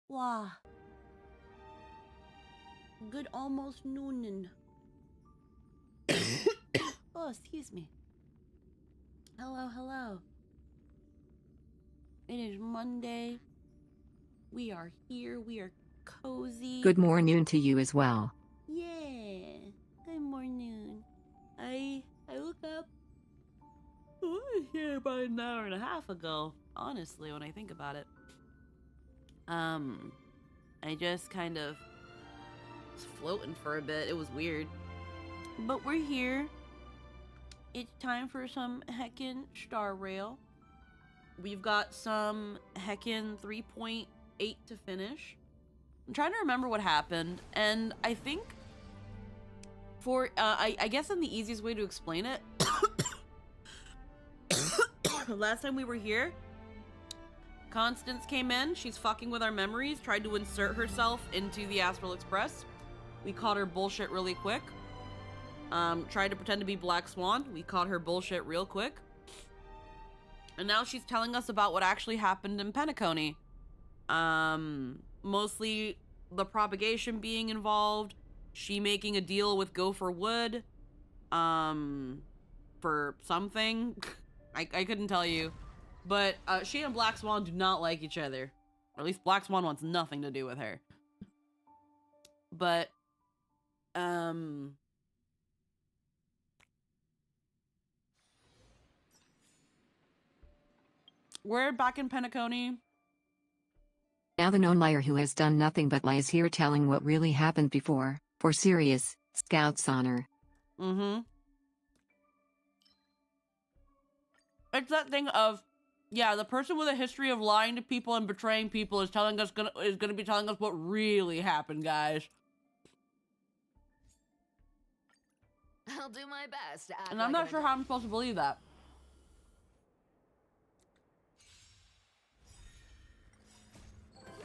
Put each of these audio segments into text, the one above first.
Wow. Good almost noonin. Oh, excuse me. Hello, hello. It is Monday. We are here. We are cozy. Good morning to you as well. Yeah. Good morning. I woke up here about an hour and a half ago. Honestly, when I think about it. I just kind of was floating for a bit. It was weird. But we're here. It's time for some heckin' Star Rail. We've got some heckin' 3.8 to finish. I'm trying to remember what happened, and I think for, I guess in the easiest way to explain it, last time we were here, Constance came in. She's fucking with our memories, tried to insert herself into the Astral Express. We caught her bullshit really quick. Tried to pretend to be Black Swan. We caught her bullshit real quick. And now she's telling us about what actually happened in Penacony. Mostly the propagation being involved. She making a deal with Gopher Wood. For something. I couldn't tell you. But she and Black Swan do not like each other. Or at least Black Swan wants nothing to do with her. But, we're back in Penacony. Now the known liar who has done nothing but lie is here telling what really happened before, for serious, Scout's honor. Mm-hmm. It's that thing of, yeah, the person with a history of lying to people and betraying people is gonna be telling us what really happened, guys. I'll do my best to act And I'm like not an sure how I'm supposed to believe that.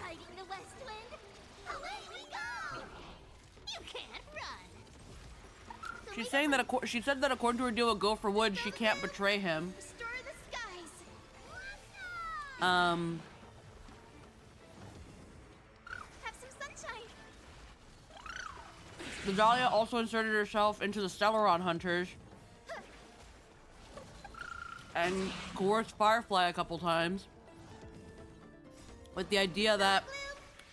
Riding the west wind, away we go! You can't run! She's saying that she said that according to her deal with Gopher Wood, she can't betray him. Restore the skies! Have some sunshine! The Dahlia also inserted herself into the Stellaron Hunters. And coerced Firefly a couple times. With the idea that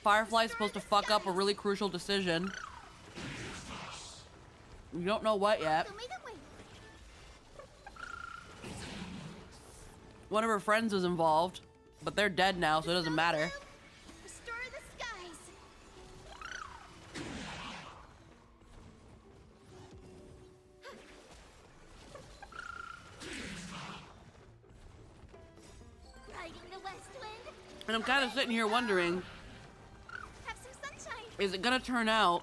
Firefly's supposed to fuck up a really crucial decision. We don't know what yet. Show me the way. One of her friends is involved, but they're dead now, so it doesn't matter. Restore the skies! Riding the west wind, And I'm kind of sitting here wondering, have some sunshine! is it gonna turn out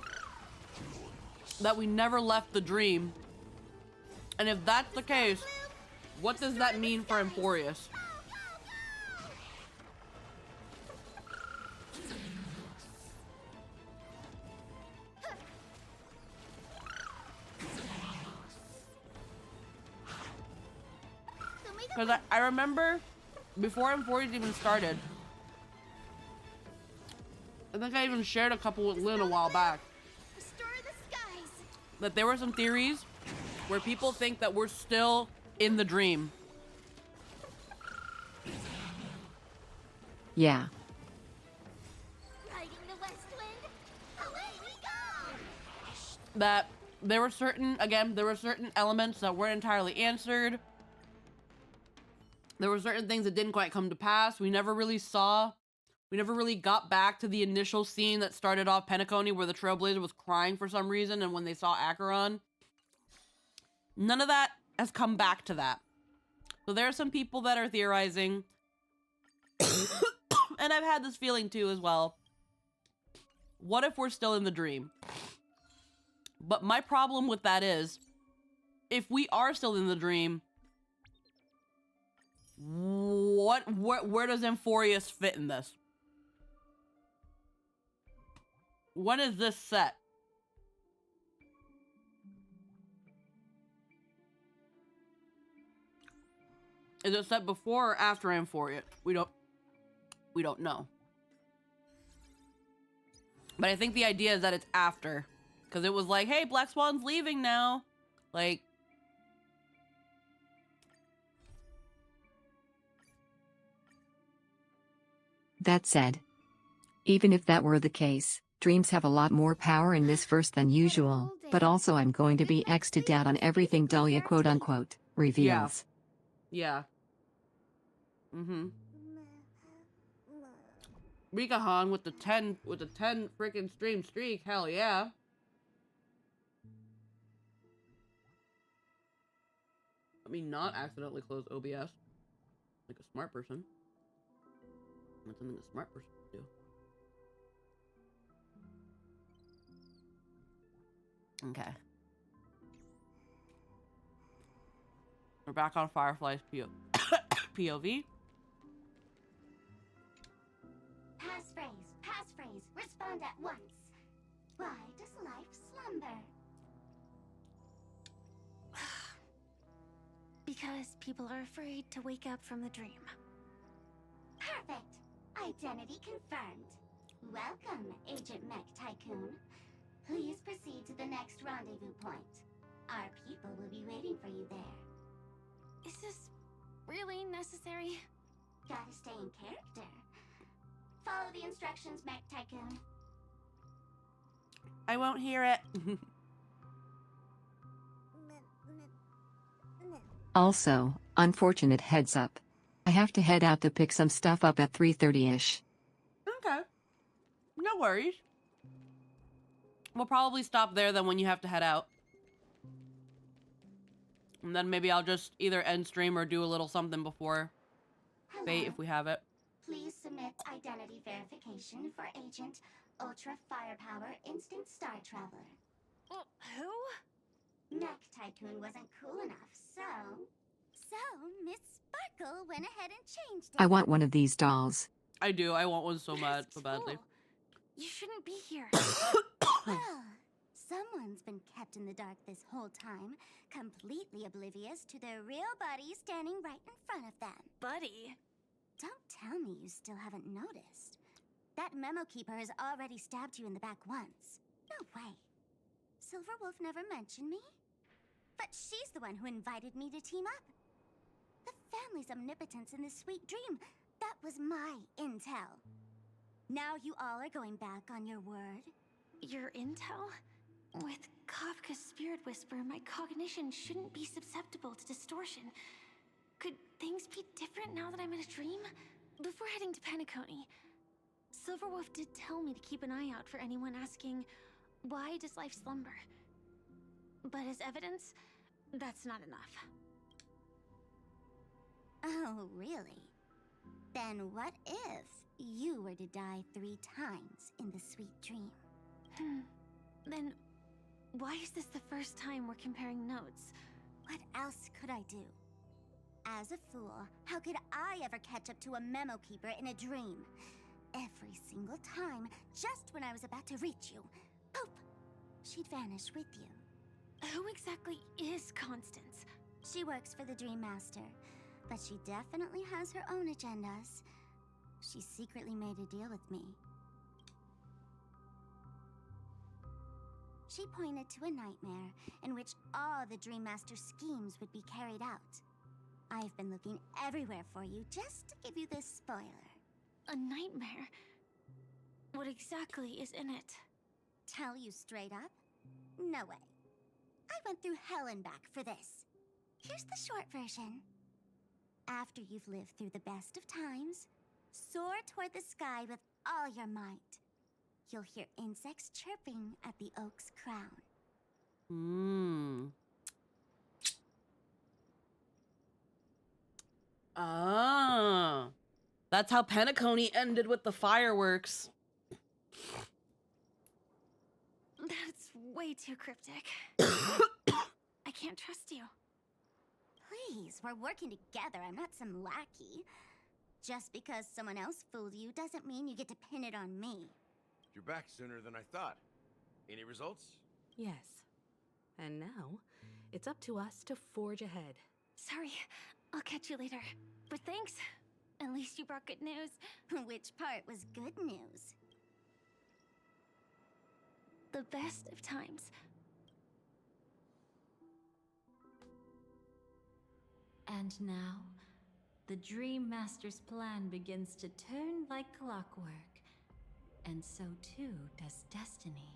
that we never left the dream? And if that's the case, what does that mean for Emphorius? Because I remember before Emphorius even started, I think I even shared a couple with Lynn a while back, Restore the skies! that there were some theories where people think that we're still in the dream. Yeah. Riding the west wind, away we go! That there were certain elements that weren't entirely answered. There were certain things that didn't quite come to pass. We never really got back to the initial scene that started off Penacony where the Trailblazer was crying for some reason and when they saw Acheron. None of that has come back to that. So there are some people that are theorizing. And I've had this feeling too as well. What if we're still in the dream? But my problem with that is, if we are still in the dream, where does Emphorius fit in this? When is this set? Is it set before or after Emphorius? We don't know. But I think the idea is that it's after. Because it was like, hey, Black Swan's leaving now. Like, That said, even if that were the case, dreams have a lot more power in this verse than usual, but also I'm going to be X'd out on everything Dahlia quote-unquote reveals. yeah. Rika Han with the 10 freaking stream streak, hell yeah. Let me not accidentally close OBS. Like a smart person. That's something a smart person would do. Okay. We're back on Firefly's POV. passphrase. Respond at once. Why does life slumber? Because people are afraid to wake up from the dream. Perfect. Identity confirmed. Welcome, Agent Mech Tycoon. Please proceed to the next rendezvous point. Our people will be waiting for you there. Is this really necessary? Gotta stay in character. Follow the instructions, Mech Tycoon. I won't hear it. Also, unfortunate heads up. I have to head out to pick some stuff up at 3:30ish. Okay. No worries. We'll probably stop there then when you have to head out. And then maybe I'll just either end stream or do a little something before fate Hello. if we have it. Please submit identity verification for Agent Ultra Firepower Instant Star Traveler. Who? Mech Tycoon wasn't cool enough, so... So, Miss Sparkle went ahead and changed it. I want one of these dolls. I do. I want one so bad, so badly. You shouldn't be here. Well, someone's been kept in the dark this whole time, completely oblivious to their real body standing right in front of them. Buddy. Don't tell me you still haven't noticed. That memo keeper has already stabbed you in the back once. No way. Silverwolf never mentioned me? But she's the one who invited me to team up. The family's omnipotence in this sweet dream, that was my intel. Now you all are going back on your word? Your intel? With Kafka's spirit whisper, my cognition shouldn't be susceptible to distortion. Could things be different now that I'm in a dream? Before heading to Penacony, Silverwolf did tell me to keep an eye out for anyone asking, why does life slumber? But as evidence, that's not enough. Oh, really? Then what if you were to die 3 times in the sweet dream? Then why is this the first time we're comparing notes? What else could I do? As a fool, how could I ever catch up to a memo keeper in a dream? Every single time, just when I was about to reach you, poof, she'd vanish with you. Who exactly is Constance? She works for the Dream Master, but she definitely has her own agendas. She secretly made a deal with me. She pointed to a nightmare in which all the Dream Master schemes would be carried out. I've been looking everywhere for you just to give you this spoiler. A nightmare? What exactly is in it? Tell you straight up? No way. I went through hell and back for this. Here's the short version. After you've lived through the best of times, soar toward the sky with all your might. You'll hear insects chirping at the oak's crown. Ah. That's how Penacony ended with the fireworks. That's way too cryptic. I can't trust you. Please, we're working together. I'm not some lackey. Just because someone else fooled you doesn't mean you get to pin it on me. You're back sooner than I thought. Any results? Yes. And now, it's up to us to forge ahead. Sorry, I'll catch you later. But thanks. At least you brought good news. Which part was good news? The best of times. And now, the Dream Master's plan begins to turn like clockwork. And so too does destiny.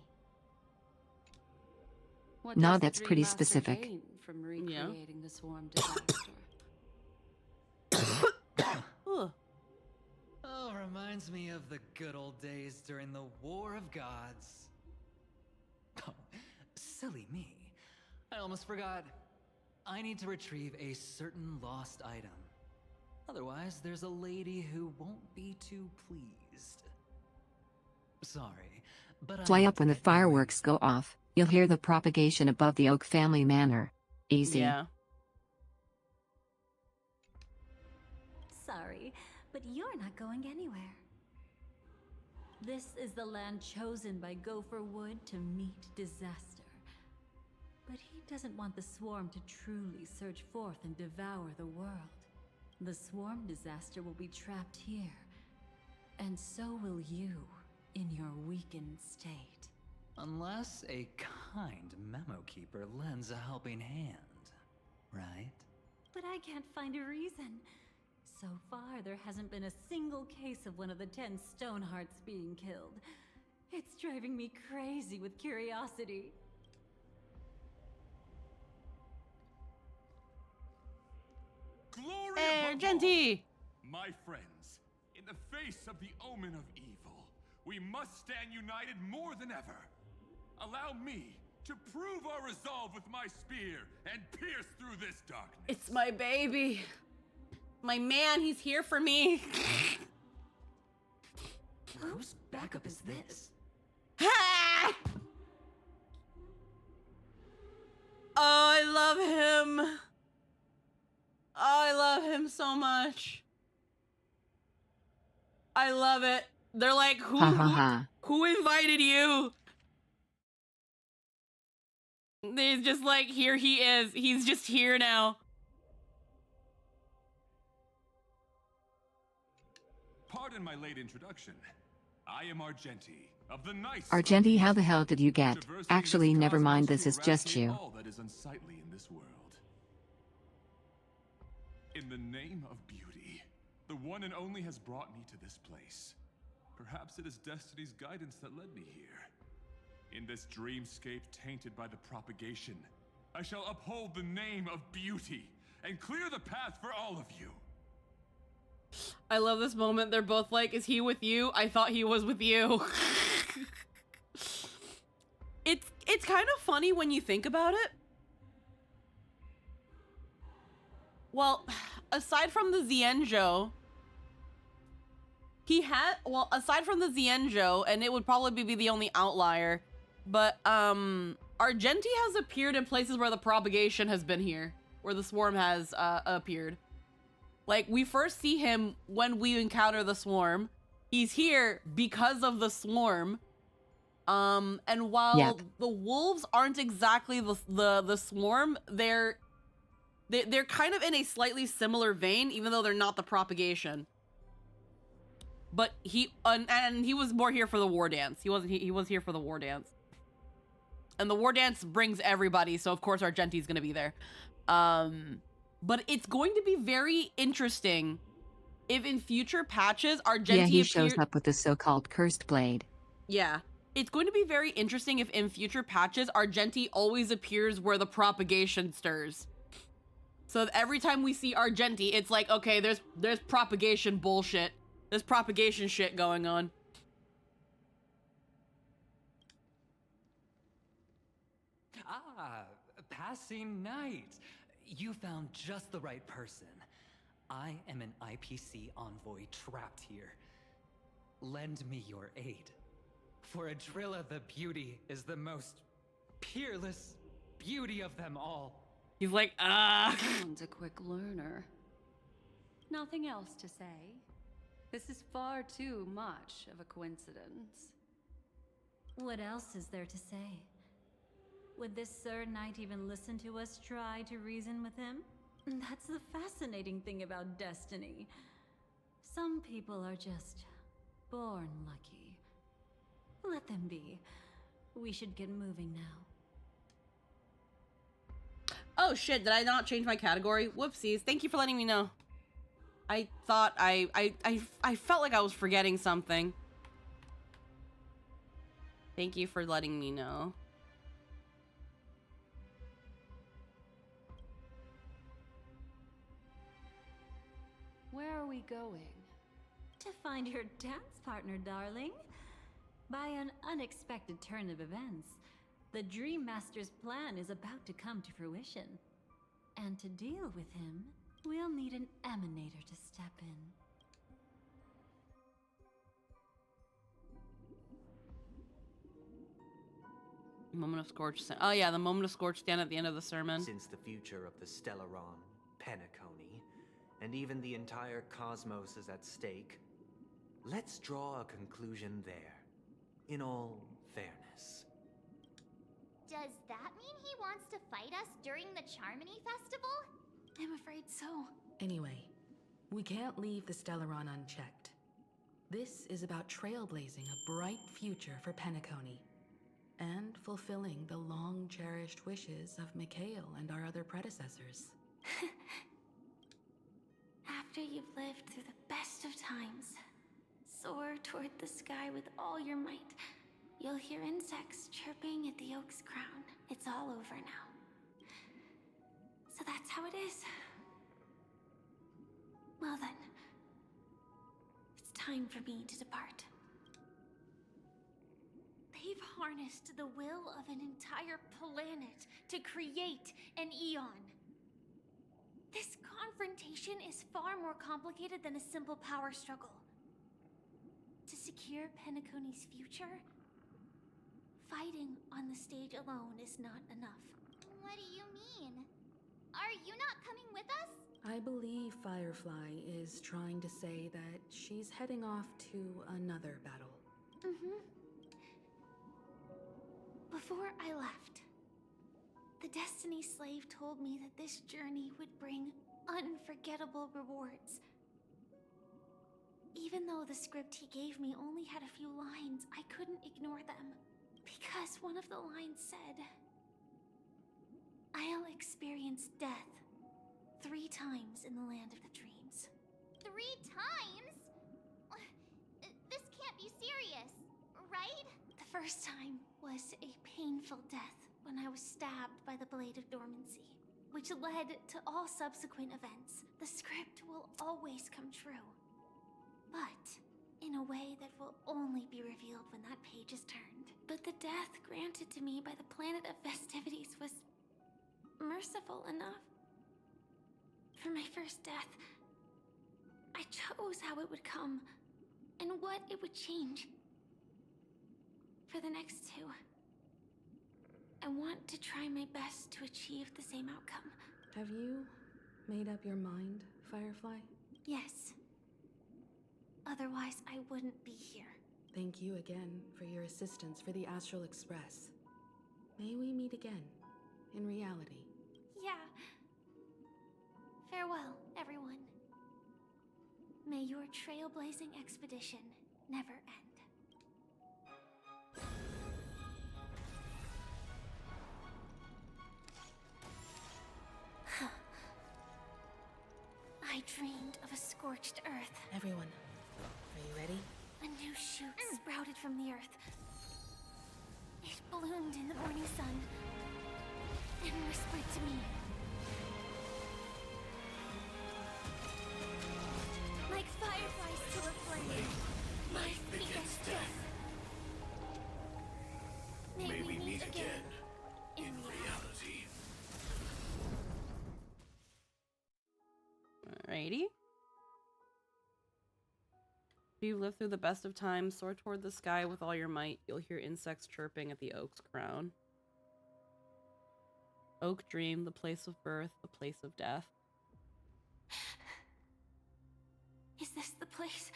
What Now does the that's Dream pretty Master specific. gain from recreating the swarm disaster? Ugh. Oh, reminds me of the good old days during the War of Gods. Oh, silly me. I almost forgot. I need to retrieve a certain lost item. Otherwise, there's a lady who won't be too pleased. Sorry, but Fly I up when the fireworks go off. You'll hear the propagation above the Oak family manor. Easy. Yeah. Sorry, but you're not going anywhere. This is the land chosen by Gopher Wood to meet disaster. But he doesn't want the swarm to truly surge forth and devour the world. The swarm disaster will be trapped here, and so will you in your weakened state. Unless a kind memo keeper lends a helping hand, right? But I can't find a reason. So far, there hasn't been a single case of one of the 10 Stonehearts being killed. It's driving me crazy with curiosity. Glory Hey, above Argenti! all. My friends, in the face of the omen of evil, we must stand united more than ever. Allow me to prove our resolve with my spear and pierce through this darkness. It's my baby. My man, he's here for me. Whose backup is this? Ha! Oh, I love him. Oh, I love him so much. I love it. They're like, Ha ha ha. who invited you? He's just like, here he is. He's just here now. Pardon my late introduction. I am Argenti of the Knights. Argenti, how the hell did you get? Traversing Actually, this never mind, cosmos this to is just eradicate you. all that is unsightly in this world. In the name of beauty, the one and only has brought me to this place. Perhaps it is destiny's guidance that led me here. In this dreamscape tainted by the propagation, I shall uphold the name of beauty and clear the path for all of you. I love this moment. They're both like, is he with you? I thought he was with you. It's kind of funny when you think about it. Well, aside from the Xianzhou, aside from the Xianzhou, and it would probably be the only outlier, but Argenti has appeared in places where the propagation has been here, where the swarm has appeared. Like, we first see him when we encounter the swarm. He's here because of the swarm. And while the wolves aren't exactly the swarm, they're kind of in a slightly similar vein, even though they're not the propagation. But he was more here for the war dance. He was here for the war dance. And the war dance brings everybody, so of course Argenti's gonna be there. But it's going to be very interesting if in future patches Argenti Yeah, he shows up with the so-called cursed blade. Yeah. It's going to be very interesting if in future patches Argenti always appears where the propagation stirs. So that every time we see Argenti, it's like, okay, there's propagation bullshit. There's propagation shit going on. Ah, passing night. You found just the right person. I am an IPC envoy trapped here. Lend me your aid. For Adrilla the Beauty is the most peerless beauty of them all. He's like, Someone's a quick learner. Nothing else to say. This is far too much of a coincidence. What else is there to say? Would this Sir Knight even listen to us try to reason with him? That's the fascinating thing about destiny. Some people are just born lucky. Let them be. We should get moving now. oh shit, did I not change my category? Whoopsies. Thank you for letting me know. I thought I felt like I was forgetting something. Thank you for letting me know. Where are we going? To find your dance partner, darling. By an unexpected turn of events, the Dream Master's plan is about to come to fruition. And to deal with him, we'll need an emanator to step in. Moment of Scorch Stand. Oh yeah, the moment of Scorch Stand at the end of the sermon. Since the future of the Stellaron, Penacony, and even the entire cosmos is at stake, Let's draw a conclusion there, in all fairness. Does that mean he wants to fight us during the Charmony Festival? I'm afraid so. Anyway, we can't leave the Stellaron unchecked. This is about trailblazing a bright future for Penacony, and fulfilling the long-cherished wishes of Mikhail and our other predecessors. After you've lived through the best of times, soar toward the sky with all your might. You'll hear insects chirping at the oak's crown. It's all over now. So that's how it is. Well then, it's time for me to depart. They've harnessed the will of an entire planet to create an eon. This confrontation is far more complicated than a simple power struggle. To secure Penacony's future, fighting on the stage alone is not enough. What do you mean? Are you not coming with us? I believe Firefly is trying to say that she's heading off to another battle. Before I left, the Destiny Slave told me that this journey would bring unforgettable rewards. Even though the script he gave me only had a few lines, I couldn't ignore them. Because one of the lines said, I'll experience death 3 times in the land of the dreams. 3 times? This can't be serious, right? The first time was a painful death when I was stabbed by the Blade of Dormancy, which led to all subsequent events. The script will always come true, but in a way that will only be revealed when that page is turned. But the death granted to me by the planet of festivities was merciful enough. For my first death, I chose how it would come and what it would change. For the next 2, I want to try my best to achieve the same outcome. Have you made up your mind, Firefly? Yes. Otherwise, I wouldn't be here. Thank you again for your assistance for the Astral Express. May we meet again, in reality. Yeah. Farewell, everyone. May your trailblazing expedition never end. I dreamed of a scorched earth. Everyone, are you ready? A new shoot sprouted from the earth. It bloomed in the morning sun and whispered to me. Like fireflies to a flame, life begets death. May we meet again in reality. Alrighty. If you live through the best of times, soar toward the sky with all your might, you'll hear insects chirping at the oak's crown. Oak dream, the place of birth, the place of death. Is this the place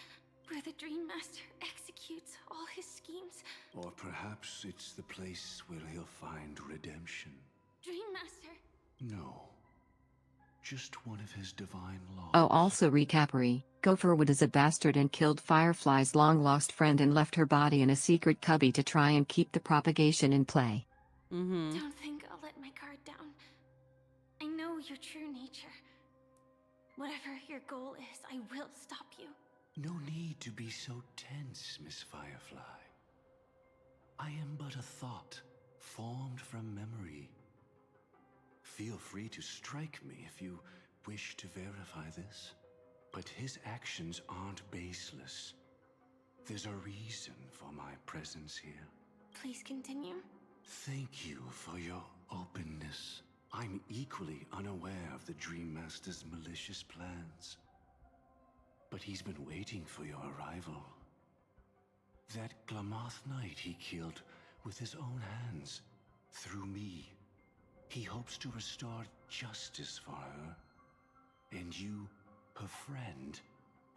where the Dream Master executes all his schemes? Or perhaps it's the place where he'll find redemption. Dream Master? No. Just one of his divine laws. Oh, also recapery, Gopherwood is a bastard and killed Firefly's long-lost friend and left her body in a secret cubby to try and keep the propagation in play. Don't think I'll let my guard down. I know your true nature. Whatever your goal is, I will stop you. No need to be so tense, Miss Firefly. I am but a thought, formed from memory. Feel free to strike me if you wish to verify this. But his actions aren't baseless. There's a reason for my presence here. Please continue. Thank you for your openness. I'm equally unaware of the Dream Master's malicious plans. But he's been waiting for your arrival. That Glamoth Knight he killed with his own hands, through me. He hopes to restore justice for her. And you, her friend,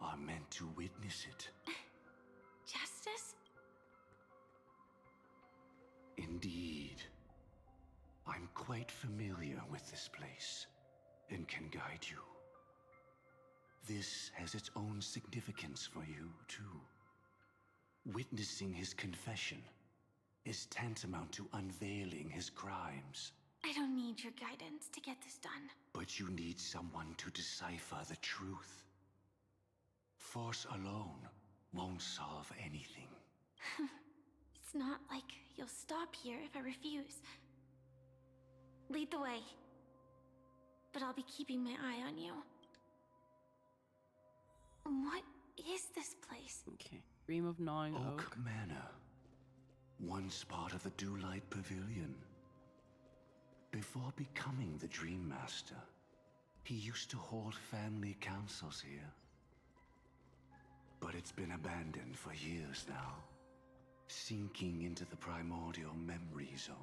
are meant to witness it. justice? Indeed. I'm quite familiar with this place and can guide you. This has its own significance for you, too. Witnessing his confession is tantamount to unveiling his crimes. I don't need your guidance to get this done. But you need someone to decipher the truth. Force alone won't solve anything. It's not like you'll stop here if I refuse. Lead the way. But I'll be keeping my eye on you. What is this place? Okay. Dream of Gnawing Oak. Oak Manor. Once part of the Dewlight Pavilion. Before becoming the Dream Master, he used to hold family councils here. But it's been abandoned for years now, sinking into the primordial memory zone.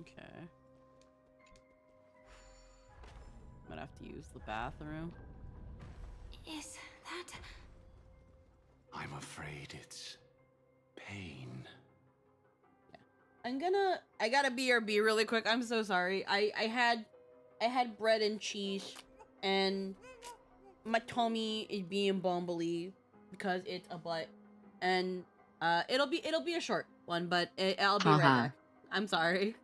Okay. Might have to use the bathroom. Is that... I'm afraid it's pain. I gotta BRB really quick. I'm so sorry. I had bread and cheese and my tummy is being bumbly because it's a butt. And it'll be a short one, but I'll be right back. I'm sorry.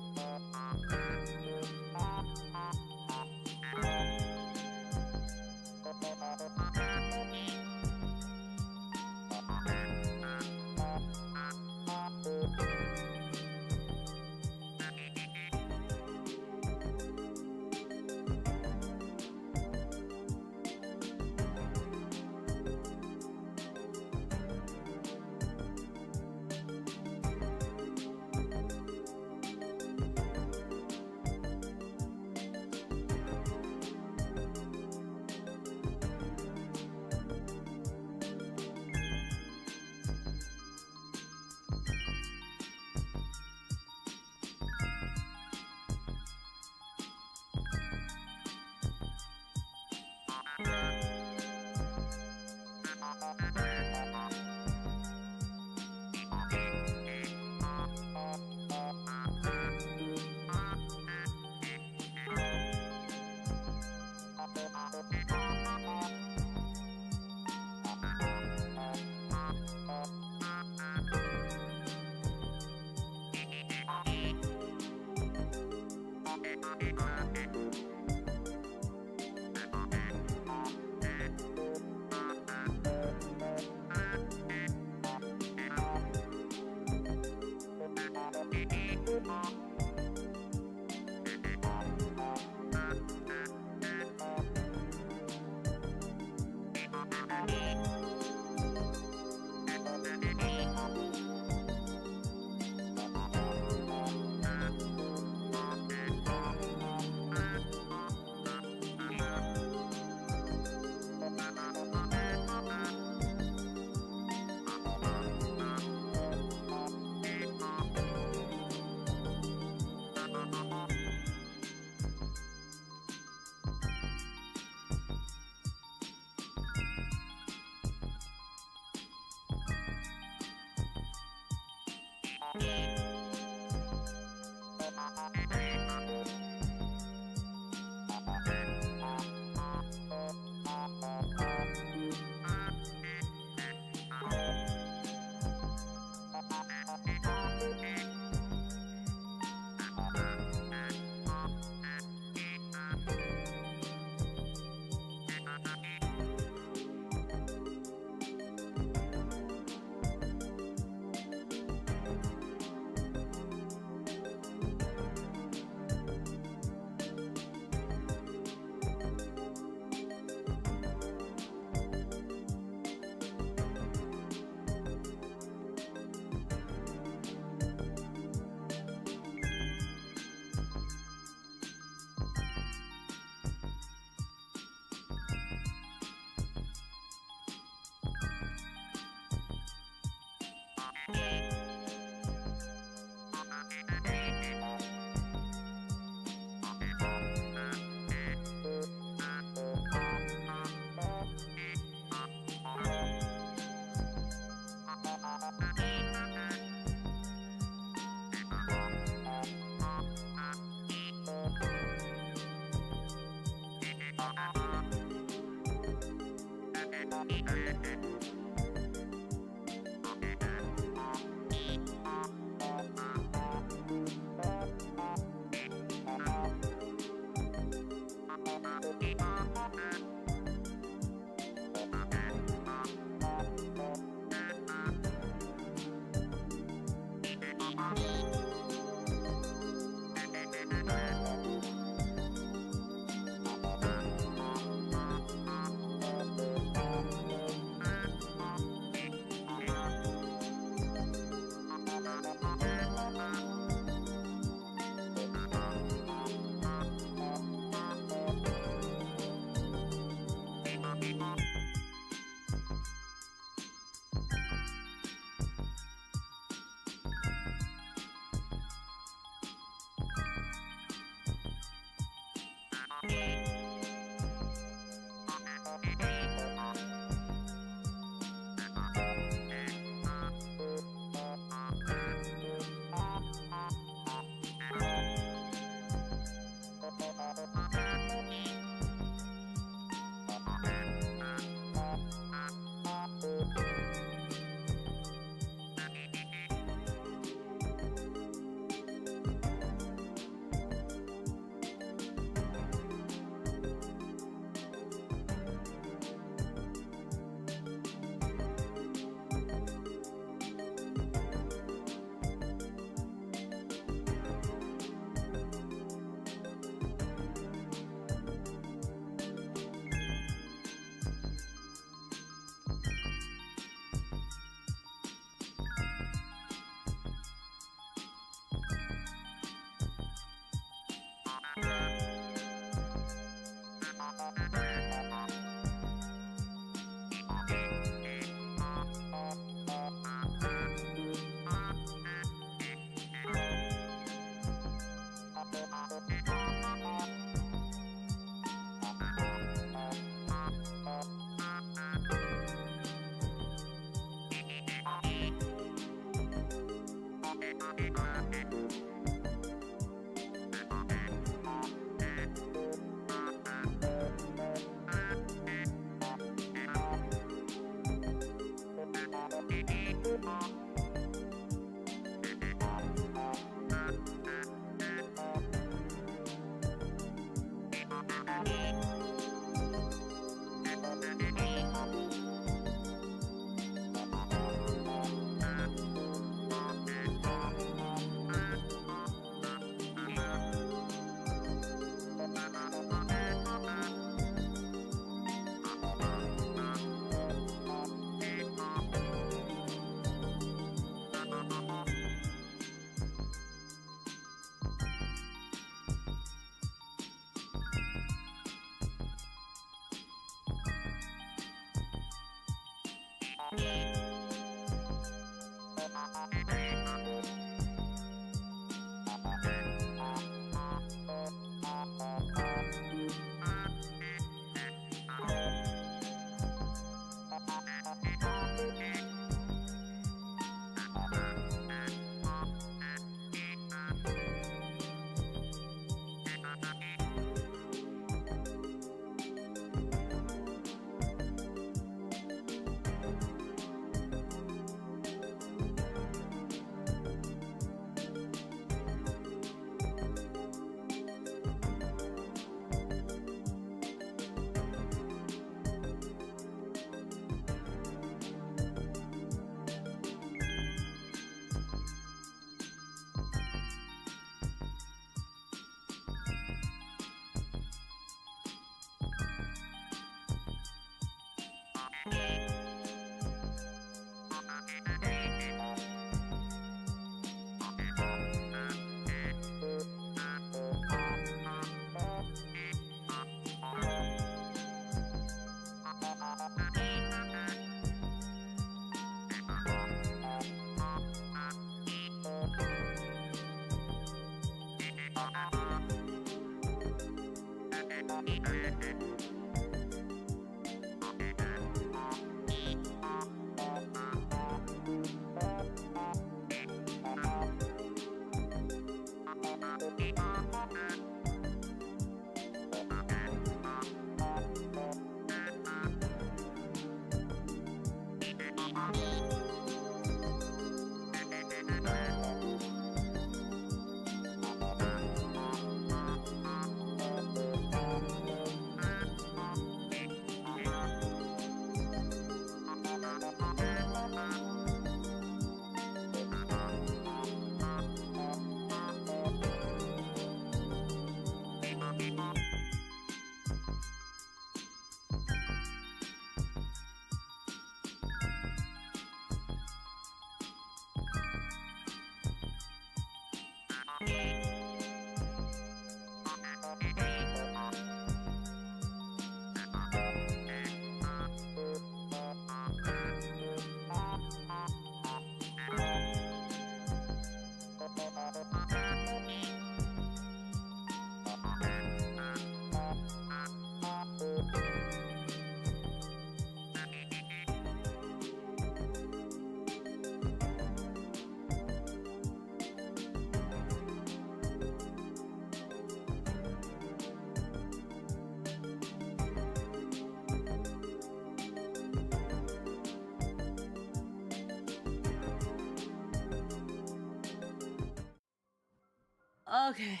Okay.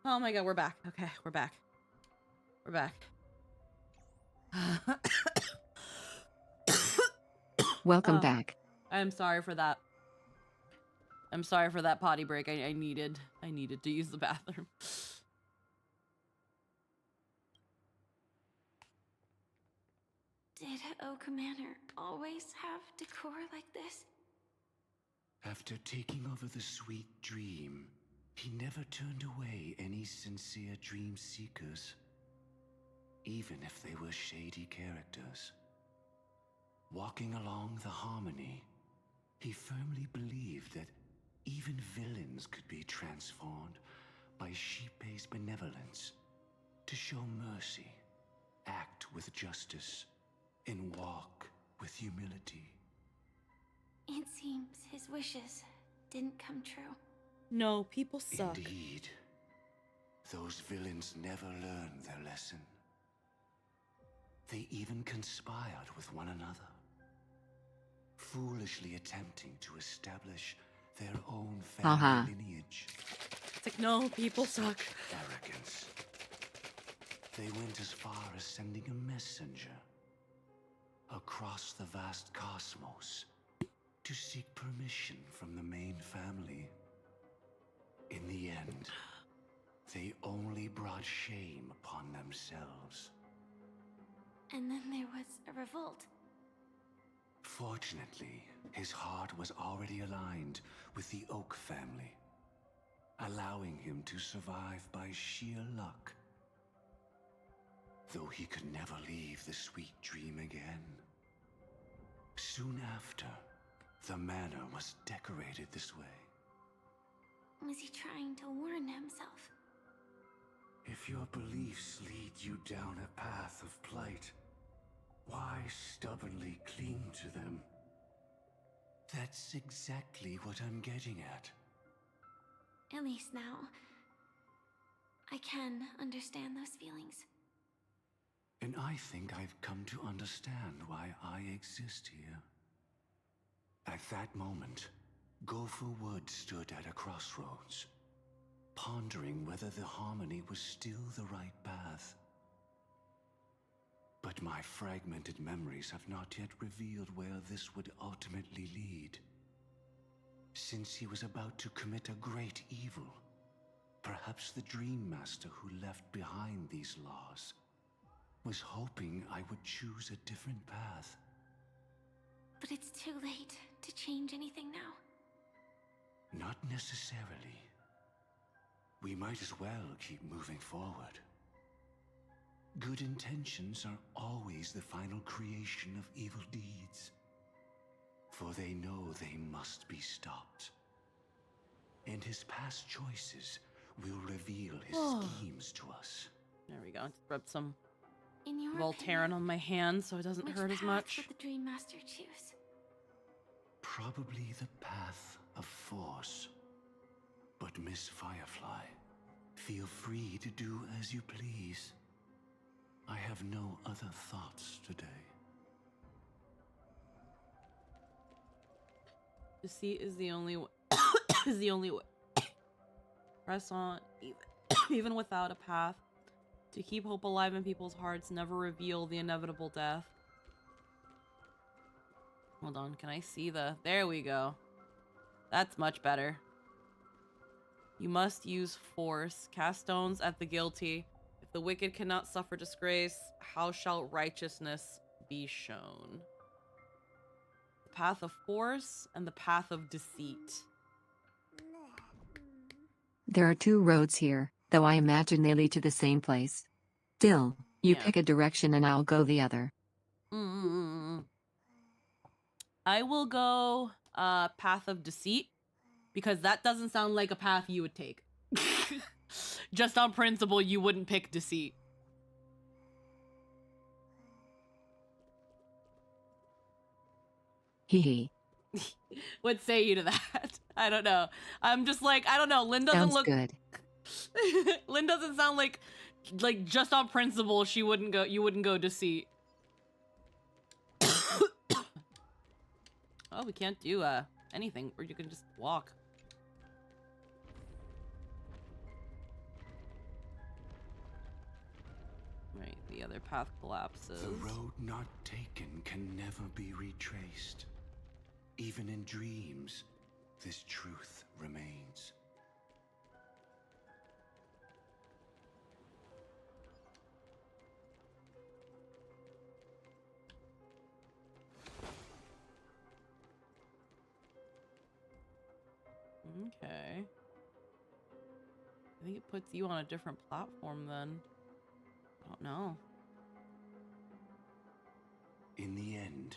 Oh my god, we're back. Okay, we're back. We're back. Welcome Oh, back. I'm sorry for that. I'm sorry for that potty break. I needed to use the bathroom. Did Oak Manor always have decor like this? After taking over the sweet dream, he never turned away any sincere dream seekers, even if they were shady characters. Walking along the harmony, he firmly believed that even villains could be transformed by Shippei's benevolence to show mercy, act with justice, and walk with humility. It seems his wishes didn't come true. No, people suck. Indeed. Those villains never learned their lesson. They even conspired with one another, foolishly attempting to establish their own family lineage. It's like, no, people suck. Arrogance. They went as far as sending a messenger across the vast cosmos to seek permission from the main family. In the end, they only brought shame upon themselves. And then there was a revolt. Fortunately, his heart was already aligned with the Oak family, allowing him to survive by sheer luck. Though he could never leave the sweet dream again. Soon after, the manor was decorated this way. Was he trying to warn himself? If your beliefs lead you down a path of plight, why stubbornly cling to them? That's exactly what I'm getting at. At least now, I can understand those feelings. And I think I've come to understand why I exist here. At that moment, Gopher Wood stood at a crossroads, pondering whether the harmony was still the right path. But my fragmented memories have not yet revealed where this would ultimately lead. Since he was about to commit a great evil, perhaps the Dream Master who left behind these laws was hoping I would choose a different path. But it's too late to change anything now. Not necessarily. We might as well keep moving forward. Good intentions are always the final creation of evil deeds, for they know they must be stopped. And his past choices will reveal his schemes to us. There we go. Just rub some In your Voltaren on my hand so it doesn't which hurt as path much. would the Dream Master choose? Probably the path of force. But Miss Firefly, feel free to do as you please. I have no other thoughts today. Deceit is the only way. Is the only way. Press on, even without a path. To keep hope alive in people's hearts, never reveal the inevitable death. Hold on, can I see the... There we go. That's much better. You must use force. Cast stones at the guilty. If the wicked cannot suffer disgrace, how shall righteousness be shown? The path of force and the path of deceit. There are two roads here, though I imagine they lead to the same place. Still, you pick a direction and I'll go the other. I will go path of deceit, because that doesn't sound like a path you would take. Just on principle, you wouldn't pick deceit. Hee. What say you to that? I don't know. I'm just like, I don't know. Lynn doesn't Sounds look good. Lynn doesn't sound like just on principle she wouldn't go. You wouldn't go deceit. Oh, we can't do anything, or you can just walk. the other path collapses. The road not taken can never be retraced. Even in dreams, this truth remains. Okay. I think it puts you on a different platform then. I don't know. In the end,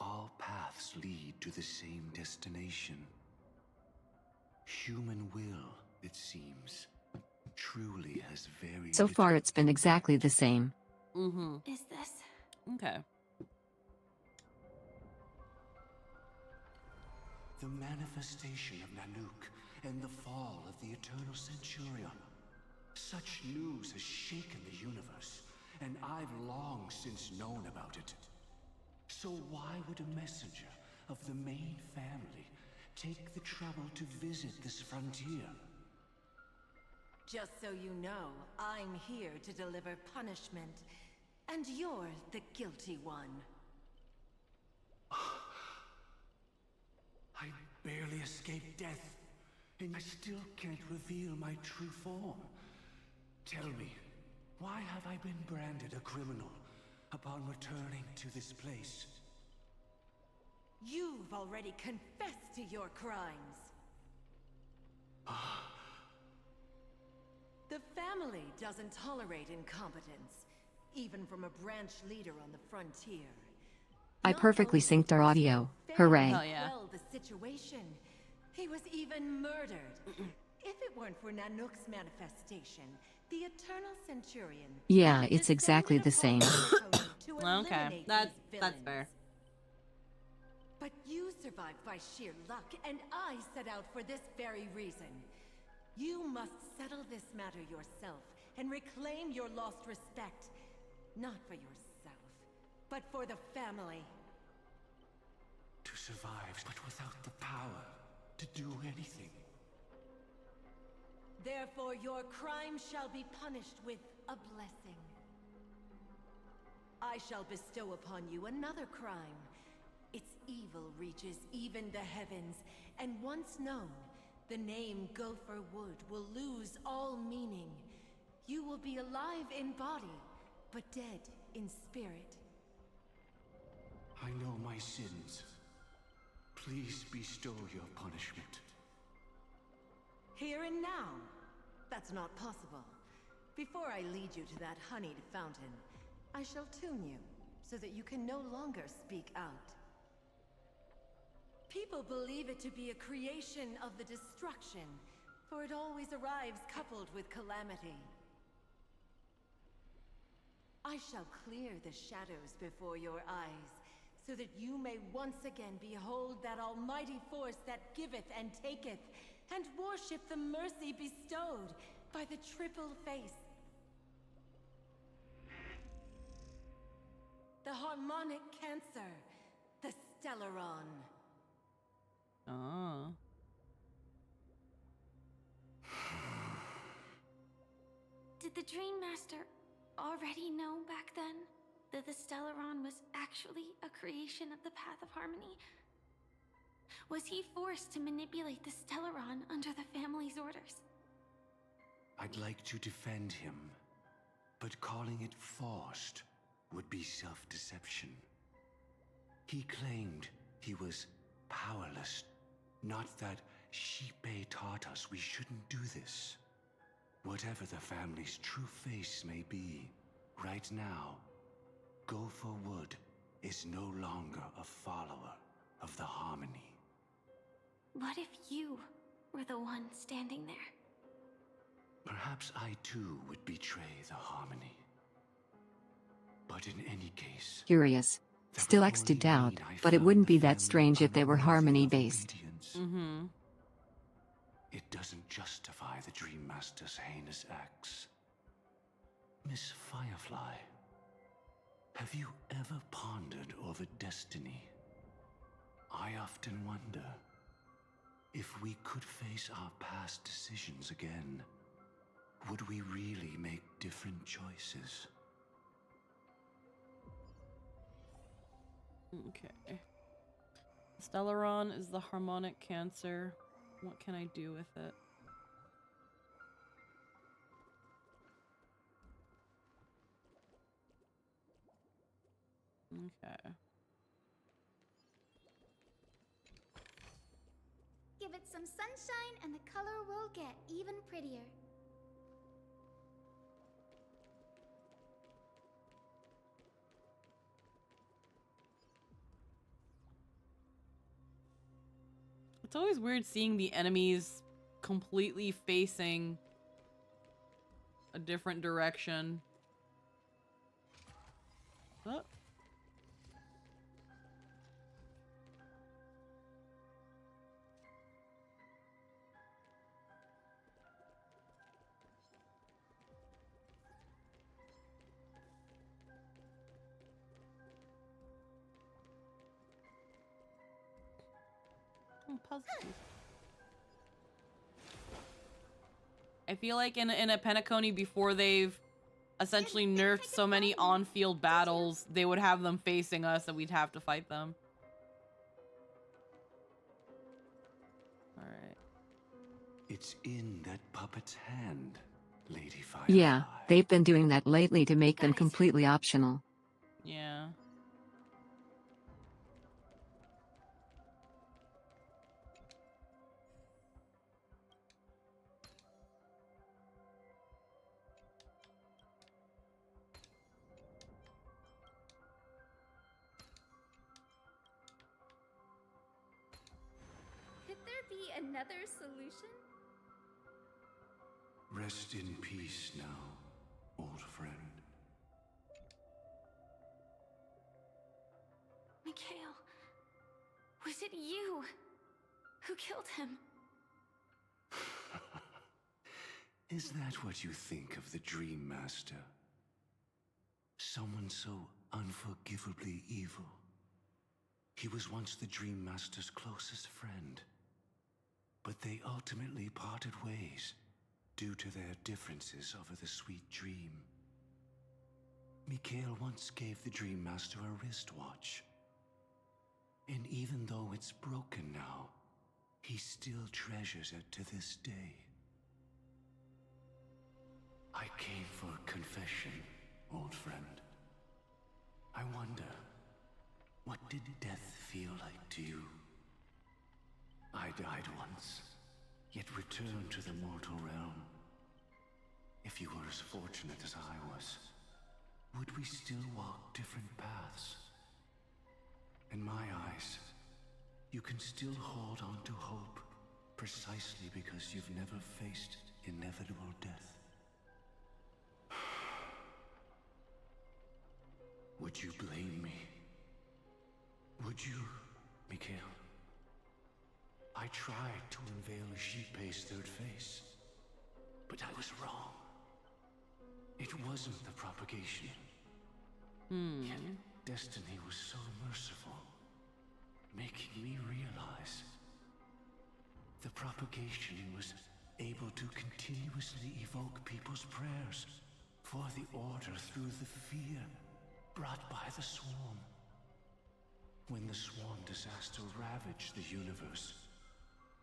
all paths lead to the same destination. Human will, it seems, truly has varied. So far, it's been exactly the same. Mm-hmm. Is this? Okay. The manifestation of Nanook and the fall of the Eternal Centurion. Such news has shaken the universe, and I've long since known about it. So why would a messenger of the main family take the trouble to visit this frontier? Just so you know, I'm here to deliver punishment, and you're the guilty one. I barely escaped death, and I still can't reveal my true form. Tell me, why have I been branded a criminal upon returning to this place? You've already confessed to your crimes. The family doesn't tolerate incompetence, even from a branch leader on the frontier. I perfectly synced our audio. Hooray. Hell yeah. Well, the situation. He was even murdered. If it weren't for Nanook's manifestation, the Eternal Centurion. Yeah, it's exactly the same. Okay, that's fair. But you survived by sheer luck, and I set out for this very reason. You must settle this matter yourself and reclaim your lost respect. Not for yourself, but for the family. To survive, but without the power to do anything. Therefore, your crime shall be punished with a blessing. I shall bestow upon you another crime. Its evil reaches even the heavens, and once known, the name Gopher Wood will lose all meaning. You will be alive in body, but dead in spirit. I know my sins. Please bestow your punishment. Here and now? That's not possible. Before I lead you to that honeyed fountain, I shall tune you, so that you can no longer speak out. People believe it to be a creation of the destruction, for it always arrives coupled with calamity. I shall clear the shadows before your eyes, so that you may once again behold that almighty force that giveth and taketh, and worship the mercy bestowed by the triple face. The harmonic cancer, the Stellaron. Oh. Did the Dream Master already know back then that the Stellaron was actually a creation of the Path of Harmony? Was he forced to manipulate the Stellaron under the family's orders? I'd like to defend him, but calling it forced would be self-deception. He claimed he was powerless, not that Shipe taught us we shouldn't do this. Whatever the family's true face may be, right now, Gopher Wood is no longer a follower of the Harmony. What if you were the one standing there? Perhaps I too would betray the Harmony. But in any case... Curious. Still X to doubt, but it wouldn't be that strange if they were Harmony-based. Mm-hmm. It doesn't justify the Dream Master's heinous acts. Miss Firefly, have you ever pondered over destiny? I often wonder, if we could face our past decisions again, would we really make different choices? Okay. Stellaron is the harmonic cancer. What can I do with it? Okay. Give it some sunshine and the color will get even prettier. It's always weird seeing the enemies completely facing a different direction. Oh. Puzzles. I feel like in a Penacony, before they've essentially nerfed so many on-field battles, they would have them facing us and we'd have to fight them. Alright. It's in that puppet's hand, Lady Firefly. Yeah, they've been doing that lately to make them completely optional. Yeah. Could there be another solution? Rest in peace now, old friend. Mikhail, was it you who killed him? Is that what you think of the Dream Master? Someone so unforgivably evil. He was once the Dream Master's closest friend, but they ultimately parted ways due to their differences over the sweet dream. Mikhail once gave the Dream Master a wristwatch, and even though it's broken now, he still treasures it to this day. I came for confession, old friend. I wonder, what did death feel like to you? I died once, yet returned to the mortal realm. If you were as fortunate as I was, would we still walk different paths? In my eyes, you can still hold on to hope, precisely because you've never faced inevitable death. Would you blame me? Would you, Mikhail? I tried to unveil Xipe's third face, but I was wrong. It wasn't the propagation. Yet destiny was so merciful, making me realize the propagation was able to continuously evoke people's prayers for the order through the fear brought by the swarm. When the swarm disaster ravaged the universe,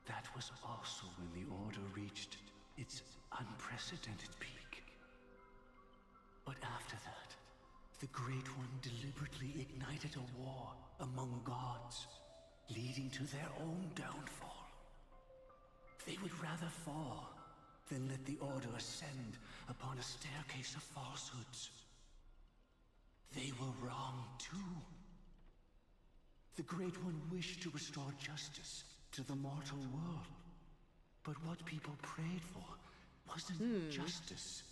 that was also when the order reached its unprecedented peak. But after that, the Great One deliberately ignited a war among gods, leading to their own downfall. They would rather fall than let the order ascend upon a staircase of falsehoods. They were wrong too. The Great One wished to restore justice to the mortal world. But what people prayed for wasn't justice.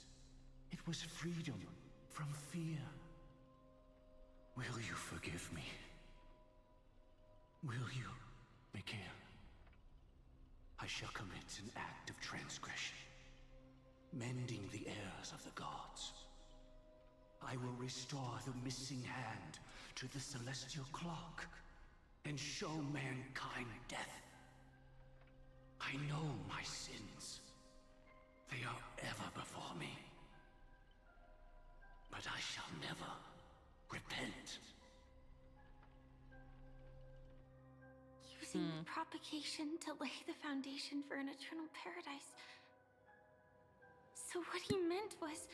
It was freedom from fear. Will you forgive me? Will you, Mikhail? I shall commit an act of transgression, mending the errors of the gods. I will restore the missing hand to the celestial clock and show mankind death. I know my sins. They are ever before me. But I shall never repent. propagation to lay the foundation for an eternal paradise. So what he meant was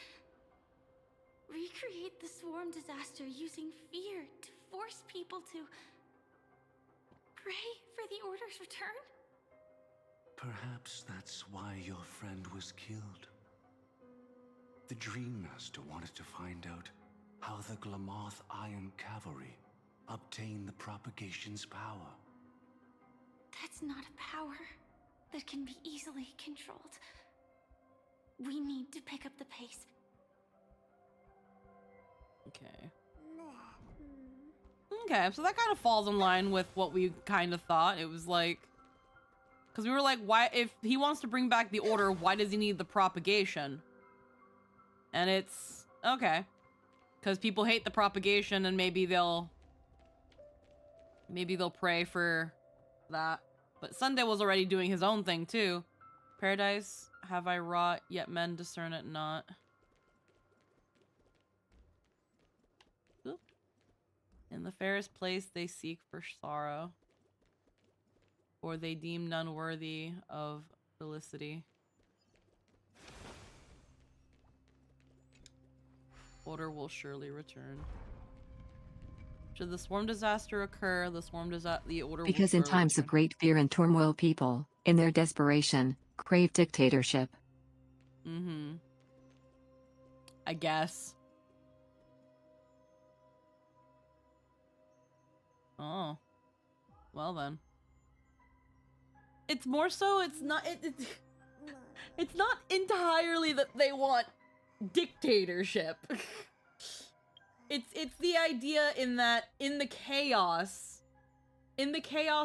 recreate the swarm disaster using fear to force people to pray for the Order's return? Perhaps that's why your friend was killed. The Dream Master wanted to find out how the Glamoth Iron Cavalry obtained the propagation's power. That's not a power that can be easily controlled. We need to pick up the pace. Okay. Okay, so that kind of falls in line with what we kind of thought. It was like, because we were like, why, if he wants to bring back the Order, why does he need the propagation? And it's, okay. Because people hate the propagation and maybe they'll pray for that. But Sunday was already doing his own thing too. Paradise have I wrought, yet men discern it not. Oop. In the fairest place they seek for sorrow, or they deem none worthy of felicity. Order will surely return. Should the swarm disaster occur, the Order Because will in surely times of return. great fear and turmoil, people, in their desperation, crave dictatorship. Mm-hmm. I guess. Oh. Well then. It's more so, it's not it's not entirely that they want dictatorship. It's the idea in that in the chaos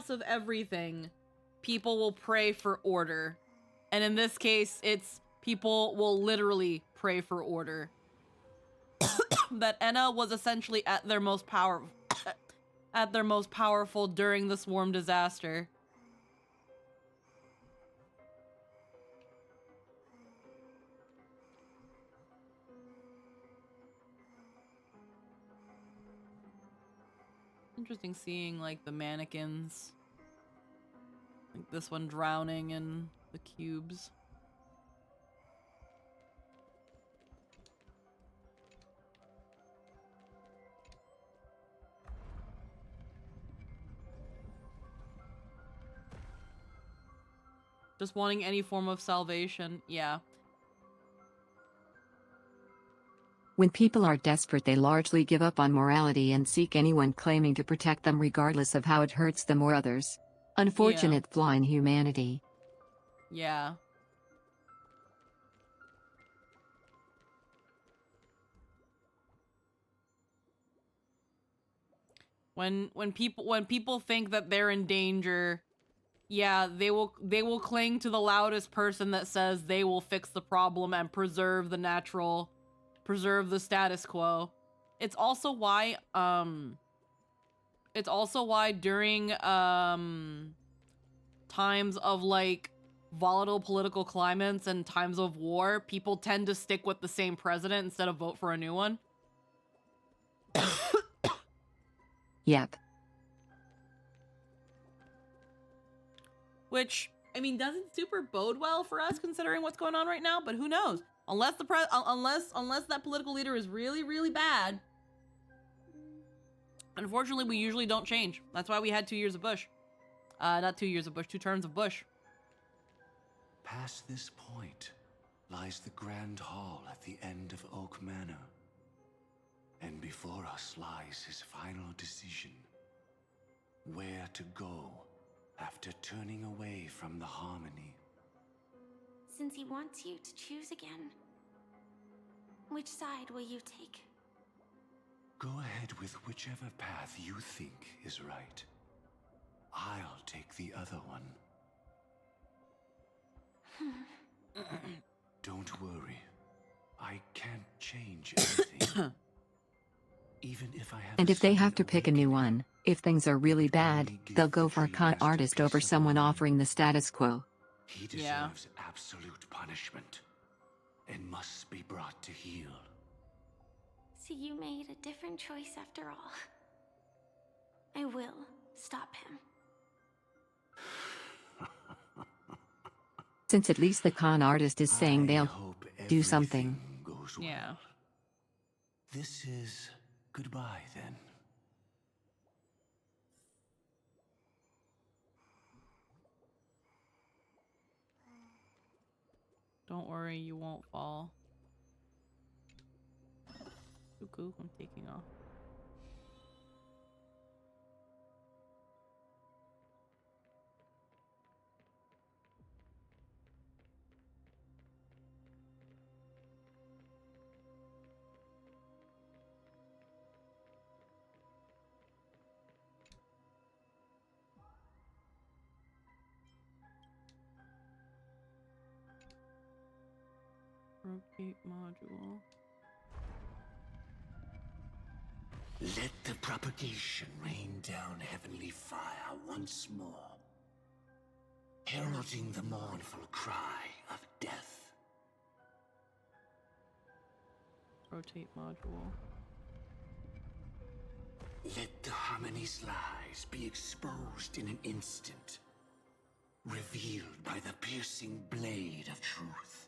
of everything, people will pray for order. And in this case, it's people will literally pray for order. That Enna was essentially at their most powerful during the swarm disaster. Interesting seeing like the mannequins. Like this one drowning in the cubes. Just wanting any form of salvation. Yeah. When people are desperate, they largely give up on morality and seek anyone claiming to protect them regardless of how it hurts them or others. Unfortunate flaw in humanity. Yeah. When people think that they're in danger, yeah, they will cling to the loudest person that says they will fix the problem and preserve the status quo. It's also why during times of like volatile political climates and times of war, people tend to stick with the same president instead of vote for a new one. Yep. Which, I mean, doesn't super bode well for us considering what's going on right now, but who knows? Unless that political leader is really, really bad. Unfortunately, we usually don't change. That's why we had 2 years of Bush. Not 2 years of Bush, 2 terms of Bush. Past this point lies the Grand Hall at the end of Oak Manor. And before us lies his final decision. Where to go after turning away from the Harmony. Since he wants you to choose again, which side will you take? Go ahead with whichever path you think is right. I'll take the other one. Don't worry. I can't change anything. Even if I have And if they have to pick a new one, if things are really bad, they'll go for a con artist over someone offering the status quo. He deserves absolute punishment and must be brought to heel. So you made a different choice after all. I will stop him. Since at least the con artist is saying they'll hope do something. everything goes well. Yeah. This is goodbye then. Don't worry, you won't fall. Cuckoo, I'm taking off. Rotate module. Let the propagation rain down heavenly fire once more, heralding the mournful cry of death. Rotate module. Let the harmony's lies be exposed in an instant, revealed by the piercing blade of truth.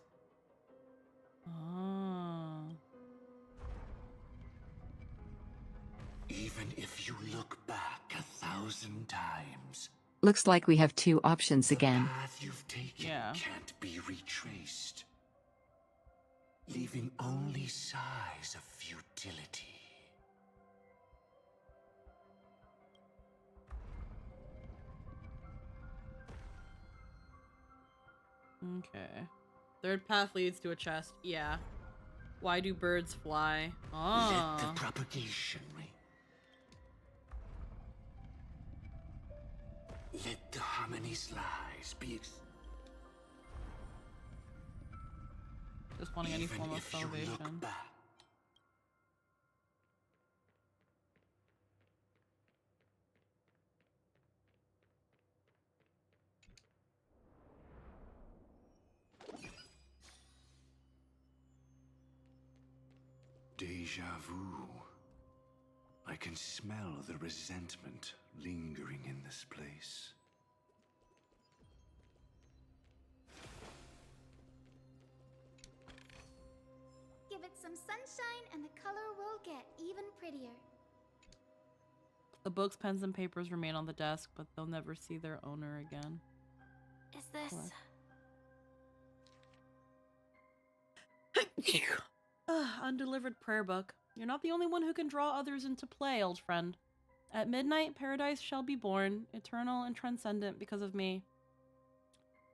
Ah. Even if you look back 1,000 times, Looks like we have two options again. the path you've taken can't be retraced, leaving only sighs of futility. Okay. Third path leads to a chest. Yeah. Why do birds fly? Ah. Let the propagation rain. Let the harmony's lies be Just wanting any even form of if you salvation. look back. Deja vu. I can smell the resentment lingering in this place. Give it some sunshine and the color will get even prettier. The books, pens, and papers remain on the desk, but they'll never see their owner again. Is this... Undelivered prayer book. You're not the only one who can draw others into play, old friend. At midnight, paradise shall be born, eternal and transcendent because of me.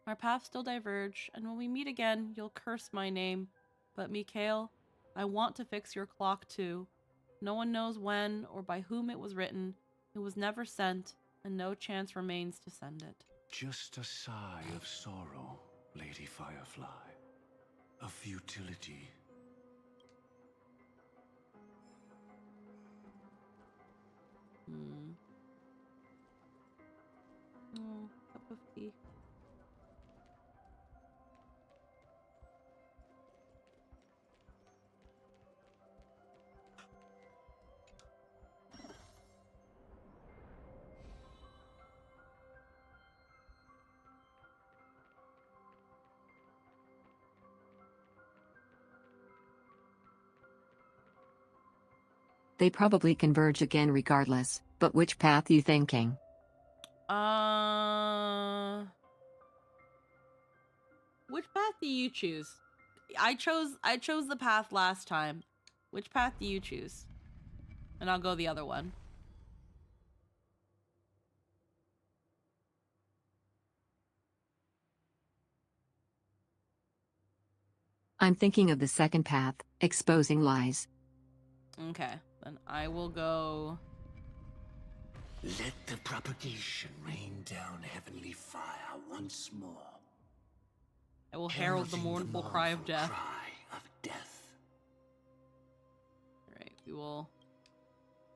Our paths still diverge, and when we meet again, you'll curse my name. But Mikhail, I want to fix your clock too. No one knows when or by whom it was written. It was never sent, and no chance remains to send it. Just a sigh of sorrow, Lady Firefly. A futility. Oh, cup of tea. They probably converge again regardless, but which path you thinking? Which path do you choose? I chose the path last time. Which path do you choose? And I'll go the other one. I'm thinking of the second path, exposing lies. Okay, then I will go... Let the propagation rain down heavenly fire once more. I will herald the mournful cry of death. Alright,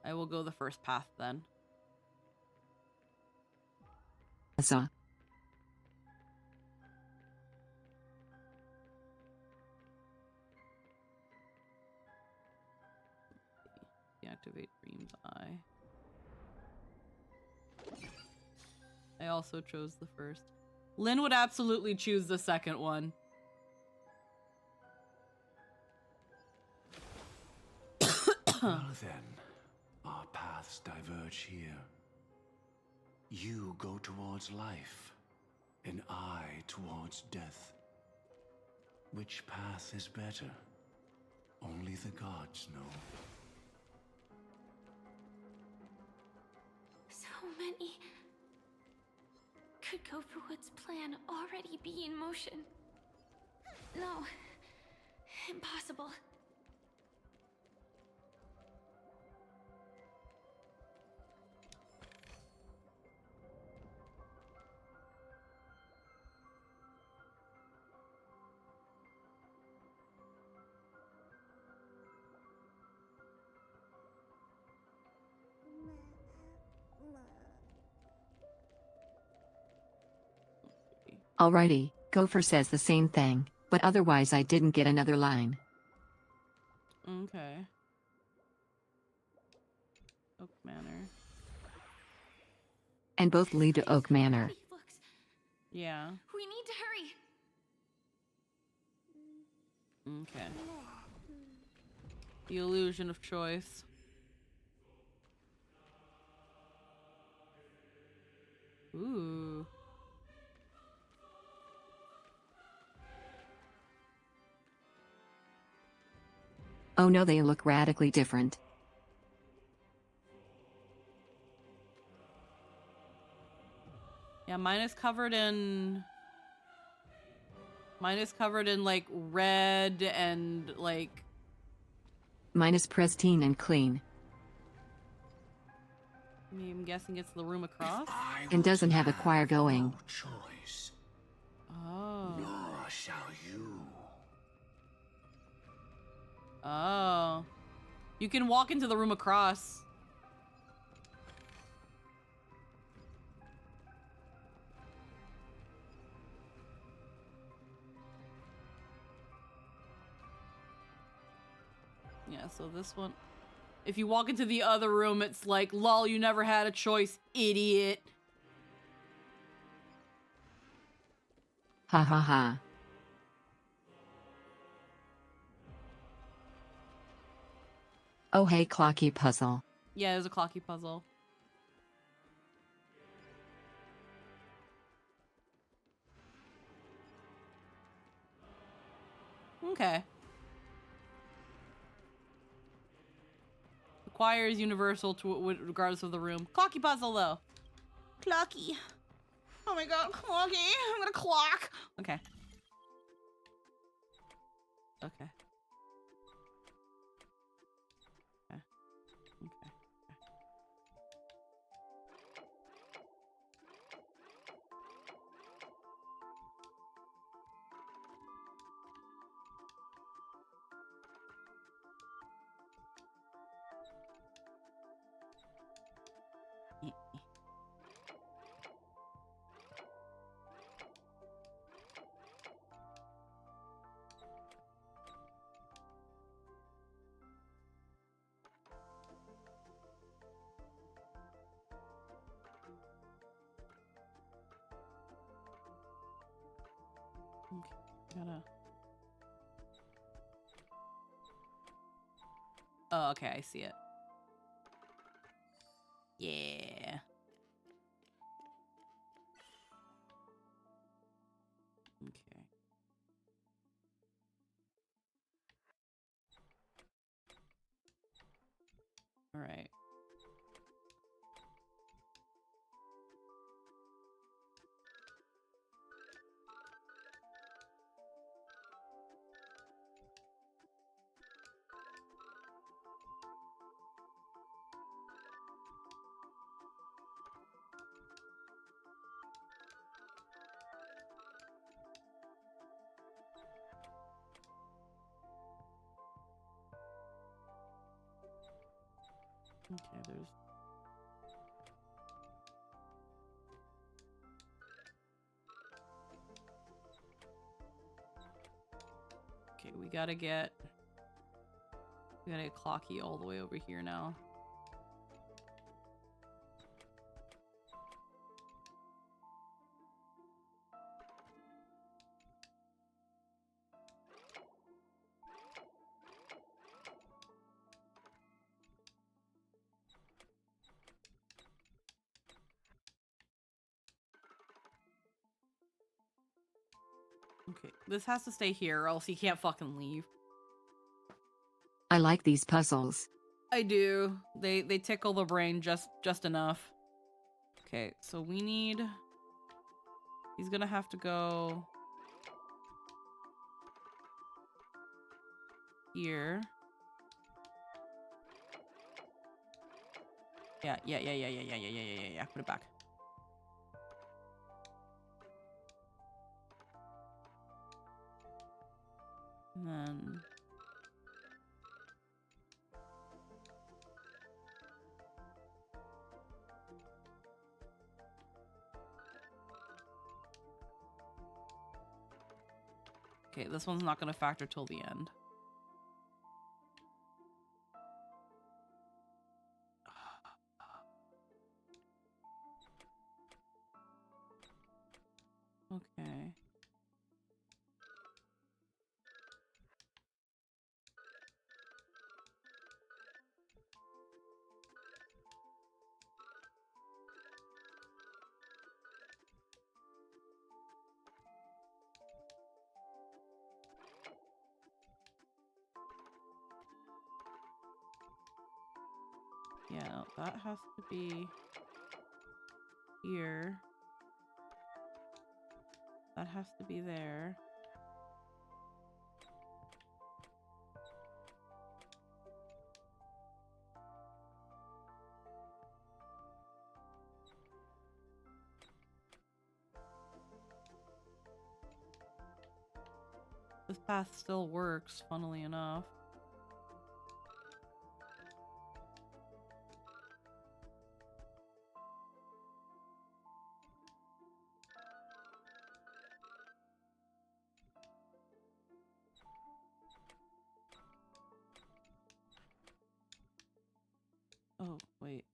I will go the first path then. So. Deactivate Dream's Eye. I also chose the first. Lynn would absolutely choose the second one. Well then, our paths diverge here. You go towards life, and I towards death. Which path is better? Only the gods know. So many. Could Gopherwood's plan already be in motion? No. Impossible. Alrighty, Gopher says the same thing, but otherwise I didn't get another line. Okay. Oak Manor. And both lead to Oak Manor. Yeah. We need to hurry. Okay. The illusion of choice. Ooh. Oh no, they look radically different. Yeah, mine is covered in like red and like Mine is pristine and clean. I'm guessing it's the room across. And doesn't have a choir going. No choice. Oh. Nor shall you. Oh. You can walk into the room across. Yeah, so this one, if you walk into the other room, it's like, lol, you never had a choice, idiot. Ha ha ha. Oh hey, clocky puzzle. Yeah, there's a clocky puzzle. Okay. The choir is universal to regardless of the room. Clocky puzzle, though. Clocky. Oh my god, clocky. I'm gonna clock. Okay. Okay. Okay. Okay. Gotta. Oh, okay, I see it. Yeah. Okay. All right. Okay, there's... Okay, we gotta get Clocky all the way over here now. Okay, this has to stay here or else he can't fucking leave. I like these puzzles. I do. They tickle the brain just enough. Okay, so we need... He's gonna have to go... here. Yeah. Put it back. And then... Okay, this one's not gonna factor till the end. Okay. Yeah, no, that has to be here. That has to be there. This path still works, funnily enough. Oh, wait.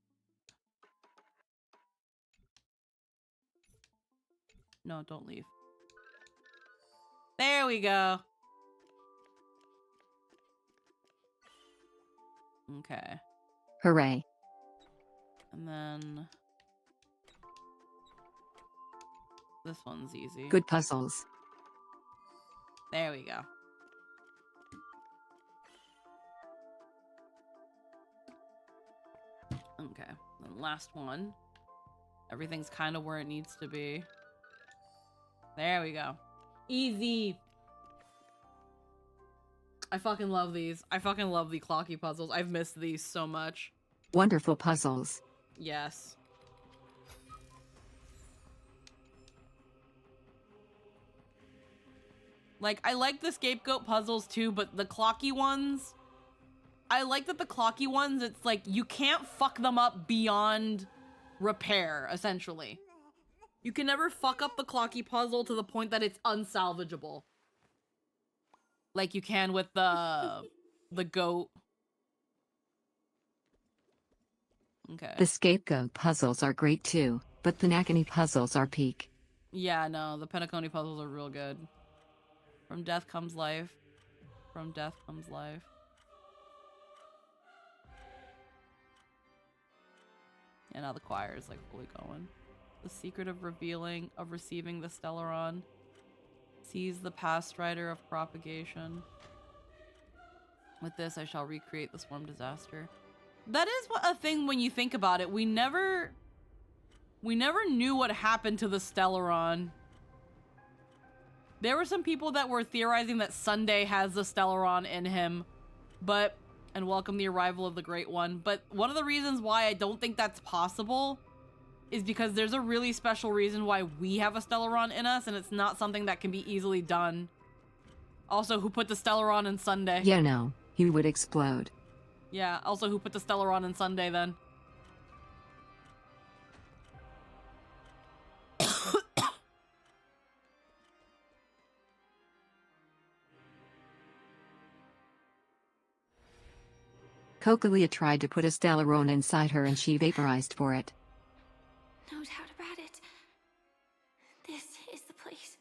No, don't leave. There we go. Okay. Hooray. And then... this one's easy. Good puzzles. There we go. Okay. And last one. Everything's kind of where it needs to be. There we go. Easy. I fucking love these. I fucking love the clocky puzzles. I've missed these so much. Wonderful puzzles. Yes. Like, I like the scapegoat puzzles too, but the clocky ones... I like that the clocky ones, it's like, you can't fuck them up beyond repair, essentially. You can never fuck up the clocky puzzle to the point that it's unsalvageable. Like you can with the goat. Okay. The scapegoat puzzles are great too, but the Nakani puzzles are peak. Yeah, no, the Penacony puzzles are real good. From death comes life. From death comes life. And now the choir is like fully going. The secret of receiving the Stellaron. Seize the past rider of propagation. With this, I shall recreate the swarm disaster. That is a thing when you think about it. We never knew what happened to the Stellaron. There were some people that were theorizing that Sunday has the Stellaron in him, and welcome the arrival of the Great One. But one of the reasons why I don't think that's possible is because there's a really special reason why we have a Stellaron in us, and it's not something that can be easily done. Also, who put the Stellaron in Sunday? Yeah, no, he would explode. Yeah, also who put the Stellaron in Sunday then? Cocalia tried to put a Stellaron inside her and she vaporized for it. No doubt about it. This is the place.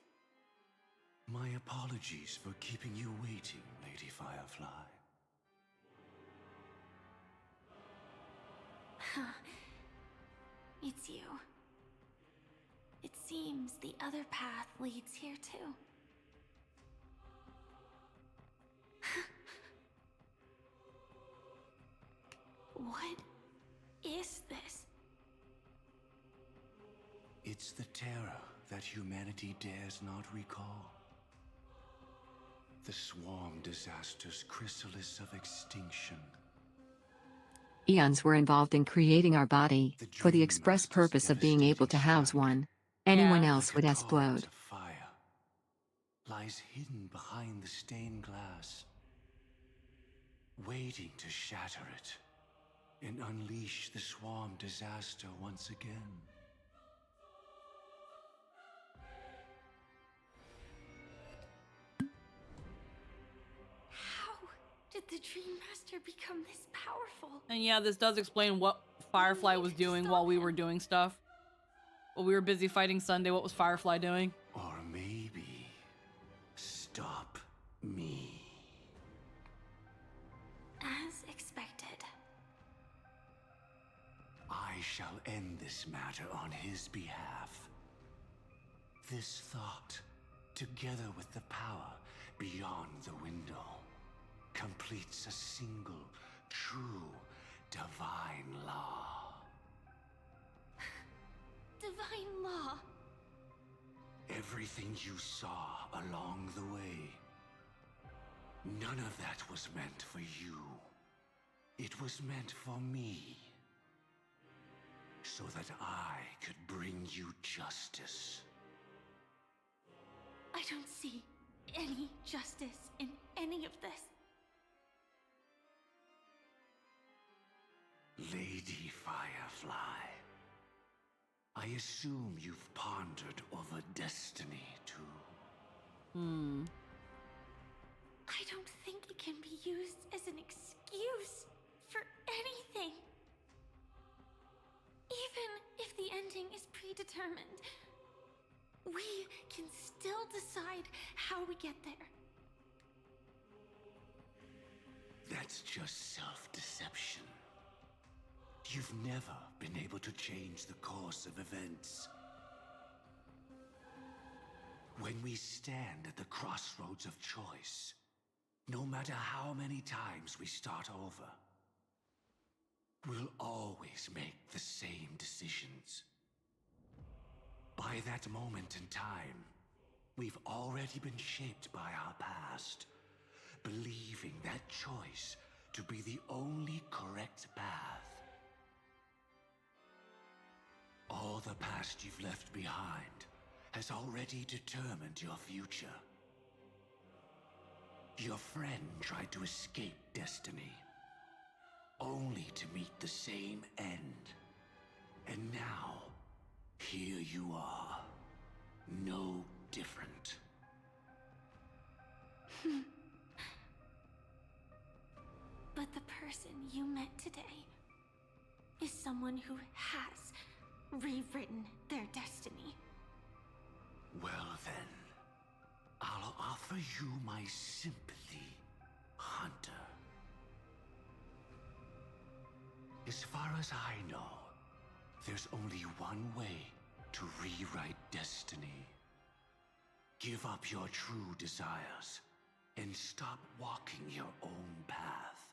My apologies for keeping you waiting, Lady Firefly. It's you. It seems the other path leads here too. is this? It's the terror that humanity dares not recall. The swarm disaster's chrysalis of extinction. Eons were involved in creating our body, for the express purpose of being able to house one. Anyone else would explode. Fire lies hidden behind the stained glass, waiting to shatter it and unleash the swarm disaster once again. How did the Dream Master become this powerful? And yeah, this does explain what Firefly was doing while we were doing stuff. While we were busy fighting Sunday, what was Firefly doing? Or maybe stop me. As expected. I shall end this matter on his behalf. This thought, together with the power beyond the window, completes a single, true, divine law. Divine law? Everything you saw along the way, none of that was meant for you. It was meant for me. So that I could bring you justice. I don't see any justice in any of this. Lady Firefly, I assume you've pondered over destiny, too. I don't think it can be used as an excuse for anything. Even if the ending is predetermined, we can still decide how we get there. That's just self-deception. You've never been able to change the course of events. When we stand at the crossroads of choice, no matter how many times we start over, we'll always make the same decisions. By that moment in time, we've already been shaped by our past, believing that choice to be the only correct path. All the past you've left behind has already determined your future. Your friend tried to escape destiny, only to meet the same end. And now, here you are, no different. But the person you met today is someone who has rewritten their destiny. Well then, I'll offer you my sympathy, Hunter. As far as I know, there's only one way to rewrite destiny. Give up your true desires and stop walking your own path.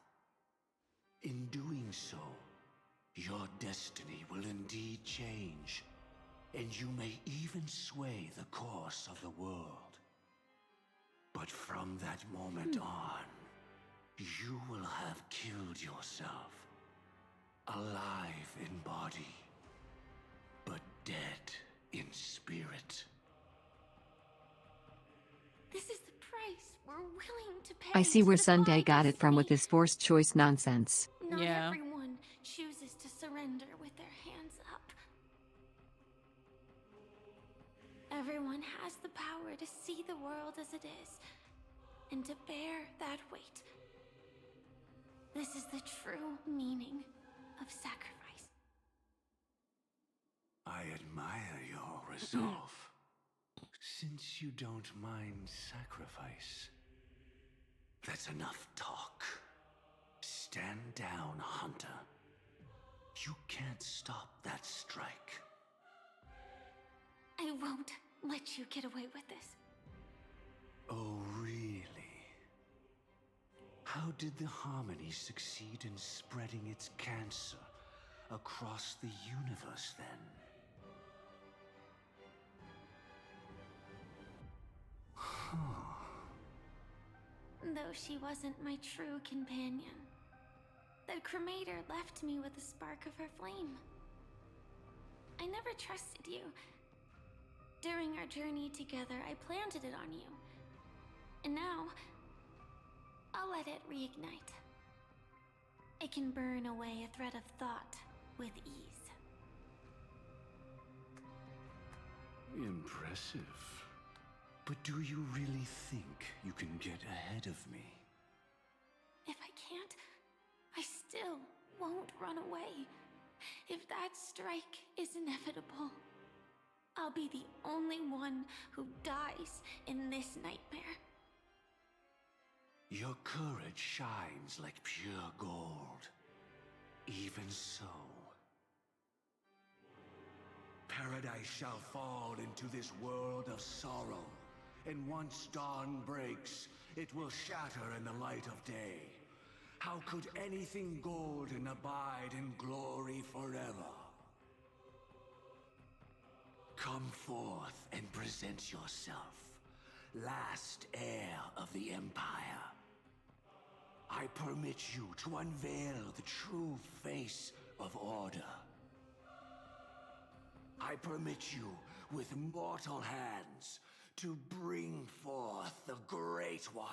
In doing so, your destiny will indeed change, and you may even sway the course of the world. But from that moment on, you will have killed yourself. Alive in body, but dead in spirit. This is the price we're willing to pay. I see where to Sunday defy got it from with destiny. his forced choice nonsense. Not Yeah. everyone chooses to surrender with their hands up. Everyone has the power to see the world as it is, and to bear that weight. This is the true meaning of sacrifice. I admire your resolve. Since you don't mind sacrifice, that's enough talk. Stand down, Hunter. You can't stop that strike. I won't let you get away with this. Oh, really? How did the Harmony succeed in spreading its cancer across the universe, then. Though she wasn't my true companion, the cremator left me with a spark of her flame. I never trusted you. During our journey together, I planted it on you. And now, I'll let it reignite. It can burn away a thread of thought with ease. Impressive. But do you really think you can get ahead of me? If I can't, I still won't run away. If that strike is inevitable, I'll be the only one who dies in this nightmare. Your courage shines like pure gold. Even so, paradise shall fall into this world of sorrow, and once dawn breaks, it will shatter in the light of day. How could anything golden abide in glory forever? Come forth and present yourself, last heir of the Empire. I permit you to unveil the true face of order. I permit you, with mortal hands, to bring forth the Great One.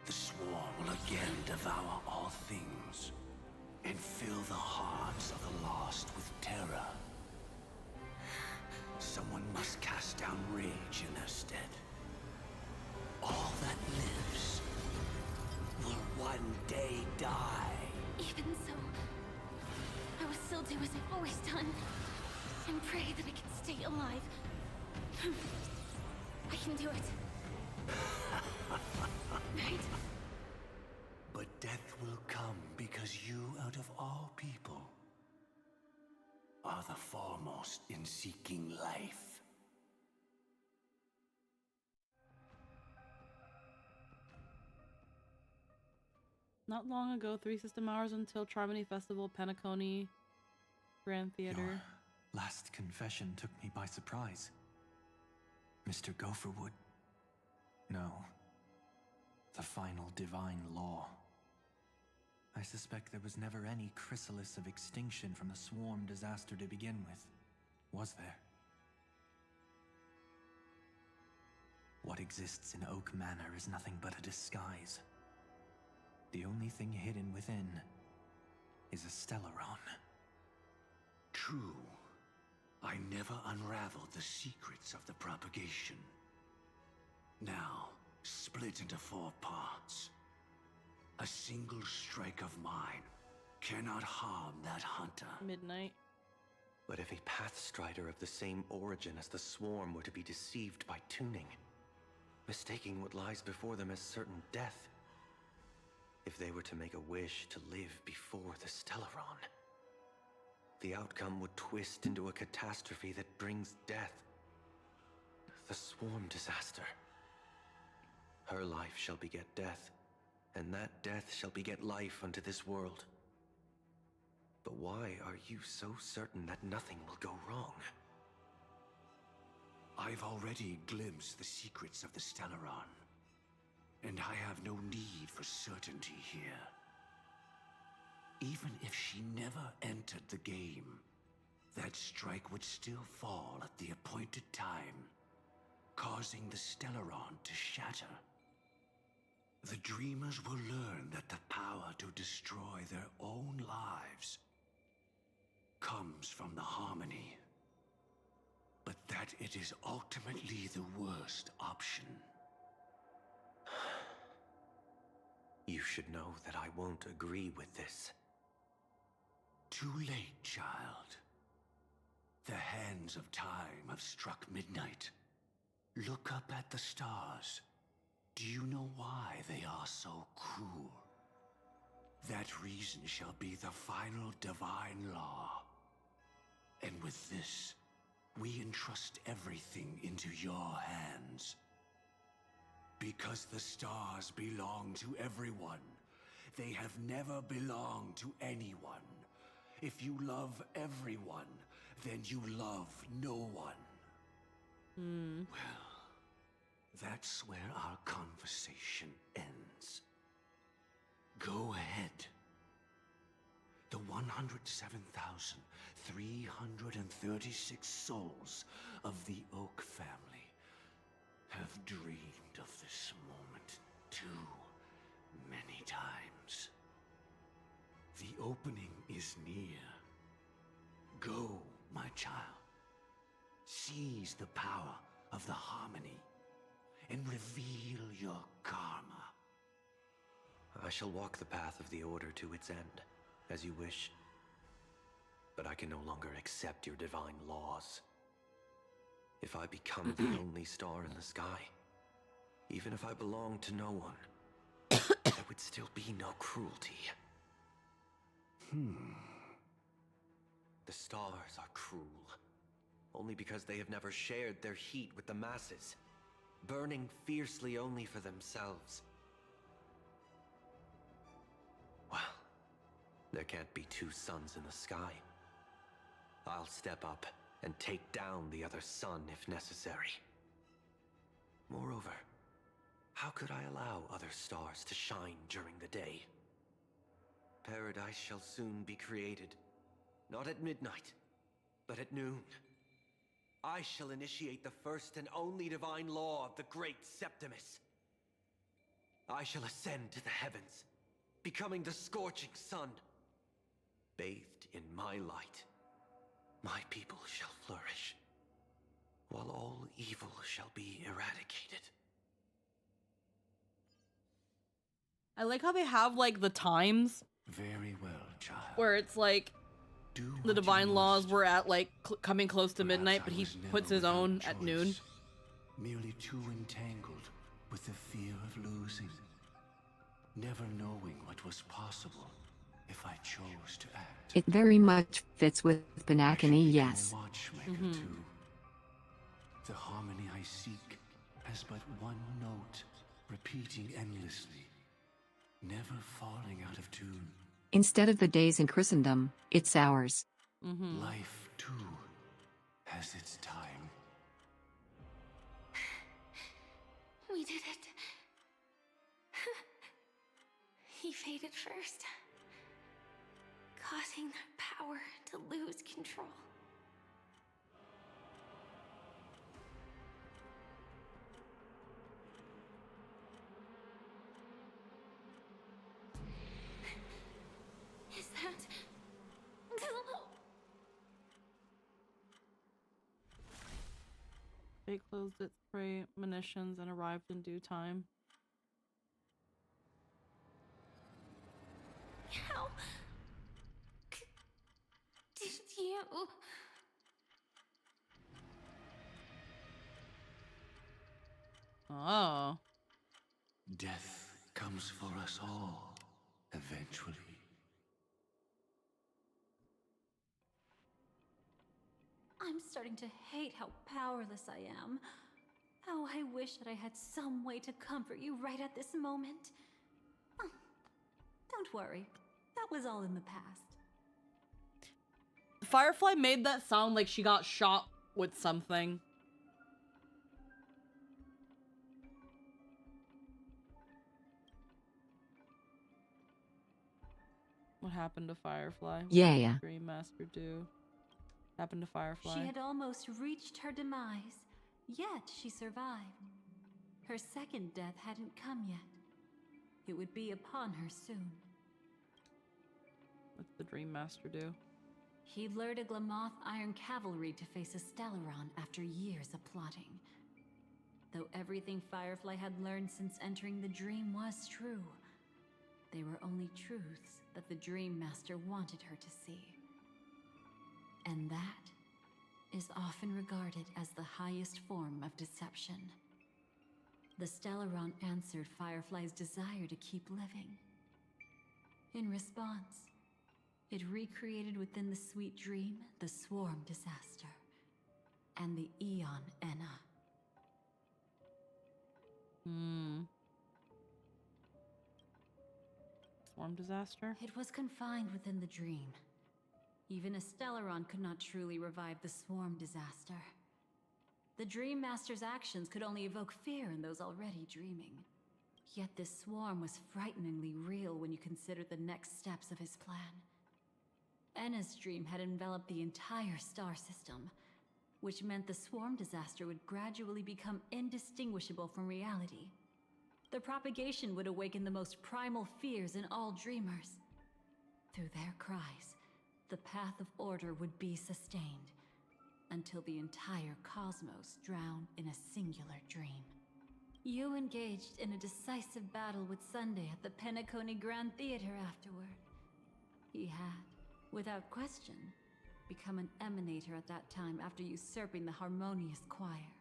The Swarm will again devour all things, and fill the hearts of the lost with terror. Someone must cast down rage in their stead. All that lives will one day die. Even so, I will still do as I've always done, and pray that I can stay alive. I can do it. Right? But death will come because you, out of all people, are the foremost in seeking life. Not long ago, 3 system hours until Charmony Festival, Penacony Grand Theater. Your last confession took me by surprise. Mr. Gopherwood. No. The final divine law. I suspect there was never any chrysalis of extinction from the swarm disaster to begin with. Was there? What exists in Oak Manor is nothing but a disguise. The only thing hidden within is a Stellaron. True. I never unraveled the secrets of the propagation. Now, split into 4 parts. A single strike of mine cannot harm that hunter. Midnight. But if a Pathstrider of the same origin as the Swarm were to be deceived by tuning, mistaking what lies before them as certain death, if they were to make a wish to live before the Stellaron, the outcome would twist into a catastrophe that brings death. The Swarm disaster. Her life shall beget death, and that death shall beget life unto this world. But why are you so certain that nothing will go wrong? I've already glimpsed the secrets of the Stellaron, and I have no need for certainty here. Even if she never entered the game, that strike would still fall at the appointed time, causing the Stellaron to shatter. The Dreamers will learn that the power to destroy their own lives comes from the harmony, but that it is ultimately the worst option. You should know that I won't agree with this. Too late, child. The hands of time have struck midnight. Look up at the stars. Do you know why they are so cruel? That reason shall be the final divine law. And with this, we entrust everything into your hands. Because the stars belong to everyone, they have never belonged to anyone. If you love everyone, then you love no one. Well, that's where our conversation ends. Go ahead. The 107,336 souls of the Oak family have dreamed of this moment too many times. The opening is near. Go, my child. Seize the power of the harmony and reveal your karma. I shall walk the path of the Order to its end, as you wish. But I can no longer accept your divine laws. If I become the only star in the sky, even if I belong to no one, there would still be no cruelty. The stars are cruel, only because they have never shared their heat with the masses, burning fiercely only for themselves. Well, there can't be two suns in the sky. I'll step up and take down the other sun if necessary. Moreover, how could I allow other stars to shine during the day? Paradise shall soon be created, not at midnight, but at noon. I shall initiate the first and only divine law of the great Septimus. I shall ascend to the heavens, becoming the scorching sun. Bathed in my light, my people shall flourish, while all evil shall be eradicated. I like how they have like the times Very well, child. where it's like the divine laws were at like coming close to midnight, but he puts his own at noon. Merely too entangled with the fear of losing. Never knowing what was possible if I chose to act. It very much fits with Pinakini, yes. Watchmaker too. The harmony I seek has but one note, repeating endlessly, never falling out of tune. Instead of the days in Christendom, it's ours. Life too has its time. We did it. He faded first, causing their power to lose control. Is that... Fate closed its premonitions and arrived in due time. How did you... Oh. Death comes for us all, eventually. I'm starting to hate how powerless I am. How I wish that I had some way to comfort you right at this moment. Oh, don't worry. That was all in the past. Firefly made that sound like she got shot with something. What happened to Firefly? What Yeah, did yeah. Dream Master do? Happened to Firefly? She had almost reached her demise, yet she survived. Her second death hadn't come yet. It would be upon her soon. What's the Dream Master do? He lured a Glamoth Iron Cavalry to face a Stellaron after years of plotting. Though everything Firefly had learned since entering the dream was true, they were only truths that the Dream Master wanted her to see. And that is often regarded as the highest form of deception. The Stellaron answered Firefly's desire to keep living. In response, it recreated within the sweet dream the Swarm disaster and the Eon Enna. Swarm disaster? It was confined within the dream. Even a Stellaron could not truly revive the swarm disaster. The Dream Master's actions could only evoke fear in those already dreaming. Yet this swarm was frighteningly real when you consider the next steps of his plan. Enna's dream had enveloped the entire star system, which meant the swarm disaster would gradually become indistinguishable from reality. The propagation would awaken the most primal fears in all dreamers. Through their cries, the path of order would be sustained, until the entire cosmos drowned in a singular dream. You engaged in a decisive battle with Sunday at the Penacony Grand Theater afterward. He had, without question, become an emanator at that time after usurping the harmonious choir.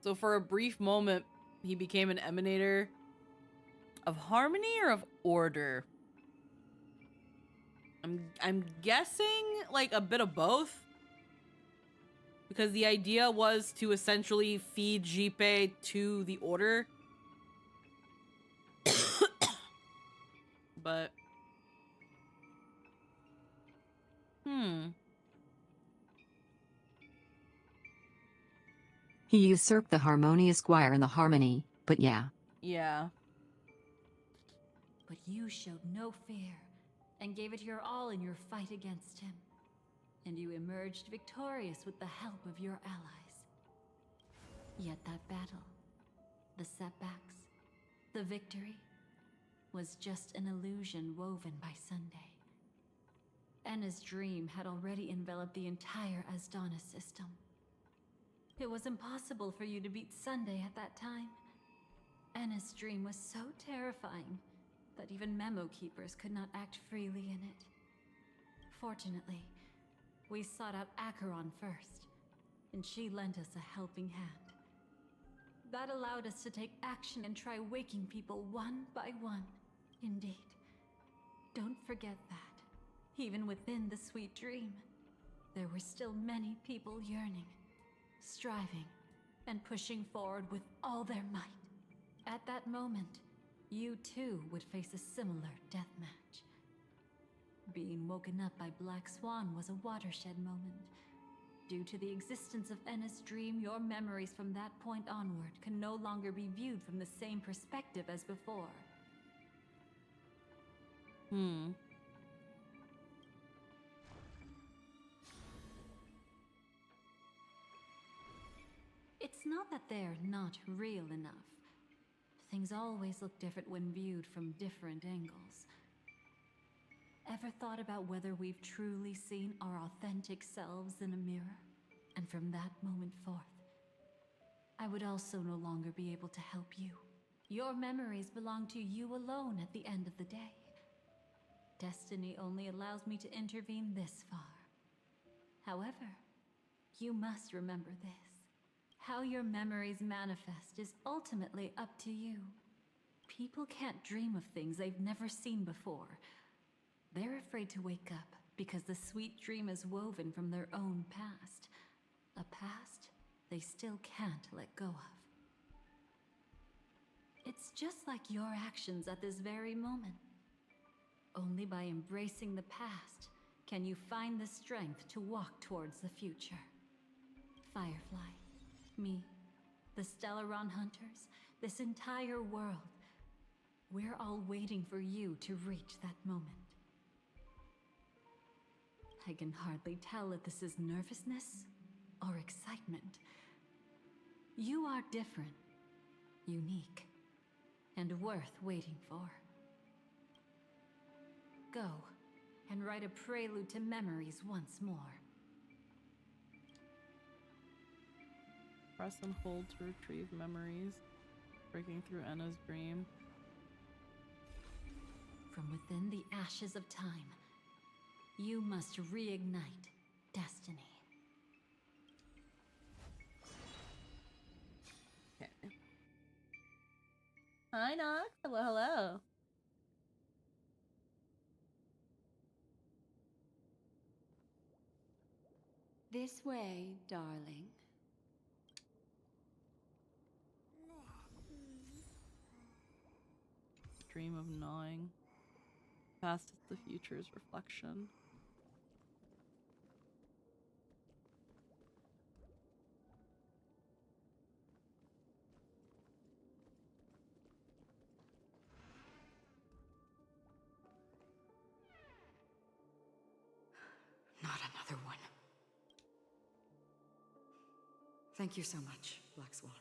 So for a brief moment, he became an emanator of harmony or of order? I'm guessing like a bit of both. Because the idea was to essentially feed Jipe to the order. But He usurped the harmonious choir in the harmony, but yeah. Yeah. But you showed no fear, and gave it your all in your fight against him. And you emerged victorious with the help of your allies. Yet that battle, the setbacks, the victory, was just an illusion woven by Sunday. Enna's dream had already enveloped the entire Asdana system. It was impossible for you to beat Sunday at that time. Enna's dream was so terrifying that even memo keepers could not act freely in it. Fortunately, we sought out Acheron first, and she lent us a helping hand. That allowed us to take action and try waking people one by one. Indeed. Don't forget that, even within the sweet dream, there were still many people yearning, striving, and pushing forward with all their might. At that moment, you too would face a similar deathmatch. Being woken up by Black Swan was a watershed moment. Due to the existence of Enna's dream, your memories from that point onward can no longer be viewed from the same perspective as before. It's not that they're not real enough. Things always look different when viewed from different angles. Ever thought about whether we've truly seen our authentic selves in a mirror? And from that moment forth, I would also no longer be able to help you. Your memories belong to you alone at the end of the day. Destiny only allows me to intervene this far. However, you must remember this. How your memories manifest is ultimately up to you. People can't dream of things they've never seen before. They're afraid to wake up because the sweet dream is woven from their own past. A past they still can't let go of. It's just like your actions at this very moment. Only by embracing the past can you find the strength to walk towards the future. Firefly, me, the Stellaron Hunters, this entire world, we're all waiting for you to reach that moment. I can hardly tell if this is nervousness or excitement. You are different, unique, and worth waiting for. Go, and write a prelude to memories once more. Press and hold to retrieve memories. Breaking through Enna's dream. From within the ashes of time, you must reignite destiny. Okay. Hi, Nox. Hello, hello. This way, darling. dream of gnawing. Past is the future's reflection. Not another one. Thank you so much, Black Swan.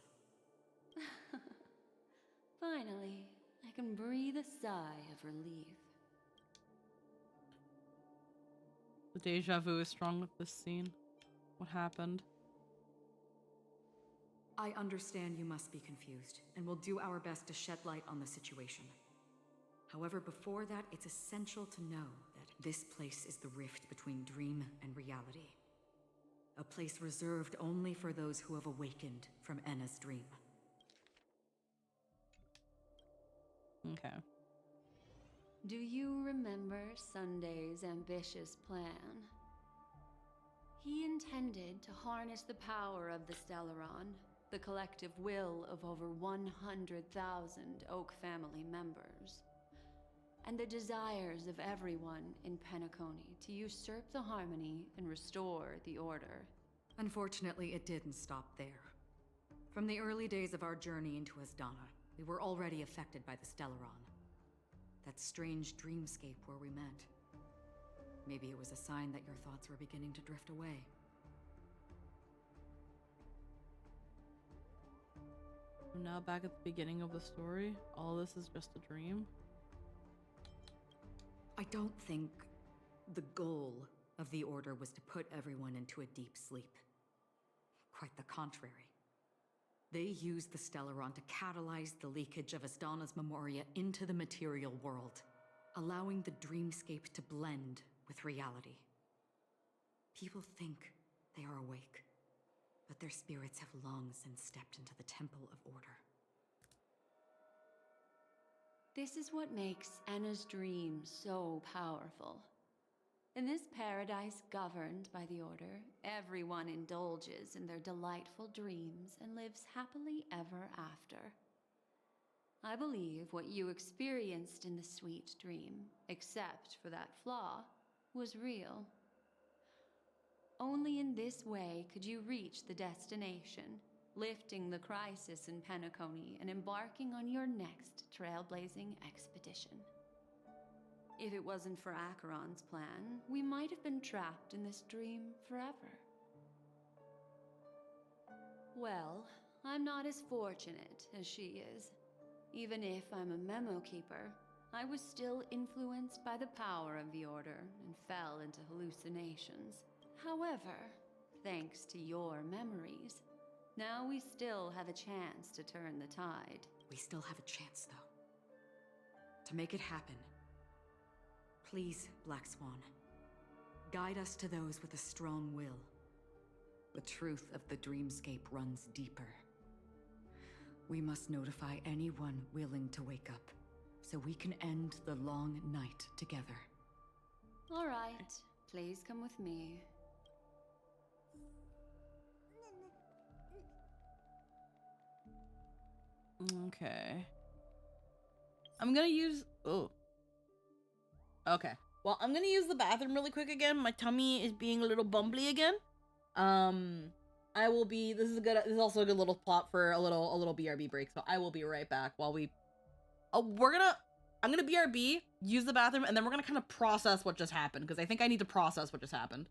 Finally, I can breathe a sigh of relief. The deja vu is strong with this scene. What happened? I understand you must be confused, and we'll do our best to shed light on the situation. However, before that, it's essential to know that this place is the rift between dream and reality. A place reserved only for those who have awakened from Enna's dream. Okay. Do you remember Sunday's ambitious plan? He intended to harness the power of the Stellaron, the collective will of over 100,000 Oak family members, and the desires of everyone in Penacony to usurp the harmony and restore the order. Unfortunately, it didn't stop there. From the early days of our journey into Asdana, we were already affected by the Stellaron. That strange dreamscape where we met. Maybe it was a sign that your thoughts were beginning to drift away. We're now back at the beginning of the story. All this is just a dream. I don't think the goal of the Order was to put everyone into a deep sleep. Quite the contrary. They used the Stellaron to catalyze the leakage of Asdana's Memoria into the material world, allowing the dreamscape to blend with reality. People think they are awake, but their spirits have long since stepped into the Temple of Order. This is what makes Enna's dream so powerful. In this paradise governed by the Order, everyone indulges in their delightful dreams and lives happily ever after. I believe what you experienced in the sweet dream, except for that flaw, was real. Only in this way could you reach the destination, lifting the crisis in Penacony and embarking on your next trailblazing expedition. If it wasn't for Acheron's plan, we might have been trapped in this dream forever. Well, I'm not as fortunate as she is. Even if I'm a memo keeper, I was still influenced by the power of the Order and fell into hallucinations. However, thanks to your memories, now we still have a chance to turn the tide. We still have a chance, though. To make it happen, please, Black Swan, guide us to those with a strong will. The truth of the dreamscape runs deeper. We must notify anyone willing to wake up, so we can end the long night together. All right, please come with me. Okay. I'm gonna use... Oh. Okay. Well, I'm gonna use the bathroom really quick again. My tummy is being a little bumbly again. I will be... This is also a good little plot for a little BRB break. So I will be right back while we... I'm gonna BRB, use the bathroom, and then we're gonna kind of process what just happened. Because I think I need to process what just happened.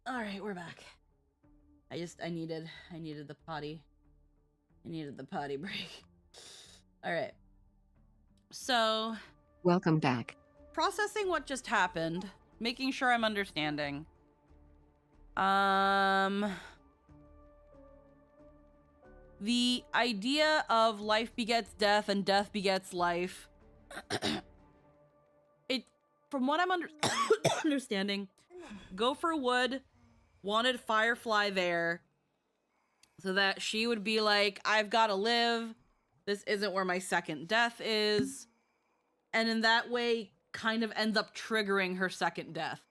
All right, we're back. I needed the potty. I needed the potty break. All right. So, Welcome back. processing what just happened, making sure I'm understanding. The idea of life begets death and death begets life. From what I'm understanding, Gopher Wood wanted Firefly there so that she would be like, I've got to live. This isn't where my second death is. And in that way, kind of ends up triggering her second death.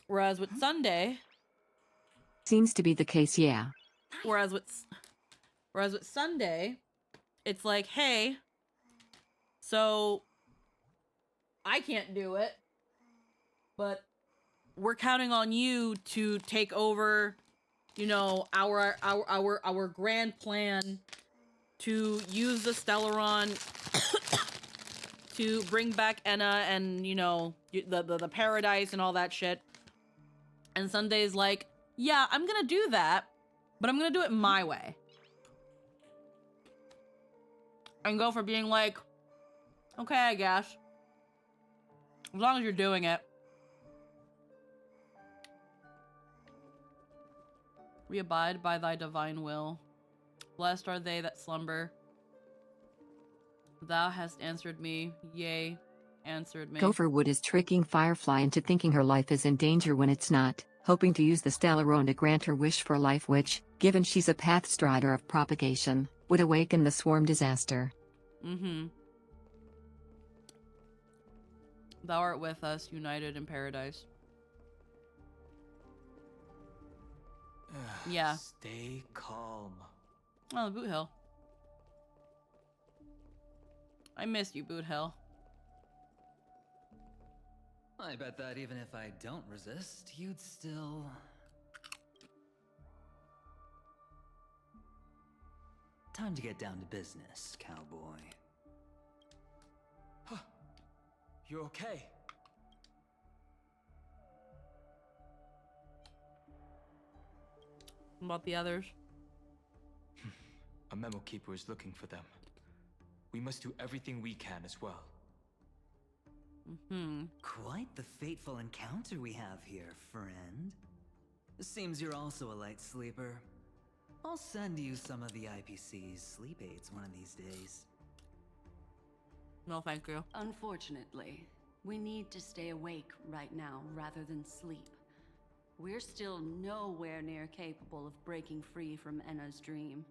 Whereas with Sunday... Seems to be the case, yeah. Whereas with Sunday, it's like, hey, so I can't do it, but we're counting on you to take over, you know, our grand plan to use the Stellaron to bring back Enna and, you know, the paradise and all that shit. And Sunday's like, yeah, I'm gonna do that, but I'm gonna do it my way. And go for being like, okay, I guess. As long as you're doing it. We abide by thy divine will. Blessed are they that slumber. Thou hast answered me. Yea, answered me. Gopher Wood is tricking Firefly into thinking her life is in danger when it's not, hoping to use the Stellaron to grant her wish for life which, given she's a pathstrider of propagation, would awaken the swarm disaster. Mm-hmm. Thou art with us, united in paradise. Yeah. Stay calm. Oh, Boot Hill. I missed you, Boot Hill. I bet that even if I don't resist, you'd still... Time to get down to business, cowboy. You okay? What about the others? A memo keeper is looking for them. We must do everything we can as well. Quite the fateful encounter we have here, friend. Seems you're also a light sleeper. I'll send you some of the IPC's sleep aids one of these days. No, thank you. Unfortunately, we need to stay awake right now rather than sleep. We're still nowhere near capable of breaking free from Enna's dream.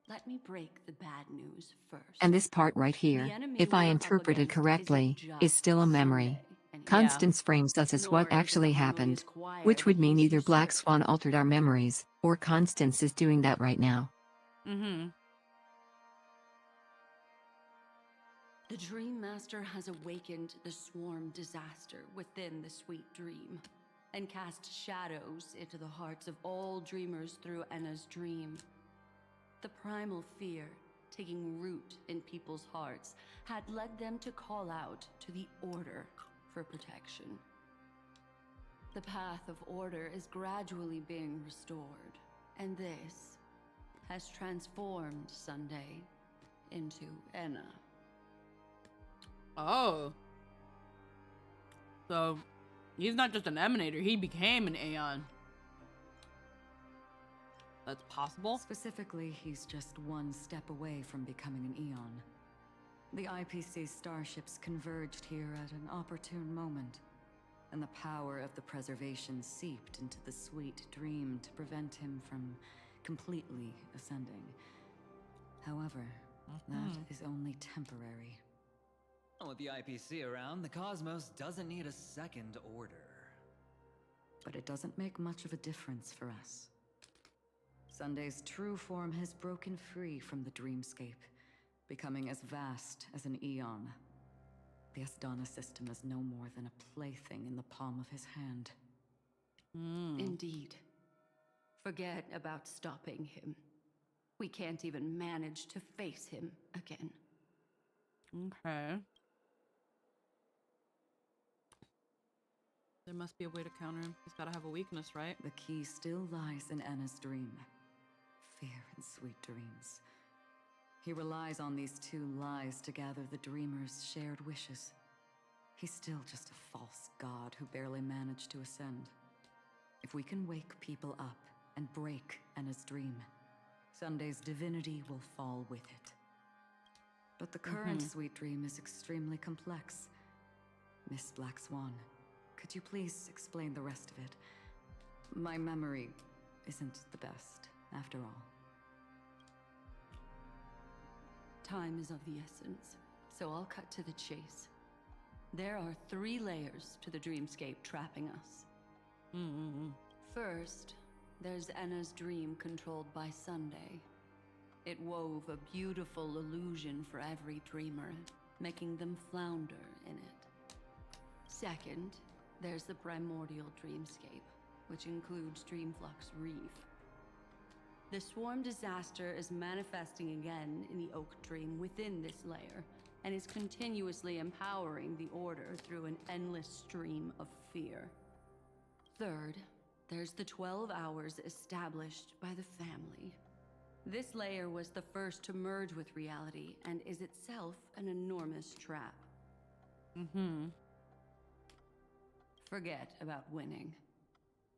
Let me break the bad news first. And this part right here, if I interpreted correctly, is still a memory. Constance frames us as what actually happened, which would mean either Black Swan altered our memories, or Constance is doing that right now. The Dream Master has awakened the swarm disaster within the sweet dream, and cast shadows into the hearts of all dreamers through Enna's dream. The primal fear taking root in people's hearts had led them to call out to the Order for protection. The path of order is gradually being restored, and this has transformed Sunday into Enna. Oh. So, he's not just an emanator, he became an Aeon. That's possible? Specifically, he's just one step away from becoming an Eon. The IPC starships converged here at an opportune moment. and the power of the preservation seeped into the sweet dream to prevent him from completely ascending. However, that is only temporary. With the IPC around, the cosmos doesn't need a second order. But it doesn't make much of a difference for us. Sunday's true form has broken free from the dreamscape, becoming as vast as an eon. The Asdana system is no more than a plaything in the palm of his hand. Indeed. Forget about stopping him. We can't even manage to face him again. Okay. There must be a way to counter him. He's gotta have a weakness, right? The key still lies in Anna's dream. Fear and sweet dreams. He relies on these two lies to gather the dreamer's shared wishes. He's still just a false god who barely managed to ascend. If we can wake people up and break Anna's dream, Sunday's divinity will fall with it. But the current sweet dream is extremely complex. Miss Black Swan, could you please explain the rest of it? My memory isn't the best, after all. Time is of the essence, so I'll cut to the chase. There are 3 layers to the dreamscape trapping us. First, there's Anna's dream controlled by Sunday. It wove a beautiful illusion for every dreamer, making them flounder in it. Second, there's the primordial dreamscape, which includes Dreamflux Reef. The swarm disaster is manifesting again in the Oak Dream within this layer, and is continuously empowering the Order through an endless stream of fear. Third, there's the 12 hours established by the family. This layer was the first to merge with reality and is itself an enormous trap. Forget about winning.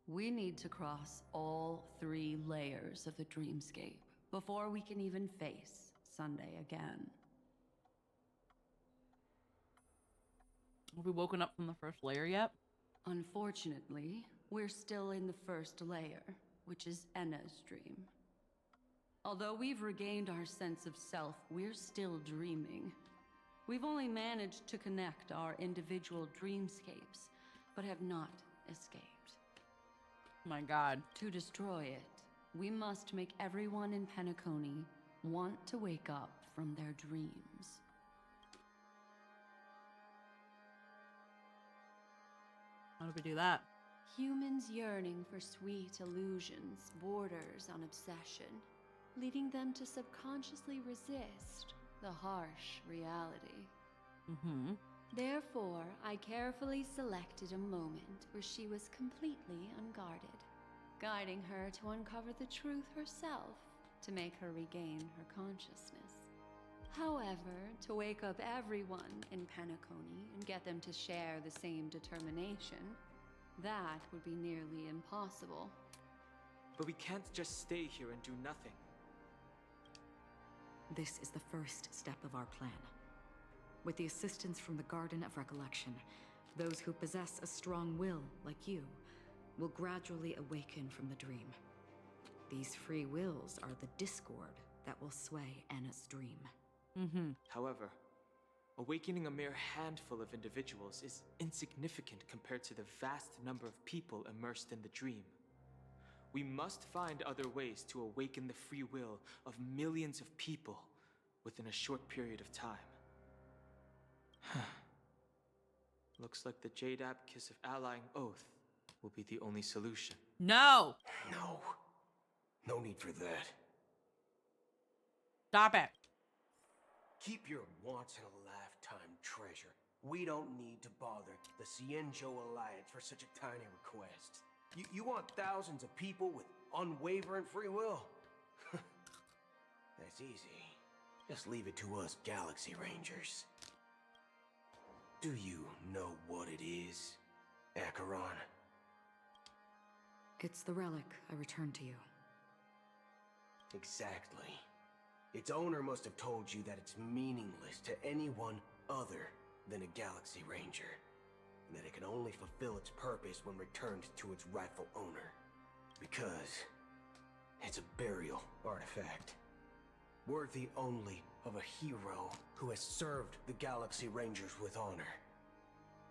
We need to cross all 3 layers of the dreamscape before we can even face Sunday again. Have we woken up from the first layer yet? Unfortunately, we're still in the first layer, which is Enna's dream. Although we've regained our sense of self, we're still dreaming. We've only managed to connect our individual dreamscapes, but have not escaped. My God. To destroy it, we must make everyone in Penacony want to wake up from their dreams. How do we do that? Humans yearning for sweet illusions borders on obsession, leading them to subconsciously resist the harsh reality. Therefore, I carefully selected a moment where she was completely unguarded, guiding her to uncover the truth herself to make her regain her consciousness. However, to wake up everyone in Penacony and get them to share the same determination, that would be nearly impossible. But we can't just stay here and do nothing. This is the first step of our plan. With the assistance from the Garden of Recollection, those who possess a strong will, like you, will gradually awaken from the dream. These free wills are the discord that will sway Anna's dream. However, awakening a mere handful of individuals is insignificant compared to the vast number of people immersed in the dream. We must find other ways to awaken the free will of millions of people within a short period of time. Looks like the Jadab Kiss of Allying Oath will be the only solution. No! No. No need for that. Stop it. Keep your once-in-a-lifetime treasure. We don't need to bother the Cienjo Alliance for such a tiny request. You want thousands of people with unwavering free will? That's easy. Just leave it to us Galaxy Rangers. Do you know what it is, Acheron? It's the relic I returned to you. Exactly. Its owner must have told you that it's meaningless to anyone other than a Galaxy Ranger. and that it can only fulfill its purpose when returned to its rightful owner. Because it's a burial artifact, worthy only of a hero who has served the Galaxy Rangers with honor.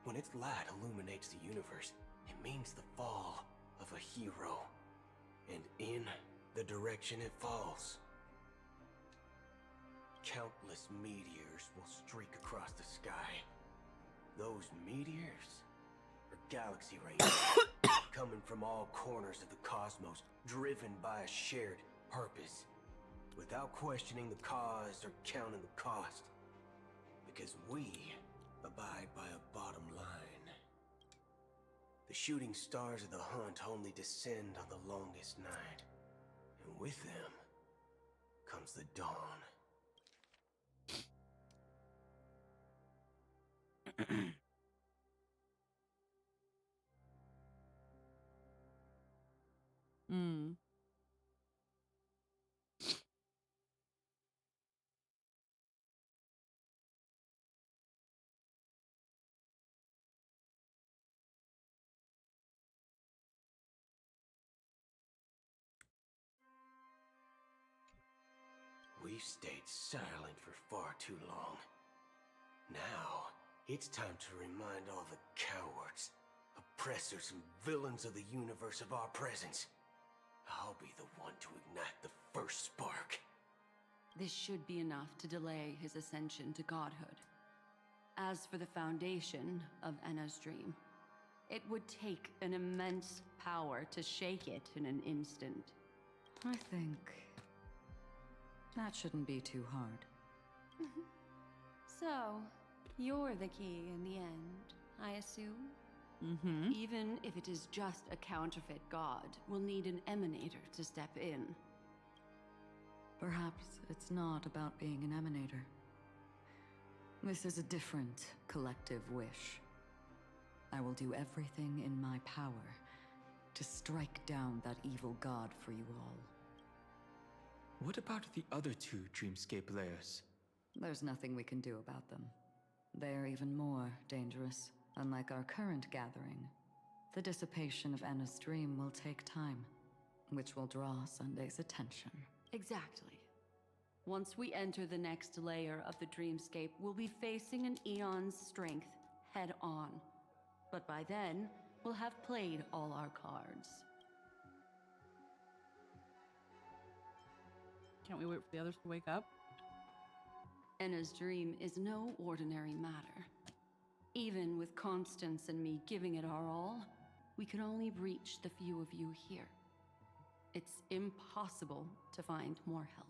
When its light illuminates the universe, it means the fall of a hero, and in the direction it falls, countless meteors will streak across the sky. Those meteors are Galaxy Rangers, coming from all corners of the cosmos, driven by a shared purpose, without questioning the cause or counting the cost. Because we abide by a bottom line. The shooting stars of the hunt only descend on the longest night, and with them comes the dawn. Hmm. We've stayed silent for far too long. Now, it's time to remind all the cowards, oppressors, and villains of the universe of our presence. I'll be the one to ignite the first spark. This should be enough to delay his ascension to godhood. As for the foundation of Enna's dream, it would take an immense power to shake it in an instant. I think that shouldn't be too hard. So, you're the key in the end, I assume? Mm-hmm. Even if it is just a counterfeit god, we'll need an emanator to step in. Perhaps it's not about being an emanator. This is a different collective wish. I will do everything in my power to strike down that evil god for you all. What about the other two dreamscape layers? There's nothing we can do about them. They're even more dangerous. Unlike our current gathering, the dissipation of Enna's dream will take time, which will draw Sunday's attention. Exactly. Once we enter the next layer of the dreamscape, we'll be facing an eon's strength head on. But by then, we'll have played all our cards. Can't we wait for the others to wake up? Enna's dream is no ordinary matter. Even with Constance and me giving it our all, we can only reach the few of you here. It's impossible to find more help.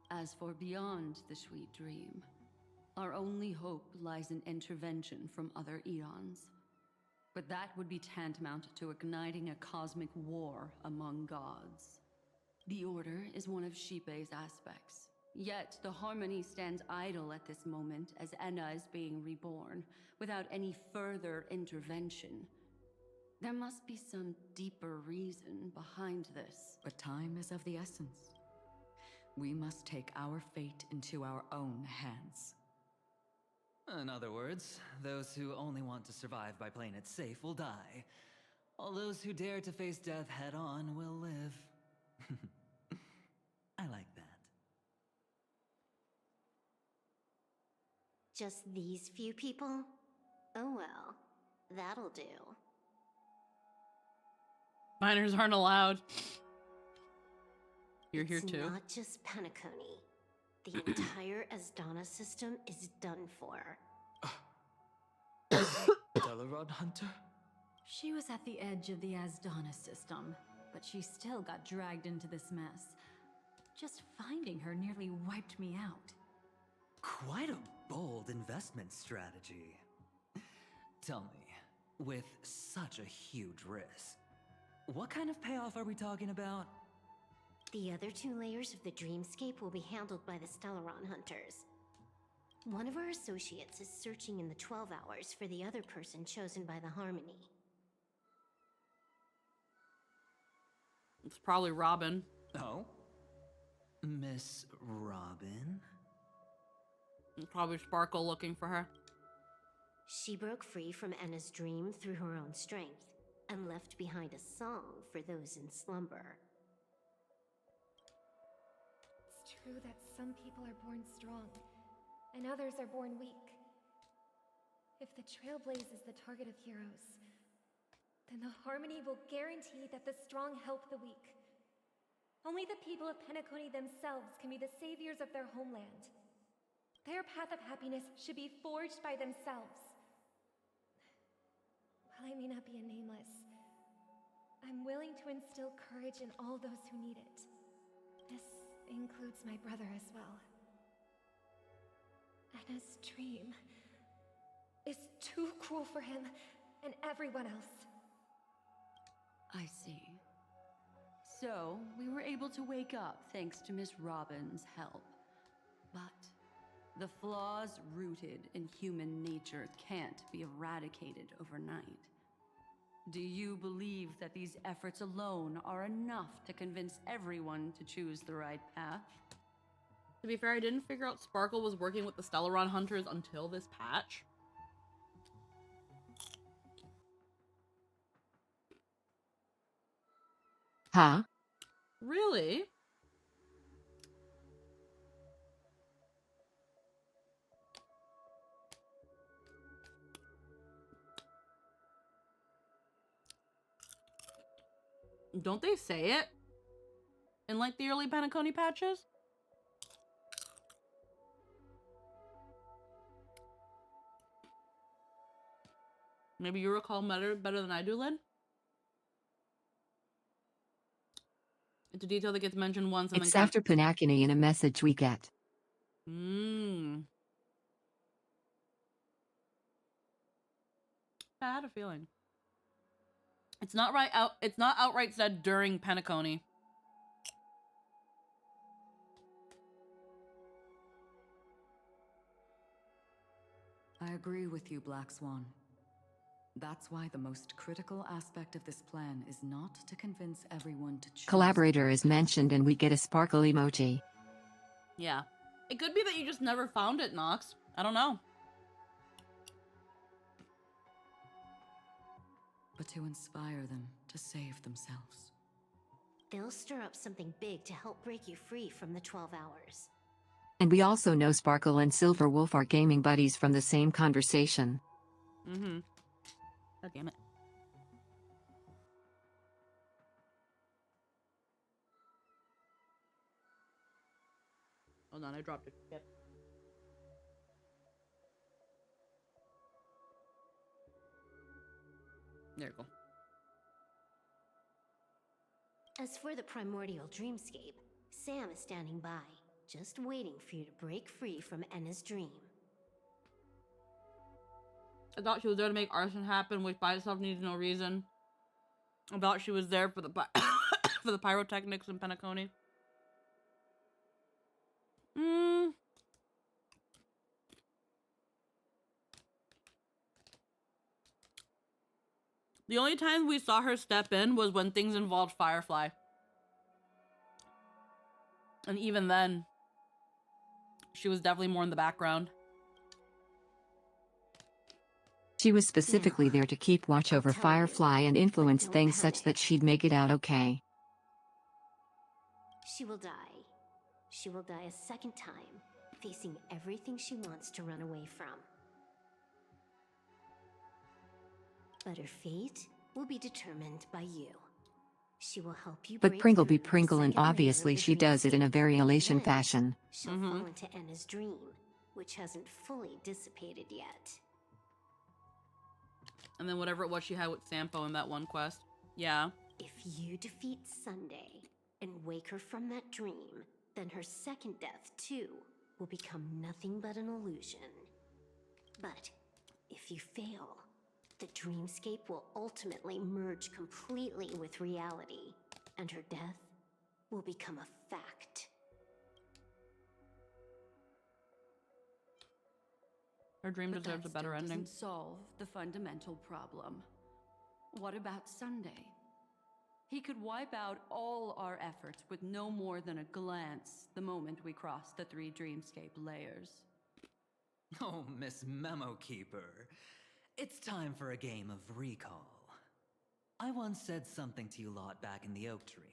As for beyond the sweet dream, our only hope lies in intervention from other eons. But that would be tantamount to igniting a cosmic war among gods. The Order is one of Xipe's aspects. Yet the Harmony stands idle at this moment as Enna is being reborn, without any further intervention. There must be some deeper reason behind this. But time is of the essence. We must take our fate into our own hands. In other words, those who only want to survive by playing it safe will die. All those who dare to face death head on will live. I like that. Just these few people? Oh well, that'll do. Minors aren't allowed. You're here too. It's not just Penacony. The entire Asdana system is done for. Delaron Hunter? She was at the edge of the Asdana system, but she still got dragged into this mess. Just finding her nearly wiped me out. Quite a bold investment strategy. Tell me, with such a huge risk, what kind of payoff are we talking about? The other two layers of the dreamscape will be handled by the Stellaron Hunters. One of our associates is searching in the 12 hours for the other person chosen by the Harmony. It's probably Robin. Oh? Miss Robin? It's probably Sparkle looking for her. She broke free from Enna's dream through her own strength, and left behind a song for those in slumber. It's true that some people are born strong, and others are born weak. If the Trailblaze is the target of heroes, then the Harmony will guarantee that the strong help the weak. Only the people of Penacony themselves can be the saviors of their homeland. Their path of happiness should be forged by themselves. While I may not be a nameless, I'm willing to instill courage in all those who need it. This includes my brother as well. Anna's dream is too cruel for him and everyone else. I see. So, we were able to wake up thanks to Miss Robin's help. But the flaws rooted in human nature can't be eradicated overnight. Do you believe that these efforts alone are enough to convince everyone to choose the right path? To be fair, I didn't figure out Sparkle was working with the Stellaron Hunters until this patch. Huh? Really? Don't they say it in like the early Penacony patches? Maybe you recall better than I do, Lynn? It's a detail that gets mentioned once and It's then after Penacony in a message we get. I had a feeling. It's not it's not outright said during Penacony. I agree with you, Black Swan. That's why the most critical aspect of this plan is not to convince everyone to choose. Collaborator is mentioned and we get a sparkle emoji. Yeah. It could be that you just never found it, Nox. I don't know. But to inspire them to save themselves. They'll stir up something big to help break you free from the 12 hours. And we also know Sparkle and Silver Wolf are gaming buddies from the same conversation. Mm-hmm. God damn it. Hold on, I dropped it. Yep. There you go. As for the primordial dreamscape, Sam is standing by, just waiting for you to break free from Enna's dream. I thought she was there to make arson happen, which by itself needs no reason. I thought she was there for the for the pyrotechnics in Penacony. The only time we saw her step in was when things involved Firefly. And even then, she was definitely more in the background. She was specifically there to keep watch over Firefly and influence things such that she'd make it out okay. She will die. She will die a second time, facing everything she wants to run away from. But her fate will be determined by you. She will help you. But Pringle be Pringle, and obviously she does it in a very elation fashion. She'll fall into Enna's dream, which hasn't fully dissipated yet. And then whatever it was she had with Sampo in that one quest. Yeah. If you defeat Sunday and wake her from that dream, then her second death, too, will become nothing but an illusion. But if you fail, the dreamscape will ultimately merge completely with reality, and her death will become a fact. Her dream But deserves that a better still ending. doesn't solve the fundamental problem. What about Sunday? He could wipe out all our efforts with no more than a glance the moment we cross the 3 dreamscape layers. Oh, Miss Memo Keeper. It's time for a game of recall. I once said something to you lot back in the Oak Dream.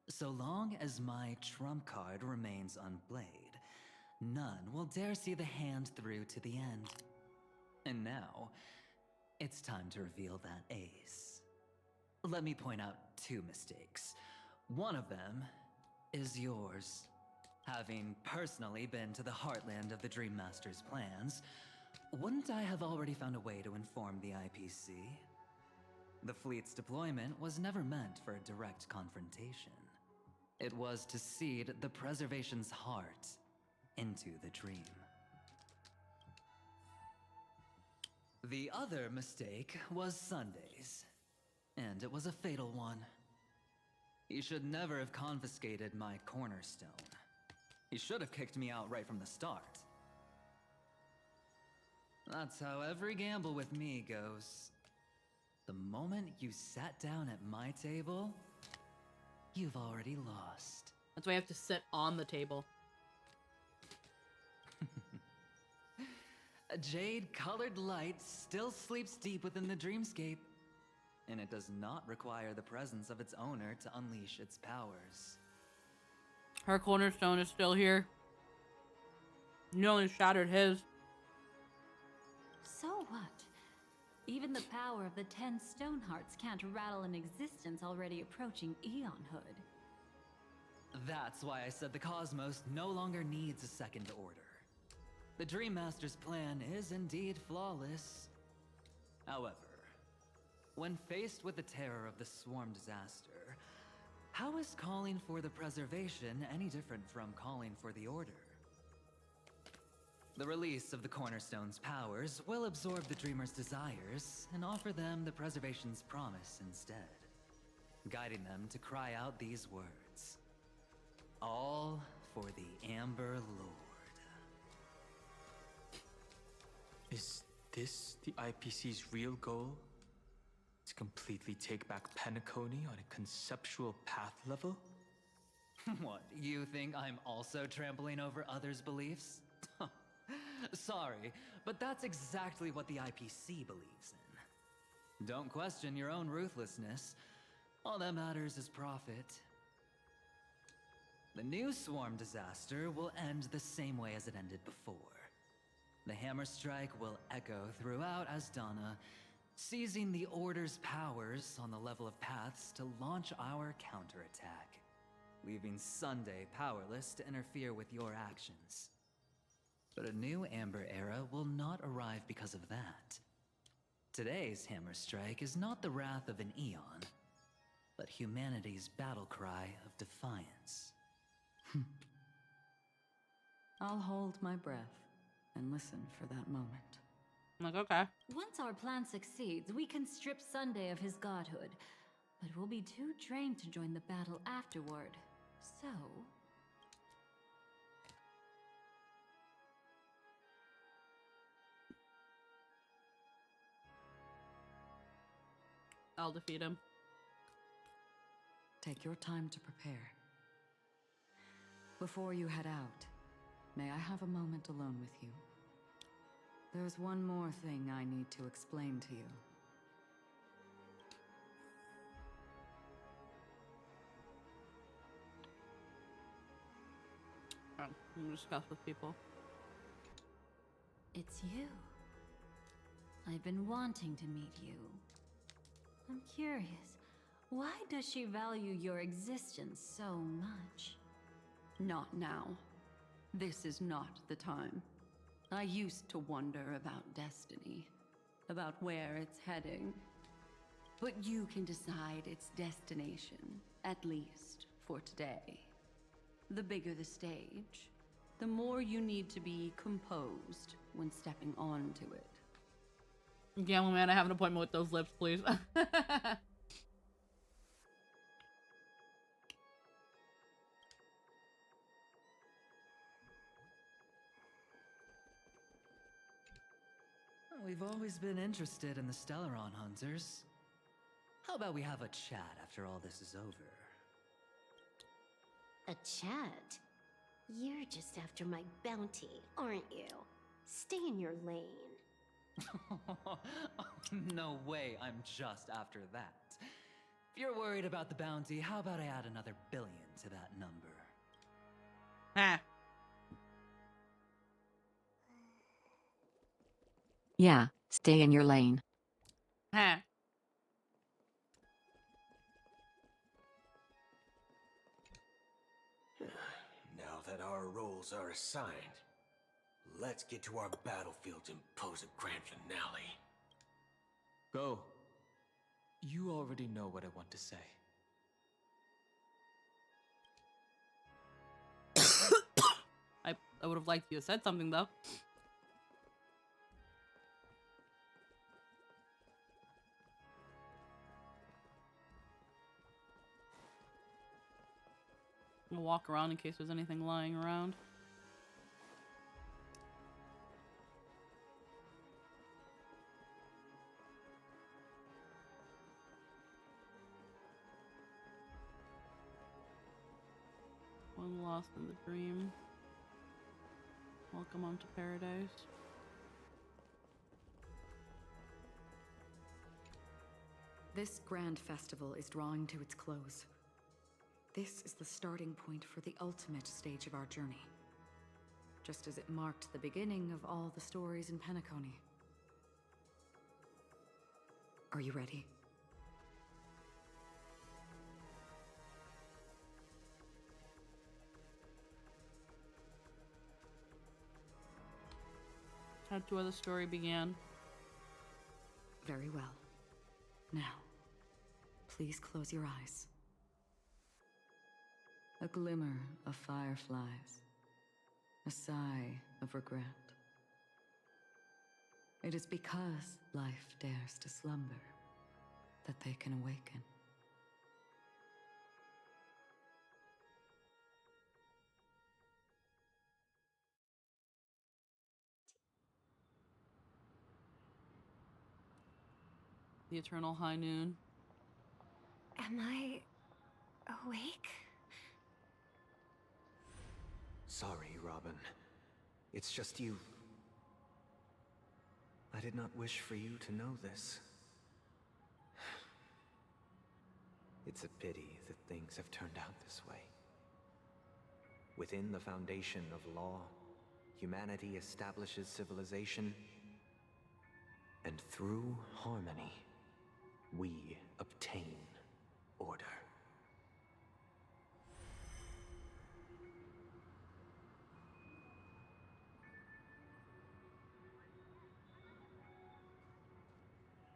So long as my trump card remains unplayed, none will dare see the hand through to the end. And now, it's time to reveal that ace. Let me point out two mistakes. One of them is yours. Having personally been to the heartland of the Dream Master's plans, wouldn't I have already found a way to inform the IPC? The fleet's deployment was never meant for a direct confrontation. It was to seed the preservation's heart into the dream. The other mistake was Sundays, and it was a fatal one. He should never have confiscated my cornerstone. He should have kicked me out right from the start. That's how every gamble with me goes. The moment you sat down at my table, you've already lost. That's why I have to sit on the table. A jade-colored light still sleeps deep within the dreamscape, and it does not require the presence of its owner to unleash its powers. Her cornerstone is still here. You only shattered his. So what? Even the power of the 10 Stonehearts can't rattle an existence already approaching eonhood. That's why I said the cosmos no longer needs a second order. The Dream Master's plan is indeed flawless. However, when faced with the terror of the swarm disaster, how is calling for the preservation any different from calling for the order? The release of the Cornerstone's powers will absorb the Dreamer's desires and offer them the preservation's promise instead, guiding them to cry out these words. All for the Amber Lord. Is this the IPC's real goal? To completely take back Penacony on a conceptual path level? What, you think I'm also trampling over others' beliefs? Sorry, but that's exactly what the IPC believes in. Don't question your own ruthlessness. All that matters is profit. The new swarm disaster will end the same way as it ended before. The hammer strike will echo throughout Asdana, seizing the Order's powers on the level of paths to launch our counterattack, leaving Sunday powerless to interfere with your actions. But a new Amber Era will not arrive because of that. Today's hammer strike is not the wrath of an eon, but humanity's battle cry of defiance. I'll hold my breath and listen for that moment. I'm like, okay. Once our plan succeeds, we can strip Sunday of his godhood, but we'll be too drained to join the battle afterward. So... I'll defeat him. Take your time to prepare. Before you head out, may I have a moment alone with you? There's one more thing I need to explain to you. I'm gonna discuss with people. It's you. I've been wanting to meet you. I'm curious, why does she value your existence so much? Not now. This is not the time. I used to wonder about destiny, about where it's heading. But you can decide its destination, at least for today. The bigger the stage, the more you need to be composed when stepping onto it. Gambling man, I have an appointment with those lips, please. We've always been interested in the Stellaron Hunters. How about we have a chat after all this is over? A chat? You're just after my bounty, aren't you? Stay in your lane. No way, I'm just after that. If you're worried about the bounty, how about I add another billion to that number? Ah. Yeah, stay in your lane. Ha. Now that our roles are assigned, let's get to our battlefields and pose a grand finale. Go. You already know what I want to say. I would have liked you to said something though. I'm gonna walk around in case there's anything lying around. One lost in the dream. Welcome on to paradise. This grand festival is drawing to its close. This is the starting point for the ultimate stage of our journey. Just as it marked the beginning of all the stories in Penacony. Are you ready? That's where the story began. Very well. Now, please close your eyes. A glimmer of fireflies. A sigh of regret. It is because life dares to slumber that they can awaken. The eternal high noon. Am I awake? Sorry, Robin. It's just you. I did not wish for you to know this. It's a pity that things have turned out this way. Within the foundation of law, humanity establishes civilization, and through harmony, we obtain order.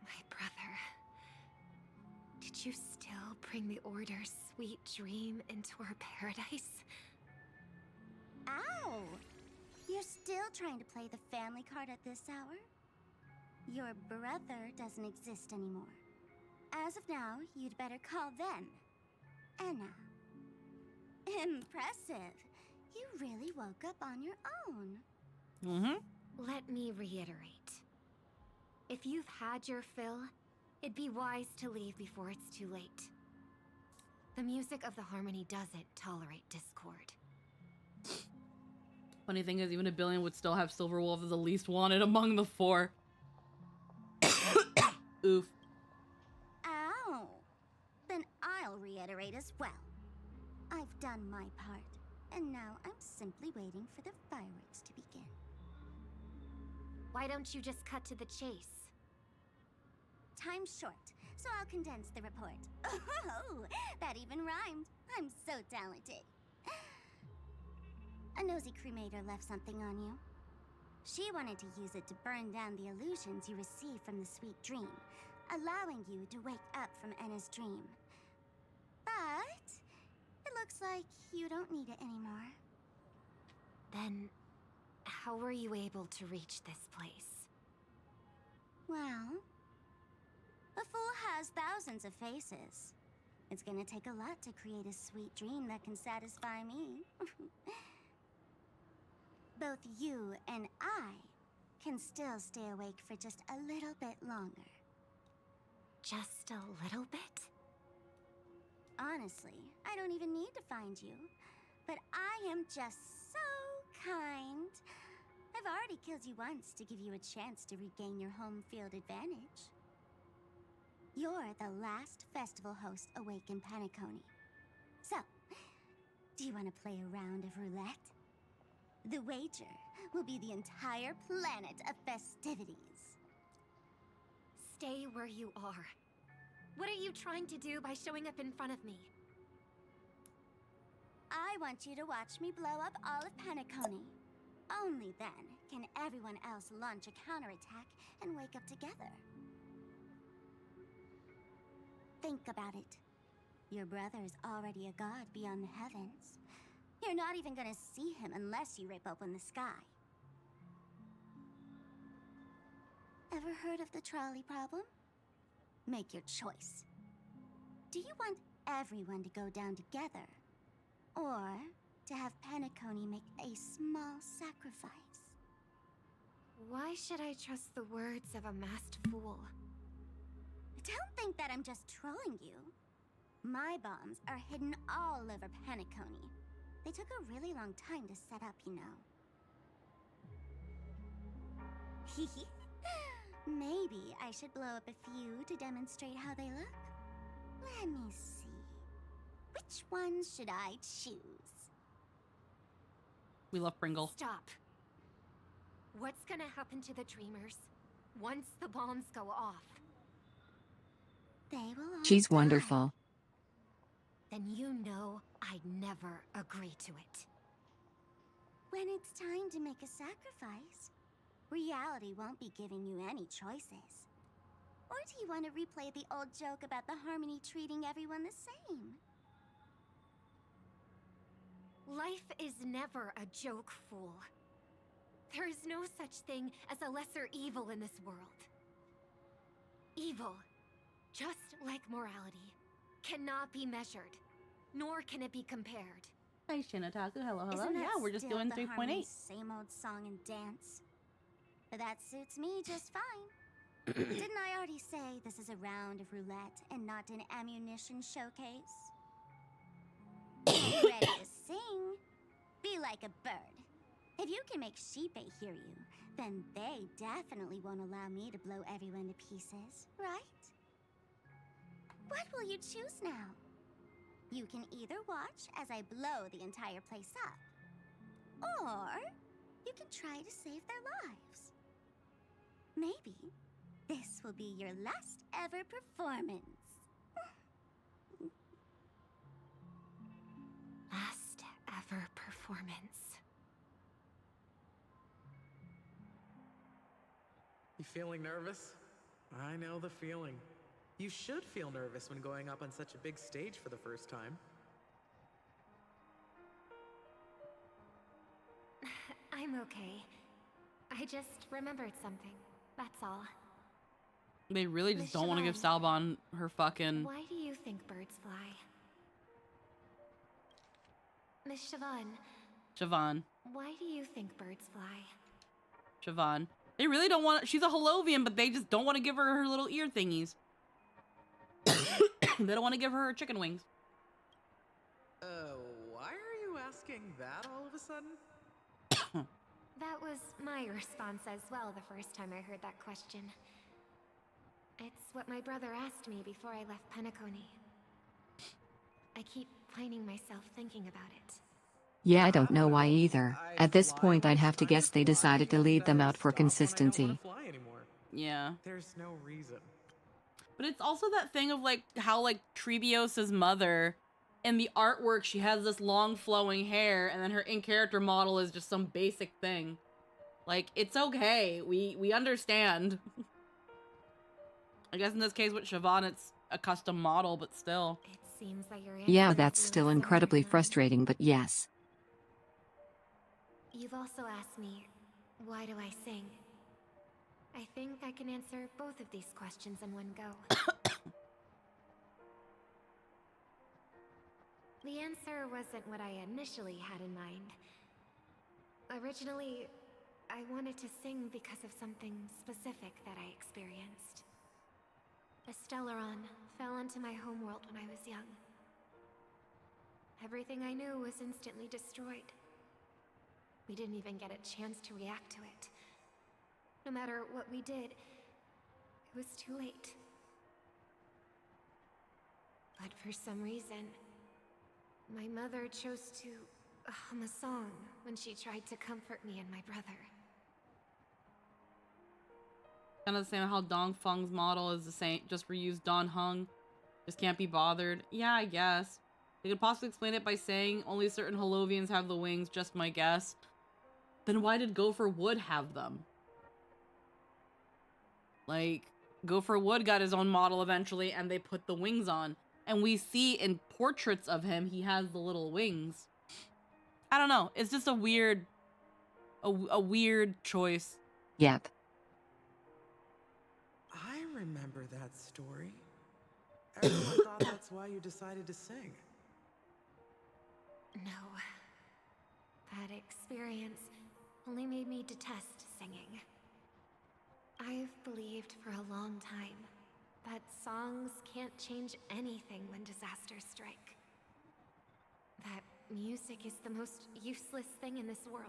My brother. Did you still bring the Order's sweet dream into our paradise? Ow! You're still trying to play the family card at this hour? Your brother doesn't exist anymore. As of now, you'd better call them Anna. Impressive. You really woke up on your own. Mm-hmm. Let me reiterate. If you've had your fill, it'd be wise to leave before it's too late. The music of the harmony doesn't tolerate discord. Funny thing is, even a billion would still have Silverwolf as the least wanted among the four. Oof. Ow! Then I'll reiterate as well. I've done my part, and now I'm simply waiting for the fireworks to begin. Why don't you just cut to the chase? Time's short, so I'll condense the report. Oh, that even rhymed. I'm so talented. A nosy cremator left something on you. She wanted to use it to burn down the illusions you received from the sweet dream, allowing you to wake up from Anna's dream. But it looks like you don't need it anymore. Then, how were you able to reach this place? Well, a fool has thousands of faces. It's gonna take a lot to create a sweet dream that can satisfy me. Both you and I can still stay awake for just a little bit longer. Just a little bit? Honestly, I don't even need to find you. But I am just so kind. I've already killed you once to give you a chance to regain your home field advantage. You're the last festival host awake in Penacony. So, do you want to play a round of roulette? The wager will be the entire planet of festivities. Stay where you are. What are you trying to do by showing up in front of me? I want you to watch me blow up all of Penacony. Only then can everyone else launch a counterattack and wake up together. Think about it. Your brother's already a god beyond the heavens. You're not even gonna see him unless you rip open the sky. Ever heard of the trolley problem? Make your choice. Do you want everyone to go down together? Or to have Penacony make a small sacrifice? Why should I trust the words of a masked fool? Don't think that I'm just trolling you. My bombs are hidden all over Penacony. They took a really long time to set up, you know. Maybe I should blow up a few to demonstrate how they look. Let me see. Which ones should I choose? We love Pringle. Stop. What's gonna happen to the Dreamers once the bombs go off? They will all She's die. wonderful. Then you know I'd never agree to it. When it's time to make a sacrifice, reality won't be giving you any choices. Or do you want to replay the old joke about the Harmony treating everyone the same? Life is never a joke, fool. There is no such thing as a lesser evil in this world. Evil, just like morality, cannot be measured, nor can it be compared. Hey, Shinataku. Hello, hello. Isn't that Yeah, we're just still doing the 3.8. Harmony's same old song and dance? But that suits me just fine. Didn't I already say this is a round of roulette and not an ammunition showcase? Get ready to sing. Be like a bird. If you can make Sheepei hear you, then they definitely won't allow me to blow everyone to pieces, right? What will you choose now? You can either watch as I blow the entire place up, or you can try to save their lives. Maybe this will be your last ever performance. Last ever performance. You feeling nervous? I know the feeling. You should feel nervous when going up on such a big stage for the first time. I'm okay. I just remembered something. That's all. They really just Miss don't want to give Siobhan, Salbon her fucking... Why do you think birds fly? Miss Siobhan, Siobhan. why do you think birds fly? Siobhan. They really don't want... She's a Holovian, but they just don't want to give her her little ear thingies. They don't want to give her her chicken wings. Why are you asking that all of a sudden? That was my response as well the first time I heard that question. It's what my brother asked me before I left Penacony. I keep finding myself thinking about it. Yeah, I don't know why either. At this point, I'd have to guess they decided to leave them out for consistency. Yeah. There's no reason. But it's also that thing of like how like Trebios's mother in the artwork, she has this long flowing hair and then her in-character model is just some basic thing. Like, it's okay. We understand. I guess in this case with Siobhan, it's a custom model, but still. It seems that your Yeah, that's still incredibly frustrating, but yes. You've also asked me, why do I sing? I think I can answer both of these questions in one go. The answer wasn't what I initially had in mind. Originally, I wanted to sing because of something specific that I experienced. A Stellaron fell into my homeworld when I was young. Everything I knew was instantly destroyed. We didn't even get a chance to react to it. No matter what we did, it was too late. But for some reason, my mother chose to hum a song when she tried to comfort me and my brother. Kind of the same how Dong Feng's model is the same, just reused Don Hung. Just can't be bothered. Yeah, I guess. They could possibly explain it by saying only certain Holovians have the wings, just my guess. Then why did Gopher Wood have them? Like, Gopher Wood got his own model eventually, and they put the wings on. And we see in portraits of him, he has the little wings. I don't know. It's just a weird choice. Yep. I remember that story. Everyone thought that's why you decided to sing. No. That experience only made me detest singing. I've believed for a long time that songs can't change anything when disasters strike. That music is the most useless thing in this world.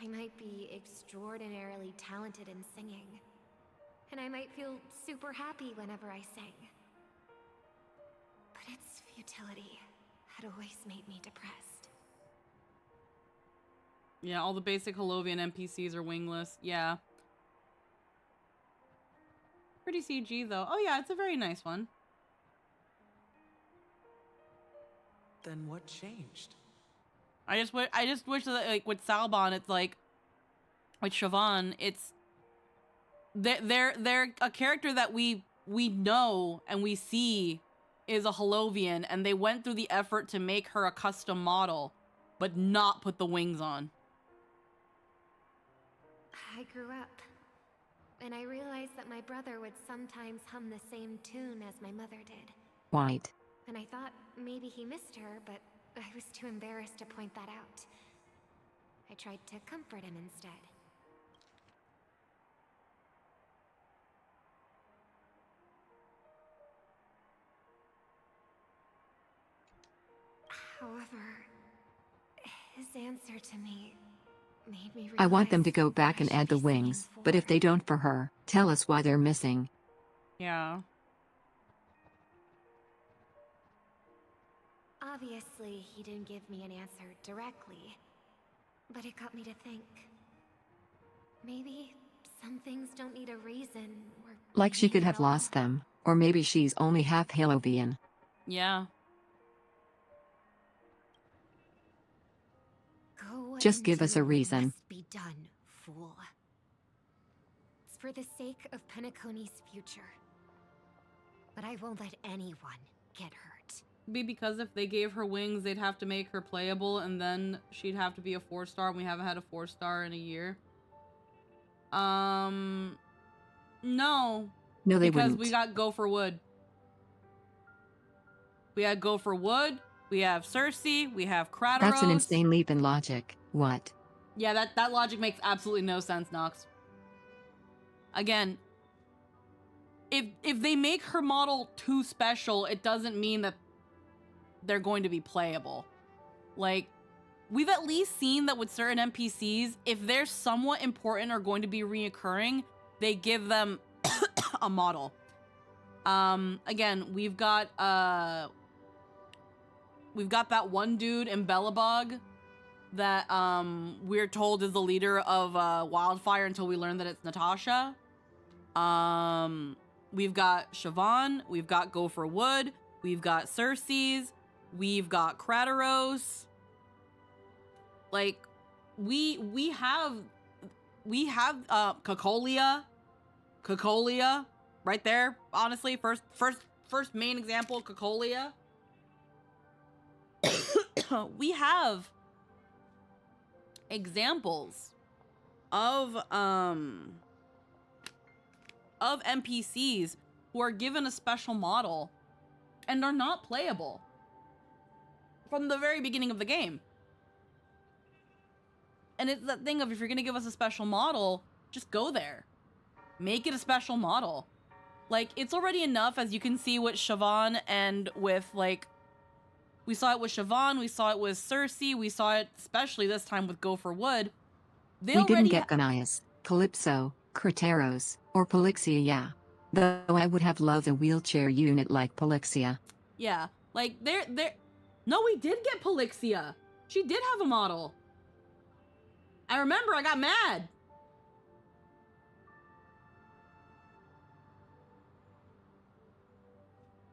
I might be extraordinarily talented in singing, and I might feel super happy whenever I sing. But its futility had always made me depressed. Yeah, all the basic Holovian NPCs are wingless. Yeah. Pretty CG though. Oh yeah, it's a very nice one. Then what changed? I just wish that, like, with Salbon, it's like, with Siobhan, it's they're a character that we know and we see is a Holovian, and they went through the effort to make her a custom model, but not put the wings on. I grew up, and I realized that my brother would sometimes hum the same tune as my mother did. White. And I thought maybe he missed her, but I was too embarrassed to point that out. I tried to comfort him instead. However, his answer to me made me realize I want them to go back and add the wings, but if they don't for her, tell us why they're missing. Yeah. Obviously, he didn't give me an answer directly, but it got me to think. Maybe some things don't need a reason, or Like she meaning could at have all. lost them, or maybe she's only half Halovian. Yeah. Go Just and give us do a what reason. must be done, fool. It's for the sake of Penacony's future. But I won't let anyone get hurt. Be because if they gave her wings, they'd have to make her playable, and then she'd have to be a 4-star, and we haven't had a 4-star in a year. No. No, they because wouldn't. we got Gopher Wood. We had Gopher Wood, we have Cersei, we have Kratos. That's an insane leap in logic. What? Yeah, that logic makes absolutely no sense, Nox. Again, if they make her model too special, it doesn't mean that they're going to be playable. Like, we've at least seen that with certain NPCs, if they're somewhat important or going to be reoccurring, they give them a model. Again, we've got that one dude in Belobog that we're told is the leader of Wildfire until we learn that it's Natasha. We've got Siobhan, we've got Gopher Wood, we've got Cersei's, we've got Kratos. Like, we have Cocolia right there. Honestly, first main example of Cocolia. We have examples of NPCs who are given a special model and are not playable from the very beginning of the game. And it's that thing of, if you're gonna give us a special model, just go there. make it a special model. Like, it's already enough, as you can see with Siobhan and with, like, we saw it with Siobhan, we saw it with Cersei, we saw it especially this time with Gopher Wood. We didn't get Gonias, Calypso, Crateros, or Polixia, yeah. Though I would have loved a wheelchair unit like Polixia. Yeah, like, no, we did get Polixia. She did have a model. I remember, I got mad.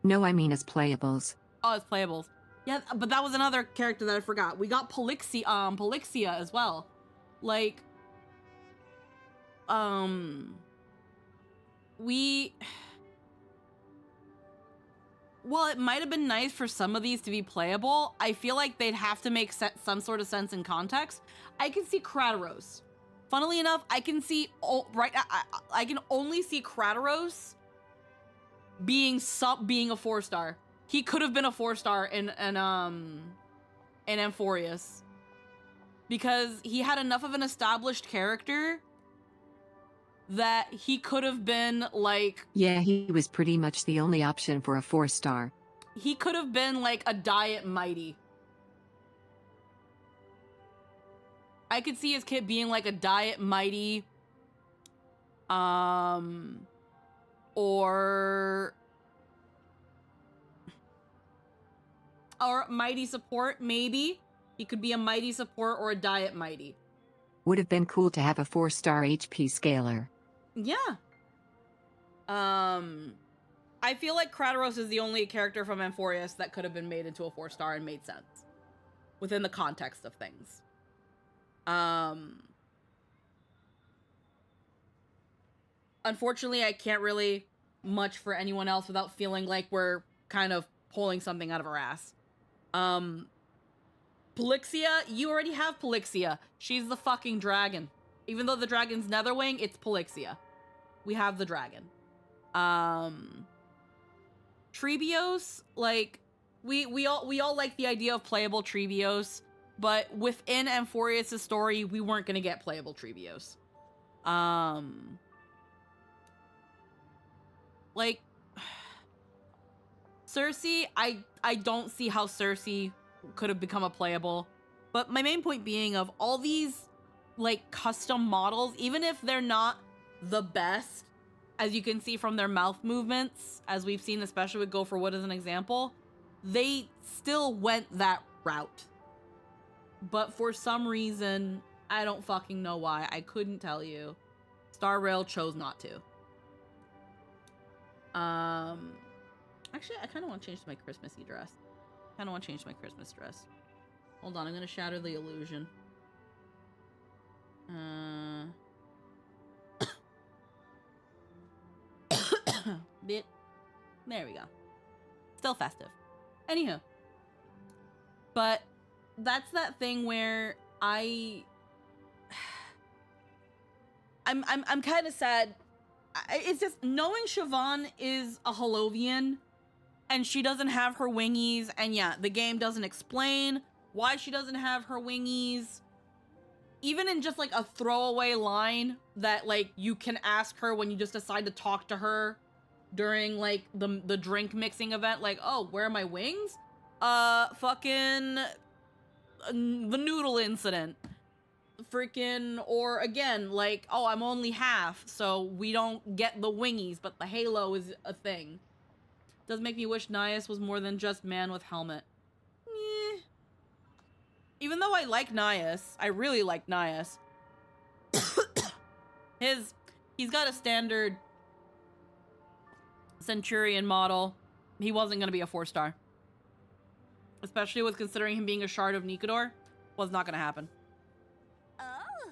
No, I mean as playables. Oh, it's playables. Yeah, but that was another character that I forgot. We got Polixia as well. Like, well, it might have been nice for some of these to be playable. I feel like they'd have to make some sort of sense in context. I can see Crateros. Funnily enough, I can see, I can only see Crateros being a 4-star. He could have been a 4-star in Amphorius. Because he had enough of an established character that he could have been like... Yeah, he was pretty much the only option for a 4-star. He could have been like a Diet Mighty. I could see his kid being like a Diet Mighty. Or Mighty Support, maybe. He could be a Mighty Support or a Diet Mighty. Would have been cool to have a 4-star HP scaler. Yeah. I feel like Crateros is the only character from Amphorius that could have been made into a 4-star and made sense within the context of things. Unfortunately, I can't really much for anyone else without feeling like we're kind of pulling something out of our ass. Polixia, you already have Polixia. She's the fucking dragon. Even though the dragon's Netherwing, it's Polixia. We have the dragon. Trebios, like, we all like the idea of playable Trebios, but within Amphorius' story, we weren't gonna get playable Trebios. Like, Cersei, I don't see how Cersei could have become a playable. But my main point being of all these, like, custom models, even if they're not the best, as you can see from their mouth movements, as we've seen especially with Gopher Wood as an example, they still went that route. But for some reason, I don't fucking know why, I couldn't tell you, Star Rail chose not to. Actually, I kind of want to change to my Christmassy dress. Hold on, I'm gonna shatter the illusion. Bit. There we go. Still festive. Anywho. But that's that thing where I'm kind of sad. It's just knowing Siobhan is a Holovian and she doesn't have her wingies, and yeah, the game doesn't explain why she doesn't have her wingies. Even in just like a throwaway line that like you can ask her when you just decide to talk to her during like the drink mixing event, like, oh, where are my wings? Fucking the noodle incident. Freaking, or again, like, oh, I'm only half, so we don't get the wingies, but the halo is a thing. Does make me wish Nias was more than just man with helmet. Even though I like Nias, I really like Nias. He's got a standard Centurion model. He wasn't gonna be a 4-star. Especially with considering him being a shard of Nikodor. Was not gonna happen. Oh,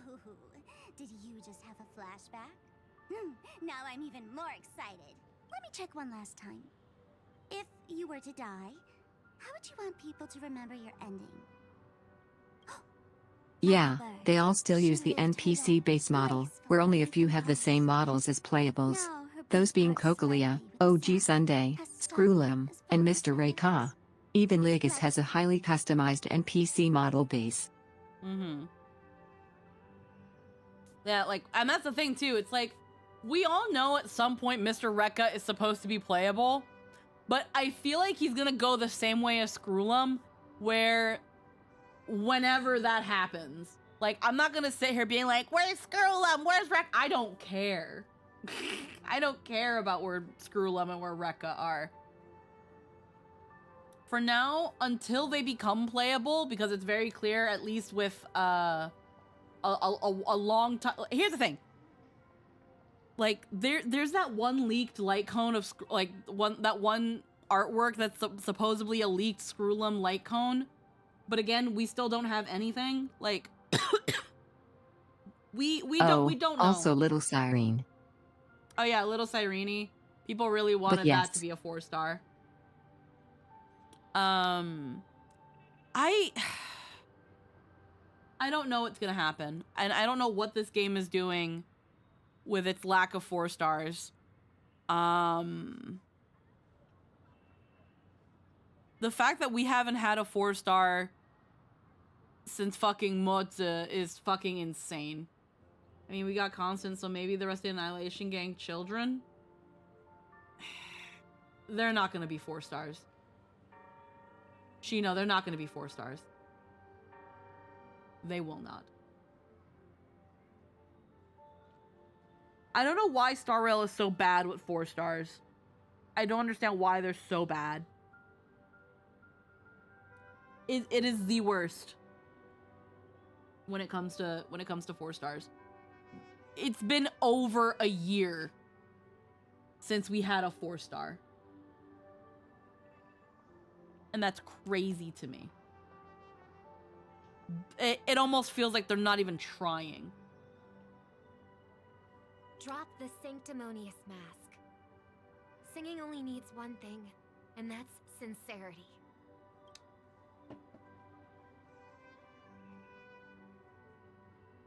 did you just have a flashback? Now I'm even more excited. Let me check one last time. If you were to die, how would you want people to remember your ending? Yeah, they all still use the NPC base model, where only a few have the same models as playables. Those being Cocolia, OG Sunday, Screwlim, and Mr. Rayka. Even Ligus has a highly customized NPC model base. Yeah, like, and that's the thing too, it's like, we all know at some point Mr. Rekka is supposed to be playable, but I feel like he's gonna go the same way as Screwlum, where whenever that happens, like, I'm not gonna sit here being like, where's Screwlum, where's Rekka? I don't care. I don't care about where Screwlum and where Rekka are. For now, until they become playable, because it's very clear, at least with a long time. Here's the thing. Like, there's that one leaked light cone of that one artwork that's supposedly a leaked Screwlum light cone, but again, we still don't have anything. Like, we don't know. Also Little Siren. Oh yeah, Little Sirene. People really wanted yes. that to be a 4-star. I don't know what's gonna happen, and I don't know what this game is doing with its lack of 4 stars. The fact that we haven't had a 4-star since fucking Motze is fucking insane. I mean, we got Constant, so maybe the rest of the Annihilation Gang children? They're not gonna be 4 stars. Shino, they're not gonna be 4 stars. They will not. I don't know why Star Rail is so bad with 4 stars. I don't understand why they're so bad. It is the worst when it comes to 4 stars. It's been over a year since we had a 4-star. And that's crazy to me. It almost feels like they're not even trying. Drop the sanctimonious mask. Singing only needs one thing, and that's sincerity.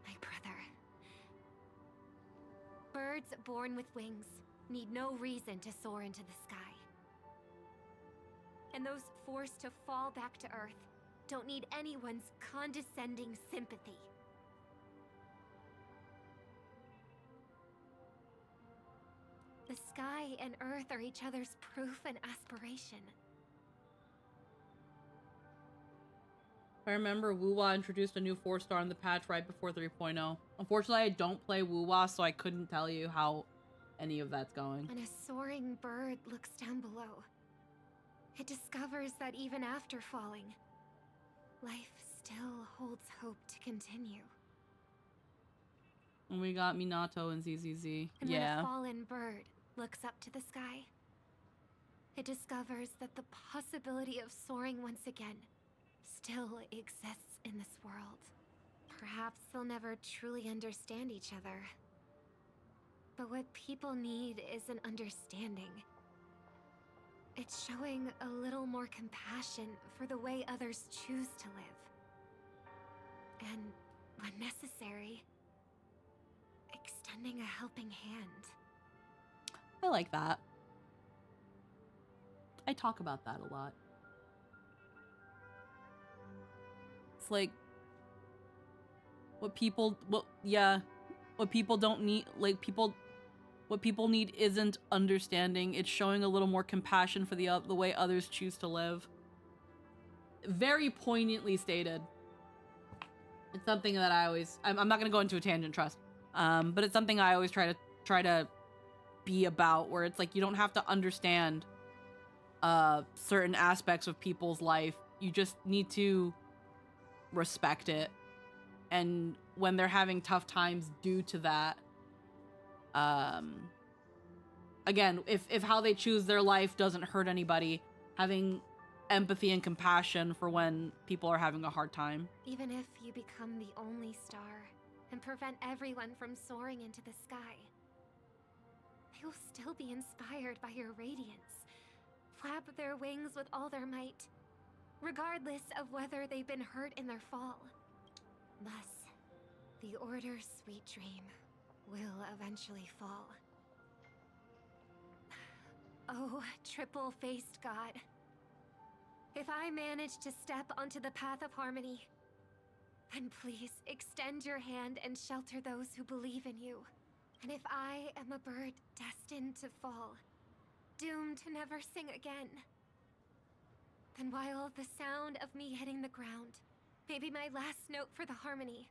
My brother. Birds born with wings need no reason to soar into the sky. And those forced to fall back to Earth don't need anyone's condescending sympathy. The sky and Earth are each other's proof and aspiration. I remember Wuwa introduced a new 4-star in the patch right before 3.0. Unfortunately, I don't play Wuwa, so I couldn't tell you how any of that's going. When a soaring bird looks down below, it discovers that even after falling, life still holds hope to continue. And we got Minato and ZZZ. And yeah. when a fallen bird looks up to the sky, it discovers that the possibility of soaring once again still exists in this world. Perhaps they'll never truly understand each other. But what people need is an understanding. It's showing a little more compassion for the way others choose to live. And, when necessary, extending a helping hand. I like that. I talk about that a lot. It's like what people don't need, like what people need isn't understanding. It's showing a little more compassion for the way others choose to live. Very poignantly stated. It's something that I'm not going to go into a tangent, trust. But it's something I always try to be about, where it's like you don't have to understand certain aspects of people's life. You just need to respect it. And when they're having tough times due to that, again, if how they choose their life doesn't hurt anybody, having empathy and compassion for when people are having a hard time. Even if you become the only star and prevent everyone from soaring into the sky, they will still be inspired by your radiance, flap their wings with all their might, regardless of whether they've been hurt in their fall. Thus, the Order's sweet dream will eventually fall. Oh, triple-faced God. If I manage to step onto the path of harmony, then please extend your hand and shelter those who believe in you. And if I am a bird destined to fall, doomed to never sing again, then while the sound of me hitting the ground may be my last note for the harmony,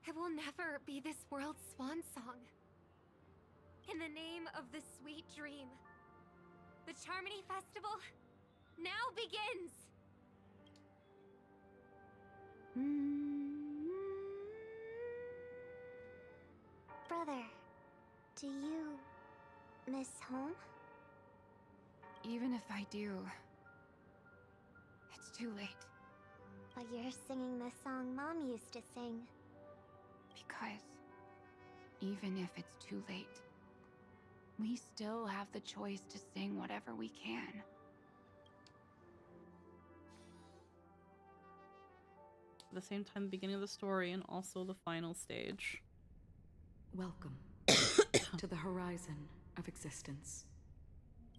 it will never be this world's swan song. In the name of the sweet dream, the Charmony Festival now begins! Brother, do you miss home? Even if I do, it's too late. But you're singing the song Mom used to sing. Because even if it's too late, we still have the choice to sing whatever we can. At the same time, the beginning of the story and also the final stage. Welcome to the horizon of existence.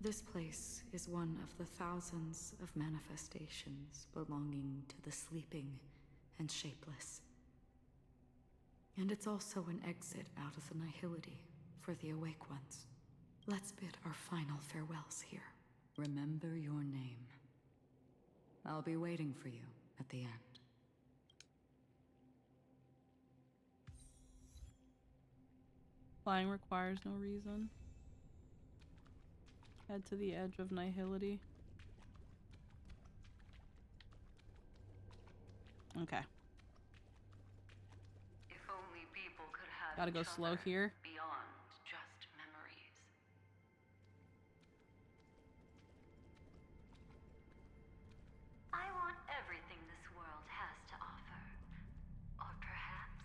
This place is one of the thousands of manifestations belonging to the sleeping and shapeless. And it's also an exit out of the nihility for the awake ones. Let's bid our final farewells here. Remember your name. I'll be waiting for you at the end. Flying requires no reason. Head to the edge of nihility. Okay. If only people could have Gotta go each slow other here. beyond just memories. I want everything this world has to offer. Or perhaps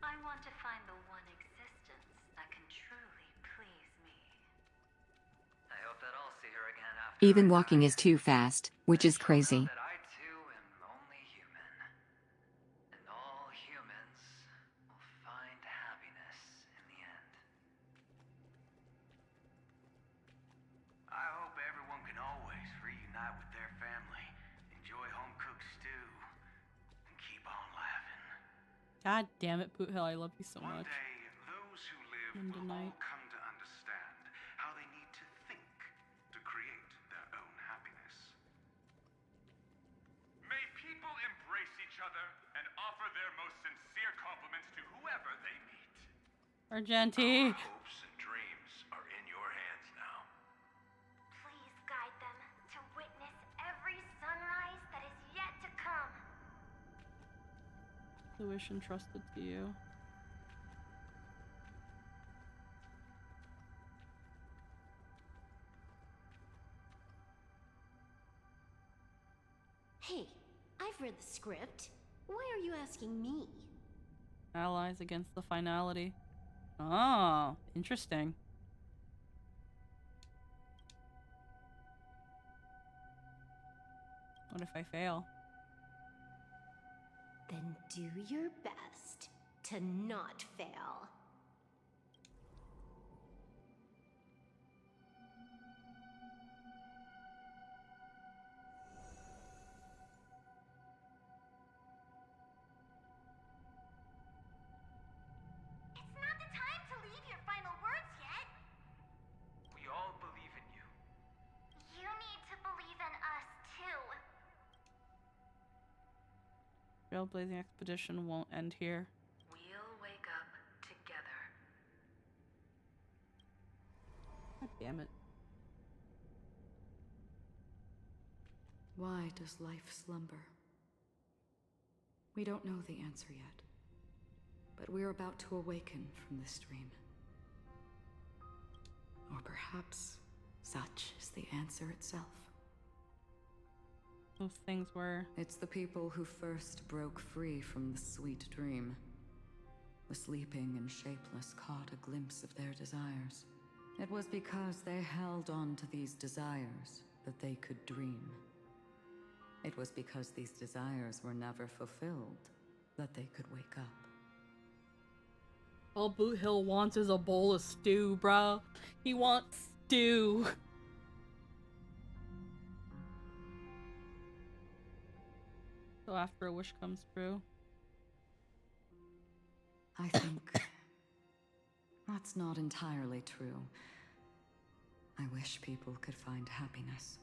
I want to find the one existence that can truly please me. I hope that I'll see her again after Even walking is too fast, which is crazy. that I too am only human. And all humans will find happiness in the end. I hope everyone can always reunite with their family, enjoy home-cooked stew, and keep on laughing. God damn it, Boot Hill, I love you so much. One day, those who live Monday will night. all come to understand how they need to think to create their own happiness. May people embrace each other and offer their most sincere compliments to whoever they meet. Argenti. Hopes and dreams are in your hands now. Please guide them to witness every sunrise that is yet to come. The wish entrusted to you. Hey, I've read the script. Why are you asking me? Allies against the finality. Oh, interesting. What if I fail? Then do your best to not fail. It's not the time to leave your final words yet. We all believe in you. You need to believe in us too. Trailblazing expedition won't end here. We'll wake up together. God damn it. Why does life slumber? We don't know the answer yet, but we're about to awaken from this dream. Or perhaps such is the answer itself. Those things were... It's the people who first broke free from the sweet dream. The sleeping and shapeless caught a glimpse of their desires. It was because they held on to these desires that they could dream. It was because these desires were never fulfilled that they could wake up. All Boot Hill wants is a bowl of stew, bro. He wants stew. So after a wish comes true. I think That's not entirely true. I wish people could find happiness,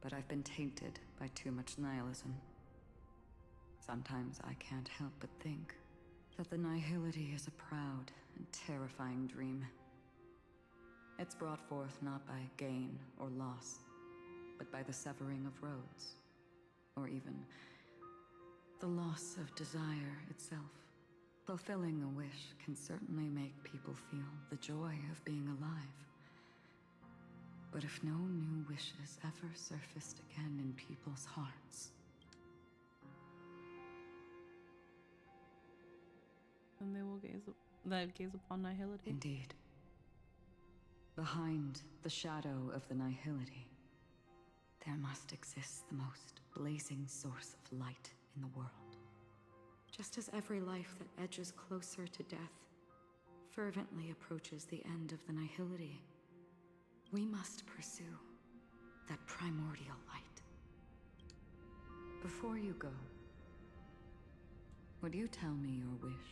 but I've been tainted by too much nihilism. Sometimes I can't help but think that the nihility is a proud and terrifying dream. It's brought forth not by gain or loss, but by the severing of roads, or even the loss of desire itself. Fulfilling a wish can certainly make people feel the joy of being alive. But if no new wishes ever surfaced again in people's hearts, then they will gaze upon nihility. Indeed. Behind the shadow of the nihility, there must exist the most blazing source of light in the world. Just as every life that edges closer to death fervently approaches the end of the nihility, we must pursue that primordial light. Before you go, would you tell me your wish?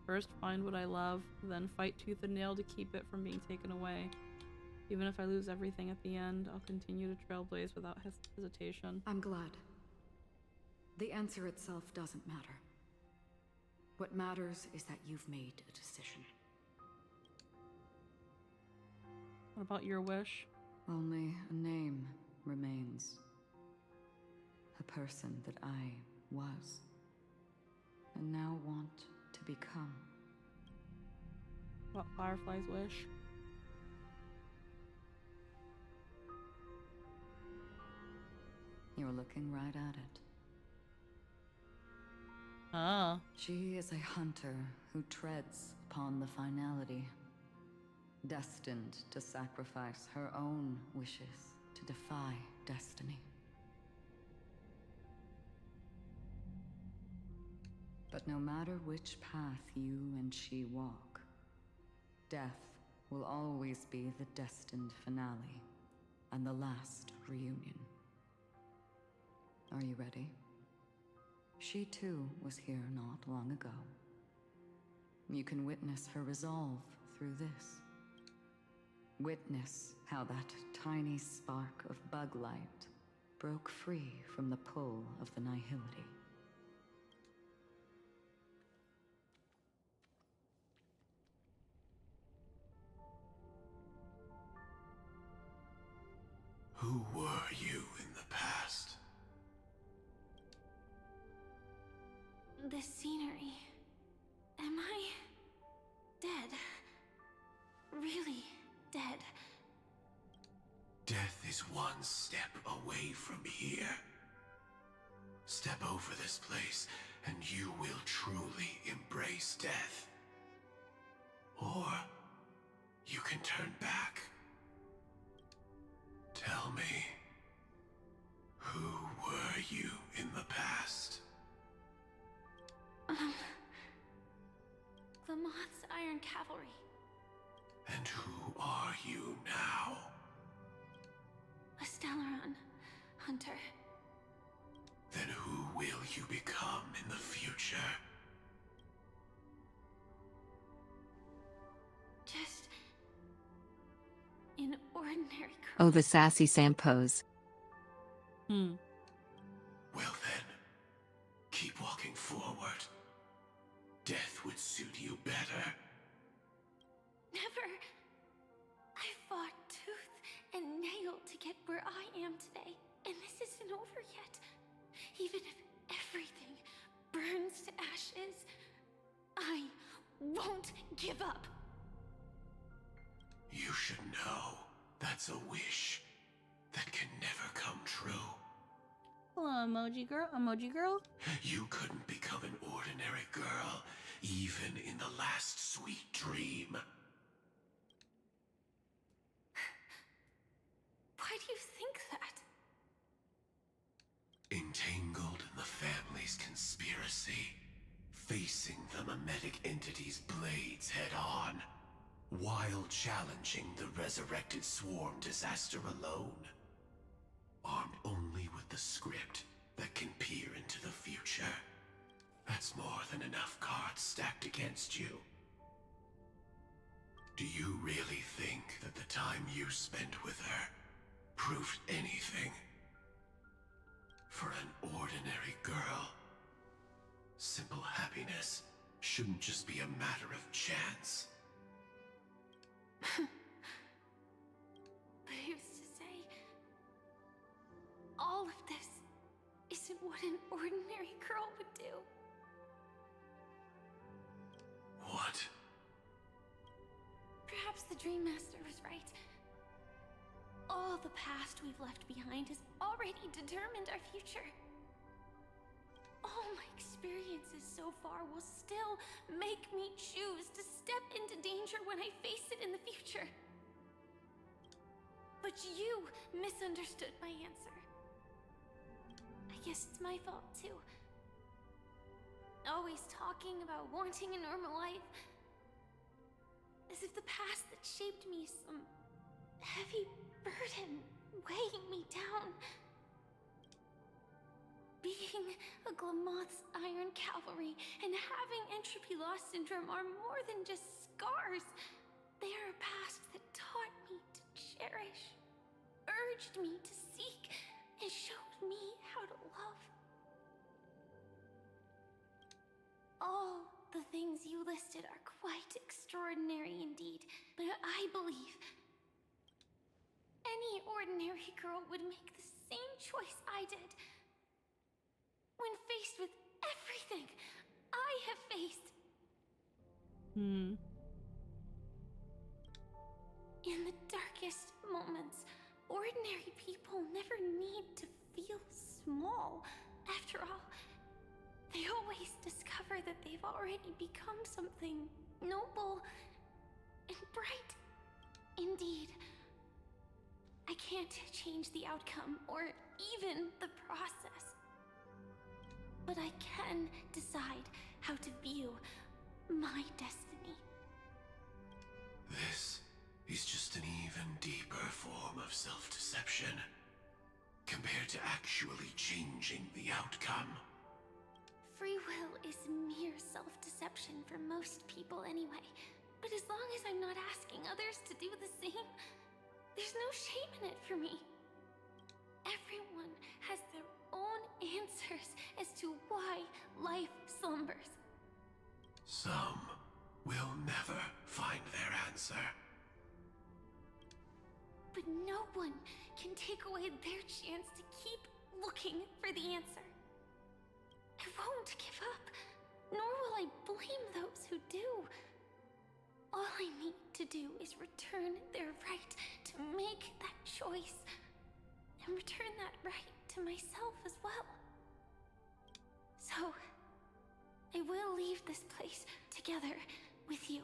First, find what I love, then fight tooth and nail to keep it from being taken away. Even if I lose everything at the end, I'll continue to trailblaze without hesitation. I'm glad. The answer itself doesn't matter. What matters is that you've made a decision. What about your wish? Only a name remains. A person that I was, and now want to become. What Firefly's wish? You're looking right at it. Ah. She is a hunter who treads upon the finality, destined to sacrifice her own wishes to defy destiny. But no matter which path you and she walk, death will always be the destined finale and the last reunion. Are you ready? She too was here not long ago. You can witness her resolve through this. Witness how that tiny spark of bug light broke free from the pull of the nihility. Who were you in the past? The scenery. Am I dead? Really dead? Death is one step away from here. Step over this place, and you will truly embrace death. Or you can turn back. Tell me, who were you in the past? The Moth's Iron Cavalry. And who are you now? A Stellaron hunter. Then who will you become in the future? Just an ordinary girl. Oh, the sassy Sam pose. Well then, keep walking forward. Death would suit you better. Never. I fought tooth and nail to get where I am today, and this isn't over yet. Even if everything burns to ashes, I won't give up. You should know that's a wish that can never come true. Hello, emoji girl. Emoji girl? You couldn't become an ordinary girl, even in the last sweet dream. Why do you think that? Entangled in the family's conspiracy, facing the mimetic entity's blades head on. while challenging the resurrected swarm disaster alone. Armed only with the script that can peer into the future. That's more than enough cards stacked against you. Do you really think that the time you spent with her proved anything? For an ordinary girl, simple happiness shouldn't just be a matter of chance. But who's to say all of this isn't what an ordinary girl would do? What? Perhaps the Dream Master was right. All the past we've left behind has already determined our future. All my experiences so far will still make me choose to step into danger when I face it in the future. But you misunderstood my answer. I guess it's my fault too. Always talking about wanting a normal life. As if the past that shaped me is some heavy burden weighing me down. Being a Glamoth's Iron Cavalry and having entropy loss syndrome are more than just scars. They are a past that taught me to cherish, urged me to seek, and showed me how to love. All the things you listed are quite extraordinary indeed, but I believe any ordinary girl would make the same choice I did. When faced with everything I have faced. In the darkest moments, ordinary people never need to feel small. After all, they always discover that they've already become something noble and bright. Indeed, I can't change the outcome or even the process. But I can decide how to view my destiny. This is just an even deeper form of self-deception, compared to actually changing the outcome. Free will is mere self-deception for most people anyway. But as long as I'm not asking others to do the same, there's no shame in it for me. Everyone has their own answers as to why life slumbers. Some will never find their answer. But no one can take away their chance to keep looking for the answer. I won't give up, nor will I blame those who do. All I need to do is return their right to make that choice, and return that right to myself as well. So, I will leave this place together with you.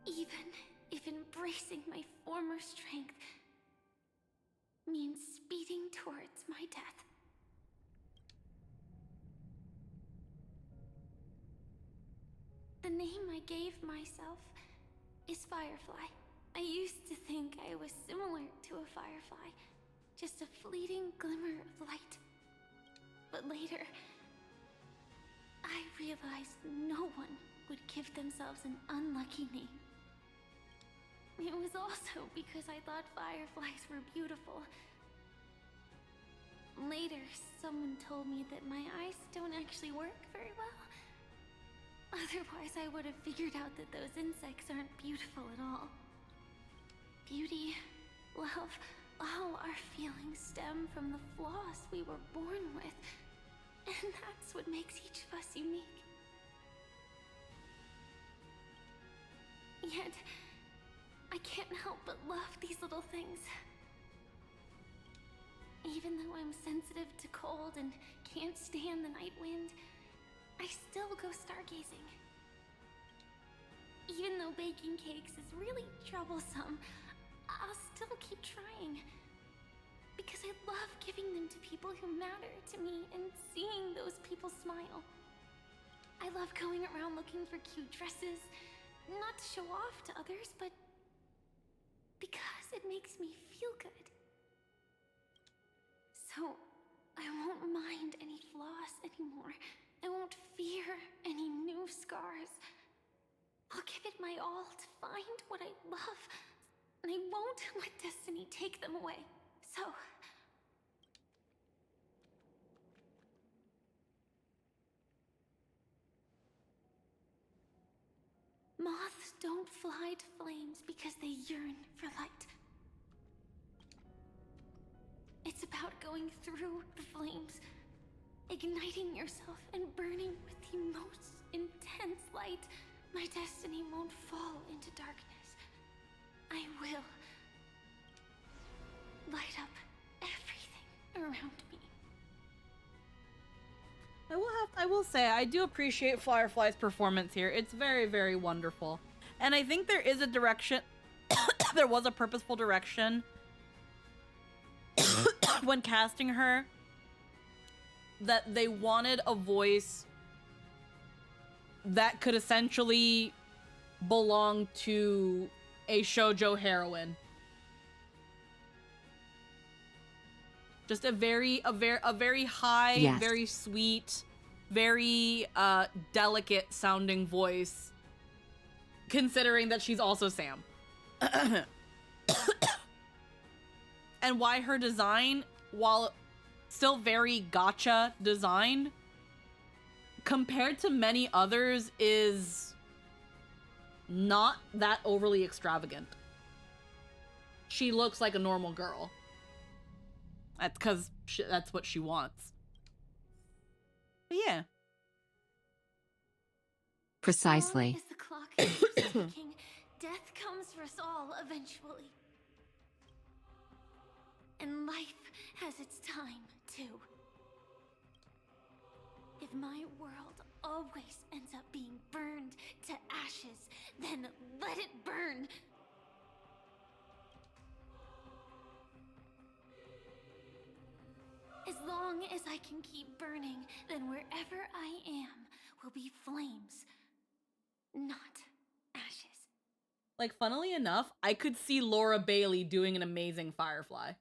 Even if embracing my former strength means speeding towards my death. The name I gave myself is Firefly. I used to think I was similar to a firefly, just a fleeting glimmer of light. But later, I realized no one would give themselves an unlucky name. It was also because I thought fireflies were beautiful. Later, someone told me that my eyes don't actually work very well. Otherwise, I would have figured out that those insects aren't beautiful at all. Beauty, love, all our feelings stem from the flaws we were born with. And that's what makes each of us unique. Yet, I can't help but love these little things. Even though I'm sensitive to cold and can't stand the night wind, I still go stargazing. Even though baking cakes is really troublesome, I'll still keep trying. because I love giving them to people who matter to me and seeing those people smile. I love going around looking for cute dresses, not to show off to others, but because it makes me feel good. So, I won't mind any flaws anymore. I won't fear any new scars. I'll give it my all to find what I love, and I won't let destiny take them away. So... moths don't fly to flames because they yearn for light. It's about going through the flames, igniting yourself and burning with the most intense light. My destiny won't fall into darkness. I will light up everything around me. I will say, I do appreciate Firefly's performance here. It's very, very wonderful. And I think there is a direction, there was a purposeful direction when casting her, that they wanted a voice that could essentially belong to a shoujo heroine. Just a very high, Yes. very sweet, very delicate sounding voice, considering that she's also Sam. And why her design, while still very gacha design, compared to many others, is not that overly extravagant. She looks like a normal girl. That's because that's what she wants. But yeah. Precisely. As the clock keeps ticking, death comes for us all eventually. And life has its time, too. If my world always ends up being burned to ashes, then let it burn. As long as I can keep burning, then wherever I am will be flames, not ashes. Like, funnily enough, I could see Laura Bailey doing an amazing Firefly.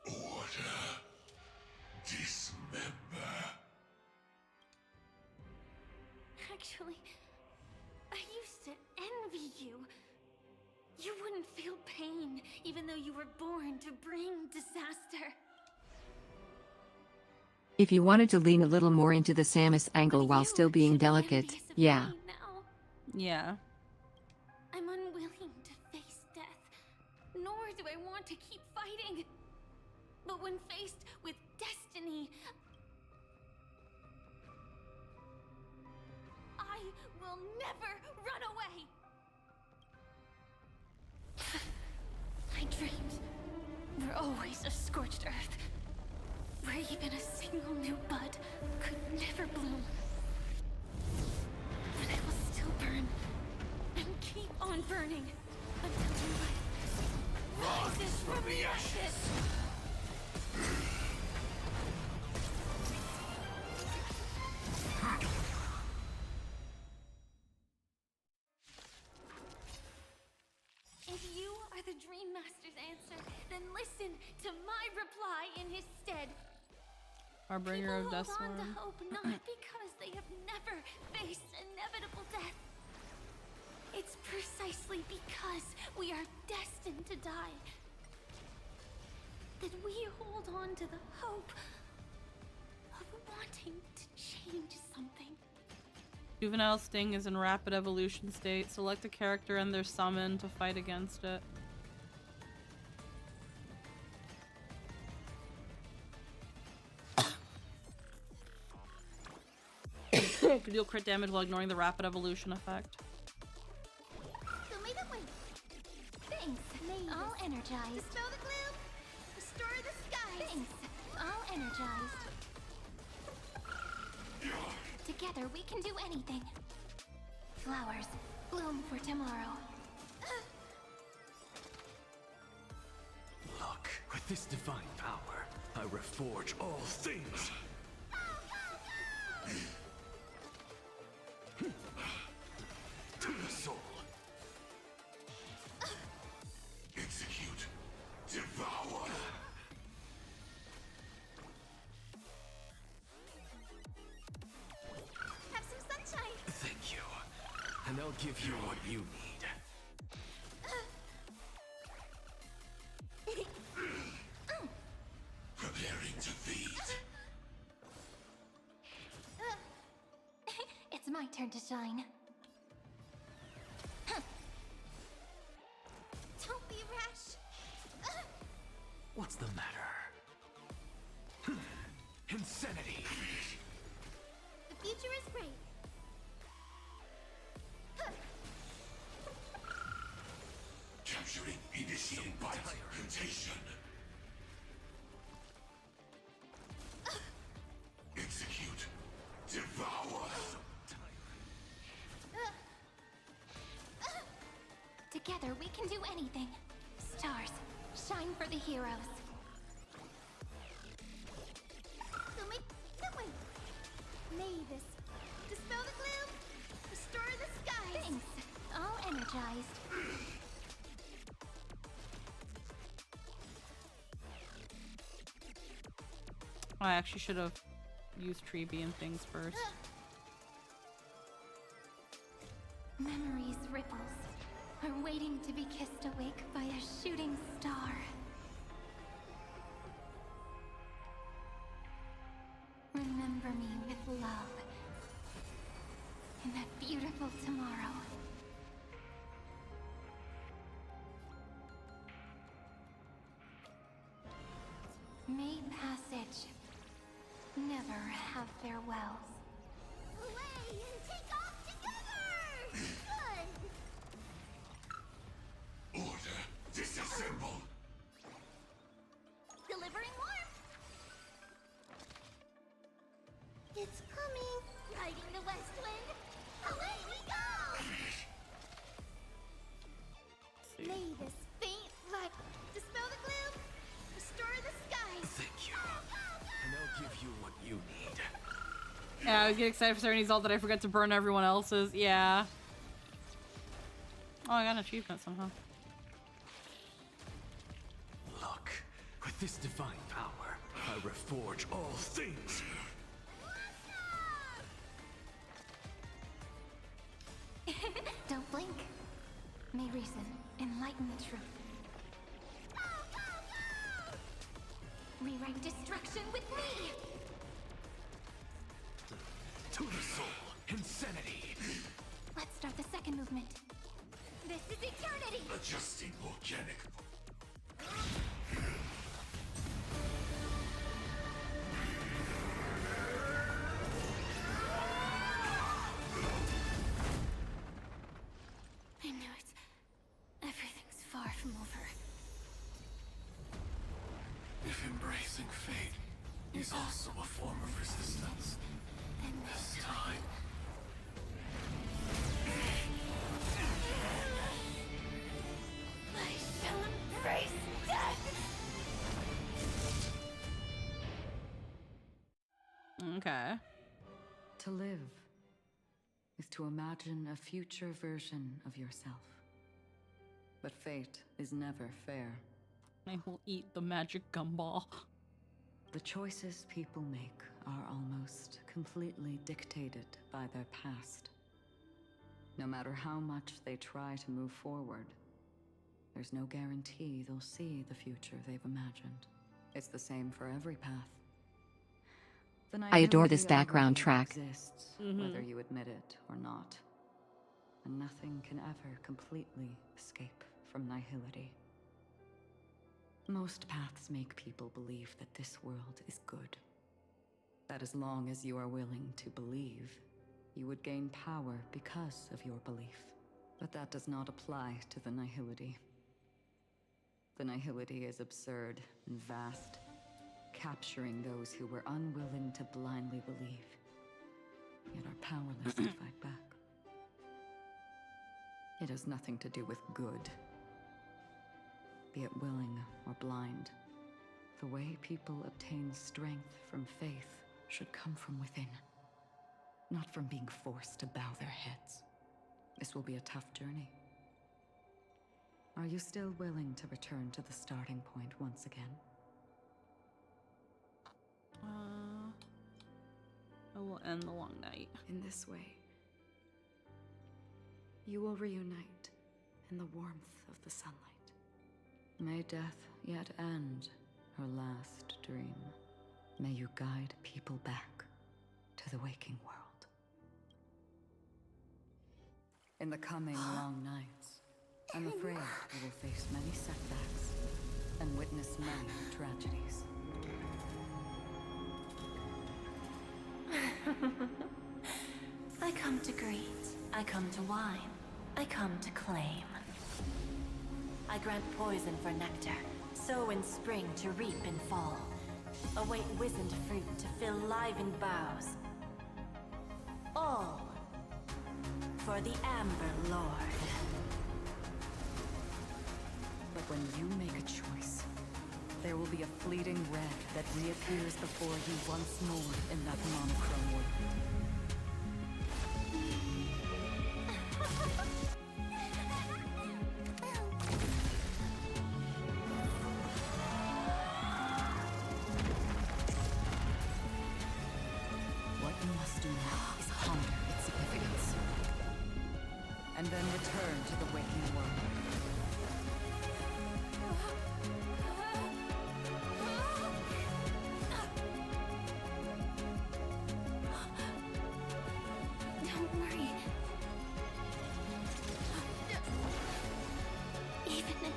Order. Dismember. Actually, I used to envy you. You wouldn't feel pain, even though you were born to bring disaster. If you wanted to lean a little more into the Samus angle while still being delicate, yeah. Yeah. I'm unwilling to face death, nor do I want to keep fighting. But when faced with destiny, I will never run away. My dreams were always a scorched earth, where even a single new bud could never bloom. But I will still burn, and keep on burning, until life rises from the ashes. If you are the Dream Master's answer, then listen to my reply in his stead. Harbinger of People Death hold on to Swarm. hope not because they have never faced inevitable death. It's precisely because we are destined to die that we hold on to the hope of wanting to change something. Juvenile Sting is in rapid evolution state. Select a character and their summon to fight against it. Could deal crit damage while ignoring the rapid evolution effect. Show me the way. Thanks. I'll energize. Dispel the gloom. Restore the skies. Thanks. I'll all energized. Together we can do anything. Flowers, bloom for tomorrow. Look, with this divine power, I reforge all things. To the soul. Execute. Devour. Have some sunshine. Thank you. And I'll give you what you need. Preparing to feed. It's my turn to shine. Don't be rash. What's the matter? Insanity. The future is great. Capturing initial bite mutation. Execute. Devour. Together we can do anything. Stars, shine for the heroes. That way. Mavis, dispel the gloom, restore the skies. Thanks. All energized. I actually should have used Treeby and things first. Memories ripples are waiting to be kissed awake by a shooting star. Remember me with love in that beautiful tomorrow. May passage never have farewells. Away and take off together! Good! Order. Disassemble. Delivering warmth! It's coming! Riding the west wind! Away we go! May this faint light dispel the gloom, restore the skies! Thank you. And I'll give you what you need. Yeah, I get excited for Serenity's ult that I forget to burn everyone else's. Yeah. Oh, I got an achievement somehow. Look, with this divine power, I reforge all things. Don't blink. May reason enlighten the truth. Rewrite destruction with me! To the soul. Insanity. Let's start the second movement. This is eternity! Adjusting organic. I knew it. Everything's far from over. If embracing fate is also a form of resistance, Then this time. I shall embrace death! Okay. To live is to imagine a future version of yourself. But fate is never fair. I will eat the magic gumball. The choices people make are almost completely dictated by their past. No matter how much they try to move forward, there's no guarantee they'll see the future they've imagined. It's the same for every path. The I adore this nihility background already track. exists, whether you admit it or not. And nothing can ever completely escape from nihility. Most paths make people believe that this world is good. That as long as you are willing to believe, you would gain power because of your belief. But that does not apply to the nihility. The nihility is absurd and vast, capturing those who were unwilling to blindly believe, yet are powerless to fight back. It has nothing to do with good, be it willing or blind. The way people obtain strength from faith should come from within, not from being forced to bow their heads. This will be a tough journey. Are you still willing to return to the starting point once again? I will end the long night. In this way, you will reunite in the warmth of the sunlight. May death yet end her last dream. May you guide people back to the waking world. In the coming long nights, I'm afraid you will face many setbacks and witness many tragedies. I come to greet, I come to whine, I come to claim. I grant poison for nectar, sow in spring to reap in fall. Await wizened fruit to fill livened boughs. All for the Amber Lord. But when you make a choice, there will be a fleeting red that reappears before you once more in that monochrome world. What you must do now is ponder its significance, and then return to the waking world. Don't worry. Even if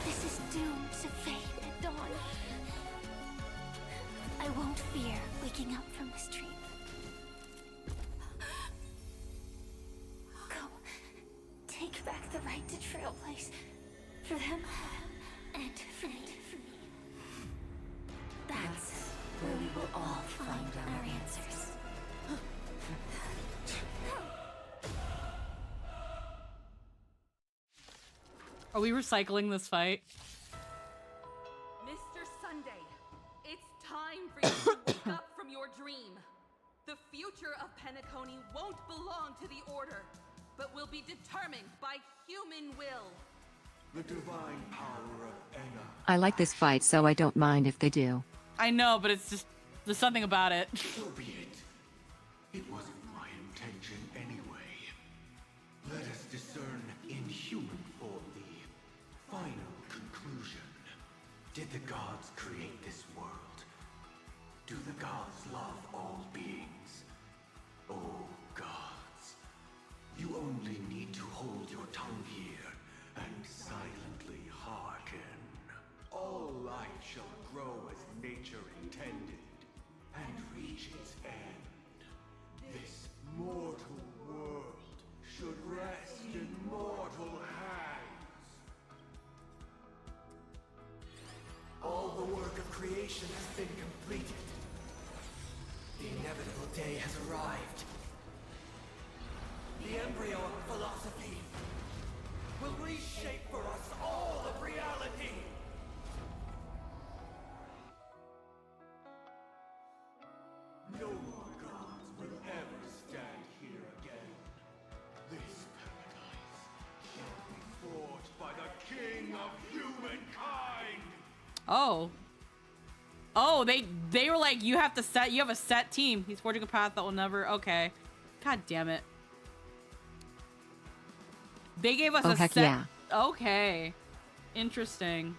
this is doomed to fade at dawn, I won't fear waking up from this dream. Go. Take back the right to trailblaze. For them, and for me. That's where we will all find our answers. Are we recycling this fight? Mr. Sunday, it's time for you to wake up from your dream. The future of Penacony won't belong to the Order, but will be determined by human will. The divine power of Enna. I like this fight, so I don't mind if they do. I know, but it's just, there's something about it. So be it. It wasn't my intention anyway. Let us discern in human form the final conclusion. Did the gods create this world? Do the gods love all beings? Oh gods, you only need to hold your tongue here and silently hearken. All life shall grow as nature intended and reach its end. This mortal world should rest in mortal hands. All the work of creation has been completed. The inevitable day has arrived. The embryo of philosophy will reshape for us all of reality. No more gods will ever stand here again. This paradise shall be forged by the King of humankind. Oh. Oh, they were like, you have a set team. He's forging a path that will never, okay. God damn it. They gave us a heck set. yeah. Okay. Interesting.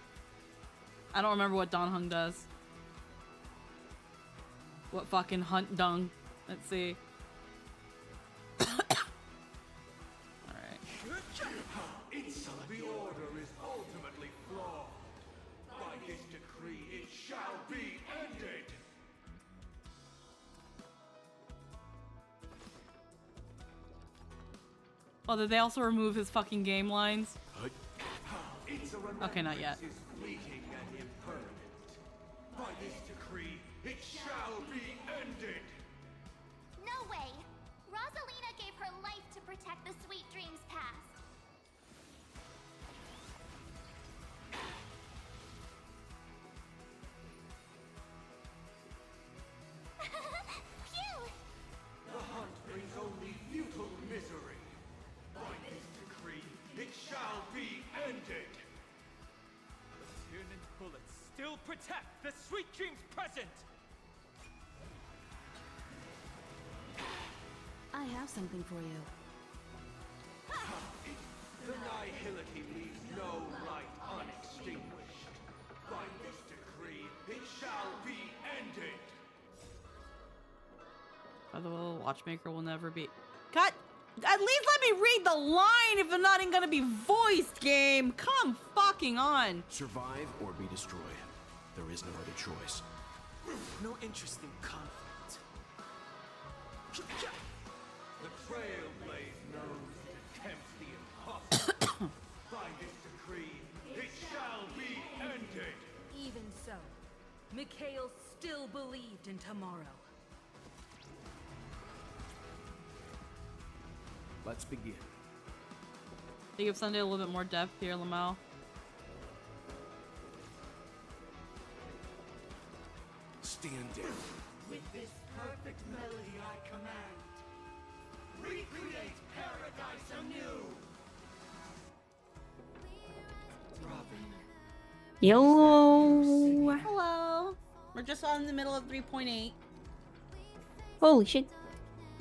I don't remember what Don Hung does. What fucking hunt dung. Let's see. Alright. Insolent. The order is ultimately flawed. By his decree, it shall be ended. Oh, did they also remove his fucking game lines? Okay, not yet. Is fleeting and impermanent. By this decree, it shall be ended! No way! Rosalina gave her life to protect the sweet dreams past. Phew! The hunt brings only futile misery. By this decree, it shall be ended! The Tiernan's bullets still protect the sweet dreams present! I have something for you. The nihility leaves no light unextinguished. By this decree, it shall be ended! By the way, Watchmaker will never be. God, at least let me read the line if I'm not even gonna be voiced, game. Come fucking on. Survive or be destroyed. There is no other choice. No interest in conflict. The Trailblaze knows it attempts the impossible. By this decree, it shall be ended! Even so, Mikhail still believed in tomorrow. Let's begin. They give Sunday a little bit more depth here, Lamau. Stand down. With this perfect melody I command, recreate paradise anew! Hello. Hello. We're just on the middle of 3.8. Holy shit.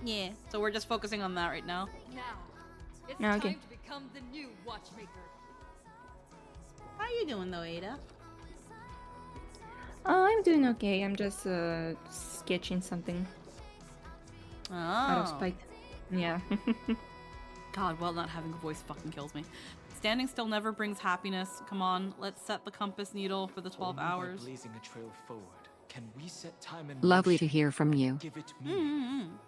Yeah, so we're just focusing on that right now. Now, it's Okay. time to become the new Watchmaker. How you doing though, Ada? Oh, I'm doing okay. I'm just sketching something out of Oh. spite. Yeah. God, well, not having a voice fucking kills me. Standing still never brings happiness. Come on, let's set the compass needle for the 12 Only hours. By blazing a trail forward, can we set time in Lovely motion to hear from you. and give it meaning.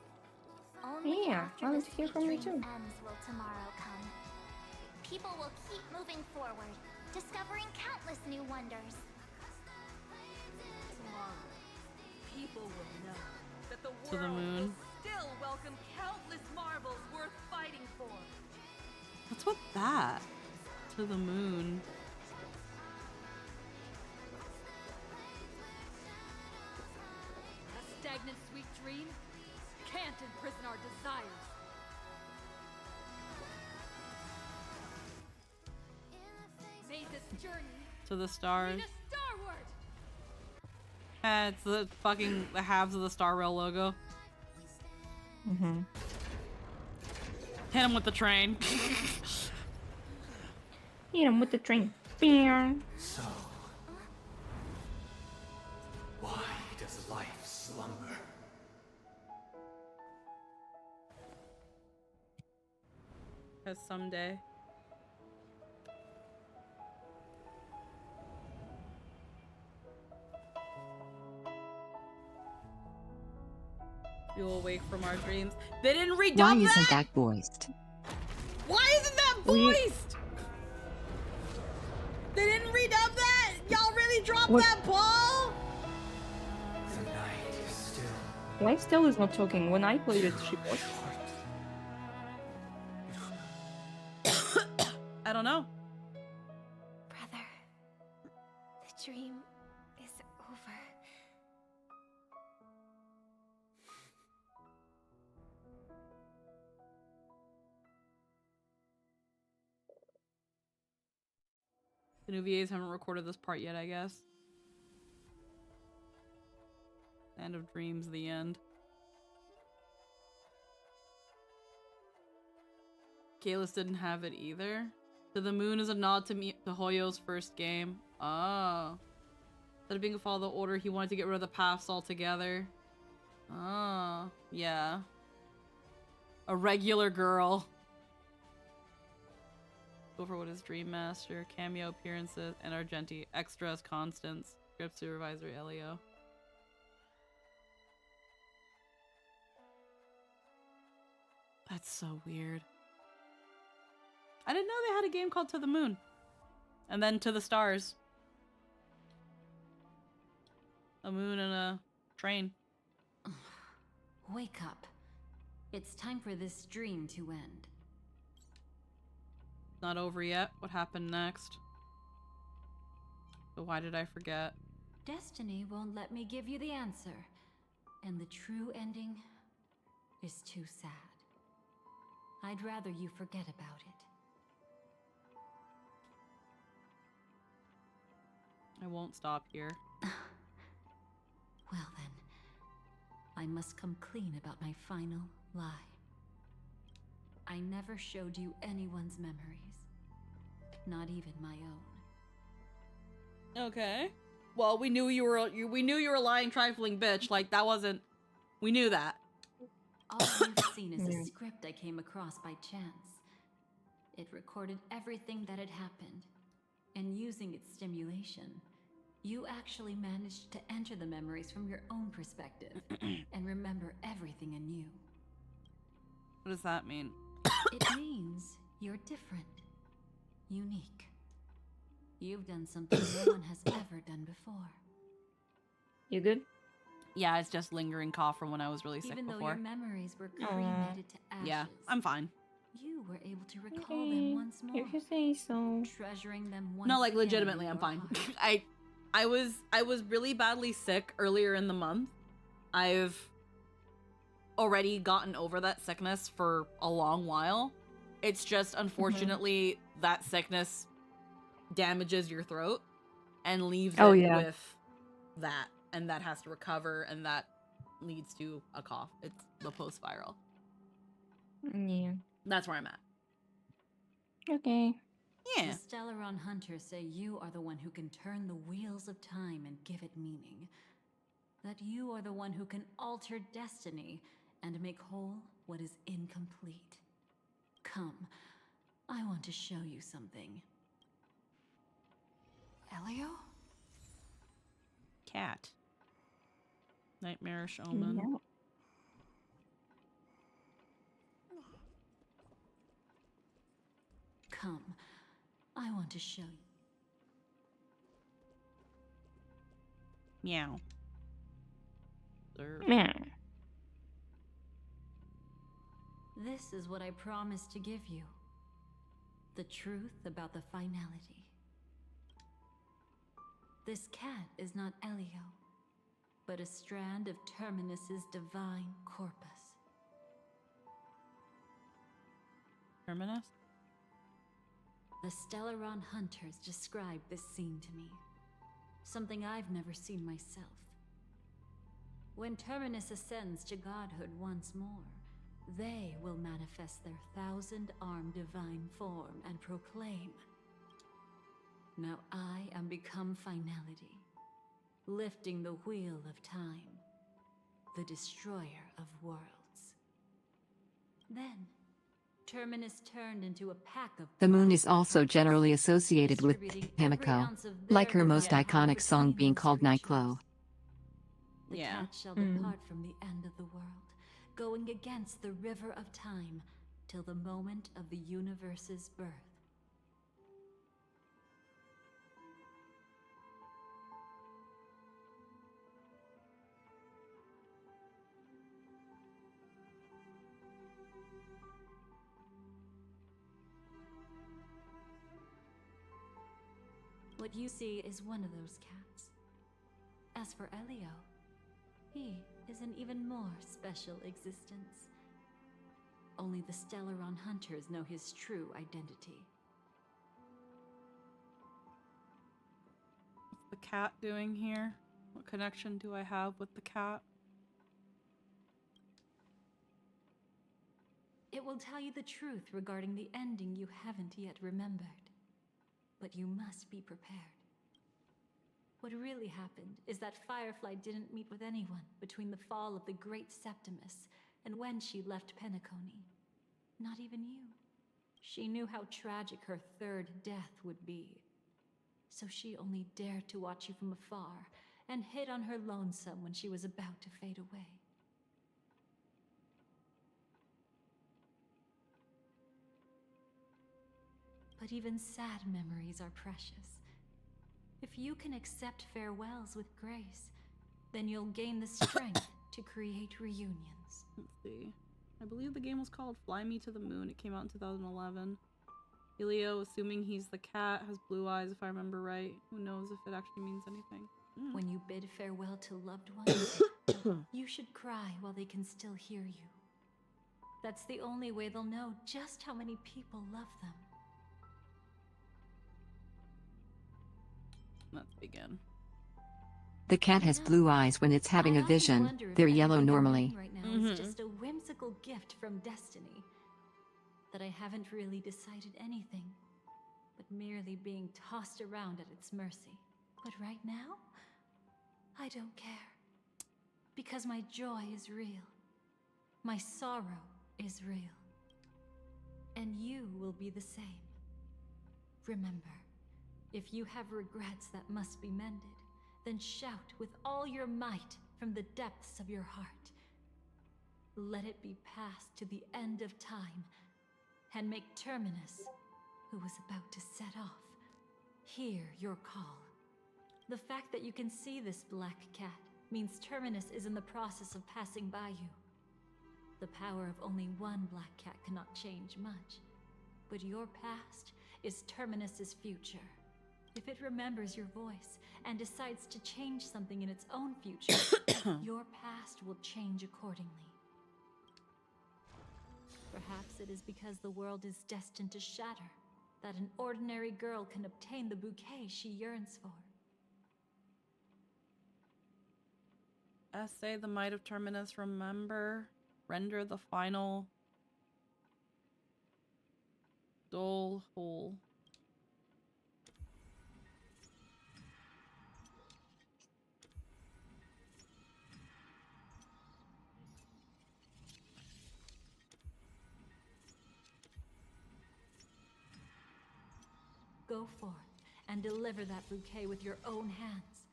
Only Yeah, after I the want to hear sweet from you dream too. ends will tomorrow come. People will keep moving forward, discovering countless new wonders. Tomorrow, people will know that the To the world moon. will still welcome countless marvels worth fighting for. What's with that? To the moon. A stagnant sweet dream can't imprison our desires. May this journey To the stars. lead us starward. It's the fucking the halves of the Star Rail logo. Mm-hmm. Hit him with the train. Hit him with the train. Beer. So, why does life slumber? Because someday. We will wake from our dreams. They didn't redub Why that? isn't that voiced? Why isn't that voiced? They didn't redub that? Y'all really dropped that ball? The night is still. Why Stella is not talking? When I played it, she was. I don't know. Brother, the dream is over. The new VAs haven't recorded this part yet, I guess. End of Dreams, the end. Kalis didn't have it either. To the Moon is a nod to Hoyo's first game. Oh. Instead of being a follow the order, he wanted to get rid of the paths altogether. Oh, yeah. A regular girl. Go for what is Dream Master, cameo appearances, and Argenti. Extras, Constance, script supervisor, Elio. That's so weird. I didn't know they had a game called To the Moon. And then To the Stars. a moon and a train. Wake up. It's time for this dream to end. Not over yet. What happened next? But why did I forget? Destiny won't let me give you the answer. And the true ending is too sad. I'd rather you forget about it. I won't stop here. Well then, I must come clean about my final lie. I never showed you anyone's memories. Not even my own. Okay. Well, we knew you were a lying, trifling bitch. Like, that wasn't... We knew that. All you've seen is a script I came across by chance. It recorded everything that had happened. And using its stimulation, you actually managed to enter the memories from your own perspective and remember everything anew. What does that mean? It means you're different. Unique. You've done something no one has ever done before. You good? Yeah, it's just lingering cough from when I was really sick Even though before. your memories were cremated to ashes. Yeah, I'm fine. You were able to recall them once more. If you say so. Treasuring them once No, like again legitimately, in I'm your fine. heart. I was really badly sick earlier in the month. I've already gotten over that sickness for a long while. It's just unfortunately that sickness damages your throat and leaves it with that, and that has to recover, and that leads to a cough. It's the post-viral. Yeah. That's where I'm at. Okay. Yeah. The Stellaron hunters say you are the one who can turn the wheels of time and give it meaning. That you are the one who can alter destiny and make whole what is incomplete. Come, I want to show you something. Elio? Cat. Nightmarish omen. Yeah. Come, I want to show you. Meow. Sir. Meow. This is what I promised to give you. The truth about the finality. This cat is not Elio, but a strand of Terminus's divine corpus. Terminus? The Stellaron hunters described this scene to me. Something I've never seen myself. When Terminus ascends to godhood once more, they will manifest their 1,000-armed divine form and proclaim, "Now I am become finality, lifting the wheel of time, the destroyer of worlds." Then, Terminus turned into a pack of... The moon is also generally associated with Himiko, like her most iconic song being called Nightglow. The cat shall depart from the end of the world, going against the river of time till the moment of the universe's birth. What you see is one of those cats. As for Elio, he is an even more special existence. Only the Stellaron hunters know his true identity. What's the cat doing here? What connection do I have with the cat? It will tell you the truth regarding the ending you haven't yet remembered. But you must be prepared. What really happened is that Firefly didn't meet with anyone between the fall of the Great Septimus and when she left Penacony. Not even you. She knew how tragic her third death would be. So she only dared to watch you from afar and hid on her lonesome when she was about to fade away. But even sad memories are precious. If you can accept farewells with grace, then you'll gain the strength to create reunions. Let's see. I believe the game was called Fly Me to the Moon. It came out in 2011. Elio, assuming he's the cat, has blue eyes if I remember right. Who knows if it actually means anything. When you bid farewell to loved ones, you should cry while they can still hear you. That's the only way they'll know just how many people love them. Let's begin. The cat has blue eyes when it's having a vision. They're yellow normally. Right now is just a whimsical gift from destiny. That I haven't really decided anything, but merely being tossed around at its mercy. But right now, I don't care. Because my joy is real. My sorrow is real. And you will be the same. Remember, if you have regrets that must be mended, then shout with all your might from the depths of your heart. Let it be passed to the end of time, and make Terminus, who was about to set off, hear your call. The fact that you can see this black cat means Terminus is in the process of passing by you. The power of only one black cat cannot change much, but your past is Terminus's future. If it remembers your voice and decides to change something in its own future, your past will change accordingly. Perhaps it is because the world is destined to shatter that an ordinary girl can obtain the bouquet she yearns for. Essay the might of Terminus, remember, render the final dull whole. Go forth and deliver that bouquet with your own hands,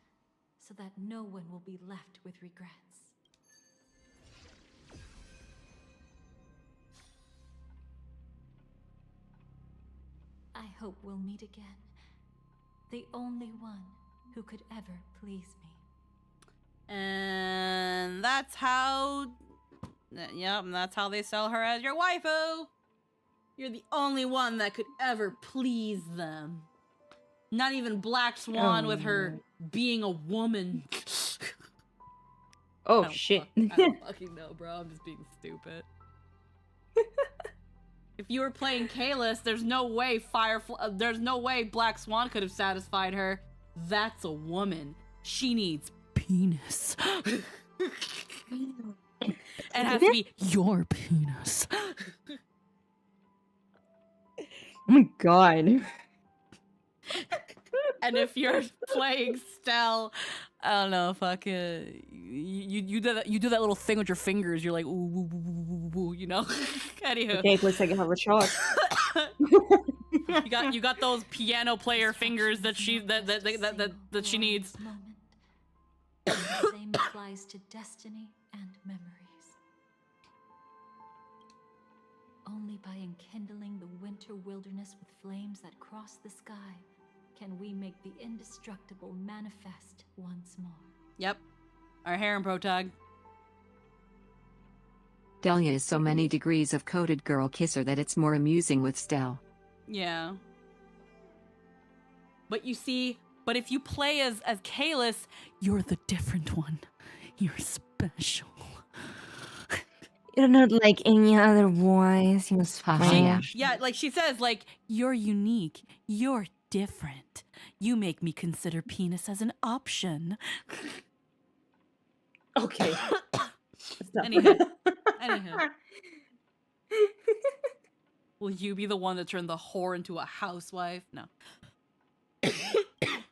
so that no one will be left with regrets. I hope we'll meet again. The only one who could ever please me. And that's how... Yep, and that's how they sell her as your waifu. You're the only one that could ever please them. Not even Black Swan with her being a woman. Oh, shit. I don't fucking know, bro. I'm just being stupid. If you were playing Kalis, there's no way there's no way Black Swan could have satisfied her. That's a woman. She needs penis. It has to be your penis. Oh my god. And if you're playing Stell, I don't know, fucking, you do that little thing with your fingers. You're like, ooh, ooh, ooh, ooh, ooh, you know. Anywho, Okay, looks like I have a shot. you got those piano player fingers that she needs. The same applies to destiny and memories. Only by enkindling the winter wilderness with flames that cross the sky can we make the indestructible manifest once more. Yep. Our harem protag. Delia is so many degrees of coated girl kisser that it's more amusing with Stell. Yeah. But you see, but if you play as Kalis, you're the different one. You're special. You're not like any other boys. You must Yeah, like she says, like, you're unique. You're different. You make me consider penis as an option. Okay. Anywho. Will you be the one that turned the whore into a housewife? No.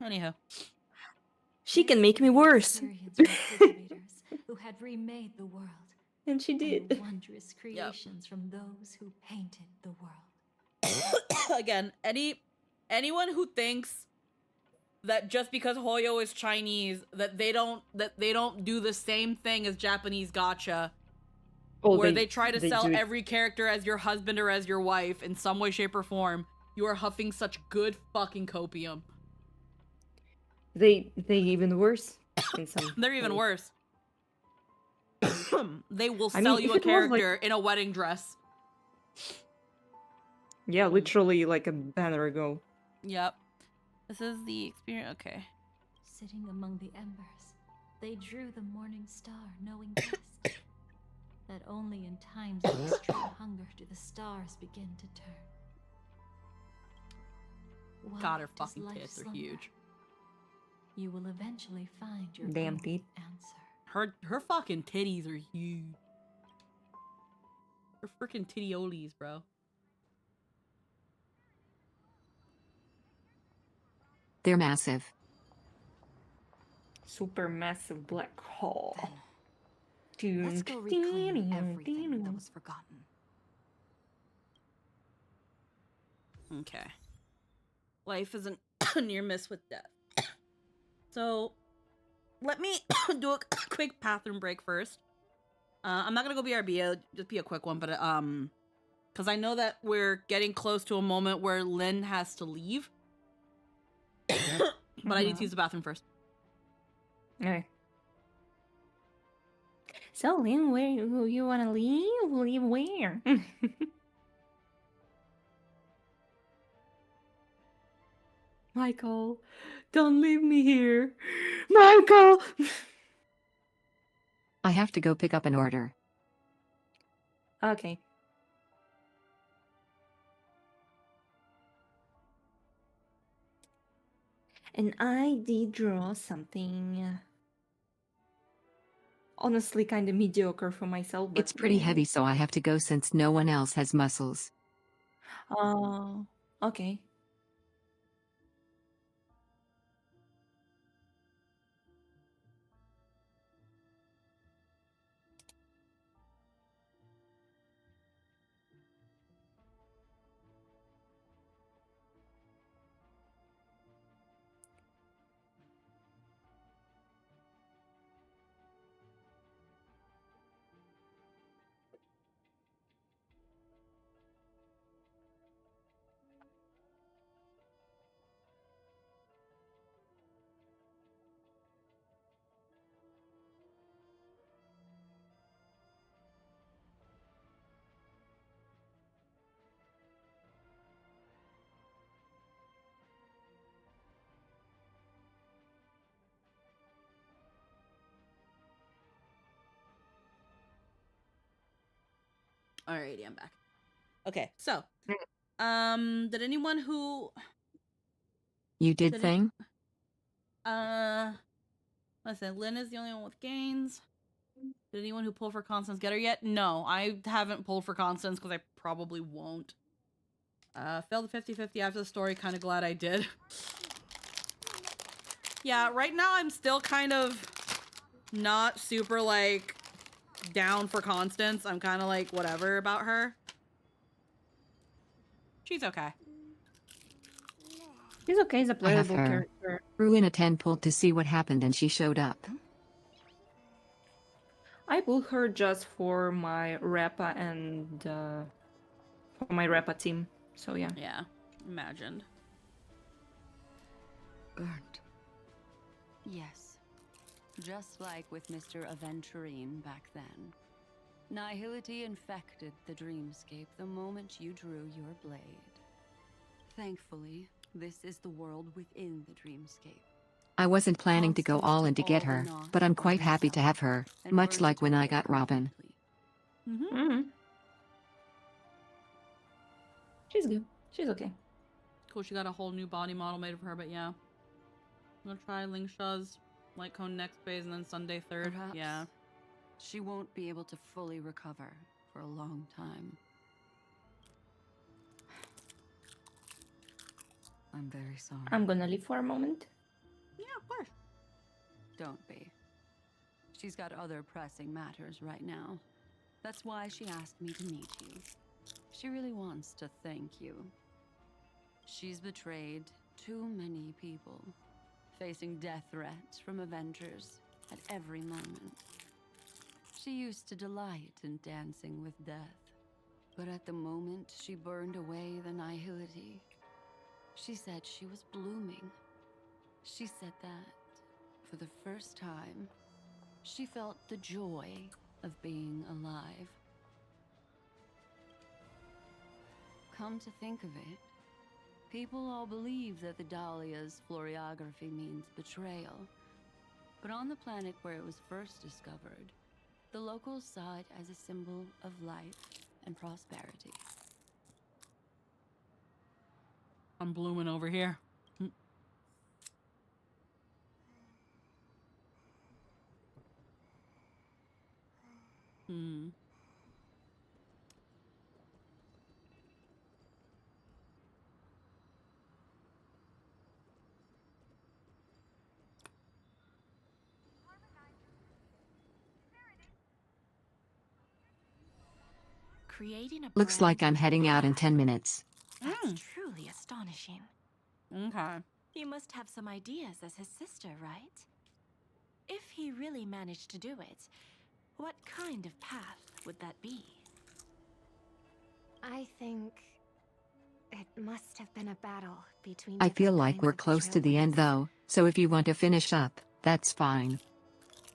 Anyhow. She can make me worse. Who had remade the world. And she did. And wondrous creations from those who painted the world. Again, anyone who thinks that just because Hoyo is Chinese that they don't do the same thing as Japanese gacha, where they try to sell every character as your husband or as your wife in some way, shape, or form, you are huffing such good fucking copium. They even worse. in some They're even way. worse. They will I sell mean, you if a it was, like- character in a wedding dress. Yeah, literally like a banner ago. Yep. This is the experience. Okay. Sitting among the embers, they drew the morning star, knowing best that only in times of extreme hunger do the stars begin to turn. God, her Why does fucking life tits are slumber? huge. You will eventually find your Damn own teeth. answer. Her fucking titties are huge. Her freaking titty-olies, bro. They're massive. Super massive black hole. Let's go reclaim everything that was forgotten. Okay. Life isn't near miss with death. So, let me do a quick bathroom break first. I'm not gonna go BRB, it'll just be a quick one, but because I know that we're getting close to a moment where Lynn has to leave. But I need to use the bathroom first. Okay. So, Lynn, where you want to leave? Leave where? Michael, don't leave me here. Michael! I have to go pick up an order. Okay. And I did draw something honestly kind of mediocre for myself, but It's pretty heavy, so I have to go since no one else has muscles. Oh, okay. Alrighty, I'm back. Okay, so, did anyone who... You did Did thing? Listen, Lynn is the only one with gains. Did anyone who pulled for Constance get her yet? No, I haven't pulled for Constance because I probably won't. Failed the 50-50 after the story, kind of glad I did. Yeah, right now I'm still kind of not super, like, down for Constance. I'm kind of like, whatever about her. She's okay. He's okay, he's a I have playable her. character. Threw in a 10 pull to see what happened and she showed up. I pulled her just for my Rappa and for my Rappa team. So yeah. Yeah, imagined. Burnt. Yes. Just like with Mr. Aventurine back then. Nihility infected the dreamscape the moment you drew your blade. Thankfully, this is the world within the dreamscape. I wasn't planning to go all in to get her, but I'm quite happy to have her, much like when I got Robin. Mm-hmm. She's good. She's okay. Cool, she got a whole new body model made of her, but yeah. I'm gonna try Ling Sha's Light Cone next phase and then Sunday third. Perhaps Yeah. she won't be able to fully recover for a long time. I'm very sorry. I'm gonna leave for a moment. Yeah, of course. Don't be. She's got other pressing matters right now. That's why she asked me to meet you. She really wants to thank you. She's betrayed too many people, facing death threats from Avengers at every moment. She used to delight in dancing with death, but at the moment she burned away the nihility, she said she was blooming. She said that For the first time, she felt the joy of being alive. Come to think of it, people all believe that the Dahlia's floriography means betrayal. But on the planet where it was first discovered, the locals saw it as a symbol of life and prosperity. I'm blooming over here. Hmm. Creating a Looks brand like I'm new heading out in path. 10 minutes. That's truly astonishing. Okay. You must have some ideas as his sister, right? If he really managed to do it, what kind of path would that be? I think it must have been a battle between I feel different like kinds we're of the close to the end Trailblaze. though, so if you want to finish up, that's fine.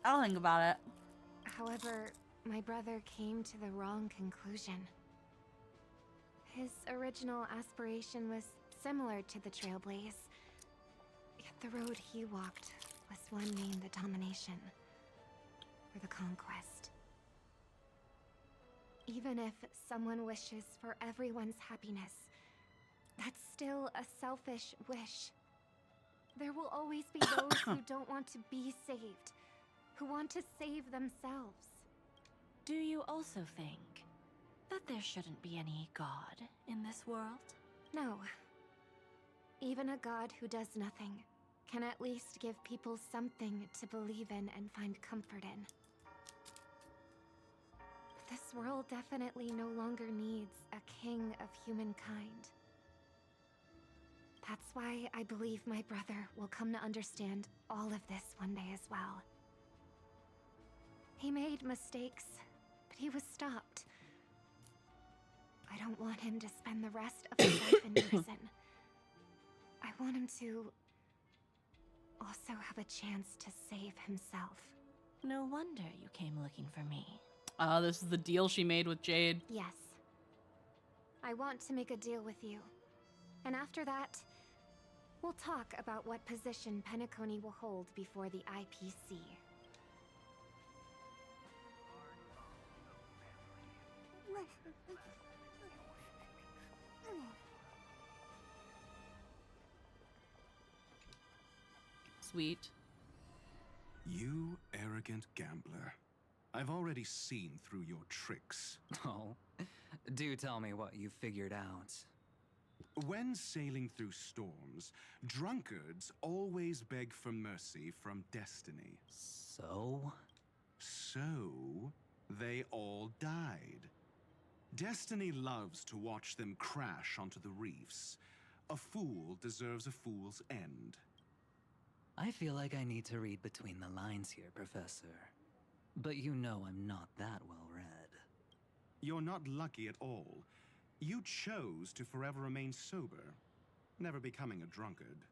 I'll think about it. However, my brother came to the wrong conclusion. His original aspiration was similar to the Trailblaze, yet the road he walked was one named the domination, or the conquest. Even if someone wishes for everyone's happiness, that's still a selfish wish. There will always be those who don't want to be saved, who want to save themselves. Do you also think that there shouldn't be any God in this world? No. Even a god who does nothing can at least give people something to believe in and find comfort in. This world definitely no longer needs a king of humankind. That's why I believe my brother will come to understand all of this one day as well. He made mistakes, but he was stopped. I don't want him to spend the rest of his life in prison. I want him to also have a chance to save himself. No wonder you came looking for me. This is the deal she made with Jade. Yes. I want to make a deal with you. And after that, we'll talk about what position Penacony will hold before the IPC. Sweet. You arrogant gambler. I've already seen through your tricks. Oh, do tell me what you figured out. When sailing through storms, drunkards always beg for mercy from destiny. So? So, they all died. Destiny loves to watch them crash onto the reefs. A fool deserves a fool's end. I feel like I need to read between the lines here, Professor. But you know I'm not that well read. You're not lucky at all. You chose to forever remain sober, never becoming a drunkard.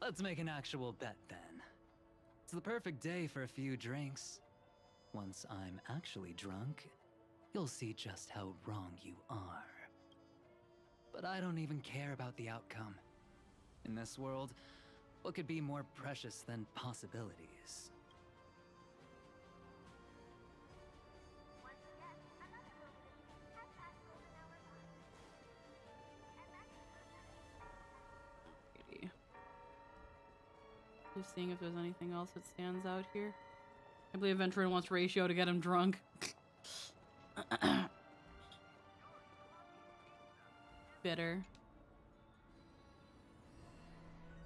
Let's make an actual bet then. It's the perfect day for a few drinks. Once I'm actually drunk, you'll see just how wrong you are. But I don't even care about the outcome. In this world, what could be more precious than possibilities? Just seeing if there's anything else that stands out here. I believe Venturin wants Ratio to get him drunk. Bitter.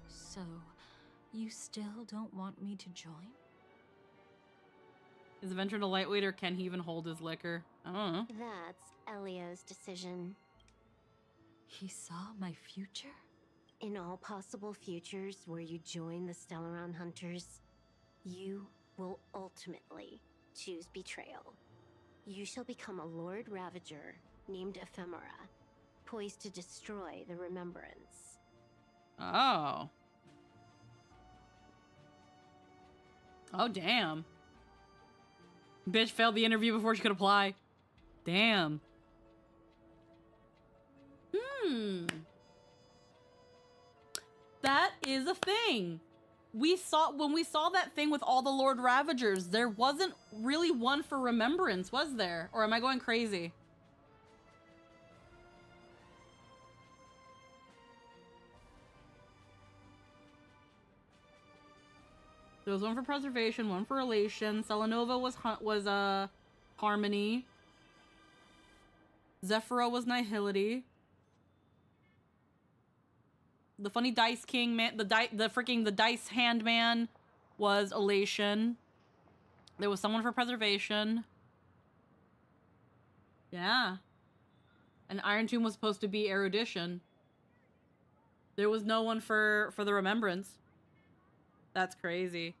So, you still don't want me to join? Is Venturin a lightweight or can he even hold his liquor? I don't know. That's Elio's decision. He saw my future? In all possible futures where you join the Stellaron Hunters, you will ultimately choose betrayal. You shall become a Lord Ravager named Ephemera, poised to destroy the Remembrance. Oh. Oh, damn. Bitch failed the interview before she could apply. Damn. That is a thing. When we saw that thing with all the Lord Ravagers, there wasn't really one for Remembrance, was there? Or am I going crazy? There was one for Preservation, one for Elation. Selenova was Harmony. Zephyro was Nihility. The funny Dice King man, the Dice Hand Man was Elation. There was someone for Preservation. Yeah. And Iron Tomb was supposed to be Erudition. There was no one for the Remembrance. That's crazy.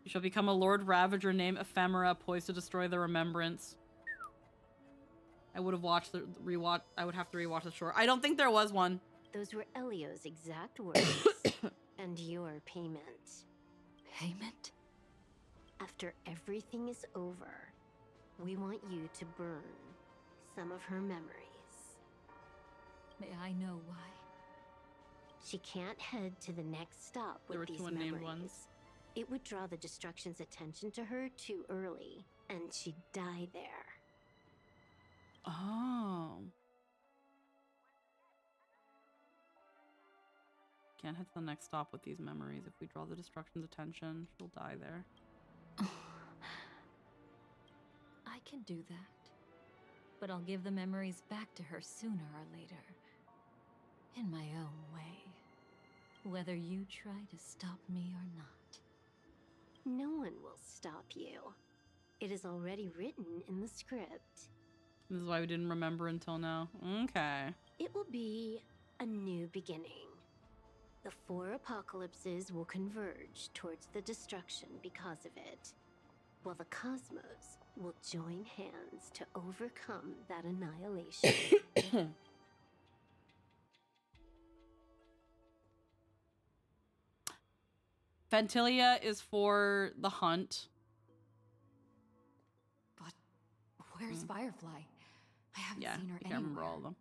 You shall become a Lord Ravager named Ephemera, poised to destroy the Remembrance. I would have watched the rewatch. I would have to rewatch the short. I don't think there was one. Those were Elio's exact words. And your payment. Payment? After everything is over, we want you to burn some of her memories. May I know why? She can't head to the next stop with these memories. Unnamed ones. It would draw the destruction's attention to her too early, and she'd die there. Oh. Can't head to the next stop with these memories. If we draw the destruction's attention, she'll die there. I can do that. But I'll give the memories back to her sooner or later. In my own way. Whether you try to stop me or not. No one will stop you. It is already written in the script. This is why we didn't remember until now. Okay. It will be a new beginning. The 4 apocalypses will converge towards the destruction because of it, while the cosmos will join hands to overcome that annihilation. Ventilia is for the hunt. But where's Firefly? I haven't seen her I can't remember all of them.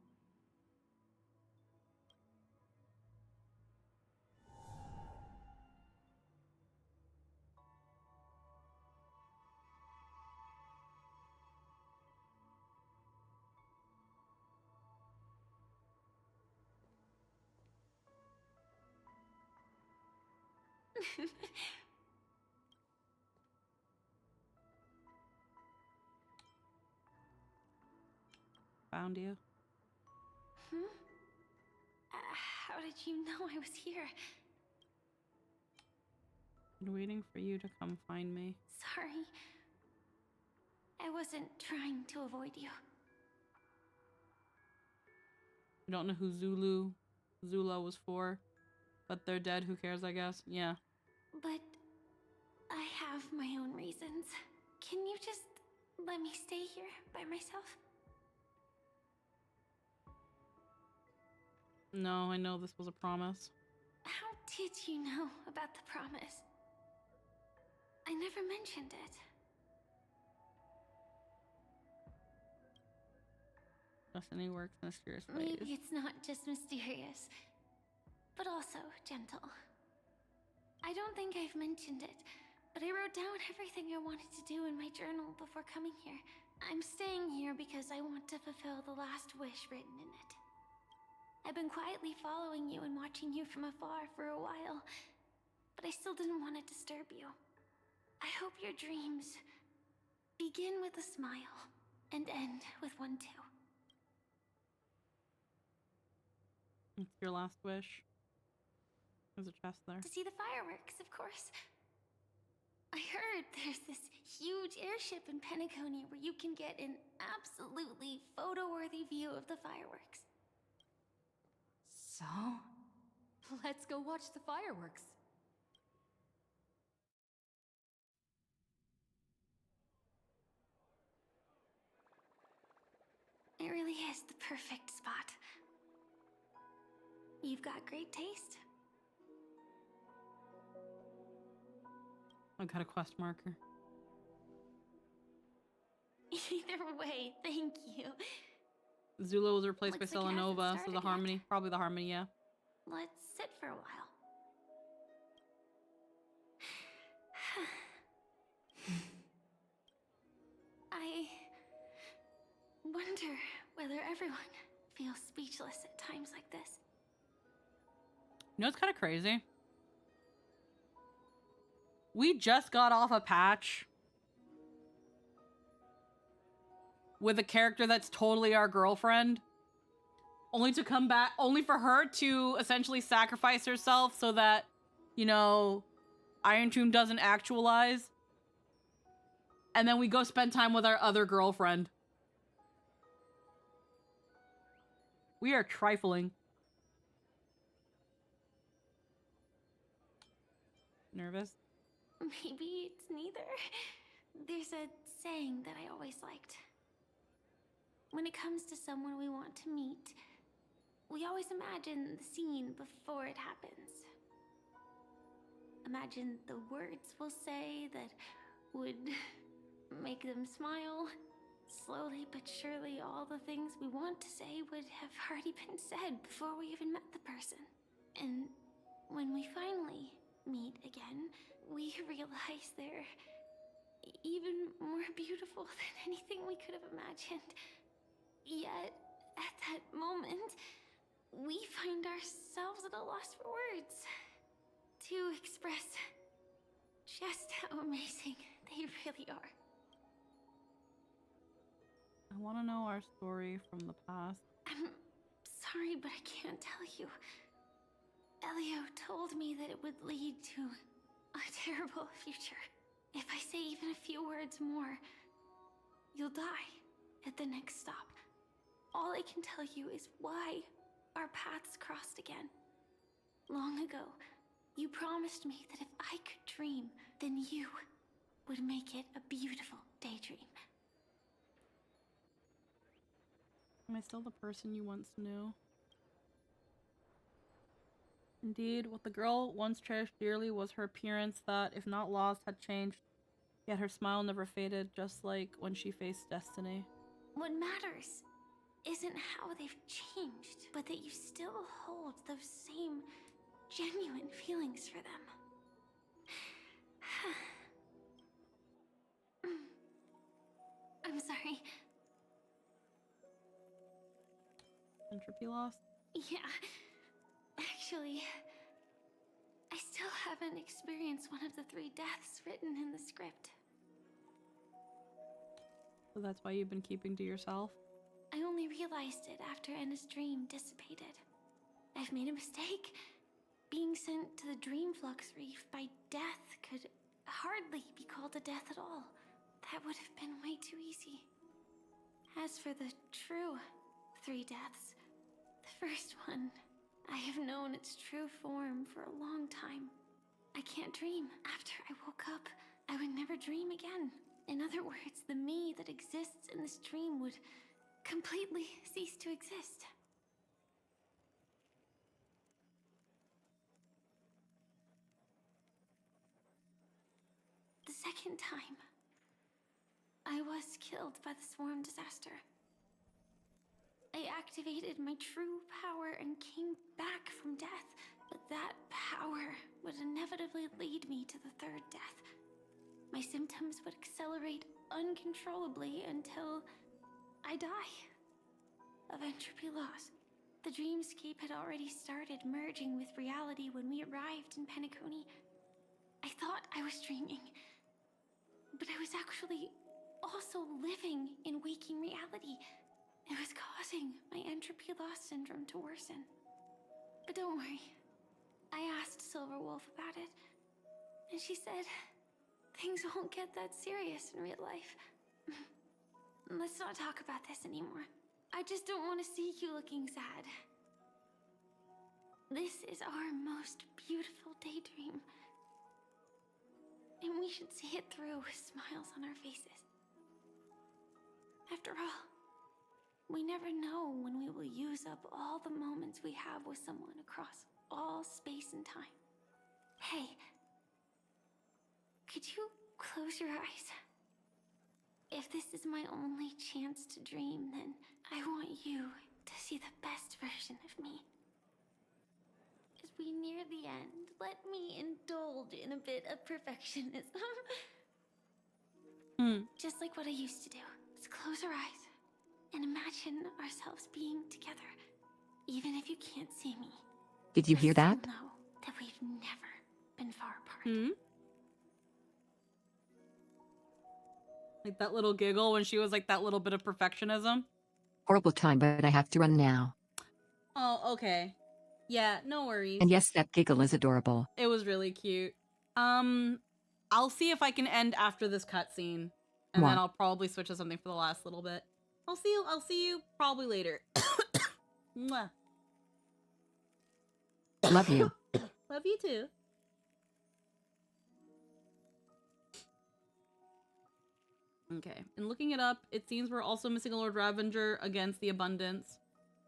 Found you. How did you know I was here? I'm waiting for you to come find me. Sorry. I wasn't trying to avoid you. I don't know who Zula was for, but they're dead. Who cares, I guess? Yeah. But I have my own reasons. Can you just let me stay here by myself? No, I know this was a promise. How did you know about the promise? I never mentioned it. Destiny works in mysterious ways. Maybe it's not just mysterious, but also gentle. I don't think I've mentioned it, but I wrote down everything I wanted to do in my journal before coming here. I'm staying here because I want to fulfill the last wish written in it. I've been quietly following you and watching you from afar for a while, but I still didn't want to disturb you. I hope your dreams begin with a smile and end with one too. It's your last wish. There's a chest there. To see the fireworks, of course. I heard there's this huge airship in Penacony where you can get an absolutely photo-worthy view of the fireworks. So, let's go watch the fireworks. It really is the perfect spot. You've got great taste. I got a quest marker. Either way, thank you. Zula was replaced Looks by like it hasn't Celanova, so started the yet. Harmony. Probably the Harmony, yeah. Let's sit for a while. I wonder whether everyone feels speechless at times like this. You know, it's kind of crazy. We just got off a patch with a character that's totally our girlfriend, only to come back, only for her to essentially sacrifice herself so that, you know, Iron Tomb doesn't actualize. And then we go spend time with our other girlfriend. We are trifling. Nervous? Maybe it's neither. There's a saying that I always liked. When it comes to someone we want to meet, we always imagine the scene before it happens. Imagine the words we'll say that would make them smile. Slowly but surely, all the things we want to say would have already been said before we even met the person. And when we finally meet again, we realize they're even more beautiful than anything we could have imagined. Yet, at that moment, we find ourselves at a loss for words to express just how amazing they really are. I want to know our story from the past. I'm sorry, but I can't tell you. Elio told me that it would lead to a terrible future. If I say even a few words more, you'll die at the next stop. All I can tell you is why our paths crossed again. Long ago, you promised me that if I could dream, then you would make it a beautiful daydream. Am I still the person you once knew? Indeed, what the girl once cherished dearly was her appearance that, if not lost, had changed. Yet her smile never faded, just like when she faced destiny. What matters isn't how they've changed, but that you still hold those same genuine feelings for them. I'm sorry. Entropy loss? Yeah. Actually, I still haven't experienced one of the 3 deaths written in the script. So that's why you've been keeping to yourself? I only realized it after Anna's dream dissipated. I've made a mistake. Being sent to the Dream Flux Reef by death could hardly be called a death at all. That would have been way too easy. As for the true 3 deaths, the first one, I have known its true form for a long time. I can't dream. After I woke up, I would never dream again. In other words, the me that exists in this dream would completely cease to exist. The second time, I was killed by the swarm disaster. I activated my true power and came back from death, but that power would inevitably lead me to the 3rd death. My symptoms would accelerate uncontrollably until I die of entropy loss. The dreamscape had already started merging with reality when we arrived in Penacony. I thought I was dreaming, but I was actually also living in waking reality. It was causing my entropy loss syndrome to worsen. But don't worry. I asked Silver Wolf about it, and she said things won't get that serious in real life. Let's not talk about this anymore. I just don't want to see you looking sad. This is our most beautiful daydream, and we should see it through with smiles on our faces. After all, we never know when we will use up all the moments we have with someone across all space and time. Hey, Could you close your eyes? If this is my only chance to dream, then I want you to see the best version of me. As we near the end, let me indulge in a bit of perfectionism. Just like what I used to do. Let's close our eyes and imagine ourselves being together. Even if you can't see me. Did you hear that? Know that we've never been far apart. Like that little giggle when she was like that little bit of perfectionism. Horrible time, but I have to run now. Oh, okay. Yeah, no worries. And yes, that giggle is adorable. It was really cute. I'll see if I can end after this cutscene, and then I'll probably switch to something for the last little bit. I'll see you probably later. Mwah. Love you. Love you too. Okay, and looking it up, it seems we're also missing a Lord Ravager against the Abundance.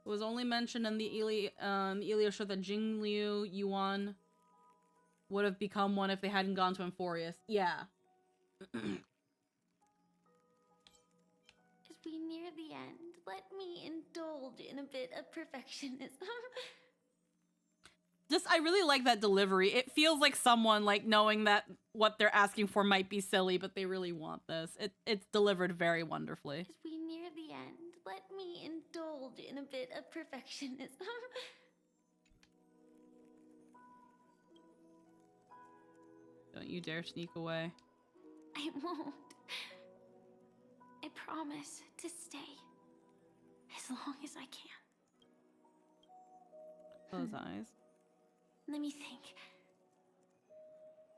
It was only mentioned in the Elio show that Jing Liu Yuan would have become one if they hadn't gone to Emphorius. Yeah. As we near the end, let me indulge in a bit of perfectionism. I really like that delivery. It feels like someone like knowing that what they're asking for might be silly, but they really want this. It's delivered very wonderfully. As we near the end, let me indulge in a bit of perfectionism. Don't you dare sneak away. I won't. I promise to stay as long as I can. Close eyes. Let me think.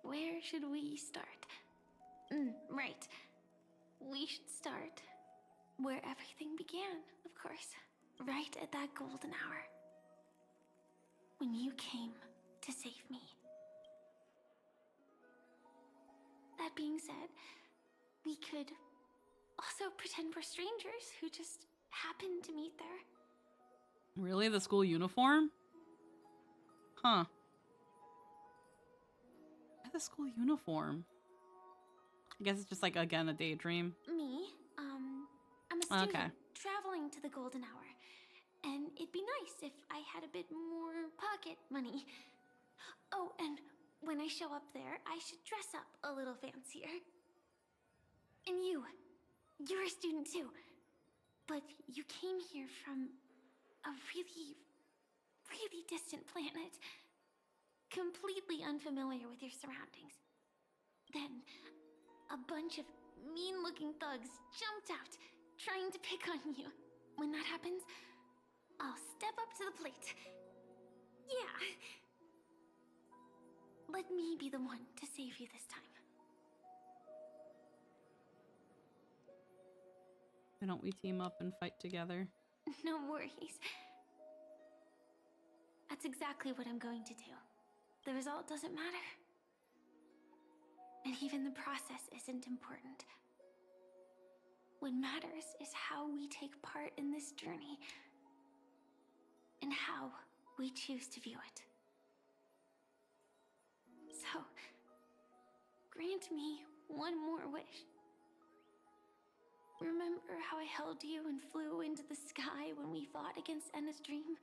Where should we start? Right. We should start where everything began, of course. Right at that golden hour. When you came to save me. That being said, we could also pretend we're strangers who just happened to meet there. Really? The school uniform? Huh. Why the school uniform? I guess it's just like, again, a daydream. Me, I'm a student traveling to the golden hour. And it'd be nice if I had a bit more pocket money. Oh, and when I show up there, I should dress up a little fancier. And you're a student too. But you came here from a really, really distant planet. Completely unfamiliar with your surroundings. Then, a bunch of mean-looking thugs jumped out, trying to pick on you. When that happens, I'll step up to the plate. Yeah. Let me be the one to save you this time. Why don't we team up and fight together? No worries. That's exactly what I'm going to do. The result doesn't matter. And even the process isn't important. What matters is how we take part in this journey. And how we choose to view it. So, grant me one more wish. Remember how I held you and flew into the sky when we fought against Enna's dream?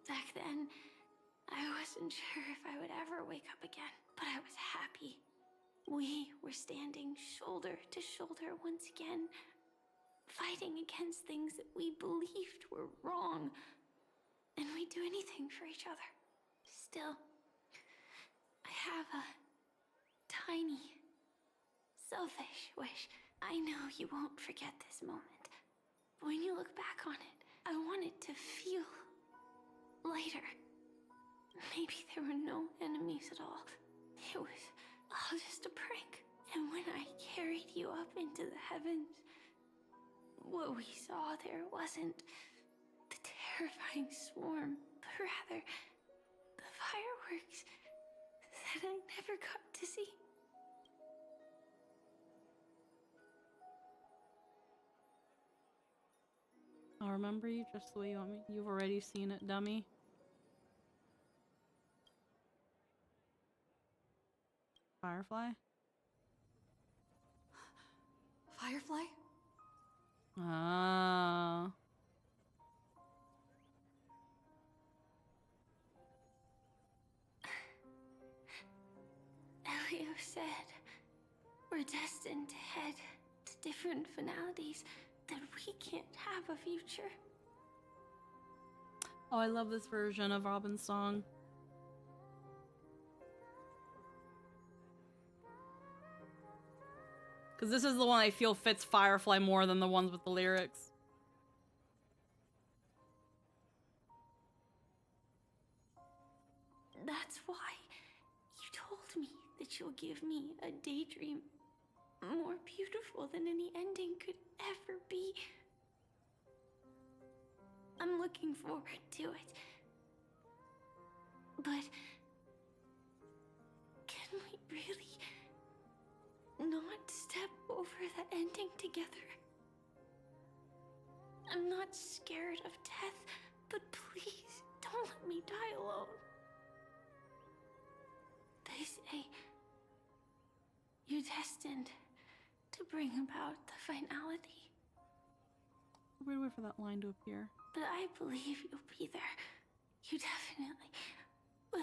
Back then, I wasn't sure if I would ever wake up again, but I was happy. We were standing shoulder to shoulder once again, fighting against things that we believed were wrong. And we'd do anything for each other. Still, I have a tiny, selfish wish. I know you won't forget this moment. But when you look back on it, I want it to feel lighter. Maybe there were no enemies at all. It was all just a prank. And when I carried you up into the heavens, what we saw there wasn't the terrifying swarm, but rather the fireworks that I never got to see. I'll remember you just the way you want me. You've already seen it, dummy. Firefly? Firefly? Ah. Elio said we're destined to head to different finalities, that we can't have a future. Oh, I love this version of Robin's song. Because this is the one I feel fits Firefly more than the ones with the lyrics. That's why you told me that you'll give me a daydream more beautiful than any ending could ever be. I'm looking forward to it. But can we really not step over the ending together? I'm not scared of death, but please don't let me die alone. They say you're destined to bring about the finality. Wait, wait for that line to appear. But I believe you'll be there. You definitely will.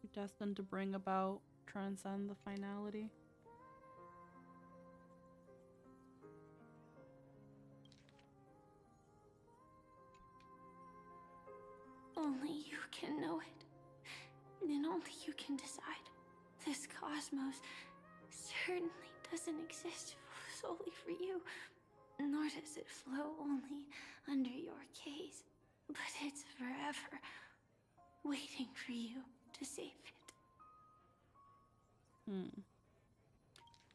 You're destined to bring about, transcend the finality. Only you can know it. And only you can decide. This cosmos certainly doesn't exist solely for you, nor does it flow only under your gaze, but it's forever waiting for you to save it.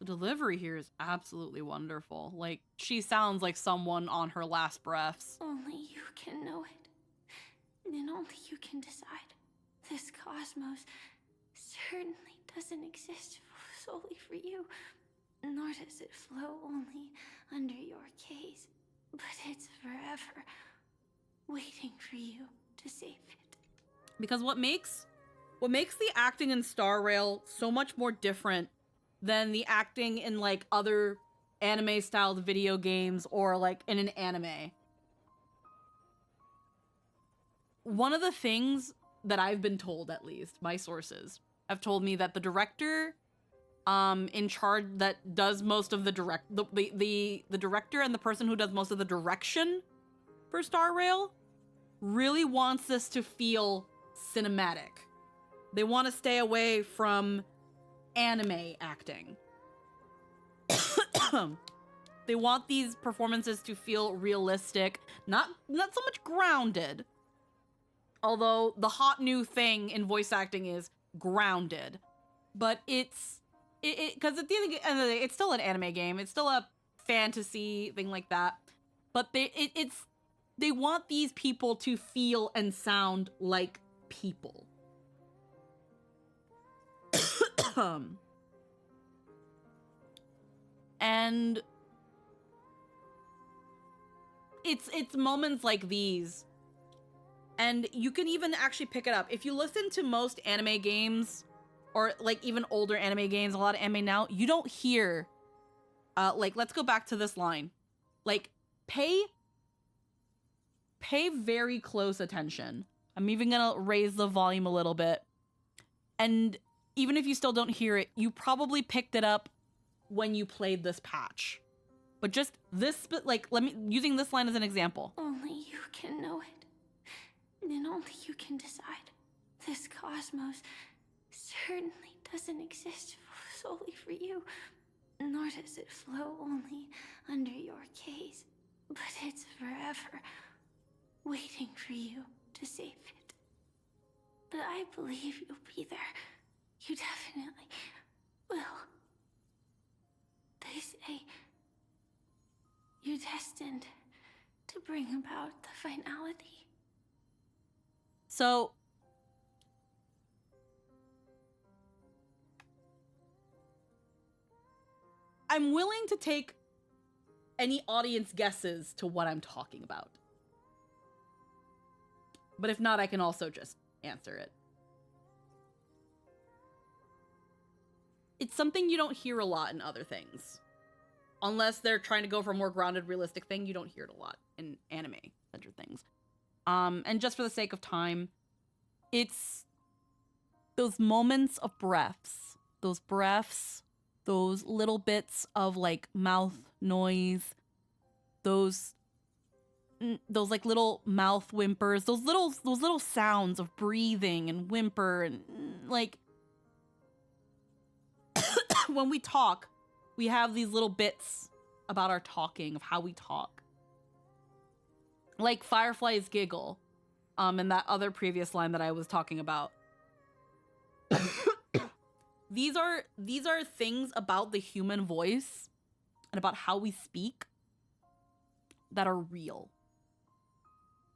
The delivery here is absolutely wonderful. Like, she sounds like someone on her last breaths. Only you can know it, and only you can decide. This cosmos certainly doesn't exist solely for you, nor does it flow only under your gaze, but it's forever waiting for you to save it. Because what makes the acting in Star Rail so much more different than the acting in like other anime styled video games or like in an anime. One of the things that I've been told, at least my sources have told me, that the director in charge that does most of the the director and the person who does most of the direction for Star Rail really wants this to feel cinematic. They want to stay away from anime acting. They want these performances to feel realistic, not so much grounded. Although the hot new thing in voice acting is grounded. But because at the end of the day, it's still an anime game. It's still a fantasy thing like that. But they want these people to feel and sound like people. And it's moments like these, and you can even actually pick it up if you listen to most anime games, or like even older anime games. A lot of anime now, you don't hear like, let's go back to this line. Like, pay very close attention. I'm even gonna raise the volume a little bit, and even if you still don't hear it, you probably picked it up when you played this patch. But just this, like, using this line as an example. Only you can know it, and only you can decide. This cosmos certainly doesn't exist solely for you, nor does it flow only under your gaze, but it's forever waiting for you to save it. But I believe you'll be there. You definitely will. They say you're destined to bring about the finality. So I'm willing to take any audience guesses to what I'm talking about. But if not, I can also just answer it. it's something you don't hear a lot in other things. Unless they're trying to go for a more grounded, realistic thing, you don't hear it a lot in anime-centered things. And just for the sake of time, it's those moments of breaths. Those breaths, those little bits of, like, mouth noise, those like little mouth whimpers, those little sounds of breathing and whimper and like when we talk, we have these little bits about our talking, of how we talk. Like Firefly's giggle, in that other previous line that I was talking about. These are things about the human voice and about how we speak that are real.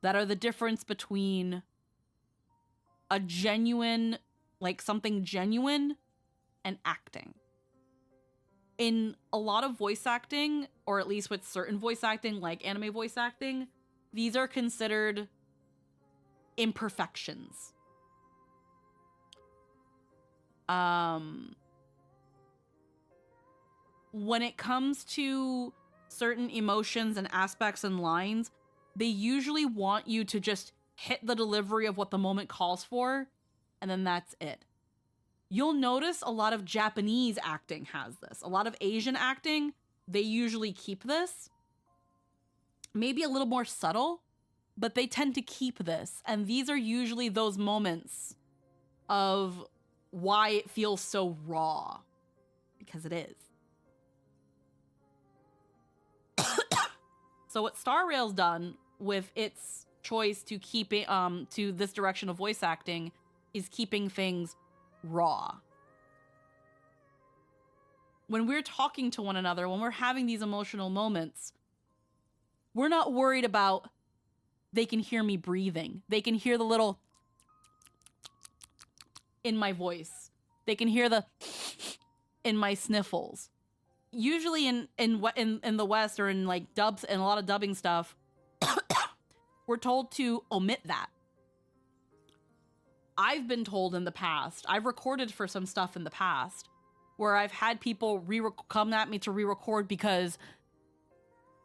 That are the difference between a genuine, like something genuine, and acting. In a lot of voice acting, or at least with certain voice acting, like anime voice acting, these are considered imperfections. When it comes to certain emotions and aspects and lines, they usually want you to just hit the delivery of what the moment calls for, and then that's it. You'll notice a lot of Japanese acting has this. A lot of Asian acting, they usually keep this. Maybe a little more subtle, but they tend to keep this. And these are usually those moments of why it feels so raw. Because it is. So what Star Rail's done with its choice to keep it, to this direction of voice acting is keeping things raw. When we're talking to one another, when we're having these emotional moments, we're not worried about they can hear me breathing. They can hear the little in my voice. They can hear the in my sniffles. Usually in the West or in like dubs and a lot of dubbing stuff, we're told to omit that. I've been told in the past, I've recorded for some stuff in the past where I've had people come at me to re-record because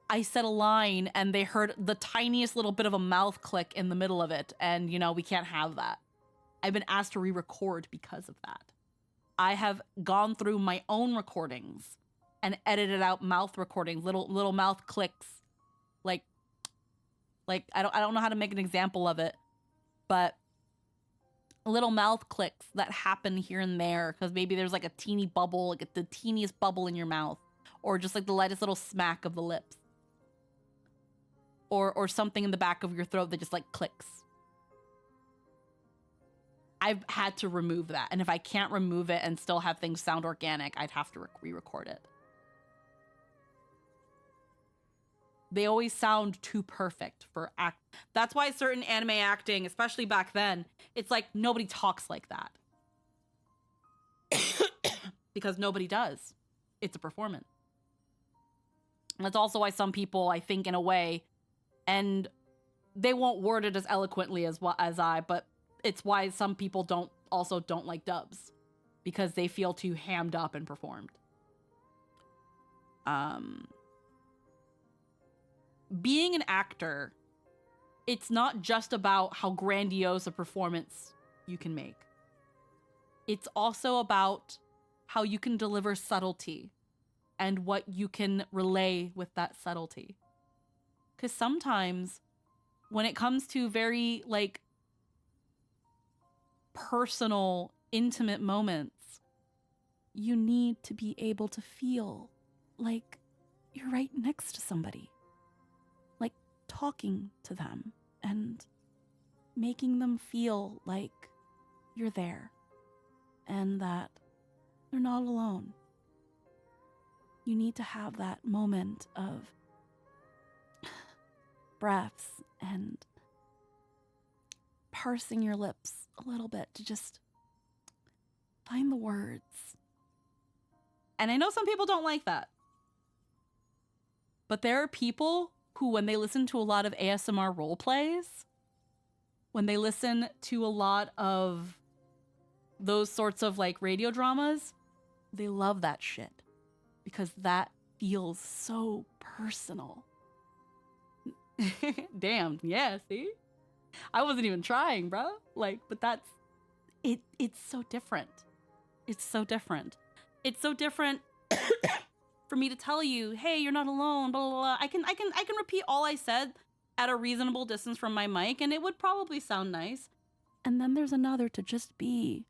I said a line and they heard the tiniest little bit of a mouth click in the middle of it. And, you know, we can't have that. I've been asked to re-record because of that. I have gone through my own recordings and edited out mouth recordings, little mouth clicks. Like I don't know how to make an example of it, but little mouth clicks that happen here and there because maybe there's like a teeny bubble, like the teeniest bubble in your mouth, or just like the lightest little smack of the lips, or something in the back of your throat that just like clicks. I've had to remove that, and if I can't remove it and still have things sound organic, I'd have to re-record it. They always sound too perfect for act. That's why certain anime acting, especially back then, it's like nobody talks like that. Because nobody does. It's a performance. And that's also why some people, I think, in a way, and they won't word it as eloquently as I, but it's why some people don't like dubs. Because they feel too hammed up and performed. Being an actor, it's not just about how grandiose a performance you can make. It's also about how you can deliver subtlety and what you can relay with that subtlety. Because sometimes when it comes to very like personal, intimate moments, you need to be able to feel like you're right next to somebody. Talking to them and making them feel like you're there and that they're not alone. You need to have that moment of breaths and parsing your lips a little bit to just find the words. And I know some people don't like that, but there are people who, when they listen to a lot of ASMR role plays, when they listen to a lot of those sorts of like radio dramas, They love that shit because that feels so personal. Damn, yeah, see? I wasn't even trying, bro. Like, but that's it. It's so different. It's so different. It's so different for me to tell you, hey, you're not alone, blah, blah, blah. I can repeat all I said at a reasonable distance from my mic, and it would probably sound nice. And then there's another to just be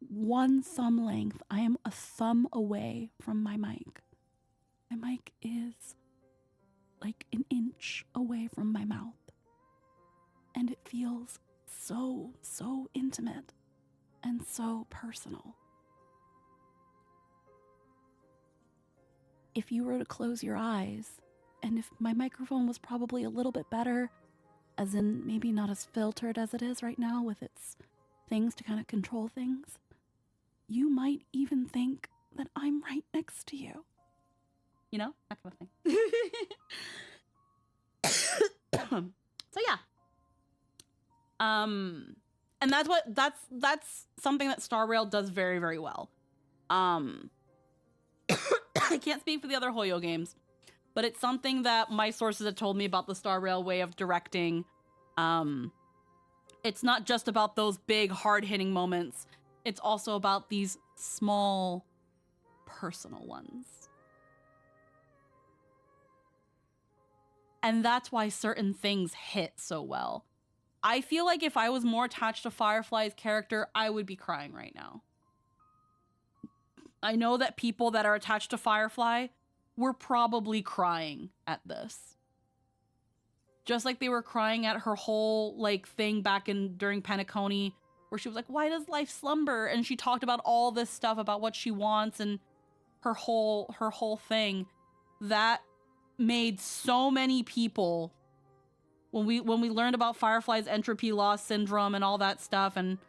one thumb length. I am a thumb away from my mic. My mic is like an inch away from my mouth. And it feels so, so intimate and so personal. If you were to close your eyes, and if my microphone was probably a little bit better, as in maybe not as filtered as it is right now with its things to kind of control things, you might even think that I'm right next to you. You know, that kind of thing. So yeah. And that's something that Star Rail does very, very well. I can't speak for the other Hoyo games, but it's something that my sources have told me about the Star Rail way of directing. It's not just about those big, hard-hitting moments. It's also about these small, personal ones. And that's why certain things hit so well. I feel like if I was more attached to Firefly's character, I would be crying right now. I know that people that are attached to Firefly were probably crying at this. Just like they were crying at her whole like thing back during Penacony, where she was like, why does life slumber? And she talked about all this stuff about what she wants and her whole thing. That made so many people, when we learned about Firefly's entropy loss syndrome and all that stuff, and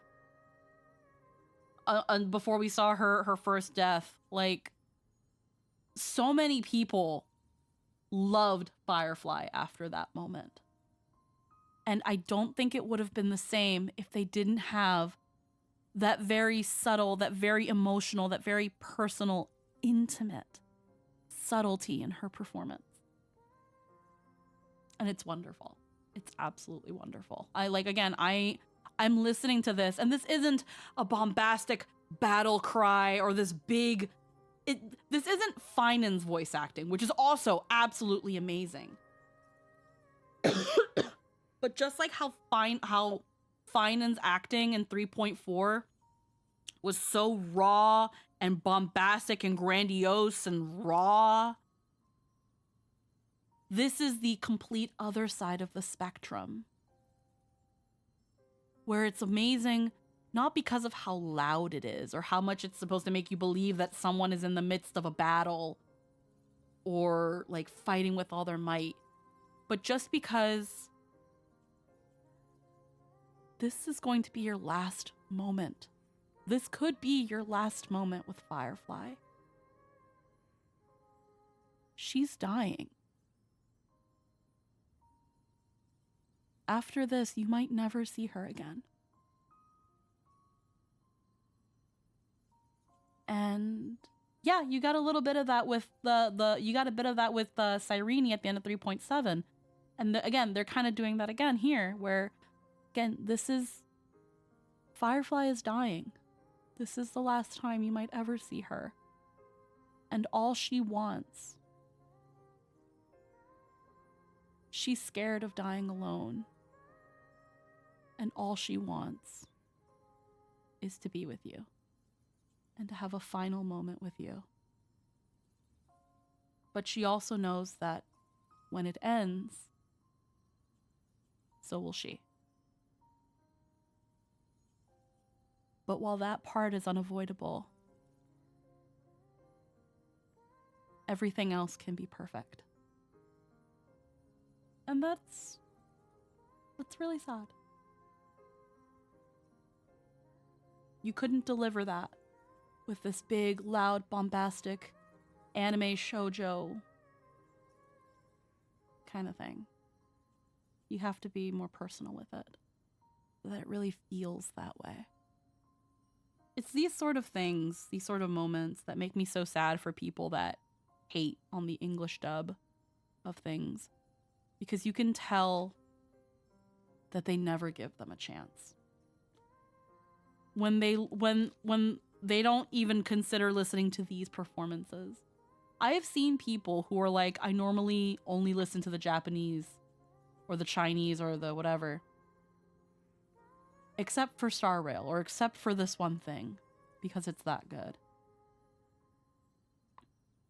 before we saw her first death, like, so many people loved Firefly after that moment. And I don't think it would have been the same if they didn't have that very subtle, that very emotional, that very personal, intimate subtlety in her performance. And it's wonderful. It's absolutely wonderful. I'm listening to this, and this isn't a bombastic battle cry or this big... This isn't Finan's voice acting, which is also absolutely amazing. But just like how Finan's acting in 3.4 was so raw and bombastic and grandiose and raw, this is the complete other side of the spectrum, where it's amazing not because of how loud it is or how much it's supposed to make you believe that someone is in the midst of a battle or like fighting with all their might, but just because this is going to be your last moment. This could be your last moment with Firefly. She's dying. After this, you might never see her again. And yeah, you got a little bit of that with Cyrene at the end of 3.7. And again, they're kind of doing that again here, where again, Firefly is dying. This is the last time you might ever see her. And all she wants, she's scared of dying alone. And all she wants is to be with you and to have a final moment with you. But she also knows that when it ends, so will she. But while that part is unavoidable, everything else can be perfect. And that's really sad. You couldn't deliver that with this big, loud, bombastic anime shoujo kind of thing. You have to be more personal with it, so that it really feels that way. It's these sort of things, these sort of moments that make me so sad for people that hate on the English dub of things. Because you can tell that they never give them a chance. When they don't even consider listening to these performances. I have seen people who are like, I normally only listen to the Japanese or the Chinese or the whatever. Except for Star Rail or except for this one thing. Because it's that good.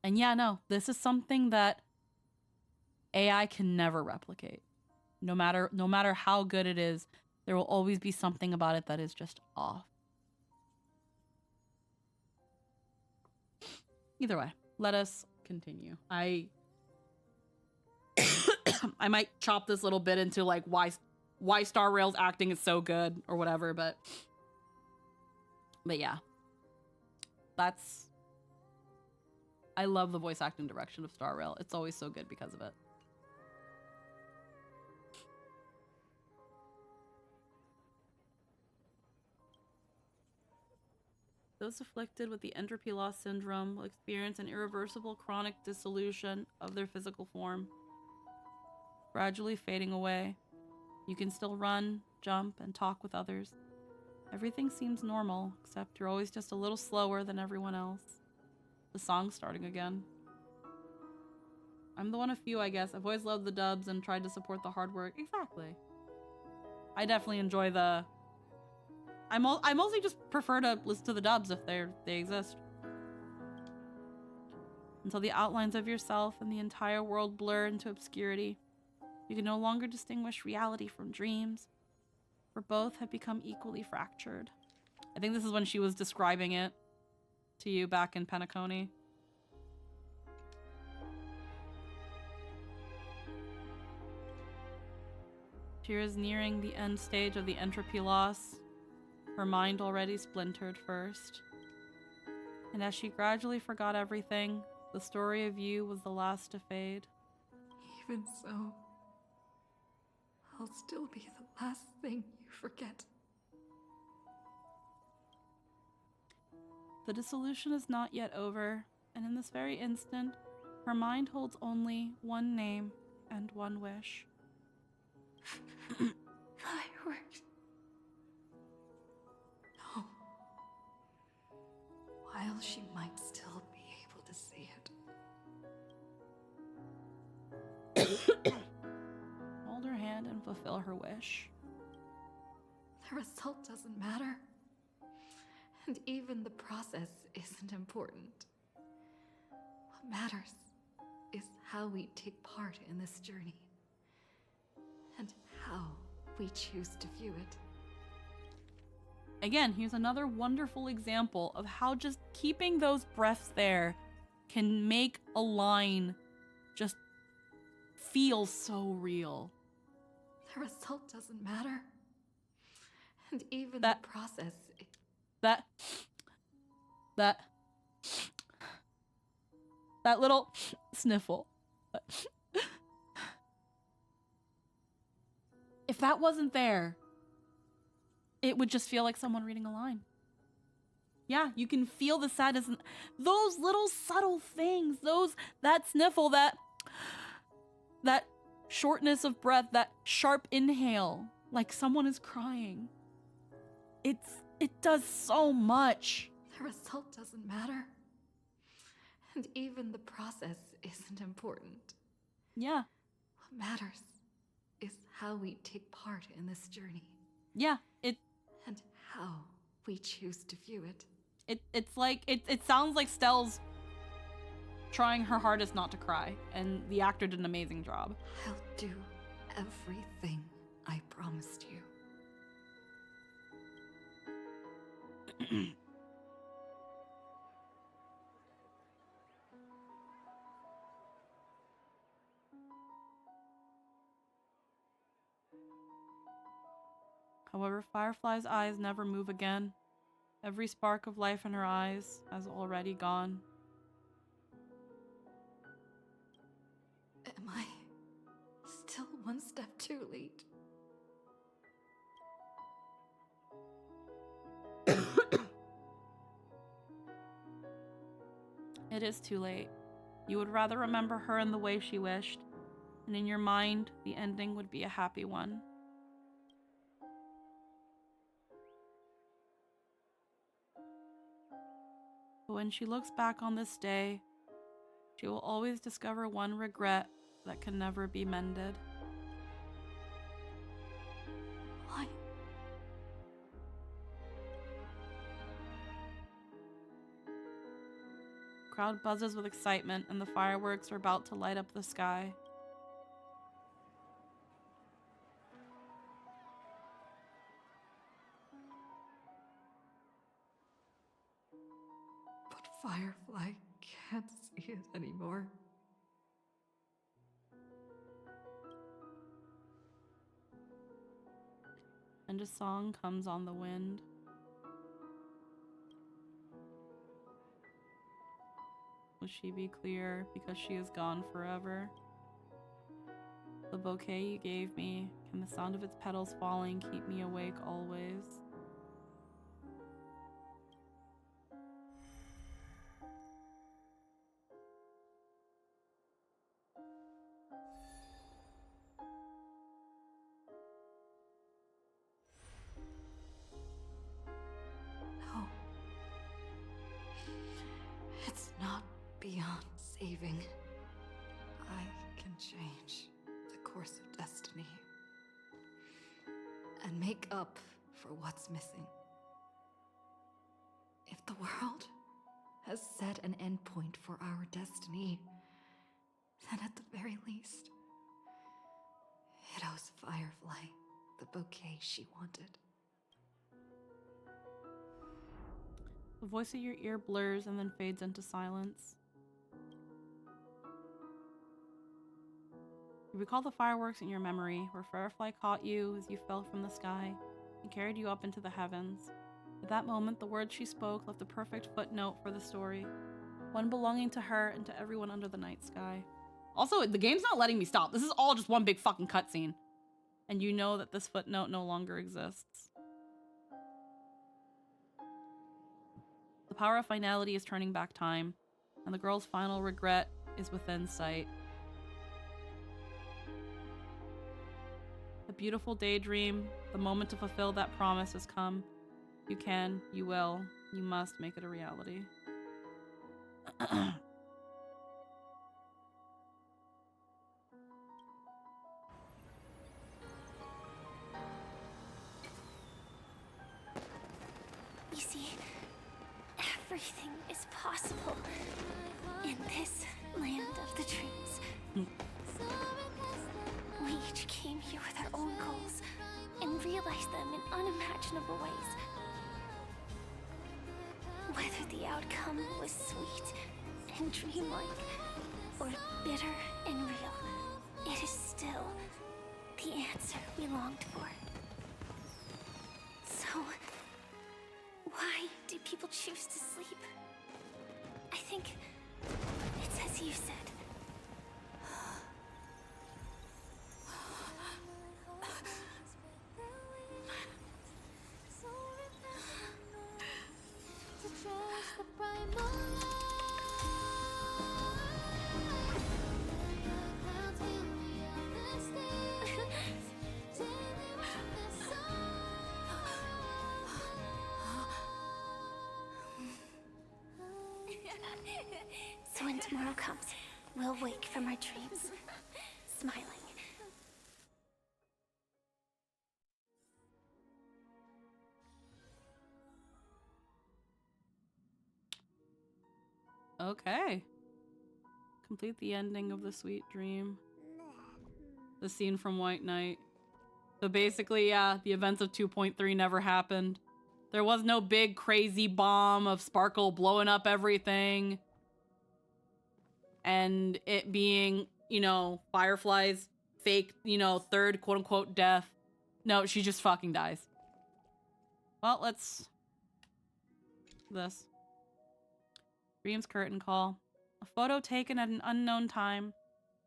And yeah, no, this is something that AI can never replicate. No matter how good it is, there will always be something about it that is just off. Either way, let us continue. I might chop this little bit into like why Star Rail's acting is so good or whatever, but yeah. I love the voice acting direction of Star Rail. It's always so good because of it. Those afflicted with the entropy loss syndrome will experience an irreversible chronic dissolution of their physical form, gradually fading away. You can still run, jump, and talk with others. Everything seems normal, except you're always just a little slower than everyone else. The song's starting again. I'm the one of few, I guess. I've always loved the dubs and tried to support the hard work. Exactly. I definitely enjoy the... I mostly just prefer to listen to the dubs if they exist. Until the outlines of yourself and the entire world blur into obscurity. You can no longer distinguish reality from dreams, for both have become equally fractured. I think this is when she was describing it to you back in Penacony. She is nearing the end stage of the entropy loss, her mind already splintered first. And as she gradually forgot everything, the story of you was the last to fade. Even so, I'll still be the last thing you forget. The dissolution is not yet over, and in this very instant, her mind holds only one name and one wish. Fireworks. No. While she might still be able to see it. Hold her hand and fulfill her wish. The result doesn't matter. And even the process isn't important. What matters is how we take part in this journey. And how we choose to view it. Again, here's another wonderful example of how just keeping those breaths there can make a line just feel so real. The result doesn't matter. And even the process... That little sniffle. If that wasn't there, it would just feel like someone reading a line. Yeah, you can feel the sadness. Those little subtle things, that sniffle, that shortness of breath, that sharp inhale, like someone is crying. It does so much. The result doesn't matter. And even the process isn't important. Yeah. What matters is how we take part in this journey. Yeah, and how we choose to view it. It's like it sounds like Stell's trying her hardest not to cry, and the actor did an amazing job. I'll do everything I promised you. However, Firefly's eyes never move again. Every spark of life in her eyes has already gone. Am I still one step too late? it is too late. You would rather remember her in the way she wished, and in your mind, the ending would be a happy one. But when she looks back on this day, she will always discover one regret that can never be mended. Why? Crowd buzzes with excitement, and the fireworks are about to light up the sky. But Firefly can't see it anymore. And a song comes on the wind. Will she be clear because she is gone forever? The bouquet you gave me, can the sound of its petals falling keep me awake always? No. It's not beyond saving. I can change the course of destiny and make up for what's missing. If the world has set an endpoint for our destiny, then at the very least, it owes Firefly the bouquet she wanted. The voice in your ear blurs and then fades into silence. You recall the fireworks in your memory, where Firefly caught you as you fell from the sky and carried you up into the heavens. At that moment, the words she spoke left a perfect footnote for the story, one belonging to her and to everyone under the night sky. Also, the game's not letting me stop. This is all just one big fucking cutscene. And you know that this footnote no longer exists. The power of finality is turning back time, and the girl's final regret is within sight. A beautiful daydream, the moment to fulfill that promise has come. You can, you will, you must make it a reality. You see, everything is possible in this land of the dreams. We each came here with our own goals and realized them in unimaginable ways. Whether the outcome was sweet and dreamlike, or bitter and real, it is still the answer we longed for. So, why do people choose to sleep? I think it's as you said. So when tomorrow comes, we'll wake from our dreams, smiling. Okay. Complete the ending of the sweet dream. The scene from White Knight. So basically, yeah, the events of 2.3 never happened. There was no big crazy bomb of Sparkle blowing up everything. And it being, you know, Firefly's fake, you know, third quote-unquote death. No, she just fucking dies. Well, let's... this. Dream's curtain call. A photo taken at an unknown time,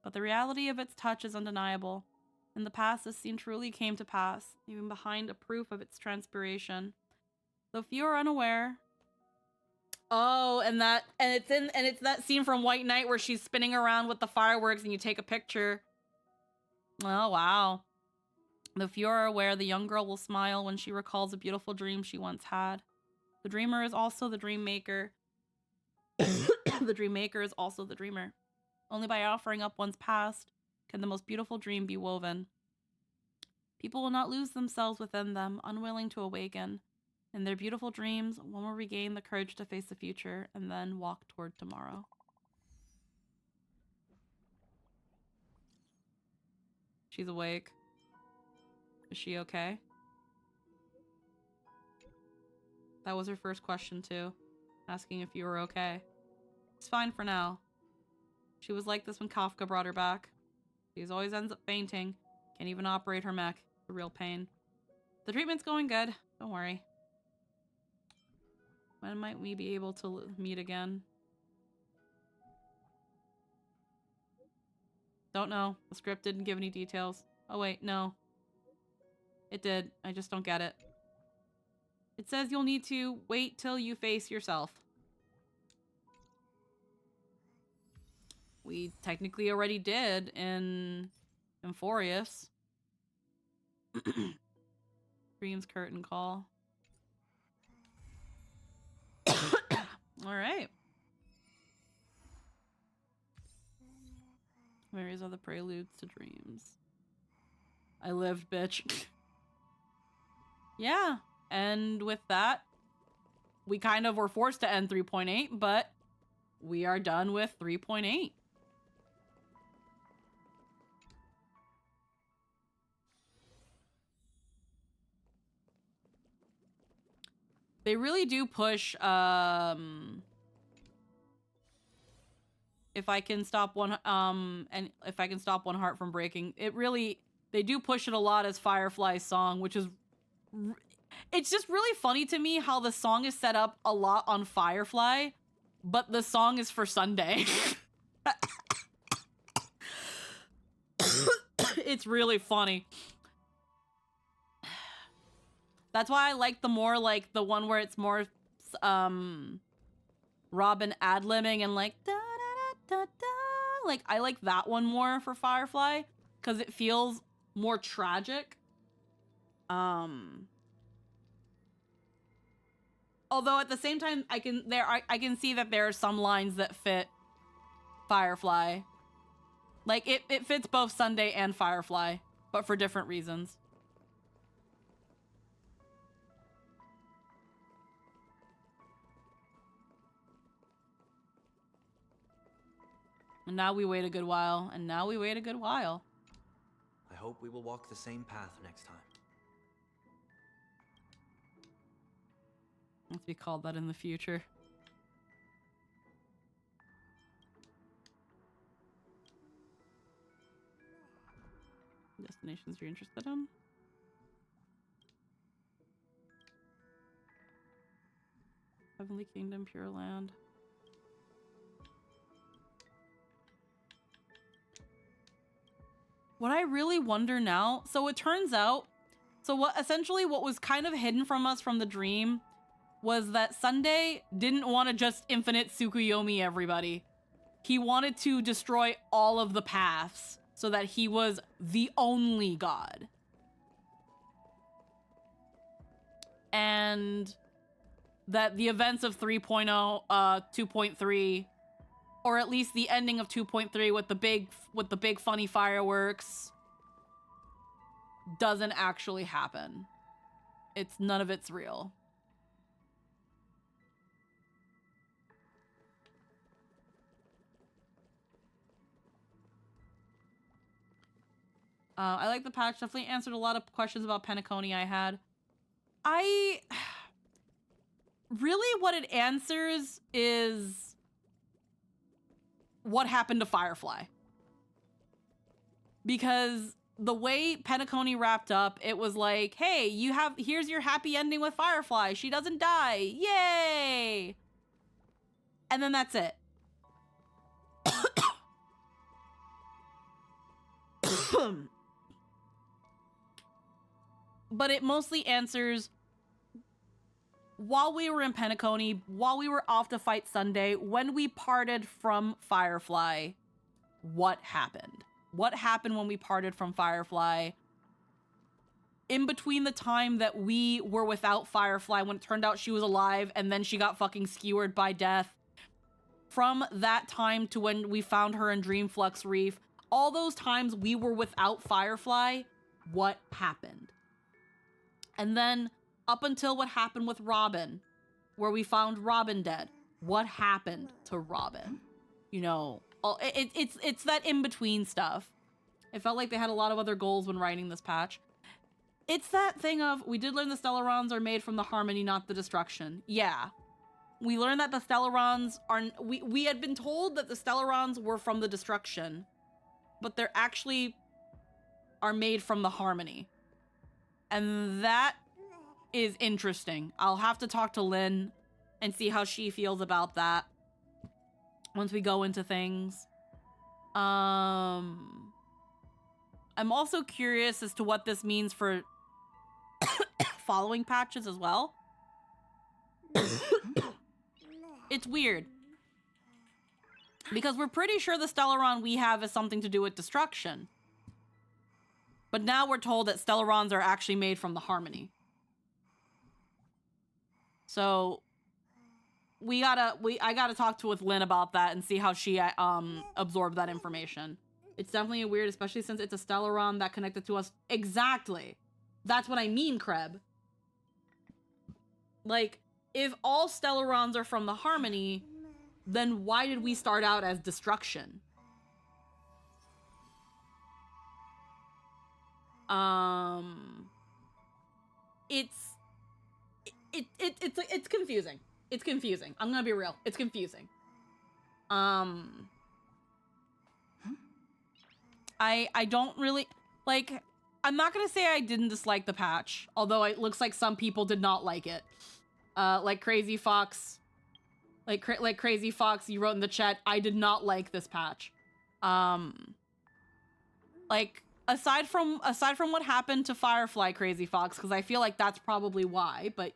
but the reality of its touch is undeniable. In the past, this scene truly came to pass, even behind a proof of its transpiration. Though few are unaware, Oh, and it's that scene from White Knight where she's spinning around with the fireworks and you take a picture. Oh, wow. The few are aware, the young girl will smile when she recalls a beautiful dream she once had. The dreamer is also the dream maker. The dream maker is also the dreamer. Only by offering up one's past can the most beautiful dream be woven. People will not lose themselves within them, unwilling to awaken. In their beautiful dreams, one will regain the courage to face the future and then walk toward tomorrow. She's awake. Is she okay? That was her first question too, asking if you were okay. It's fine for now. She was like this when Kafka brought her back. She always ends up fainting. Can't even operate her mech. It's a real pain. The treatment's going good. Don't worry. When might we be able to meet again? Don't know. The script didn't give any details. Oh wait, no. It did. I just don't get it. It says you'll need to wait till you face yourself. We technically already did in Euphorius. Dreams curtain call. Alright. Memories are the preludes to dreams. I lived, bitch. Yeah. And with that, we kind of were forced to end 3.8, but we are done with 3.8. They really do push, if I can stop one, and if I can stop one heart from breaking, they do push it a lot as Firefly's song, which is, it's just really funny to me how the song is set up a lot on Firefly, but the song is for Sunday. It's really funny. That's why I like the more, like, the one where it's more, Robin ad-libbing and like, da-da-da-da-da. Like, I like that one more for Firefly, because it feels more tragic. Although at the same time, I can see that there are some lines that fit Firefly. Like, it fits both Sunday and Firefly, but for different reasons. And now we wait a good while, and now we wait a good while. I hope we will walk the same path next time. Let's be called that in the future. Destinations you're interested in? Heavenly Kingdom, Pure Land. What I really wonder now, so it turns out, what was kind of hidden from us from the dream was that Sunday didn't want to just infinite Tsukuyomi everybody. He wanted to destroy all of the paths so that he was the only god. And that the events of 3.0, 2.3, or at least the ending of 2.3 with the big funny fireworks doesn't actually happen. None of it's real. I like the patch. Definitely answered a lot of questions about Penacony I had. Really what it answers is what happened to Firefly. Because the way Penacony wrapped up, it was like, hey, here's your happy ending with Firefly. She doesn't die. Yay! And then that's it. But it mostly answers while we were in Penacony, while we were off to fight Sunday, when we parted from Firefly, what happened? What happened when we parted from Firefly? In between the time that we were without Firefly, when it turned out she was alive, and then she got fucking skewered by death, from that time to when we found her in Dreamflux Reef, all those times we were without Firefly, what happened? And then up until what happened with Robin, where we found Robin dead, what happened to Robin? You know, it's that in-between stuff. It felt like they had a lot of other goals when writing this patch. It's that thing of, we did learn the Stellarons are made from the Harmony, not the Destruction. Yeah. We learned that the Stellarons are... We had been told that the Stellarons were from the Destruction, but they're actually are made from the Harmony. And that is interesting. I'll have to talk to Lynn and see how she feels about that once we go into things. I'm also curious as to what this means for following patches as well. It's weird. Because we're pretty sure the Stellaron we have is something to do with destruction. But now we're told that Stellarons are actually made from the Harmony. So I gotta talk with Lynn about that and see how she absorbed that information. It's definitely weird, especially since it's a Stellaron that connected to us. Exactly. That's what I mean, Kreb. Like, if all Stellarons are from the Harmony, then why did we start out as destruction? It's confusing. It's confusing. I'm gonna be real. It's confusing. I don't really like. I'm not gonna say I didn't dislike the patch, although it looks like some people did not like it. Like Crazy Fox, like Crazy Fox, you wrote in the chat, I did not like this patch. Like aside from what happened to Firefly, Crazy Fox, because I feel like that's probably why. But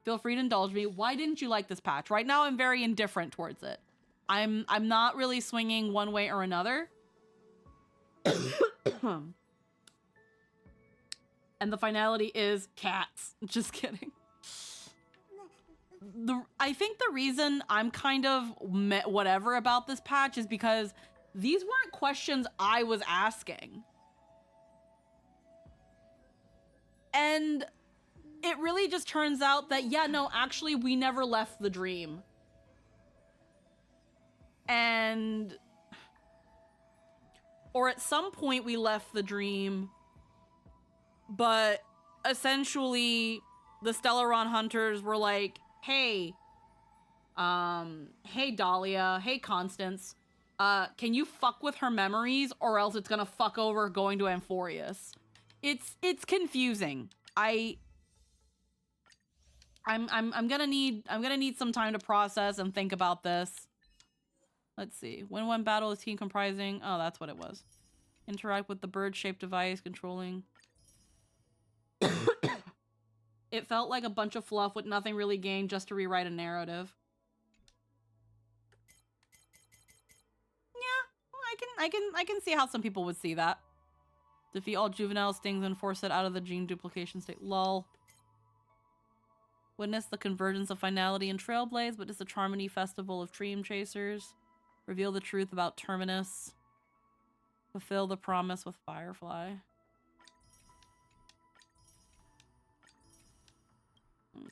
feel free to indulge me. Why didn't you like this patch? Right now, I'm very indifferent towards it. I'm not really swinging one way or another. And the finality is cats. Just kidding. I think the reason I'm kind of whatever about this patch is because these weren't questions I was asking. And it really just turns out that, yeah, no, actually, we never left the dream. And... or at some point we left the dream, but essentially the Stellaron hunters were like, hey, hey Dahlia, hey Constance, can you fuck with her memories or else it's gonna fuck over going to Amphorius? It's confusing. I'm gonna need some time to process and think about this. Let's see. When one battle is team comprising... oh, that's what it was. Interact with the bird-shaped device controlling... It felt like a bunch of fluff with nothing really gained just to rewrite a narrative. Yeah, I can see how some people would see that. Defeat all juvenile stings and force it out of the gene duplication state. Lol. Witness the convergence of finality and Trailblaze, witness the Charmony Festival of Dream Chasers. Reveal the truth about Terminus. Fulfill the promise with Firefly.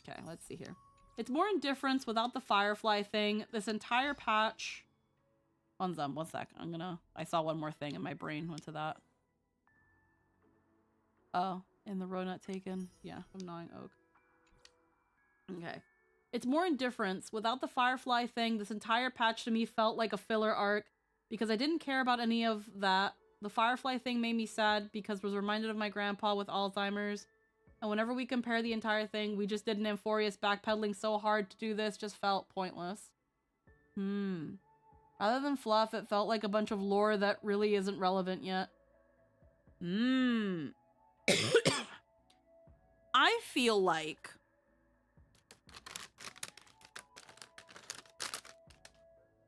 Okay, let's see here. It's more indifference without the Firefly thing. This entire patch... one sec. I saw one more thing and my brain went to that. Oh, in the road not taken. Yeah, I'm gnawing oak. Okay. It's more indifference. Without the Firefly thing, this entire patch to me felt like a filler arc because I didn't care about any of that. The Firefly thing made me sad because I was reminded of my grandpa with Alzheimer's. And whenever we compare the entire thing, we just did an Amphorius backpedaling so hard to do this just felt pointless. Rather than fluff, it felt like a bunch of lore that really isn't relevant yet. I feel like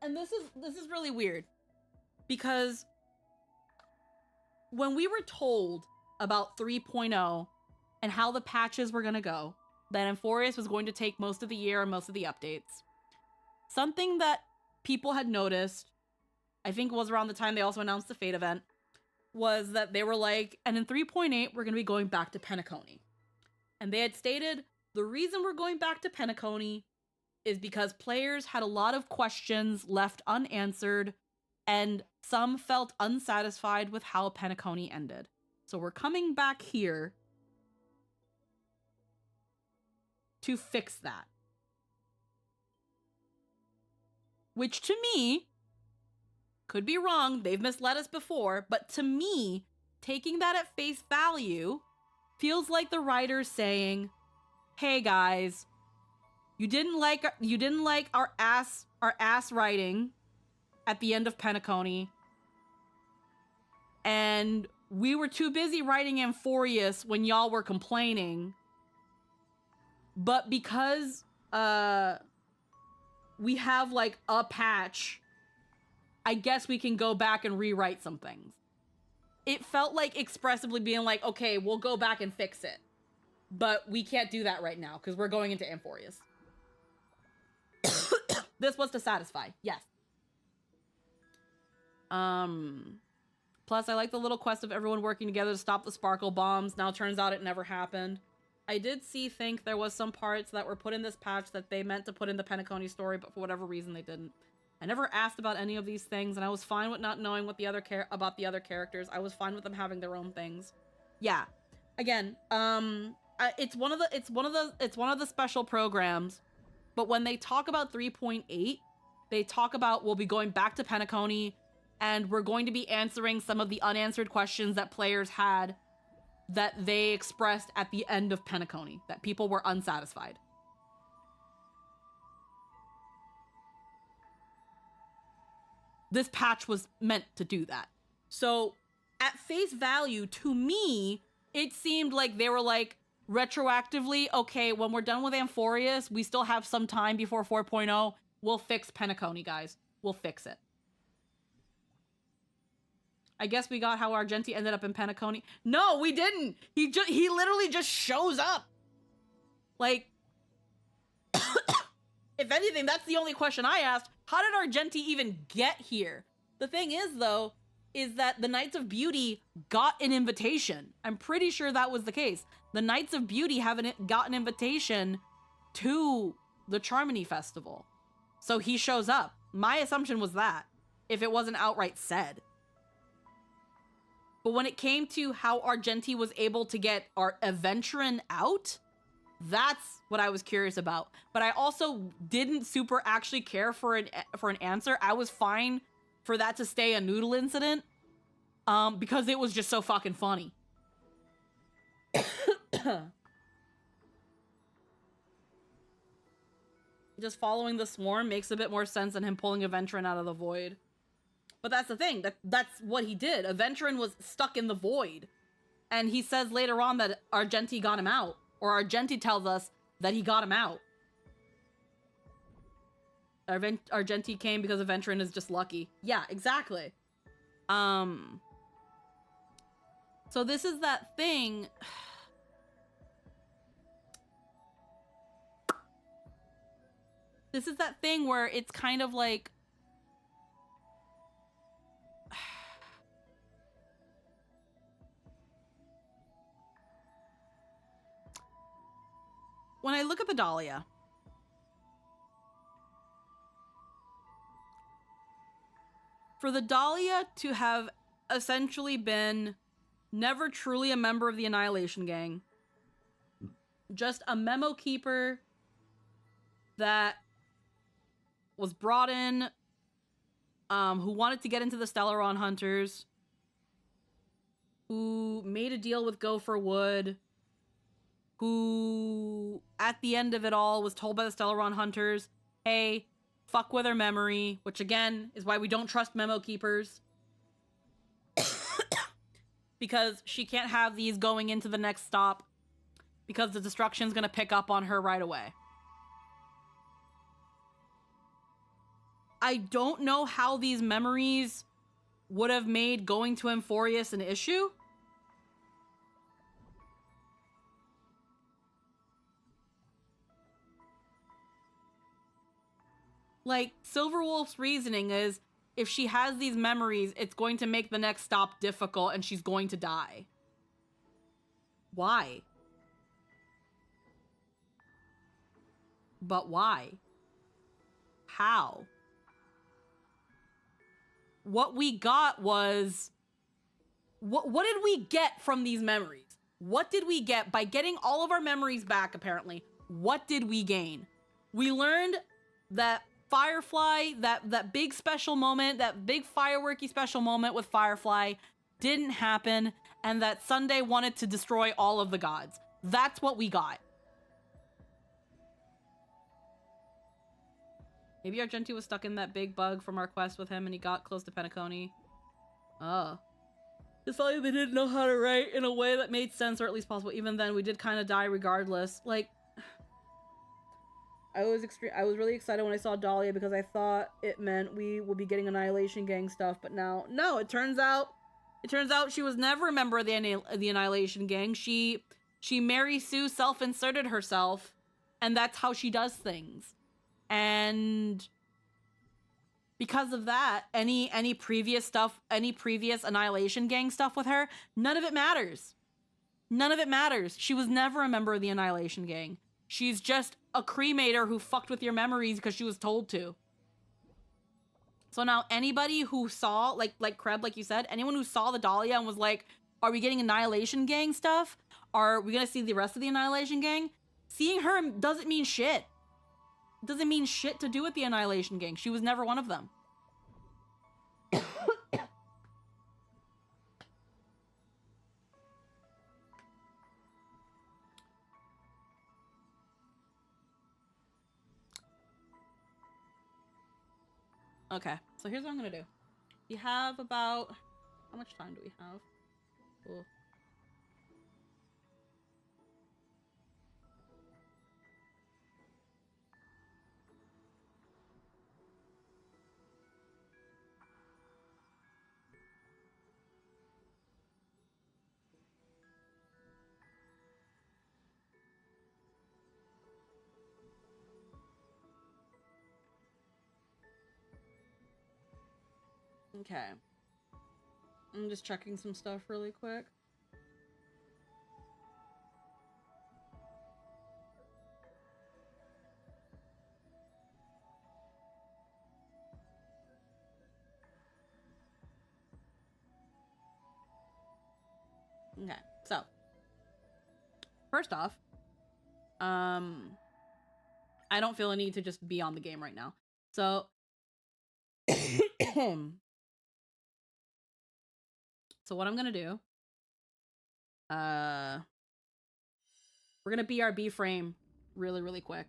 and this is really weird, because when we were told about 3.0 and how the patches were going to go, that Amphorius was going to take most of the year and most of the updates, something that people had noticed, I think it was around the time they also announced the Fate event, was that they were like, and in 3.8, we're going to be going back to Penacony. And they had stated, the reason we're going back to Penacony is because players had a lot of questions left unanswered, and some felt unsatisfied with how Penacony ended. So we're coming back here to fix that. Which to me, could be wrong, they've misled us before, but to me, taking that at face value feels like the writers saying, hey guys, you didn't like our ass writing at the end of Penacony, and we were too busy writing Amphorius when y'all were complaining. But because we have like a patch, I guess we can go back and rewrite some things. It felt like expressively being like, okay, we'll go back and fix it, but we can't do that right now because we're going into Amphorius. This was to satisfy, yes. Plus, I like the little quest of everyone working together to stop the sparkle bombs. Now, turns out it never happened. I did think there was some parts that were put in this patch that they meant to put in the Penacony story, but for whatever reason they didn't. I never asked about any of these things, and I was fine with not knowing what about the other characters. I was fine with them having their own things. Yeah. Again, it's one of the special programs, but when they talk about 3.8, they talk about we'll be going back to Penacony, and we're going to be answering some of the unanswered questions that players had that they expressed at the end of Penacony, that people were unsatisfied. This patch was meant to do that. So, at face value, to me, it seemed like they were like, retroactively, okay, when we're done with Amphorius, we still have some time before 4.0, we'll fix Penacony, guys. We'll fix it. I guess we got how Argenti ended up in Penacony. No, we didn't. He literally just shows up. Like, if anything, that's the only question I asked. How did Argenti even get here? The thing is, though, is that the Knights of Beauty got an invitation. I'm pretty sure that was the case. The Knights of Beauty got an invitation to the Charmony Festival. So he shows up. My assumption was that, if it wasn't outright said. But when it came to how Argenti was able to get our Aventurin out, that's what I was curious about. But I also didn't super actually care for an answer. I was fine for that to stay a noodle incident, because it was just so fucking funny. Just following the swarm makes a bit more sense than him pulling Aventurin out of the void. But that's the thing, that's what he did. Aventurin was stuck in the void. And he says later on that Argenti got him out. Or Argenti tells us that he got him out. Argenti came because Aventurin is just lucky. Yeah, exactly. So this is that thing. This is that thing where it's kind of like, when I look at the Dahlia, for the Dahlia to have essentially been never truly a member of the Annihilation Gang, just a memo keeper that was brought in, who wanted to get into the Stellaron Hunters, who made a deal with Gopher Wood, who, at the end of it all, was told by the Stellaron Hunters, hey, fuck with her memory, which again is why we don't trust memo keepers. Because she can't have these going into the next stop, because the destruction's gonna pick up on her right away. I don't know how these memories would have made going to Amphorius an issue. Like, Silverwolf's reasoning is, if she has these memories, it's going to make the next stop difficult and she's going to die. Why? But why? How? What we got was... What did we get from these memories? What did we get by getting all of our memories back, apparently? What did we gain? We learned that Firefly, that big special moment, that big fireworky special moment with Firefly didn't happen, and that Sunday wanted to destroy all of the gods. That's what we got. Maybe Argenti was stuck in that big bug from our quest with him and he got close to Penacony. Oh. It's like they didn't know how to write in a way that made sense, or at least possible. Even then, we did kind of die regardless. Like, I was really excited when I saw Dahlia because I thought it meant we would be getting Annihilation Gang stuff, but now, no, it turns out she was never a member of the Annihilation Gang. She Mary Sue self-inserted herself, and that's how she does things. And because of that, any previous stuff, any previous Annihilation Gang stuff with her, none of it matters. None of it matters. She was never a member of the Annihilation Gang. She's just a cremator who fucked with your memories because she was told to. So now anybody who saw, like Kreb, like you said, anyone who saw the Dahlia and was like, are we getting Annihilation Gang stuff? Are we gonna see the rest of the Annihilation Gang? Seeing her doesn't mean shit. It doesn't mean shit to do with the Annihilation Gang. She was never one of them. Okay, so here's what I'm gonna do. We have about... How much time do we have? Ooh. Okay. I'm just checking some stuff really quick. Okay, so first off, I don't feel a need to just be on the game right now. So so what I'm gonna do, we're gonna BRB frame really quick.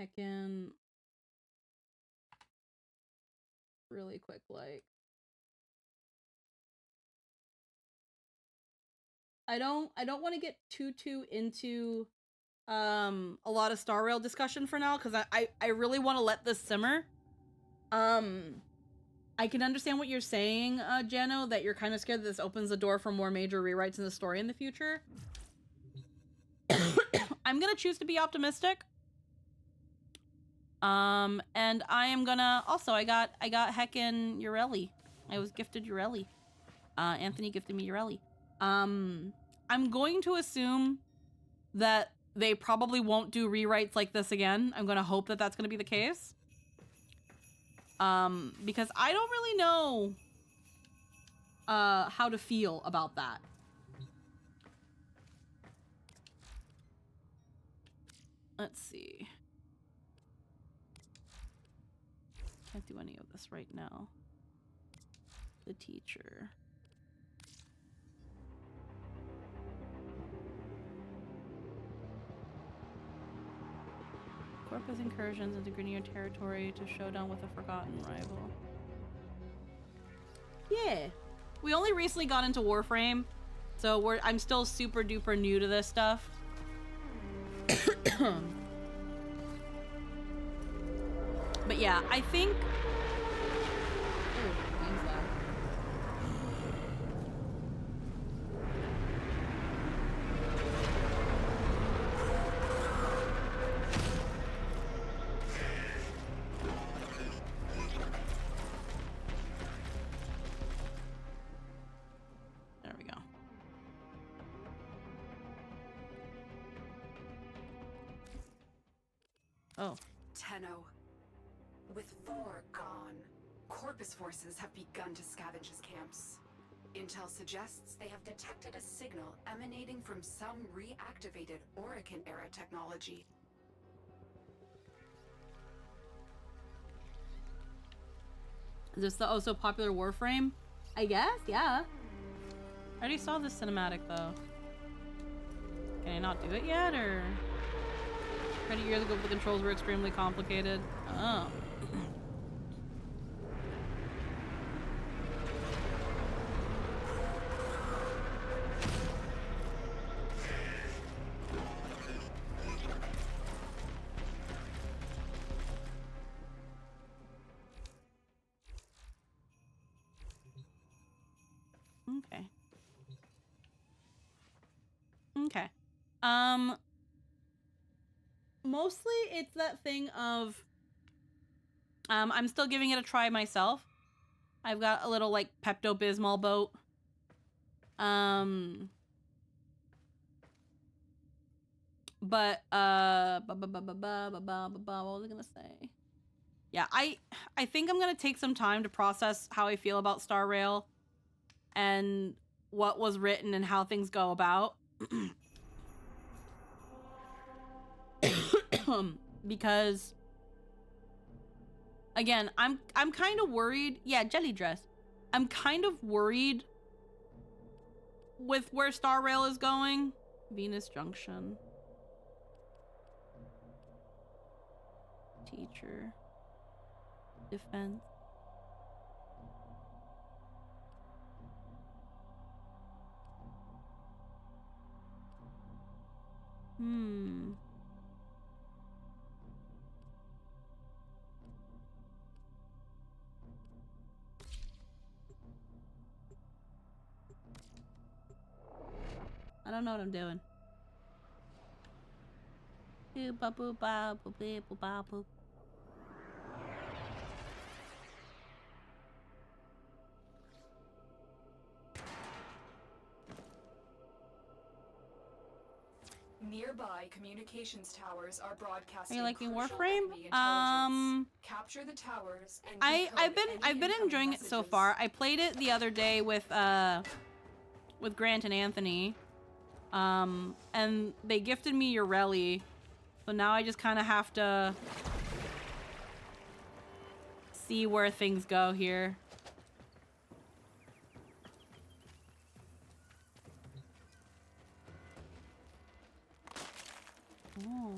Heckin' really quick, like. I don't want to get too into a lot of Star Rail discussion for now, because I really want to let this simmer. I can understand what you're saying, Jano, that you're kind of scared that this opens the door for more major rewrites in the story in the future. I'm gonna choose to be optimistic. And I am gonna also I got heckin' Urelli. I was gifted Urelli. Anthony gifted me Urelli. I'm going to assume that they probably won't do rewrites like this again. I'm gonna hope that that's gonna be the case. Because I don't really know how to feel about that. Let's see. Can't do any of this right now. The teacher. Corpus incursions into Grenier territory to showdown with a forgotten rival. Yeah. We only recently got into Warframe, so I'm still super duper new to this stuff. But yeah, I think... There we go. Oh. Tenno. With Thor gone, Corpus forces have begun to scavenge his camps. Intel suggests they have detected a signal emanating from some reactivated Orokin-era technology. Is this the also popular Warframe? I guess, yeah. I already saw this cinematic though. Can I not do it yet, or? 20 years ago, the controls were extremely complicated. Oh. Okay. Okay. Mostly it's that thing of I'm still giving it a try myself. I've got a little like Pepto-Bismol boat. But what was I gonna say? Yeah, I think I'm gonna take some time to process how I feel about Star Rail and what was written and how things go about. Because again, I'm kind of worried. Yeah, jelly dress. I'm kind of worried with where Star Rail is going. Venus Junction. Teacher. Defense. I don't know what I'm doing. Nearby communications towers are broadcasting. Are you liking crucial Warframe? enemy intelligence. Capture the towers and I've been enjoying it so far. I played it the other day with Grant and Anthony. And they gifted me Urelli. So now I just kind of have to see where things go here. Oh.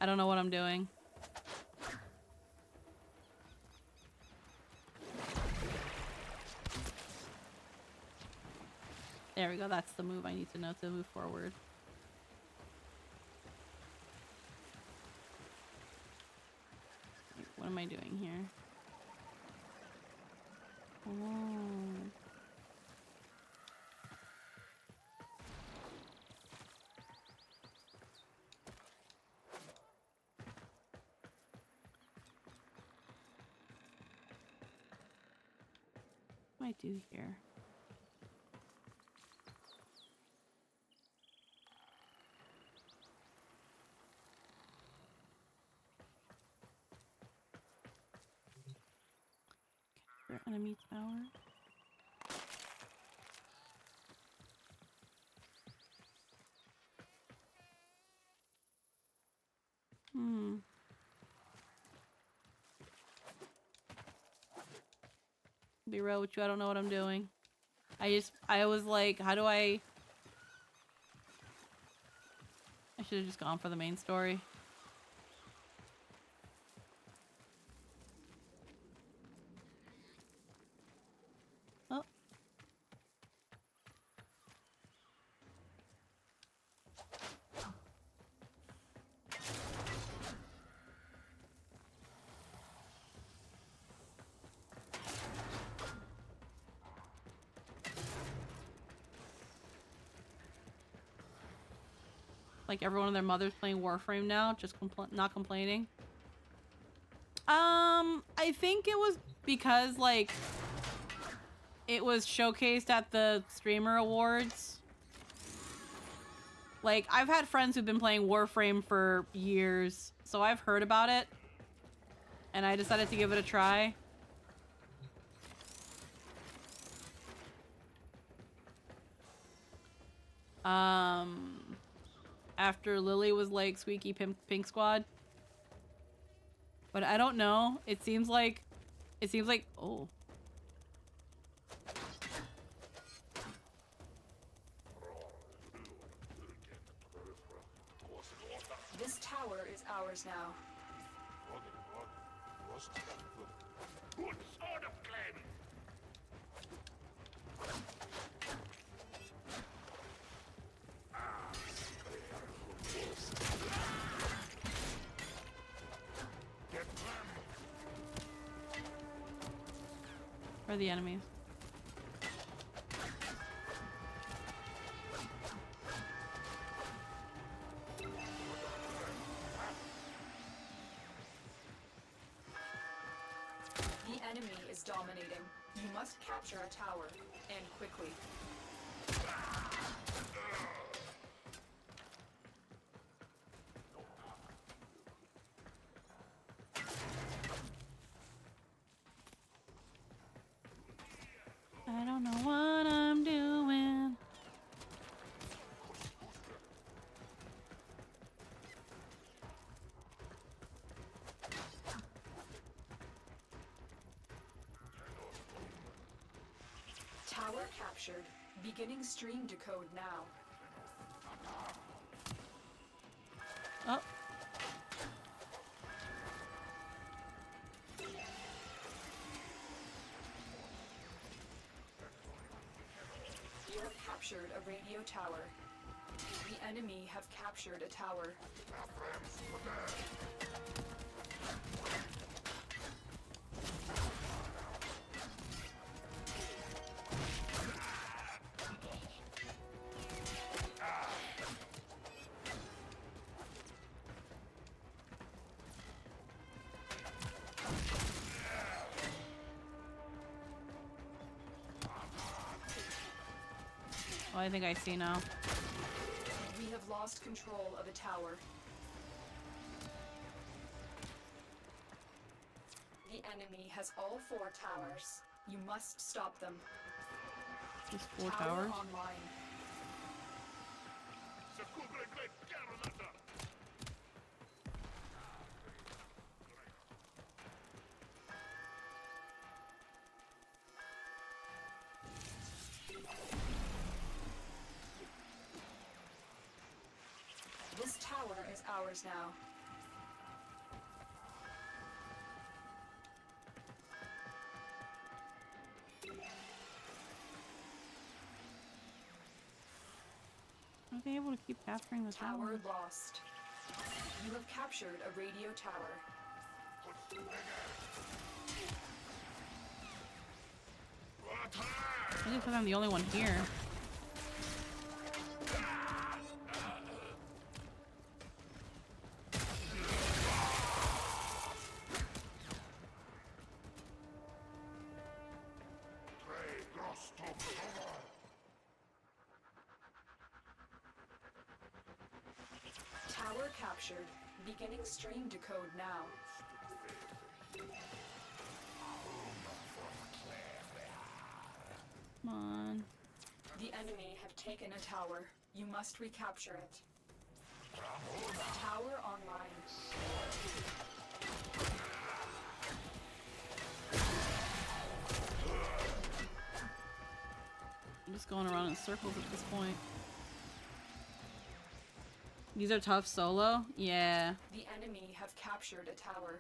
I don't know what I'm doing. There we go. That's the move I need to know to move forward. Wait, what am I doing here? Oh. What do I do here? Enemy tower. Be real with you, I don't know what I'm doing. I was like, how do I should have just gone for the main story. Oh. Like everyone and their mother's playing Warframe now, just not complaining. I think it was because like it was showcased at the Streamer Awards. Like I've had friends who've been playing Warframe for years, so I've heard about it, and I decided to give it a try. After Lily was like Squeaky Pink Squad. But I don't know. It seems like oh. This tower is ours now. Where are the enemies? The enemy is dominating. You must capture a tower, and quickly. I don't know what I'm doing. Tower captured. Beginning stream decode now. Oh. You have captured a radio tower. The enemy have captured a tower. Oh, I think I see now. We have lost control of a tower. The enemy has all 4 towers. You must stop them. Just 4 Tower towers? online. This tower is ours now. Are they able to keep capturing the Tower tower? lost. You have captured a radio tower. Maybe because I'm the only one here. Tower captured. Beginning stream decode now. Come on. The enemy have taken a tower. You must recapture it. Tower online. I'm just going around in circles at this point. These are tough solo? Yeah. The enemy have captured a tower.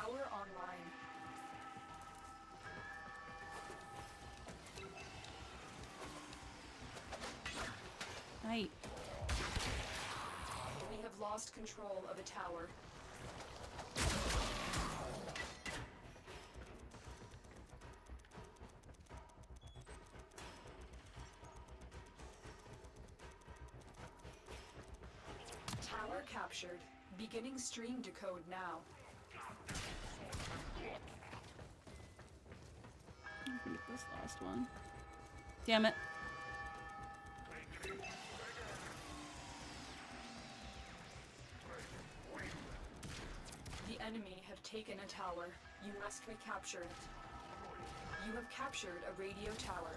Tower online. Right. We have lost control of a tower. Tower captured. Beginning stream decode now. I'm gonna get this last one. Damn it. The enemy have taken a tower. You must recapture it. You have captured a radio tower.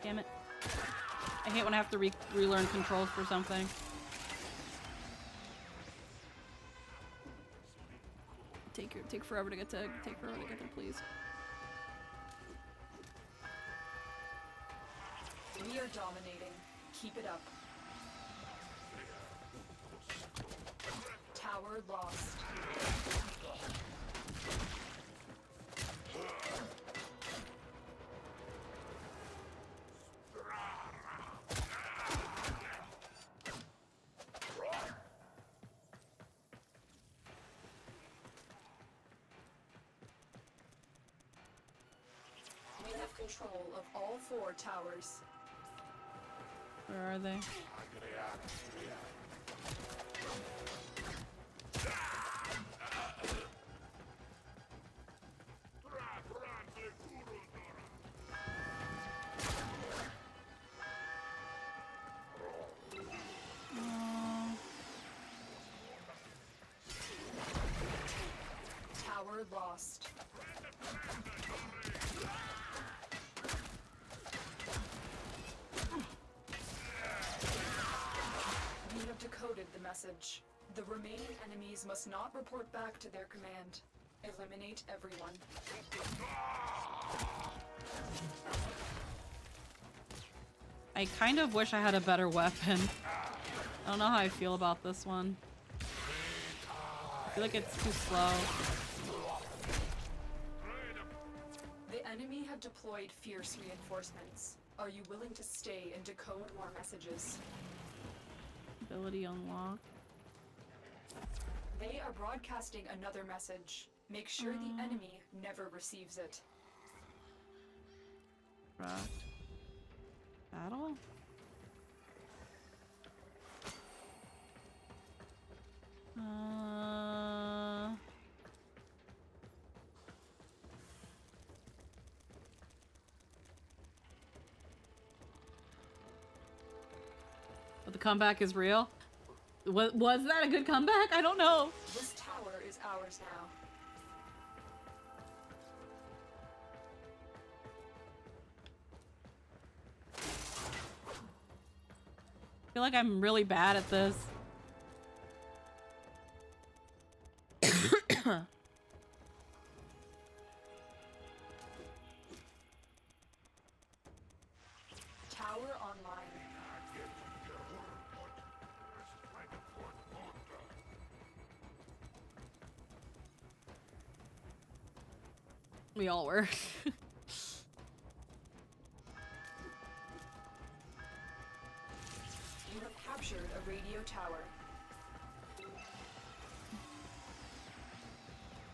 Damn it. I hate when I have to relearn controls for something. Take forever to get to take forever to get there, please. We are dominating. Keep it up. Tower lost. We have control of all 4 towers. Where are they? Tower lost. We have decoded the message. The remaining enemies must not report back to their command. Eliminate everyone. I kind of wish I had a better weapon. I don't know how I feel about this one. I feel like it's too slow. The enemy have deployed fierce reinforcements. Are you willing to stay and decode more messages? Ability unlocked. They are broadcasting another message. Make sure the enemy never receives it. Right. Battle? But the comeback is real? Was that a good comeback? I don't know. This tower is ours now. I feel like I'm really bad at this. Tower online. We all were. You have captured a radio tower.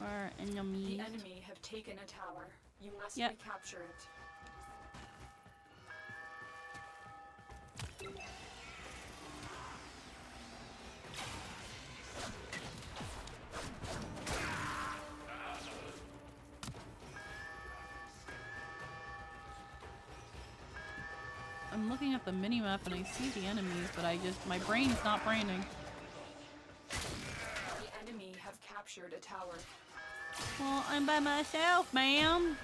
Our enemies. The enemy have taken a tower. You must recapture it. I'm looking at the minimap and I see the enemies, but my brain's not braining. The enemy have captured a tower. Well, I'm by myself, ma'am.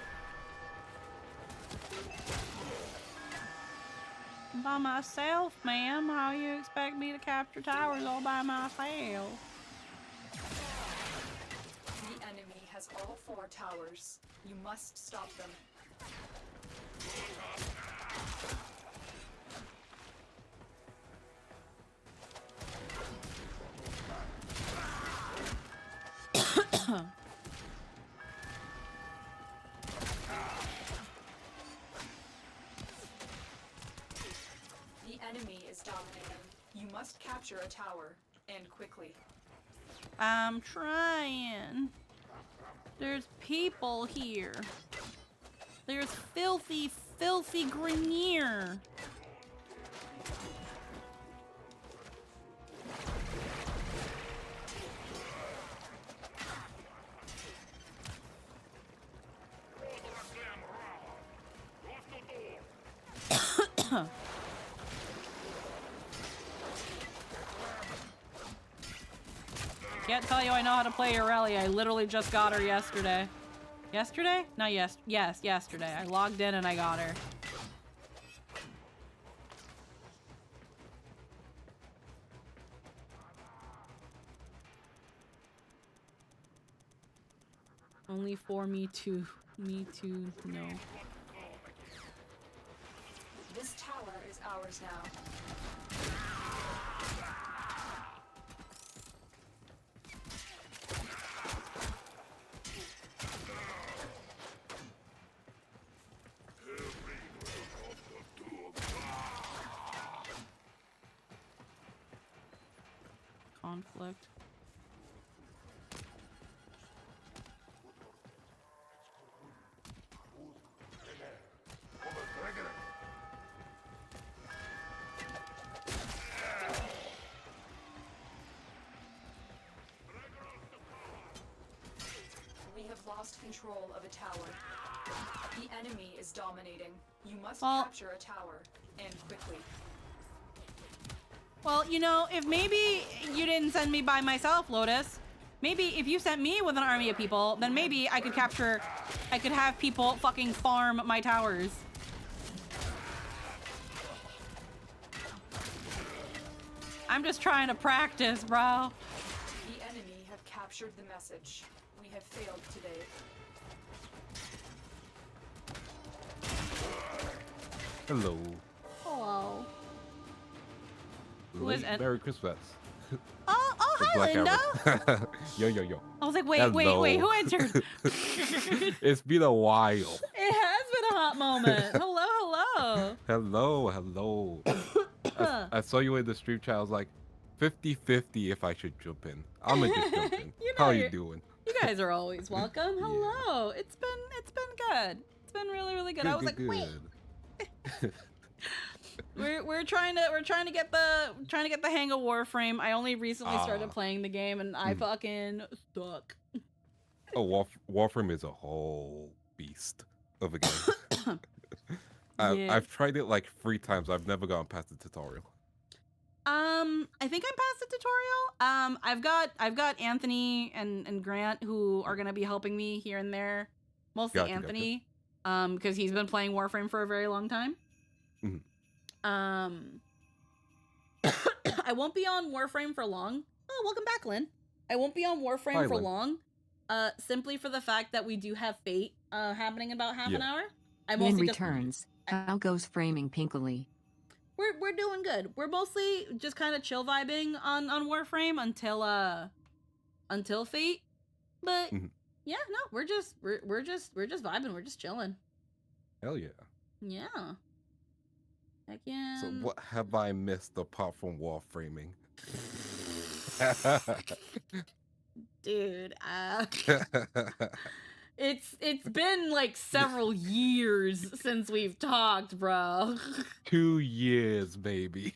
I'm by myself, ma'am. How you expect me to capture towers all by myself? The enemy has all 4 towers. You must stop them. The enemy is dominating. You must capture a tower, and quickly. I'm trying. There's people here. There's filthy, filthy Grenier. Can't tell you I know how to play Aurelia. I literally just got her yesterday. Yesterday? Not yes. Yes, yesterday. I logged in and I got her. Only for me to know. This tower is ours now. Conflict. We have lost control of a tower. The enemy is dominating. You must Well- capture a tower, and quickly. Well, you know, if maybe you didn't send me by myself, Lotus, maybe if you sent me with an army of people, then maybe I could have people fucking farm my towers. I'm just trying to practice, bro. The enemy have captured the message. We have failed today. Hello. Hello. Who Late is it? Merry Christmas. Oh, hi, Black Linda. Arrow. Yo. I was like, wait, Hello. who entered? It's been a while. It has been a hot moment. Hello. Hello. I saw you in the stream chat. I was like, 50-50 if I should jump in. I'm gonna just jump in. You know How are you you're- doing? You guys are always welcome. Hello. It's been good. It's been really good. I was like, wait. We're trying to get the hang of Warframe. I only recently started playing the game and I fucking suck. Oh, Warframe is a whole beast of a game. Yeah. I've tried it like 3 times. I've never gotten past the tutorial. I think I'm past the tutorial. I've got Anthony and Grant who are gonna be helping me here and there. Mostly Gotcha. Anthony, because he's been playing Warframe for a very long time. Mhm. I won't be on Warframe for long. Oh, welcome back, Lynn. I won't be on Warframe Hi, for Lynn. long. Simply for the fact that we do have Fate happening in about half an hour. I Lynn mostly just returns. How goes framing pinkily? we're doing good. We're mostly just kind of chill vibing on Warframe until Fate. But Yeah, no, we're just vibing. We're just chilling. Hell yeah. Yeah. Heck yeah. So what have I missed apart from wall framing? Dude, it's been like several years since we've talked, bro. 2 years, baby.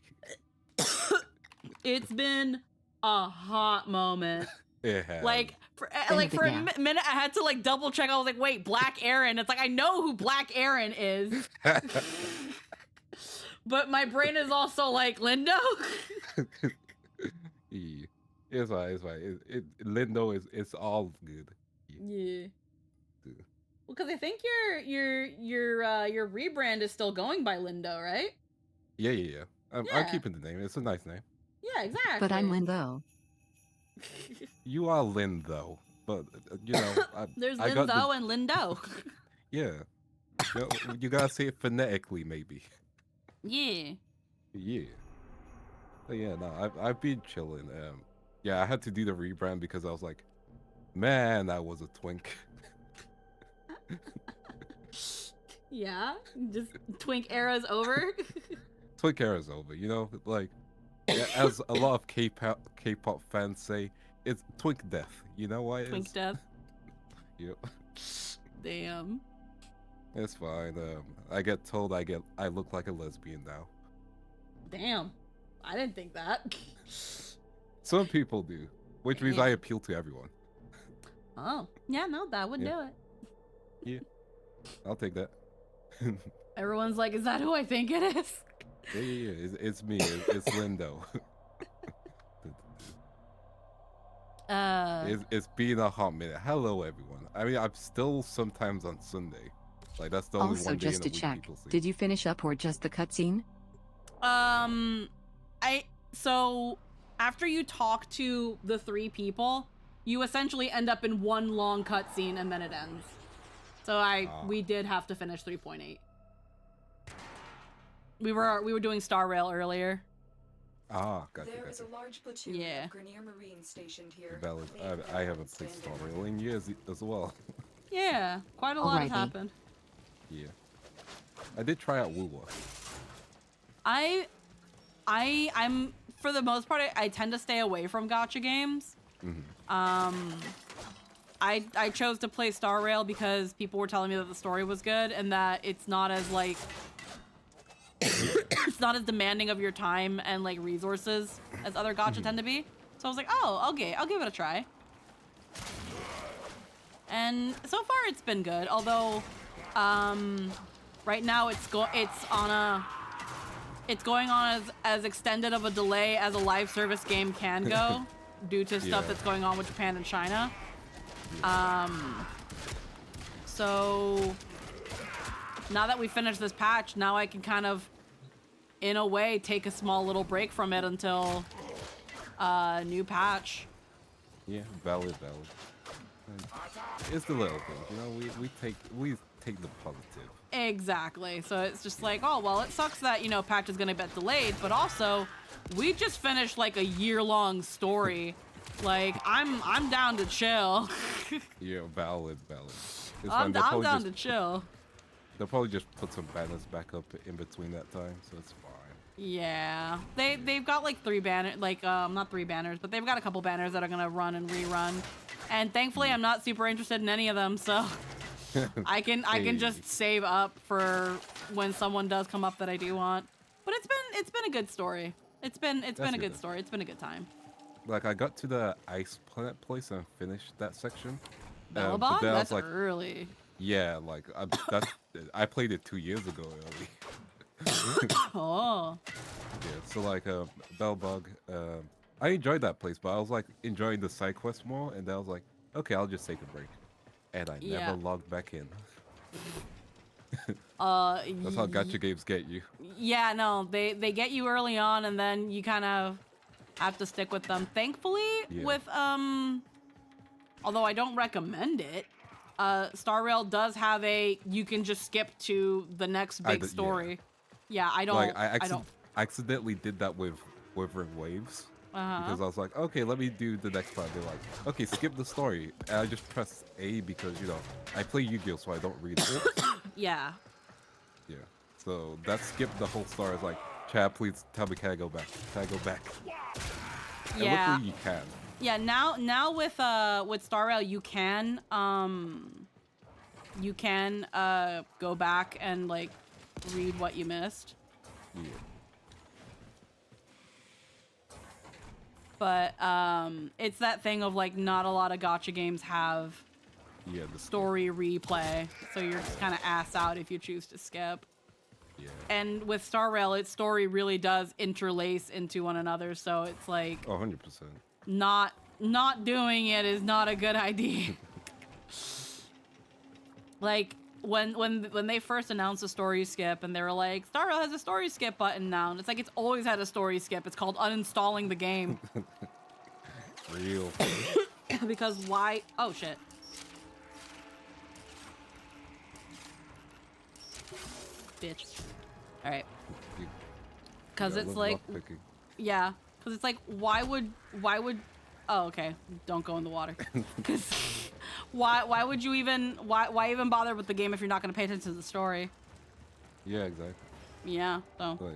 It's been a hot moment. It has. Like for a minute, I had to like double check. I was like, wait, Black Aaron. It's like I know who Black Aaron is, but my brain is also like Lindo. Yeah. It's fine. It's fine. Lindo it's all good. Yeah. Well, because I think your rebrand is still going by Lindo, right? Yeah. I'm keeping the name. It's a nice name. Yeah, exactly. But I'm Lindo. You are Lindo, but you know, there's I Lindo and Lindo. Yeah, you gotta say it phonetically, maybe. Yeah. Yeah. But yeah, no, I've been chilling. Yeah, I had to do the rebrand because I was like, man, that was a twink. Yeah, just twink era's over. Twink era's over, you know, like as a lot of K-pop fans say, it's twink death. You know why? Twink death. Yep. Damn. It's fine. I get told I look like a lesbian now. Damn. I didn't think that. Some people do, which means I appeal to everyone. Oh, yeah, no, that would do it. Yeah, I'll take that. Everyone's like, is that who I think it is? Yeah. It's me. It's Lindo. It's been a hot minute. Hello, everyone. I mean, I'm still sometimes on Sunday. Like, that's the only Also, one day just in to the check, week people see. did you finish up or just the cutscene? So after you talk to the 3 people, you essentially end up in one long cutscene and then it ends. So we did have to finish 3.8. We were doing Star Rail earlier. Ah, gotcha. There is a large platoon of Grenier Marines stationed here. Valid. I haven't played Star Rail in years as well. Yeah, quite a lot has happened. Yeah. I did try out Wuwa. I'm for the most part I tend to stay away from gacha games. I chose to play Star Rail because people were telling me that the story was good and that it's not as like it's not as demanding of your time and like resources as other gacha tend to be. So I was like, oh, okay, I'll give it a try. And so far it's been good. Although, right now it's going on as extended of a delay as a live service game can go due to stuff that's going on with Japan and China. So now that we finished this patch, now I can kind of, in a way, take a small little break from it until new patch. Yeah, valid. And it's the little things, you know. We take the positive. Exactly. So it's just like, oh well, it sucks that, you know, patch is gonna get delayed, but also we just finished like a year-long story. Like I'm down to chill. Yeah, valid. I'm down to chill. They'll probably just put some banners back up in between that time, so it's fine. Yeah, they've got like 3 banners, like not 3 banners, but they've got a couple banners that are gonna run and rerun, and thankfully I'm not super interested in any of them, so I can just save up for when someone does come up that I do want. But it's been a good story. It's been a good story. It's been a good time. Like I got to the ice planet place and finished that section. Bellabog? That's like, early. Yeah, like I played it 2 years ago early. Oh. Yeah, so like Bellbug, I enjoyed that place, but I was like enjoying the side quest more, and then I was like, okay, I'll just take a break, and I never logged back in. That's how gacha games get you. Yeah, no, they get you early on, and then you kind of have to stick with them. Thankfully, with although I don't recommend it, Star Rail does have you can just skip to the next big story. Yeah, I don't. Like I accidentally did that with Wuthering Waves. Because I was like, okay, let me do the next part. They're like, okay, skip the story. And I just press A because, you know, I play Yu-Gi-Oh! So I don't read it. Yeah. Yeah. So that skipped the whole story. I was like, Chad, please tell me, can I go back? Can I go back? And Yeah. luckily you can. Yeah, now with Star Rail you can go back and like read what you missed. Yeah. But it's that thing of like not a lot of gacha games have the story replay, so you're just kind of ass out if you choose to skip. Yeah. And with Star Rail, its story really does interlace into one another, so it's like 100%. not doing it is not a good idea. Like when they first announced the story skip and they were like, Star Rail has a story skip button now, and it's like it's always had a story skip. It's called uninstalling the game. Real. Because why? Oh shit. Bitch. All right. Because it's like, yeah. Because it's like, why would? Oh, okay. Don't go in the water. Because why would you even? Why even bother with the game if you're not going to pay attention to the story? Yeah, exactly. Yeah. So. Like,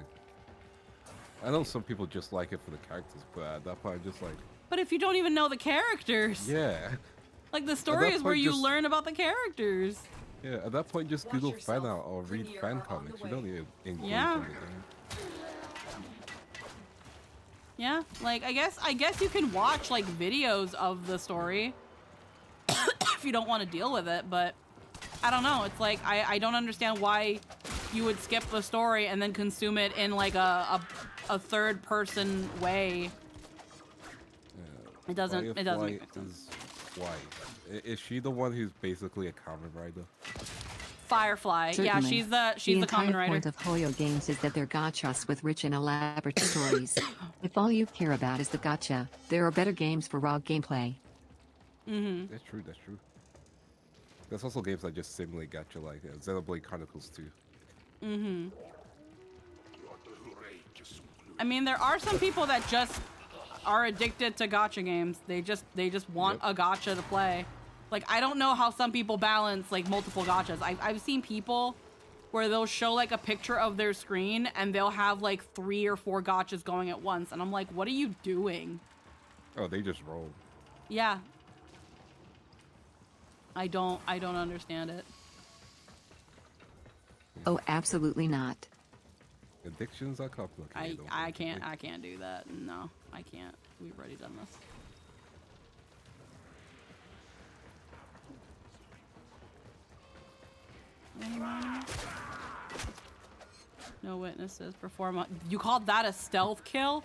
I know some people just like it for the characters, but at that point, I'm just like. But if you don't even know the characters. Yeah. Like the story is where you learn about the characters. Yeah, at that point, just Google fan art or read fan comics. You don't need to engage Yeah. in the game. Yeah, like I guess you can watch like videos of the story if you don't want to deal with it, but I don't know. It's like I don't understand why you would skip the story and then consume it in like a third person way. Yeah. It doesn't make sense. Why? Is she the one who's basically a common writer? Firefly. Certainly. Yeah, she's the common writer. The entire point of Hoyo games is that they're gachas with rich and elaborate stories. If all you care about is the gacha, there are better games for raw gameplay. Mm-hmm. That's true. That's true. There's also games that just simulate gacha, like Xenoblade Chronicles 2. Mm-hmm. I mean, there are some people that just are addicted to gacha games. They just want a gacha to play. Like, I don't know how some people balance like multiple gachas. I've seen people where they'll show like a picture of their screen and they'll have like 3 or 4 gachas going at once, and I'm like, what are you doing? Oh, they just roll. Yeah. I don't understand it. Oh, absolutely not. Addictions are complicated. I can't do that. No, I can't. We've already done this. No witnesses. Perform. You called that a stealth kill?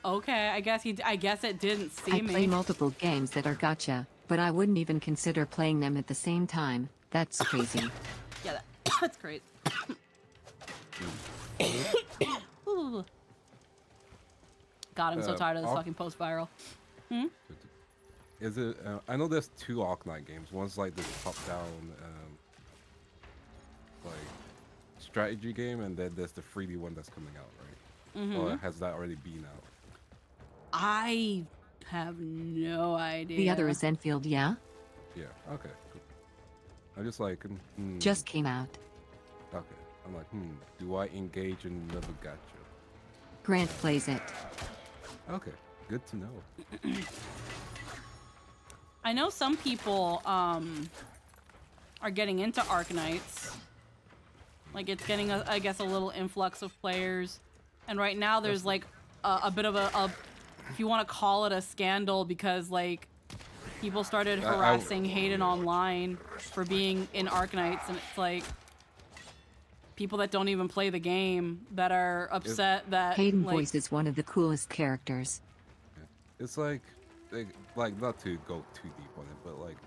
Okay, I guess it didn't see me. I play multiple games that are gacha, but I wouldn't even consider playing them at the same time. That's crazy. Yeah, that's great. Ooh. God, I'm so tired of this fucking post-viral. Is it? I know there's 2 Arknight games. One's like this top-down, like strategy game, and then there's the 3D one that's coming out, right? Mm-hmm. Or has that already been out? I have no idea. The other is Enfield, yeah? Yeah. Okay. Cool. I'm just like. Just came out. Okay. I'm like, do I engage in another gacha? Grant plays it. Okay. Good to know. I know some people are getting into Arknights. Like, it's getting, I guess, a little influx of players. And right now there's, like, a bit of a if you want to call it a scandal, because, like, people started harassing Hayden online for being in Arknights, and it's, like, people that don't even play the game that are upset that, Hayden like, Boyce is one of the coolest characters. It's like not to go too deep on it, but, like,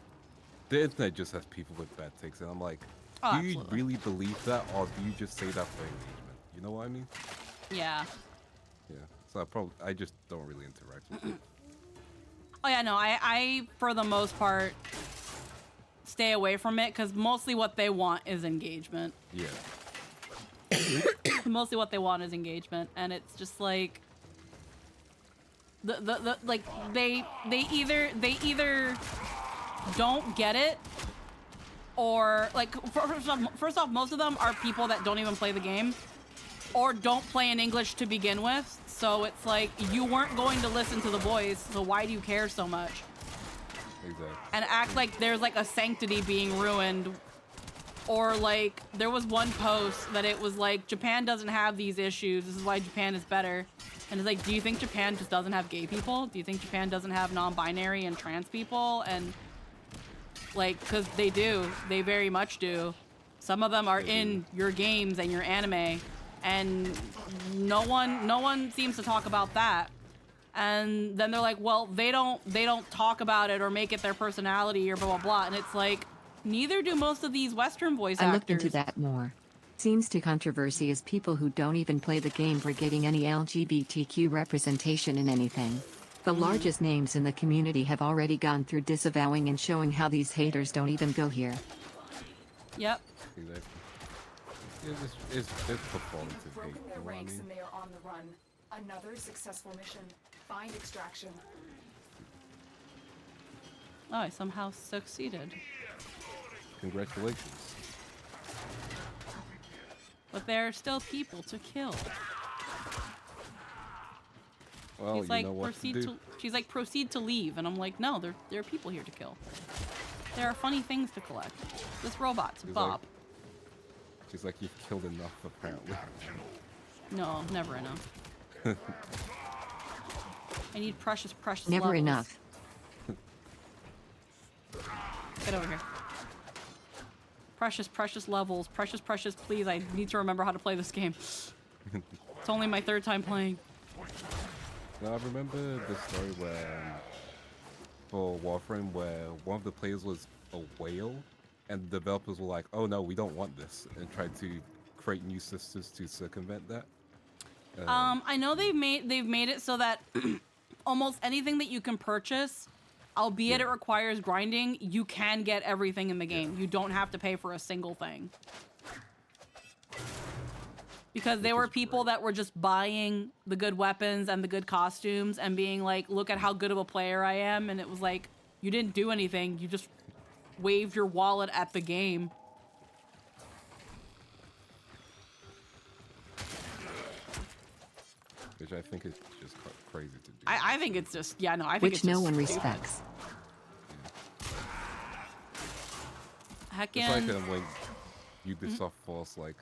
the internet just has people with bad takes, and I'm like, Oh, do you absolutely. really believe that, or do you just say that for engagement? You know what I mean? yeah. Yeah. So I just don't really interact with it. Oh yeah, no, I for the most part stay away from it, because mostly what they want is engagement. Yeah. Mostly what they want is engagement, and it's just like, like they either don't get it, or like first off, most of them are people that don't even play the game or don't play in English to begin with. So it's like, you weren't going to listen to the voice, so why do you care so much? Exactly. And act like there's like a sanctity being ruined. Or like, there was one post that it was like, Japan doesn't have these issues, this is why Japan is better. And it's like, do you think Japan just doesn't have gay people? Do you think Japan doesn't have non-binary and trans people? And like, because they do, they very much do. Some of them are in your games and your anime, and no one seems to talk about that. And then they're like, well, they don't talk about it or make it their personality or blah blah blah. And it's like, neither do most of these Western voice actors. I looked into that more. Seems to controversy is people who don't even play the game for getting any LGBTQ representation in anything. The largest names in the community have already gone through disavowing and showing how these haters don't even go here. Yep. Exactly. It's performance and hate. Broken You their know what I ranks mean? and they are on the run. Another successful mission. Find extraction. Oh, I somehow succeeded. Congratulations. But there are still people to kill. Well, She's you like, know what to do. she's like, proceed to leave. And I'm like, no, there are people here to kill. There are funny things to collect. This robot's Bob. She's like, you've killed enough, apparently. No, never enough. I need precious Never levels. enough. Get over here. Precious levels. Precious, please. I need to remember how to play this game. It's only my third time playing. Now, I remember the story where, for Warframe, where one of the players was a whale, and the developers were like, oh no, we don't want this, and tried to create new systems to circumvent that. I know they've made it so that almost anything that you can purchase, albeit it requires grinding, you can get everything in the game. You don't have to pay for a single thing. Because there were people that were just buying the good weapons and the good costumes and being like, look at how good of a player I am. And it was like, you didn't do anything. You just waved your wallet at the game. Which I think is just crazy to do. I think it's just, yeah, no, I think Which it's no just one stupid. respects. Heckin'. It's like when Ubisoft falls, like,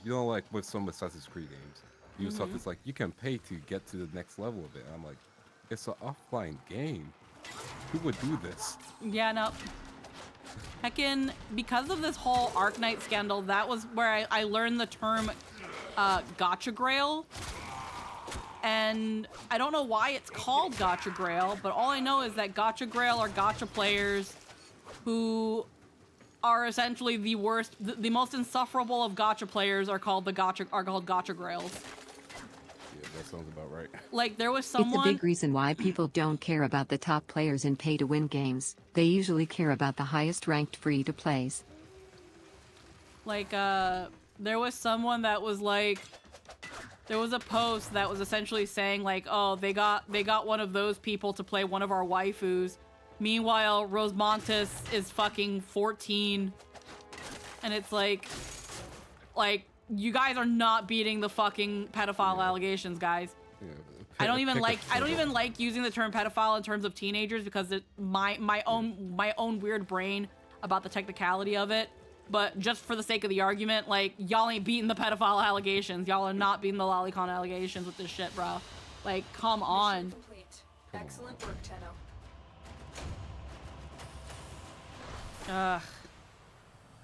you know, like with some Assassin's Creed games, Ubisoft is like, you can pay to get to the next level of it. And I'm like, it's an offline game. Who would do this? Yeah, no. Heckin', because of this whole Arknight scandal, that was where I learned the term Gotcha Grail. And I don't know why it's called Gotcha Grail, but all I know is that Gotcha Grail are gotcha players who are essentially the worst, the most insufferable of gotcha players are called Gotcha Grails. Yeah, that sounds about right. Like, there was It's someone... a big reason why people don't care about the top players in pay-to-win games. They usually care about the highest ranked free-to-plays. Like, there was someone that was like... There was a post that was essentially saying like, oh, they got one of those people to play one of our waifus. Meanwhile, Rosemontis is fucking 14. And it's like, you guys are not beating the fucking pedophile allegations, guys. Yeah, I don't even like using the term pedophile in terms of teenagers because my own weird brain about the technicality of it. But just for the sake of the argument, like, y'all ain't beating the pedophile allegations. Y'all are not beating the lolicon allegations with this shit, bro. Like, come on. Complete. Excellent work, Tenno.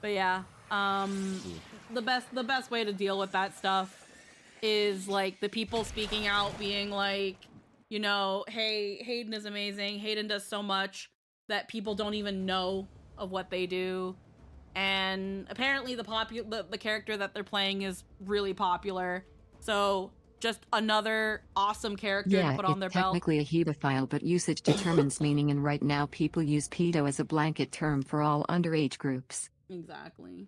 But yeah, the best way to deal with that stuff is like the people speaking out, being like, you know, hey, Hayden is amazing. Hayden does so much that people don't even know of what they do. And apparently the character that they're playing is really popular. So just another awesome character to put on their it's belt. technically a hedophile, but usage determines meaning, and right now people use pedo as a blanket term for all underage groups. Exactly.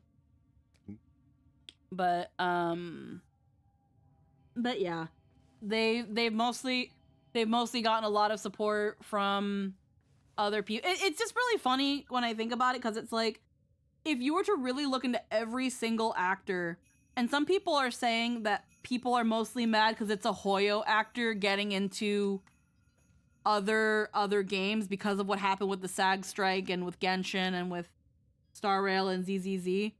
But yeah, they've mostly They've mostly gotten a lot of support from other people. It's just really funny when I think about it, because it's like, if you were to really look into every single actor, and some people are saying that people are mostly mad because it's a Hoyo actor getting into other games because of what happened with the SAG strike and with Genshin and with Star Rail and ZZZ,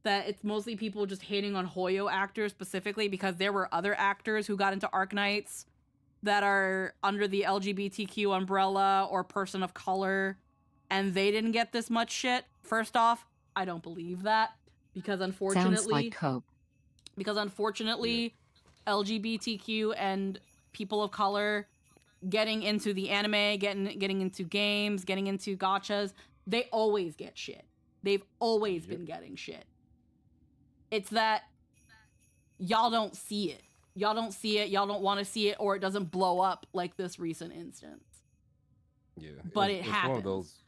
that it's mostly people just hating on Hoyo actors specifically because there were other actors who got into Arknights that are under the LGBTQ umbrella or person of color, and they didn't get this much shit. First off, I don't believe that, because unfortunately... Sounds like hope. Because unfortunately, LGBTQ and people of color getting into the anime, getting into games, getting into gachas, they always get shit. They've always been getting shit. It's that y'all don't see it. Y'all don't see it, y'all don't want to see it, or it doesn't blow up like this recent instance. Yeah. But it happens.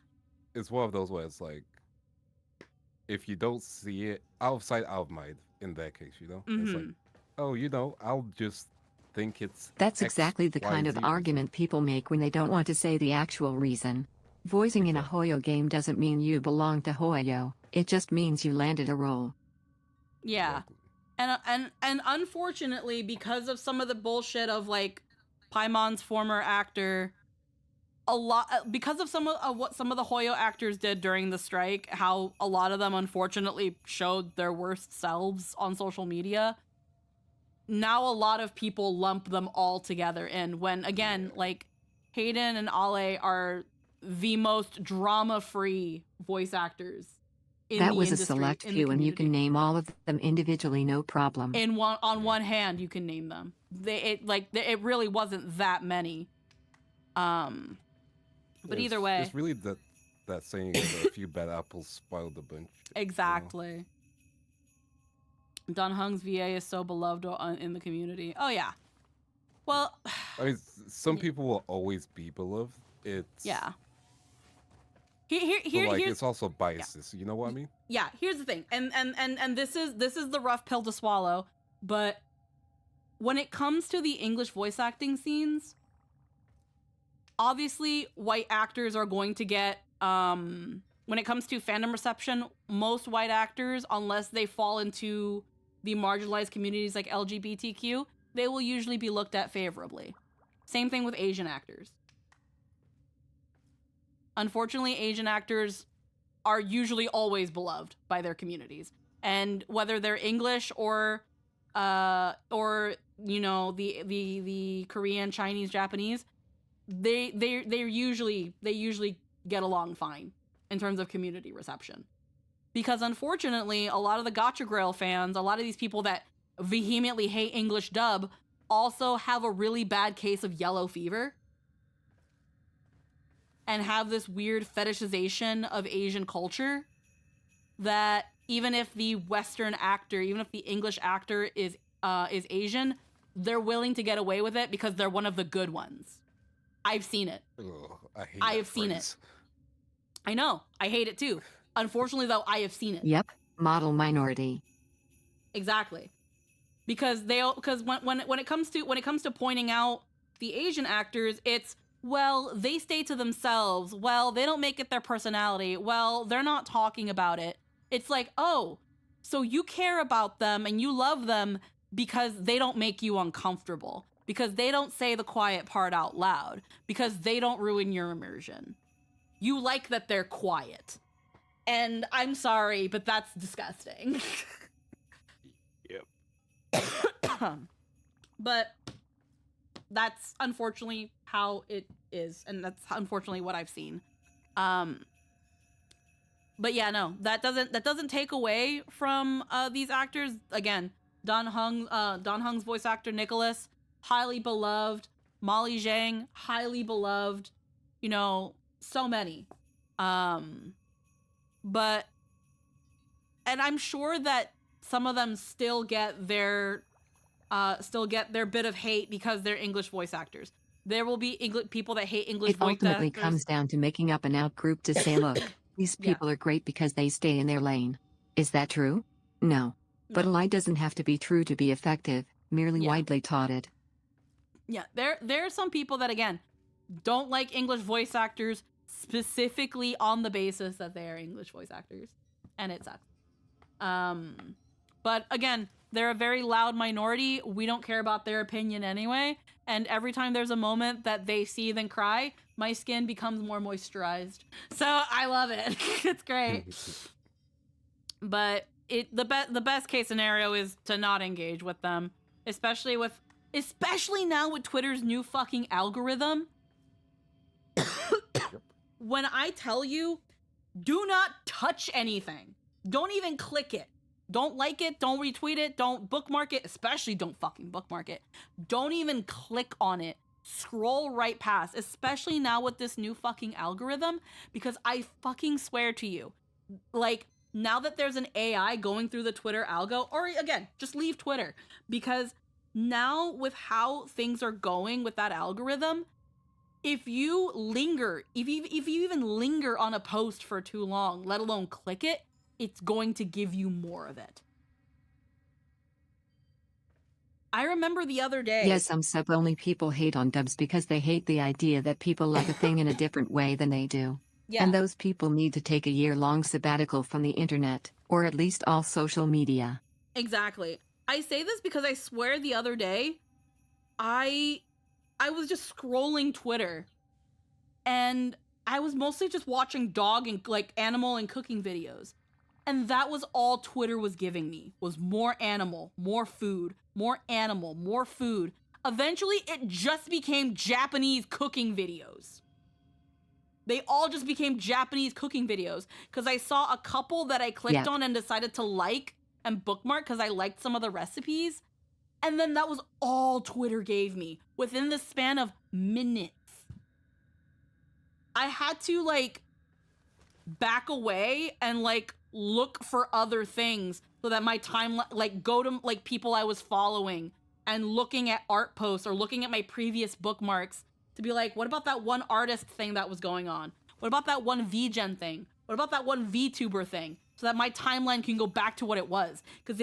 It's one of those where it's like, if you don't see it, out of sight, out of mind in that case, you know? It's like, oh, you know, I'll just think it's That's X, exactly the Y, kind Z of argument people make when they don't want to say the actual reason. Voicing in a Hoyo game doesn't mean you belong to Hoyo, it just means you landed a role. Yeah. And unfortunately, because of some of the bullshit of like Paimon's former actor, because of some of what some of the Hoyo actors did during the strike, how a lot of them unfortunately showed their worst selves on social media. Now a lot of people lump them all together in, when again, like, Hayden and Ale are the most drama-free voice actors in That the was industry, a select in the few, and you community. can name all of them individually, no problem. On one hand, you can name them. It really wasn't that many. But either way, it's really that saying of a few bad apples spoiled the bunch. exactly. Don Hung's VA is so beloved in the community. Oh yeah. Well, I mean, some people will always be beloved. It's yeah. It's also biases. You know what I mean? Yeah. Here's the thing, and this is the rough pill to swallow. But when it comes to the English voice acting scenes, obviously white actors are going to get when it comes to fandom reception, most white actors, unless they fall into the marginalized communities like LGBTQ, they will usually be looked at favorably. Same thing with Asian actors. Unfortunately, Asian actors are usually always beloved by their communities. And whether they're English or you know, the Korean, Chinese, Japanese, they usually get along fine in terms of community reception. Because unfortunately, a lot of the Gacha Grail fans, a lot of these people that vehemently hate English dub, also have a really bad case of yellow fever and have this weird fetishization of Asian culture, that even if the Western actor, even if the English actor is Asian, they're willing to get away with it because they're one of the good ones. I've seen it. Ugh, I have seen it. I know. I hate it too. Unfortunately, though, I have seen it. Yep, model minority. Exactly. Because when it comes to pointing out the Asian actors, it's, well, they stay to themselves. Well, they don't make it their personality. Well, they're not talking about it. It's like, oh, so you care about them and you love them because they don't make you uncomfortable, because they don't say the quiet part out loud, because they don't ruin your immersion. You like that they're quiet. And I'm sorry, but that's disgusting. Yep. But that's unfortunately how it is, and that's unfortunately what I've seen. But yeah, no, that doesn't take away from these actors. Again, Don Hung's voice actor Nicholas, highly beloved. Molly Zhang, highly beloved. You know, so many. But, and I'm sure that some of them still get their bit of hate because they're English voice actors. There will be people that hate English It voice actors. ultimately comes down to making up an out-group to say, look, these people are great because they stay in their lane. Is that true? No. But a lie doesn't have to be true to be effective, merely widely touted. Yeah, there are some people that, again, don't like English voice actors specifically on the basis that they are English voice actors, and it sucks. But again, they're a very loud minority. We don't care about their opinion anyway, and every time there's a moment that they seethe and cry, my skin becomes more moisturized. So I love it. It's great. But the best case scenario is to not engage with them, especially now with Twitter's new fucking algorithm. When I tell you, do not touch anything. Don't even click it. Don't like it. Don't retweet it. Don't bookmark it. Especially don't fucking bookmark it. Don't even click on it. Scroll right past, especially now with this new fucking algorithm, because I fucking swear to you, like, now that there's an AI going through the Twitter algo, or again, just leave Twitter, because now with how things are going with that algorithm, if you even linger on a post for too long, let alone click it, it's going to give you more of it. I remember the other day. Yes, some sub-only people hate on dubs because they hate the idea that people like a thing in a different way than they do. Yeah. And those people need to take a year-long sabbatical from the internet, or at least all social media. Exactly. I say this because I swear the other day, I was just scrolling Twitter, and I was mostly just watching dog and like animal and cooking videos. And that was all Twitter was giving me, was more animal, more food, more animal, more food. Eventually, it just became Japanese cooking videos. They all just became Japanese cooking videos because I saw a couple that I clicked on and decided to like and bookmark because I liked some of the recipes. And then that was all Twitter gave me within the span of minutes. I had to like back away and like look for other things so that my timeline, like go to like people I was following and looking at art posts or looking at my previous bookmarks to be like, what about that one artist thing that was going on? What about that one VGen thing? What about that one VTuber thing? So that my timeline can go back to what it was. Because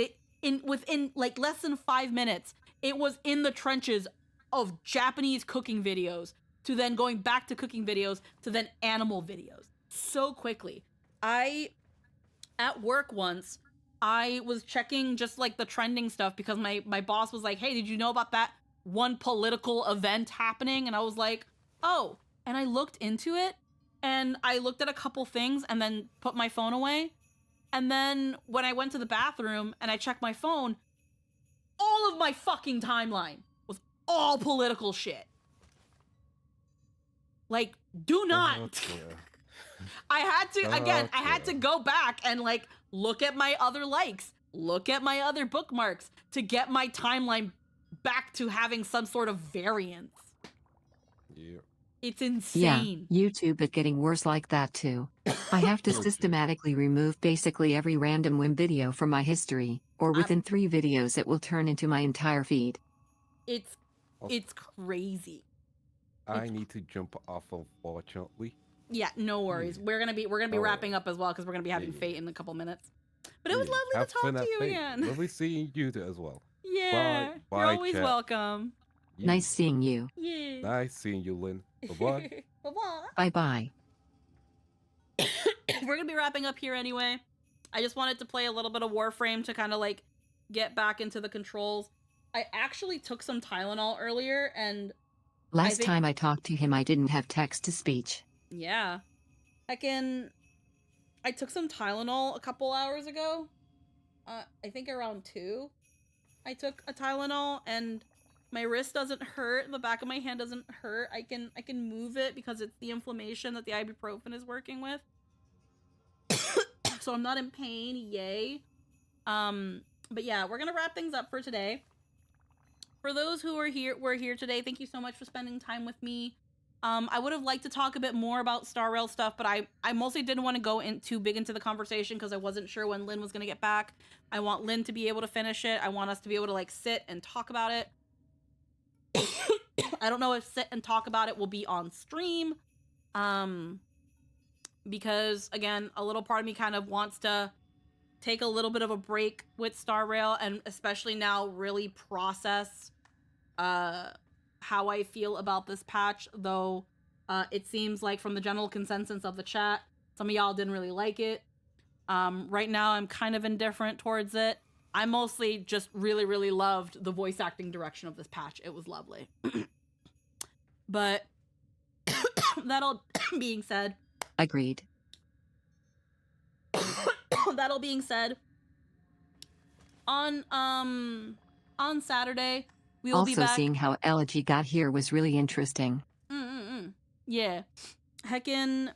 within like less than 5 minutes, it was in the trenches of Japanese cooking videos to then going back to cooking videos to then animal videos so quickly. At work once, I was checking just like the trending stuff because my boss was like, hey, did you know about that one political event happening? And I was like, oh. And I looked into it and I looked at a couple things and then put my phone away. And then when I went to the bathroom and I checked my phone, all of my fucking timeline was all political shit. Like, do not. I had to go back and like look at my other likes, look at my other bookmarks to get my timeline back to having some sort of variance. Yeah. It's insane. Yeah, YouTube is getting worse like that too. I have to systematically remove basically every random whim video from my history, or within 3 videos it will turn into my entire feed. It's crazy. I need to jump off, unfortunately. Yeah, no worries. We're gonna be wrapping up as well because we're gonna be having Fate in a couple minutes. But it was lovely to talk to you again. Lovely seeing you as well. Yeah, Bye, you're always chat. welcome. Yeah. Nice seeing you. Yeah. Nice seeing you, Lynn. Bye-bye. Bye-bye. Bye-bye. We're gonna be wrapping up here anyway. I just wanted to play a little bit of Warframe to kind of like get back into the controls. I actually took some Tylenol earlier and Last time I talked to him I didn't have text-to-speech. yeah. I took some Tylenol a couple hours ago. I think around 2. I took a Tylenol and my wrist doesn't hurt, the back of my hand doesn't hurt. I can move it because it's the inflammation that the ibuprofen is working with. So I'm not in pain, yay. But yeah, we're gonna wrap things up for today. For those who were here today, thank you so much for spending time with me. I would have liked to talk a bit more about Star Rail stuff, but I mostly didn't want to go too big into the conversation because I wasn't sure when Lynn was gonna get back. I want Lynn to be able to finish it. I want us to be able to like sit and talk about it. I don't know if sit and talk about it will be on stream. Because again, a little part of me kind of wants to take a little bit of a break with Star Rail and especially now really process how I feel about this patch, though it seems like from the general consensus of the chat, some of y'all didn't really like it. Right now, I'm kind of indifferent towards it. I mostly just really, really loved the voice acting direction of this patch. It was lovely. But that all being said... Agreed. That all being said, on Saturday, we will be Also, back... seeing how Elegy got here was really interesting. Yeah. Heckin'...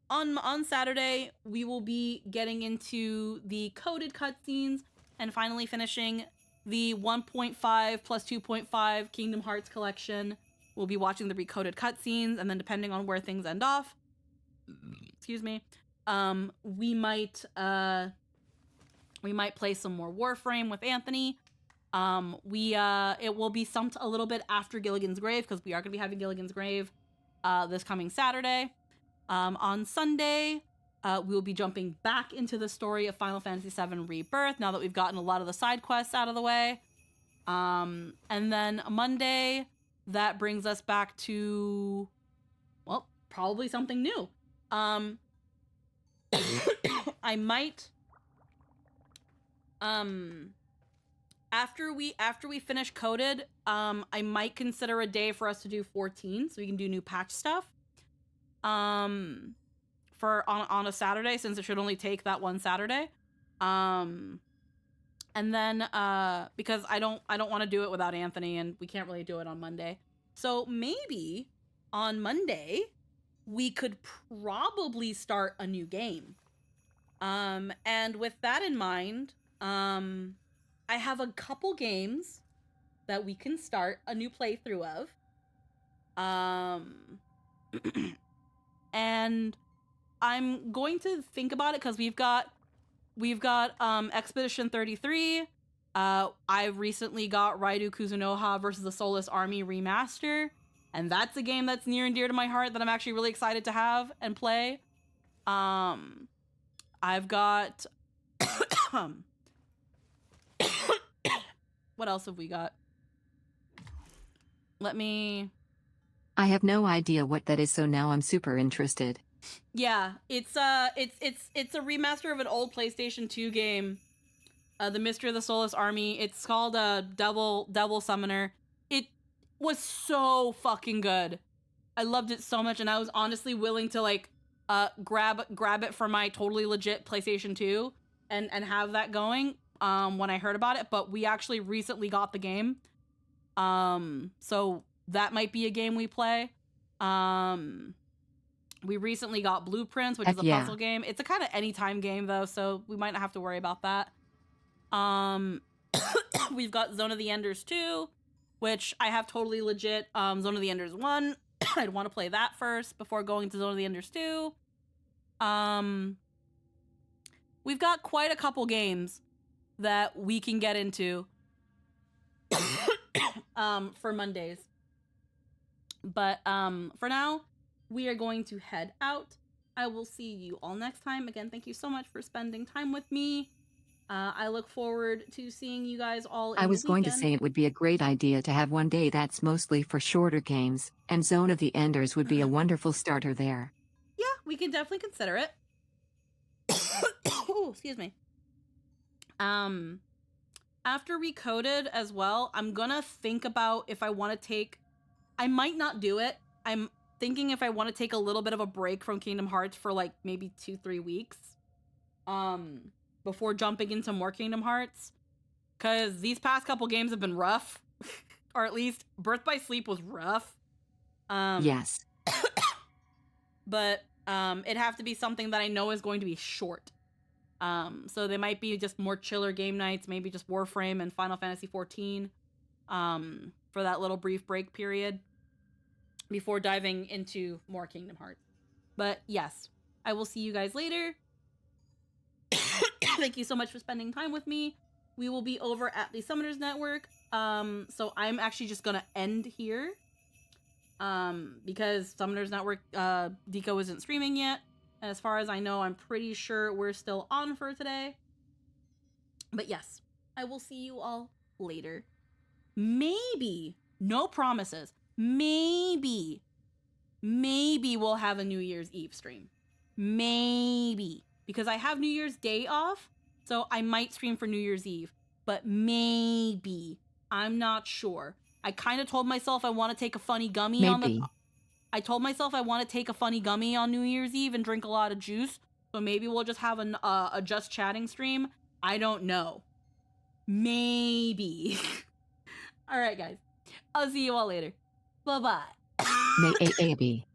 On Saturday, we will be getting into the coded cutscenes and finally finishing the 1.5 plus 2.5 Kingdom Hearts collection. We'll be watching the recoded cutscenes, and then depending on where things end off, excuse me, we might play some more Warframe with Anthony. It will be a little bit after Gilligan's Grave, because we are going to be having Gilligan's Grave this coming Saturday. On Sunday, we'll be jumping back into the story of Final Fantasy VII Rebirth, now that we've gotten a lot of the side quests out of the way. And then Monday, that brings us back to, well, probably something new. I might, after we finish coded, I might consider a day for us to do 14, so we can do new patch stuff. On a Saturday, since it should only take that one Saturday. And then because I don't want to do it without Anthony, and we can't really do it on Monday. So maybe on Monday we could probably start a new game. And with that in mind, I have a couple games that we can start a new playthrough of. And I'm going to think about it, because we've got Expedition 33. I've recently got Raidu Kuzunoha versus the Soulless Army remaster, and that's a game that's near and dear to my heart that I'm actually really excited to have and play. I've got what else have we got? I have no idea what that is, so now I'm super interested. Yeah, it's a remaster of an old PlayStation 2 game, The Mystery of the Soulless Army. It's called Devil Summoner. It was so fucking good. I loved it so much, and I was honestly willing to like grab it for my totally legit PlayStation 2 and have that going when I heard about it. But we actually recently got the game, so that might be a game we play. We recently got Blueprints, which is a puzzle game. It's a kind of anytime game though, so we might not have to worry about that. We've got Zone of the Enders 2, which I have totally legit. Zone of the Enders 1, I'd want to play that first before going to Zone of the Enders 2. We've got quite a couple games that we can get into for Mondays. But for now, we are going to head out. I will see you all next time. Again, thank you so much for spending time with me. I look forward to seeing you guys all in I was the going to weekend. say it would be a great idea to have one day that's mostly for shorter games, and Zone of the Enders would be a wonderful starter there. Yeah, we can definitely consider it. Ooh, excuse me. After Recoded as well, I'm gonna think about if I want to take... I might not do it. I'm thinking if I want to take a little bit of a break from Kingdom Hearts for like maybe 2-3 weeks. Before jumping into more Kingdom Hearts. Because these past couple games have been rough. Or at least Birth by Sleep was rough. Yes. But it'd have to be something that I know is going to be short. So they might be just more chiller game nights, maybe just Warframe and Final Fantasy XIV for that little brief break period before diving into more Kingdom Hearts. But yes, I will see you guys later. Thank you so much for spending time with me. We will be over at the Summoners Network. So I'm actually just gonna end here. Because Summoners Network, Deco isn't streaming yet. As far as I know, I'm pretty sure we're still on for today. But yes, I will see you all later. Maybe No promises. Maybe we'll have a New Year's Eve stream. Maybe. Because I have New Year's Day off, so I might stream for New Year's Eve. But maybe. I'm not sure. I kind of told myself I want to take a funny gummy on the... Maybe. I told myself I want to take a funny gummy on New Year's Eve and drink a lot of juice. So maybe we'll just have a just chatting stream. I don't know. Maybe. All right, guys. I'll see you all later. Bye-bye. Maybe.